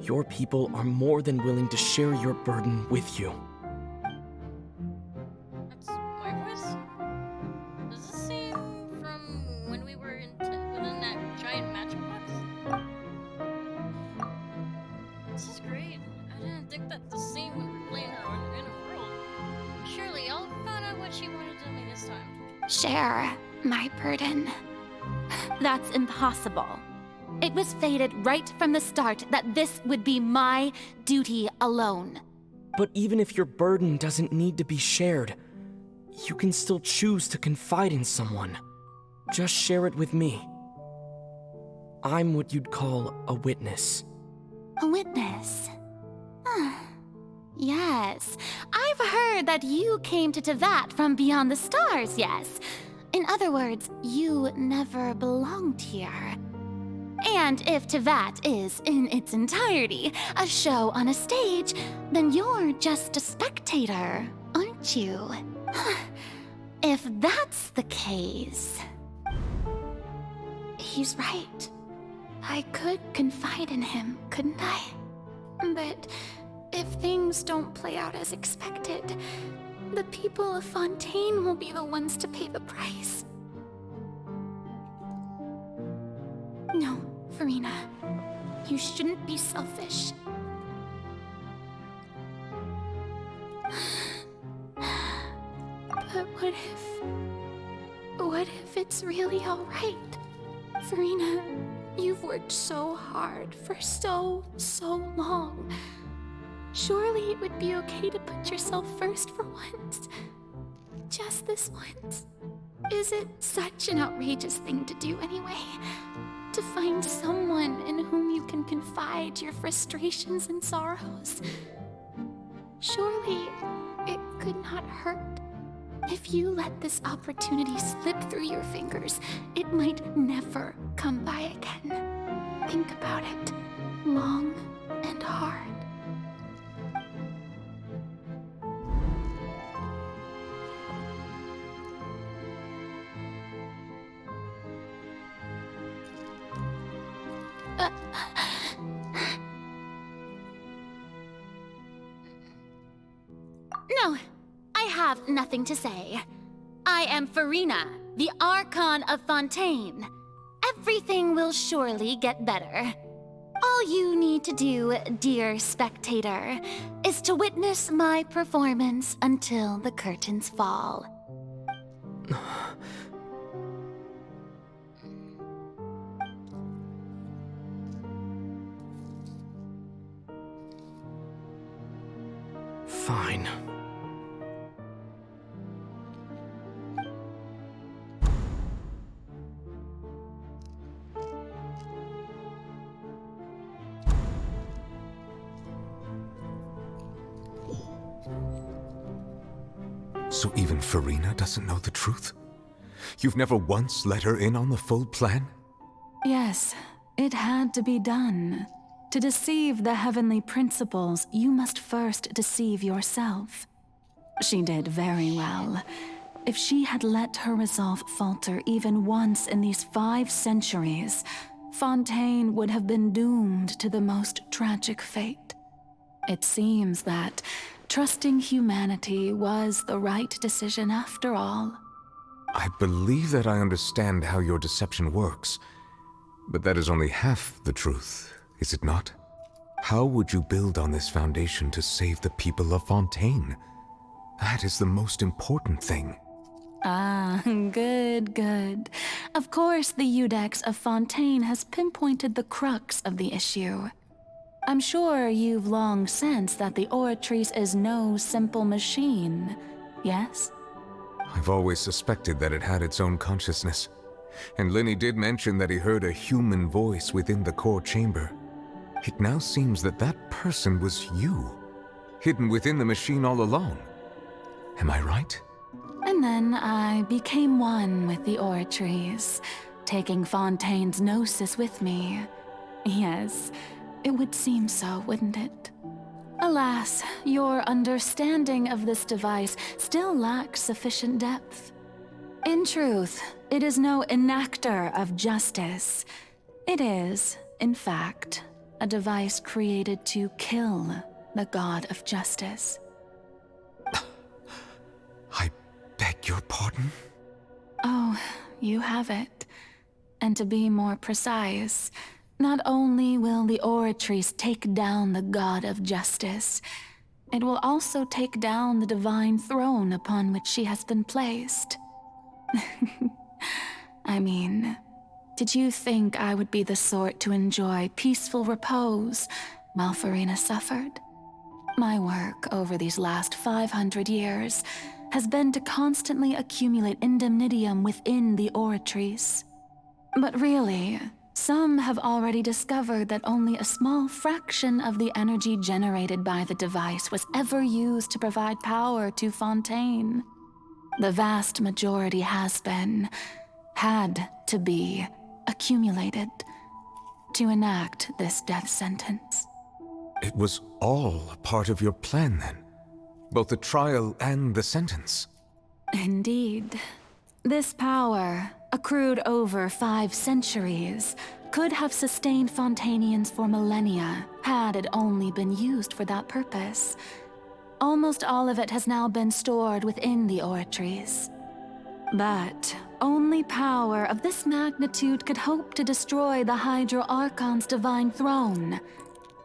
Your people are more than willing to share your burden with you. That's my voice? Does this seem from when we were within that giant magic box? This is great. I didn't think that the scene when we were playing her in a world. Surely I'll find out what she wanted to tell me this time. Share my burden. That's impossible. It was fated right from the start that this would be my duty alone. But even if your burden doesn't need to be shared, you can still choose to confide in someone. Just share it with me. I'm what you'd call a witness. A witness? Yes, I've heard that you came to Tevat from beyond the stars, yes. In other words, you never belonged here. And if Tevat is, in its entirety, a show on a stage, then you're just a spectator, aren't you? If that's the case... He's right. I could confide in him, couldn't I? But if things don't play out as expected, the people of Fontaine will be the ones to pay the price. No, Furina. You shouldn't be selfish. But what if it's really all right? Furina, you've worked so hard for so long. Surely it would be okay to put yourself first for once. Just this once. Is it such an outrageous thing to do anyway? To find someone in whom you can confide your frustrations and sorrows? Surely it could not hurt. If you let this opportunity slip through your fingers, it might never come by again. Think about it long and hard. No, I have nothing to say. I am Furina, the Archon of Fontaine. Everything will surely get better. All you need to do, dear spectator, is to witness my performance until the curtains fall. Fine. So even Furina doesn't know the truth? You've never once let her in on the full plan? Yes, it had to be done. To deceive the heavenly principles, you must first deceive yourself. She did very well. If she had let her resolve falter even once in these 5 centuries, Fontaine would have been doomed to the most tragic fate. It seems that trusting humanity was the right decision after all. I believe that I understand how your deception works, but that is only half the truth, is it not? How would you build on this foundation to save the people of Fontaine? That is the most important thing. Ah, good, good. Of course, the Iudex of Fontaine has pinpointed the crux of the issue. I'm sure you've long sensed that the Oratrice is no simple machine, yes? I've always suspected that it had its own consciousness. And Lenny did mention that he heard a human voice within the core chamber. It now seems that that person was you, hidden within the machine all along. Am I right? And then I became one with the Oratrice, taking Fontaine's gnosis with me. Yes, it would seem so, wouldn't it? Alas, your understanding of this device still lacks sufficient depth. In truth, it is no enactor of justice. It is, in fact, a device created to kill the god of justice. I beg your pardon? Oh, you have it. And to be more precise, not only will the Oratrice take down the god of justice, it will also take down the divine throne upon which she has been placed. I mean, did you think I would be the sort to enjoy peaceful repose while Furina suffered? My work over these last 500 years has been to constantly accumulate indemnitium within the Oratrice. But really, some have already discovered that only a small fraction of the energy generated by the device was ever used to provide power to Fontaine. The vast majority had to be, accumulated to enact this death sentence. It was all a part of your plan then? Both the trial and the sentence? Indeed. This power, accrued over 5 centuries, could have sustained Fontainians for millennia had it only been used for that purpose. Almost all of it has now been stored within the Oratrice. But only power of this magnitude could hope to destroy the Hydro Archon's divine throne,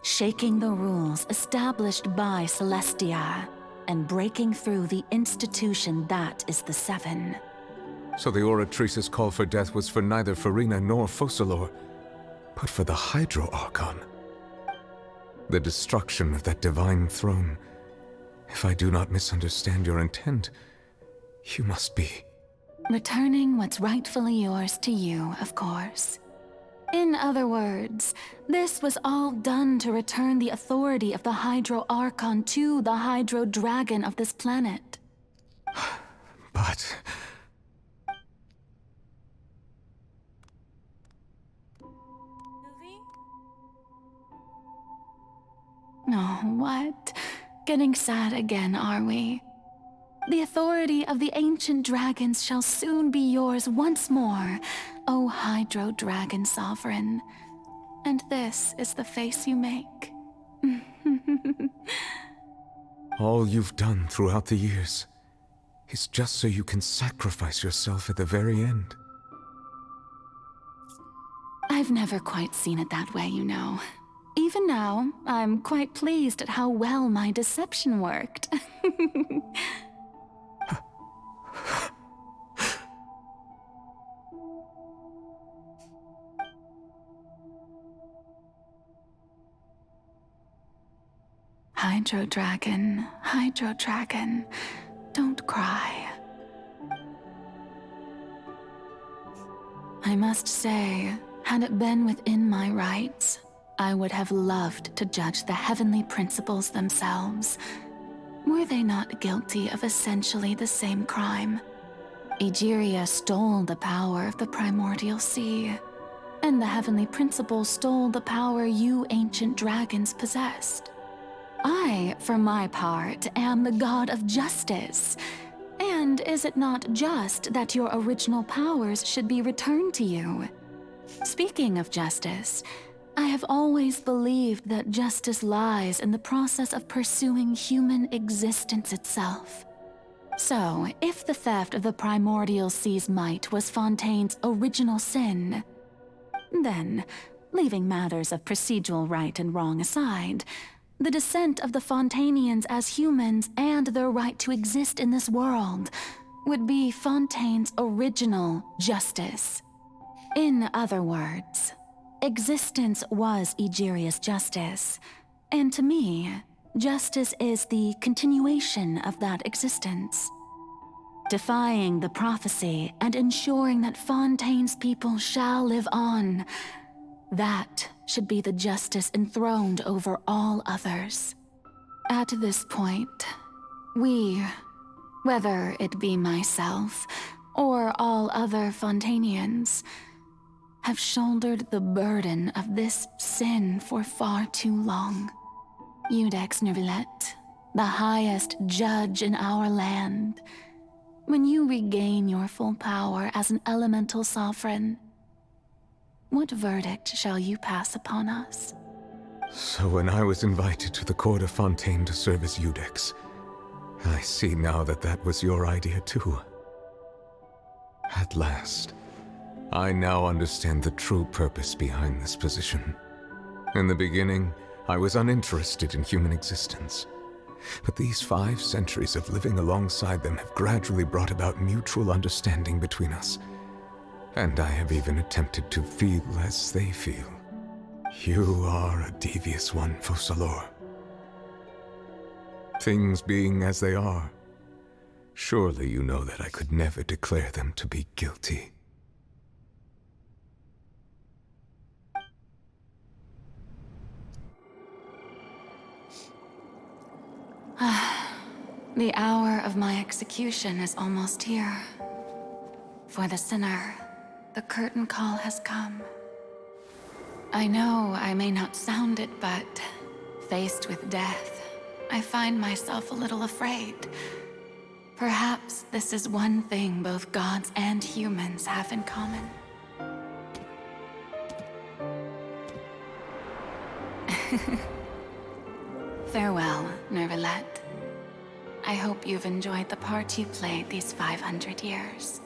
shaking the rules established by Celestia and breaking through the institution that is the Seven. So the Oratrice's call for death was for neither Furina nor Focalor, but for the Hydro Archon. The destruction of that divine throne. If I do not misunderstand your intent, you must be... Returning what's rightfully yours to you, of course. In other words, this was all done to return the authority of the Hydro Archon to the Hydro Dragon of this planet. But... Oh, what? Getting sad again, are we? The authority of the ancient dragons shall soon be yours once more, O Hydro Dragon Sovereign. And this is the face you make. all you've done throughout the years is just so you can sacrifice yourself at the very end. I've never quite seen it that way, you know. Even now, I'm quite pleased at how well my deception worked. Hydro Dragon, don't cry. I must say, had it been within my rights, I would have loved to judge the heavenly principles themselves. Were they not guilty of essentially the same crime? Egeria stole the power of the primordial sea, and the heavenly principles stole the power you ancient dragons possessed. I, for my part, am the god of justice. And is it not just that your original powers should be returned to you? Speaking of justice, I have always believed that justice lies in the process of pursuing human existence itself. So, if the theft of the primordial sea's might was Fontaine's original sin, then, leaving matters of procedural right and wrong aside, the descent of the Fontainians as humans and their right to exist in this world would be Fontaine's original justice. In other words, existence was Egeria's justice, and to me, justice is the continuation of that existence. Defying the prophecy and ensuring that Fontaine's people shall live on, that should be the justice enthroned over all others. At this point, we, whether it be myself or all other Fontainians, have shouldered the burden of this sin for far too long. Iudex Nervillet, the highest judge in our land, when you regain your full power as an elemental sovereign, what verdict shall you pass upon us? So when I was invited to the court of Fontaine to serve as Iudex, I see now that that was your idea too. At last, I now understand the true purpose behind this position. In the beginning, I was uninterested in human existence. But these 5 centuries of living alongside them have gradually brought about mutual understanding between us. And I have even attempted to feel as they feel. You are a devious one, Focalor. Things being as they are, surely you know that I could never declare them to be guilty. The hour of my execution is almost here. For the sinner, the curtain call has come. I know I may not sound it, but faced with death, I find myself a little afraid. Perhaps this is one thing both gods and humans have in common. Farewell, Nervillet. I hope you've enjoyed the part you played these 500 years.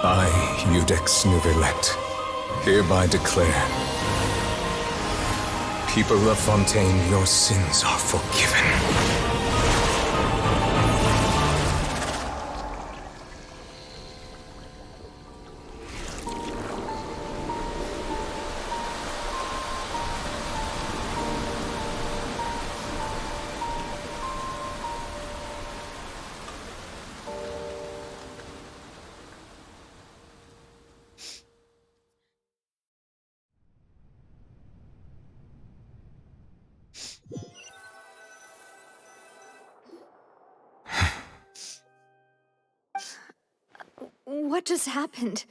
I, Iudex Nervillet, hereby declare, people of Fontaine, your sins are forgiven. What just happened?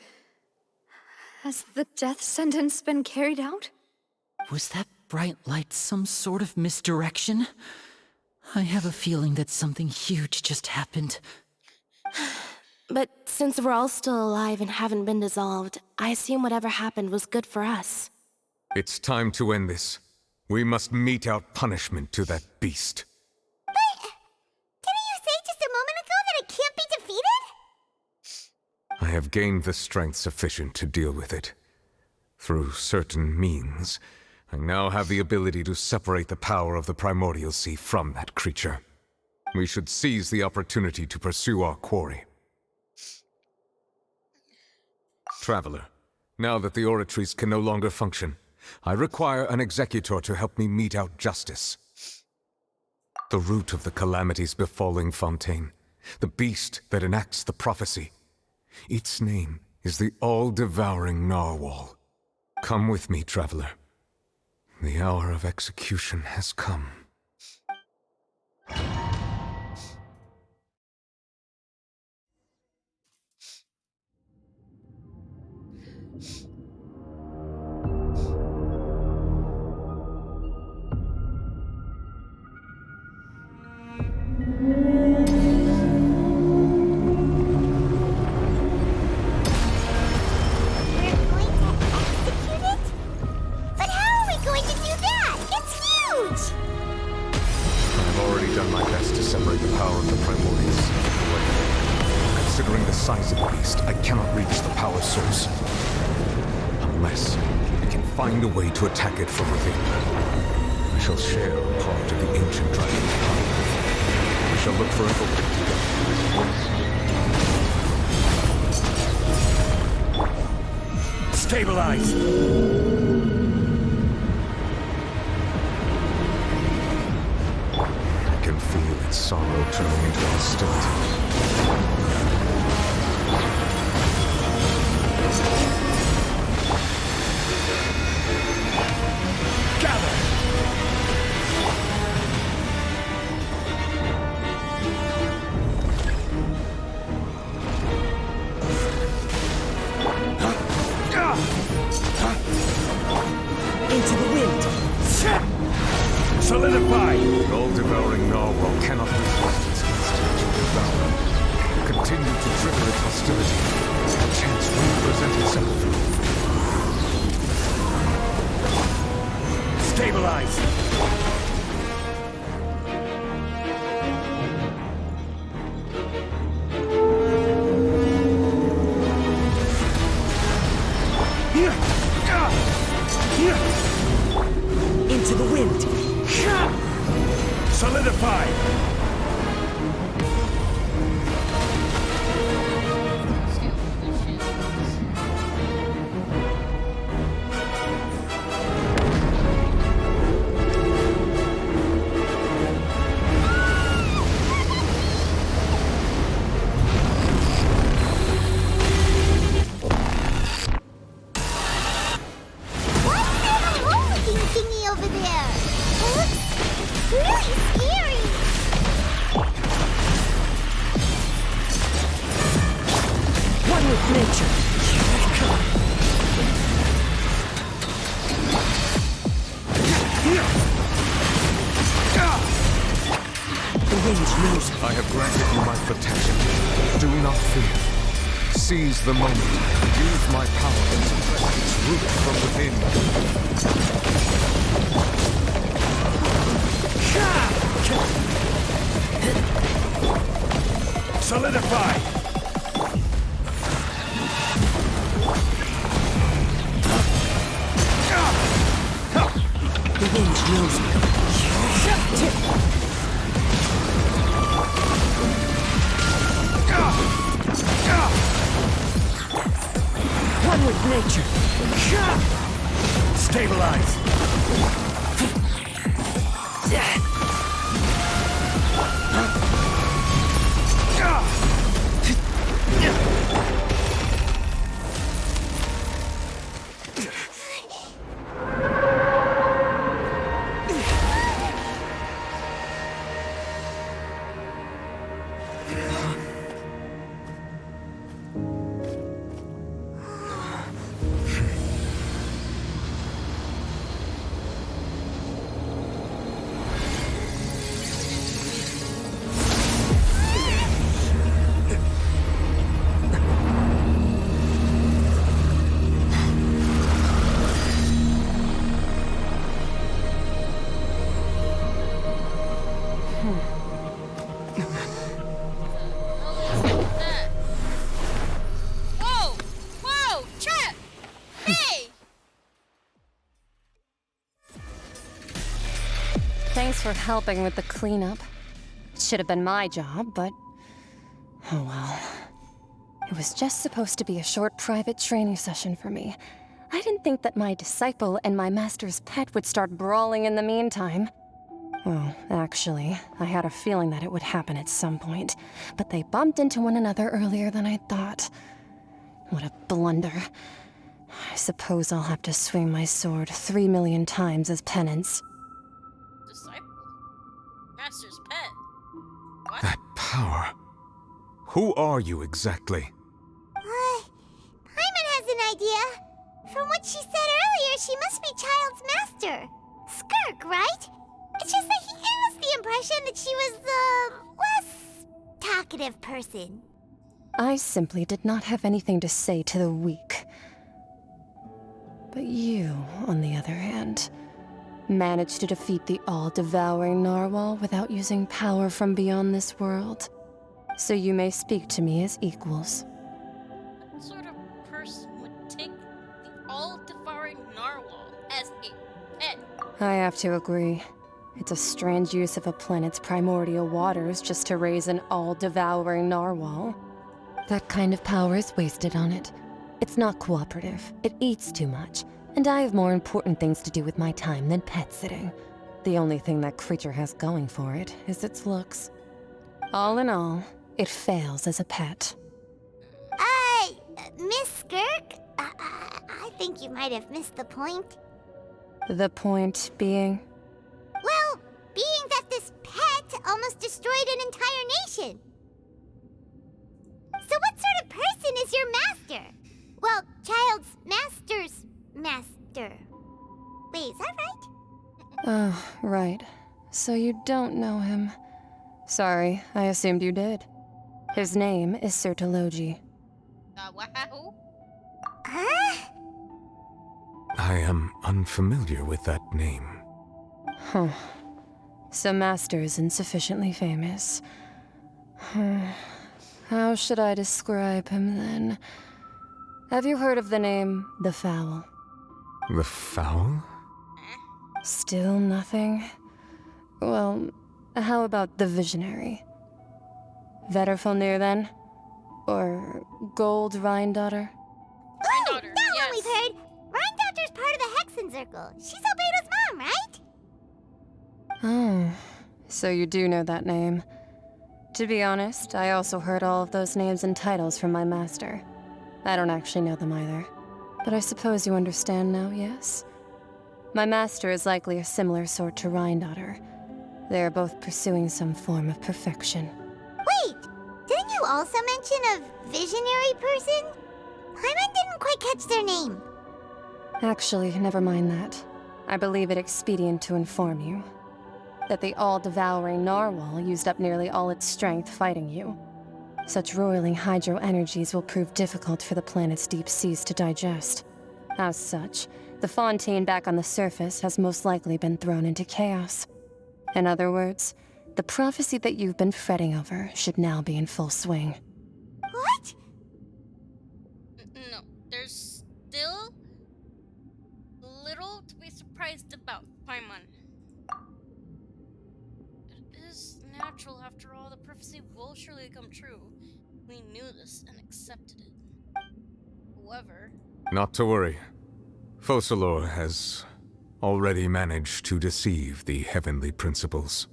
Has the death sentence been carried out? Was that bright light some sort of misdirection? I have a feeling that something huge just happened. But since we're all still alive and haven't been dissolved, I assume whatever happened was good for us. It's time to end this. We must mete out punishment to that beast. Didn't you say just a moment ago that it can't be defeated? I have gained the strength sufficient to deal with it. Through certain means, I now have the ability to separate the power of the Primordial Sea from that creature. We should seize the opportunity to pursue our quarry. Traveler, now that the oratories can no longer function, I require an executor to help me mete out justice. The root of the calamities befalling Fontaine, the beast that enacts the prophecy, its name is the all-devouring narwhal. Come with me, traveler. The hour of execution has come. But how are we going to do that? It's huge! I've already done my best to separate the power of the Primordial Sea from the weapon. Considering the size of the beast, I cannot reach the power source. Unless we can find a way to attack it from within. I shall share a part of the ancient dragon's power. We shall look for a way together. Stabilize! I can feel its sorrow turning into hostility. Gather! Into the wind! Solidify! The all-devouring narwhal cannot resist its instinct to devour. Continue to trigger its hostility. A chance will present itself. Stabilize! Into the wind! Solidify! Thingy over there. It looks really scary. One with nature! The wind knows me. I have granted you my protection. Do not fear. Seize the moment. Use my power to suppress its root from within. Solidify! The wind knows me. One with nature. Stabilize! for helping with the cleanup. It should have been my job, but... oh well. It was just supposed to be a short private training session for me. I didn't think that my disciple and my master's pet would start brawling in the meantime. Well, actually, I had a feeling that it would happen at some point, but they bumped into one another earlier than I thought. What a blunder. I suppose I'll have to swing my sword 3 million times as penance. Disciple? Master's pet? What? That power. Who are you exactly? Paimon has an idea. From what she said earlier, she must be Child's master. Skirk, right? It's just that he gave us the impression that she was the less talkative person. I simply did not have anything to say to the weak. But you, on the other hand, managed to defeat the all-devouring narwhal without using power from beyond this world. So you may speak to me as equals. What sort of person would take the all-devouring narwhal as a pet? I have to agree. It's a strange use of a planet's primordial waters just to raise an all-devouring narwhal. That kind of power is wasted on it. It's not cooperative, it eats too much, and I have more important things to do with my time than pet sitting. The only thing that creature has going for it is its looks. All in all, it fails as a pet. Miss Skirk? I think you might have missed the point. The point being? Well, being that this pet almost destroyed an entire nation. So what sort of person is your master? Well, Child's master's master. Wait, is that right? Oh, right. So you don't know him. Sorry, I assumed you did. His name is Sir Taloji. Wow. Huh? I am unfamiliar with that name. Huh. So Master isn't sufficiently famous. How should I describe him then? Have you heard of the name The Fowl? The Fowl? Still nothing? Well, how about the Visionary? Vetterfulnir then? Or Gold Rhindaughter? Ooh, that one we've heard! Rhindaughter's part of the Hexen Circle. She's Albedo's mom, right? Oh, so you do know that name. To be honest, I also heard all of those names and titles from my master. I don't actually know them either. But I suppose you understand now, yes? My master is likely a similar sort to Rhindaughter. They are both pursuing some form of perfection. Wait! Didn't you also mention a visionary person? Paimon didn't quite catch their name. Actually, never mind that. I believe it expedient to inform you that the all-devouring narwhal used up nearly all its strength fighting you. Such roiling hydro energies will prove difficult for the planet's deep seas to digest. As such, the fontaine back on the surface has most likely been thrown into chaos. In other words, the prophecy that you've been fretting over should now be in full swing. What? No, there's still little to be surprised about, Paimon. It is natural, after all. The prophecy will surely come true. We knew this and accepted it. However... Not to worry. Focalor has already managed to deceive the heavenly principles.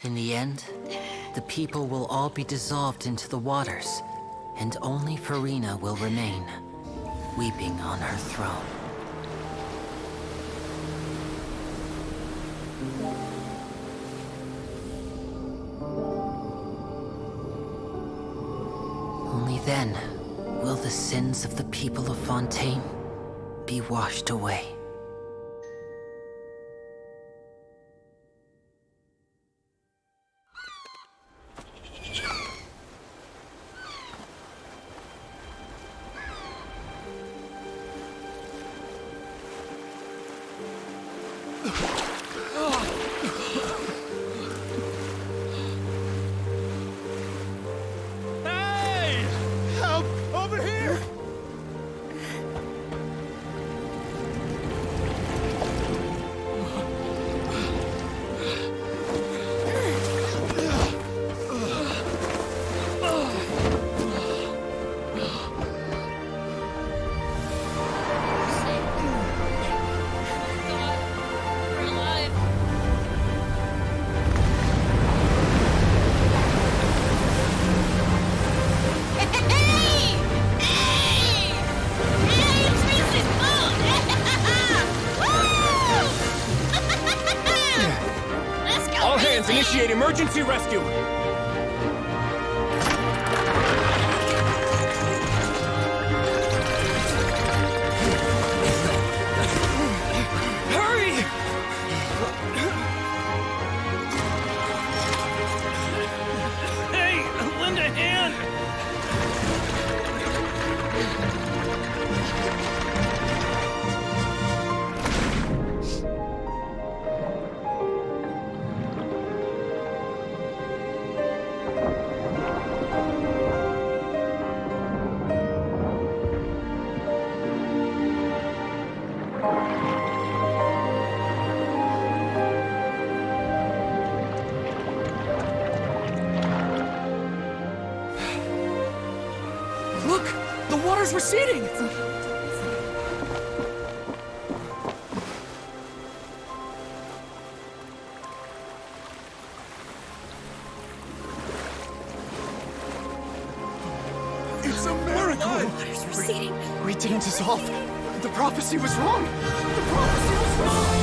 In the end, the people will all be dissolved into the waters, and only Furina will remain, weeping on her throne. Only then will the sins of the people of Fontaine be washed away. Hey! Help! Over here! Dragons initiate emergency rescue! Hurry! Hey, lend a hand! Look! The water's receding! It's a miracle! Water's receding. We didn't dissolve. The prophecy was wrong. The prophecy was wrong.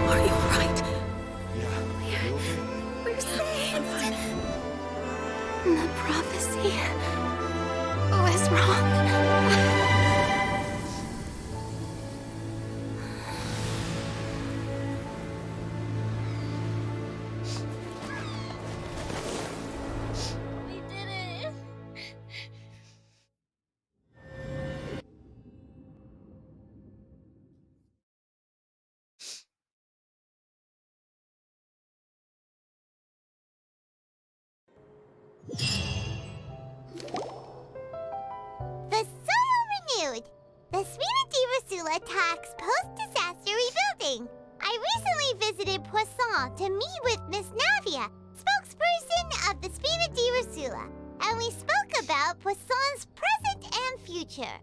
Are you alright? Yeah. We're safe. The prophecy was wrong. We did it! The soil renewed. The Sfina di Rasula talks post-disaster rebuilding. I recently visited Poisson to meet with Miss Navia, spokesperson of the Sfina di Rasula, and we spoke about Poisson's present and future.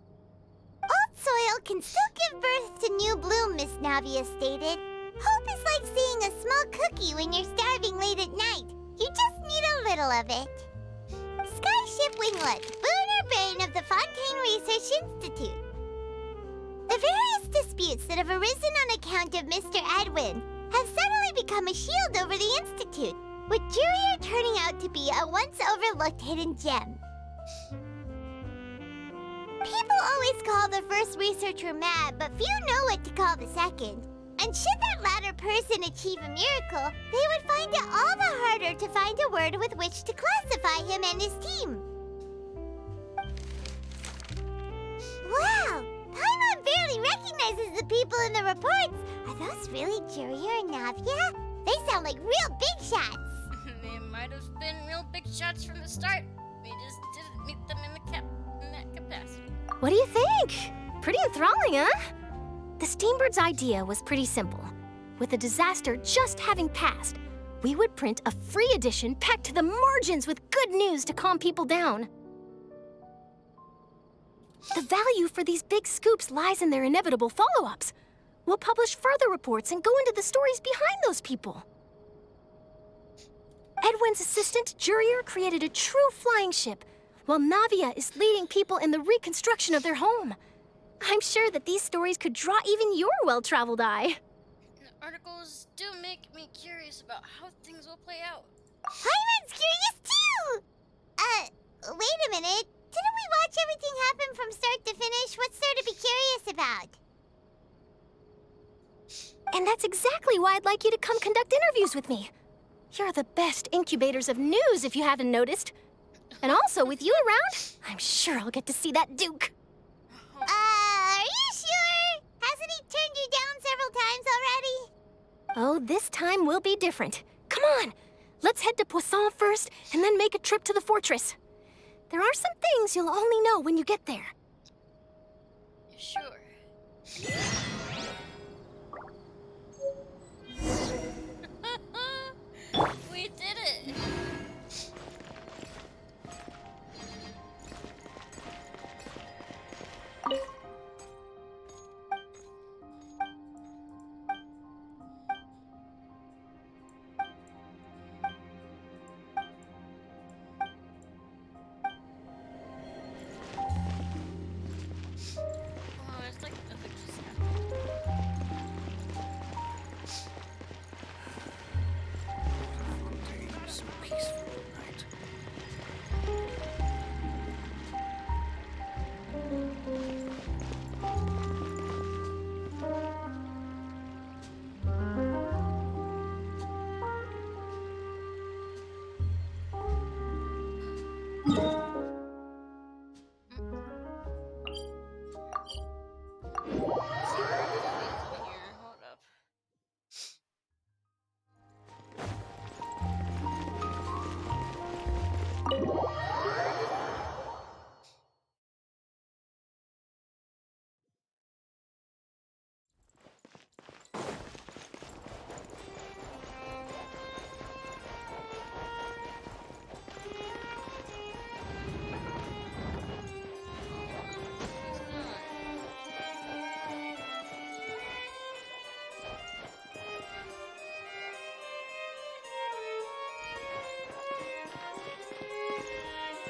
Old soil can still give birth to new bloom, Miss Navia stated. Hope is like seeing a small cookie when you're starving late at night. You just need a little of it. Skyship Winglet, lunar brain of the Fontaine Research Institute. The various disputes that have arisen on account of Mr. Edwin have suddenly become a shield over the Institute, with Jurier turning out to be a once overlooked hidden gem. People always call the first researcher mad, but few know what to call the second. And should that latter person achieve a miracle, they would find it all the harder to find a word with which to classify him and his team. Wow! Paimon barely recognizes the people in the reports. Are those really Jurier and Navia? They sound like real big shots. They might have been real big shots from the start. We just didn't meet them in that capacity. What do you think? Pretty enthralling, huh? The Steambird's idea was pretty simple. With the disaster just having passed, we would print a free edition packed to the margins with good news to calm people down. The value for these big scoops lies in their inevitable follow-ups. We'll publish further reports and go into the stories behind those people. Edwin's assistant, Jurier, created a true flying ship, while Navia is leading people in the reconstruction of their home. I'm sure that these stories could draw even your well-traveled eye. The articles do make me curious about how things will play out. Hyman's curious too! Wait a minute. Didn't we watch everything happen from start to finish? What's there to be curious about? And that's exactly why I'd like you to come conduct interviews with me. You're the best incubators of news, if you haven't noticed. And also, with you around, I'm sure I'll get to see that Duke. Are you sure? Hasn't he turned you down several times already? Oh, this time will be different. Come on, let's head to Poisson first, and then make a trip to the fortress. There are some things you'll only know when you get there. Sure. We did it!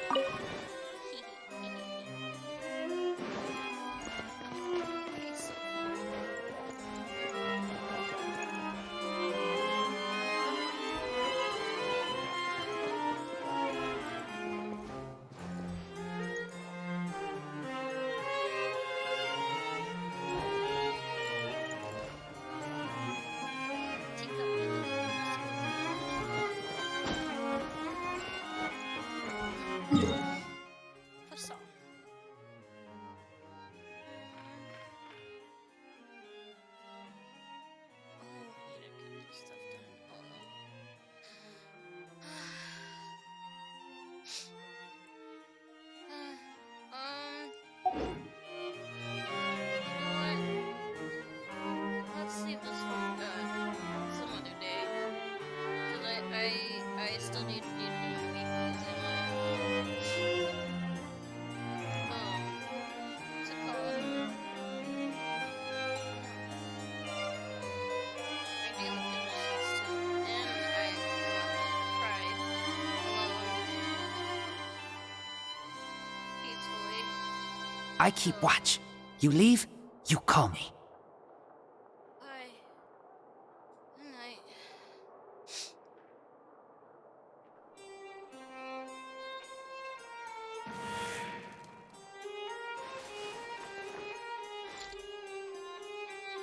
Puss off. Oh, I need to get this stuff done. Oh no. Let's save this for some other day. Cause I still need to do my weeklies and my what's it called? My daily conditions too. And I want to cry alone peacefully. I keep watch. You leave, you call me.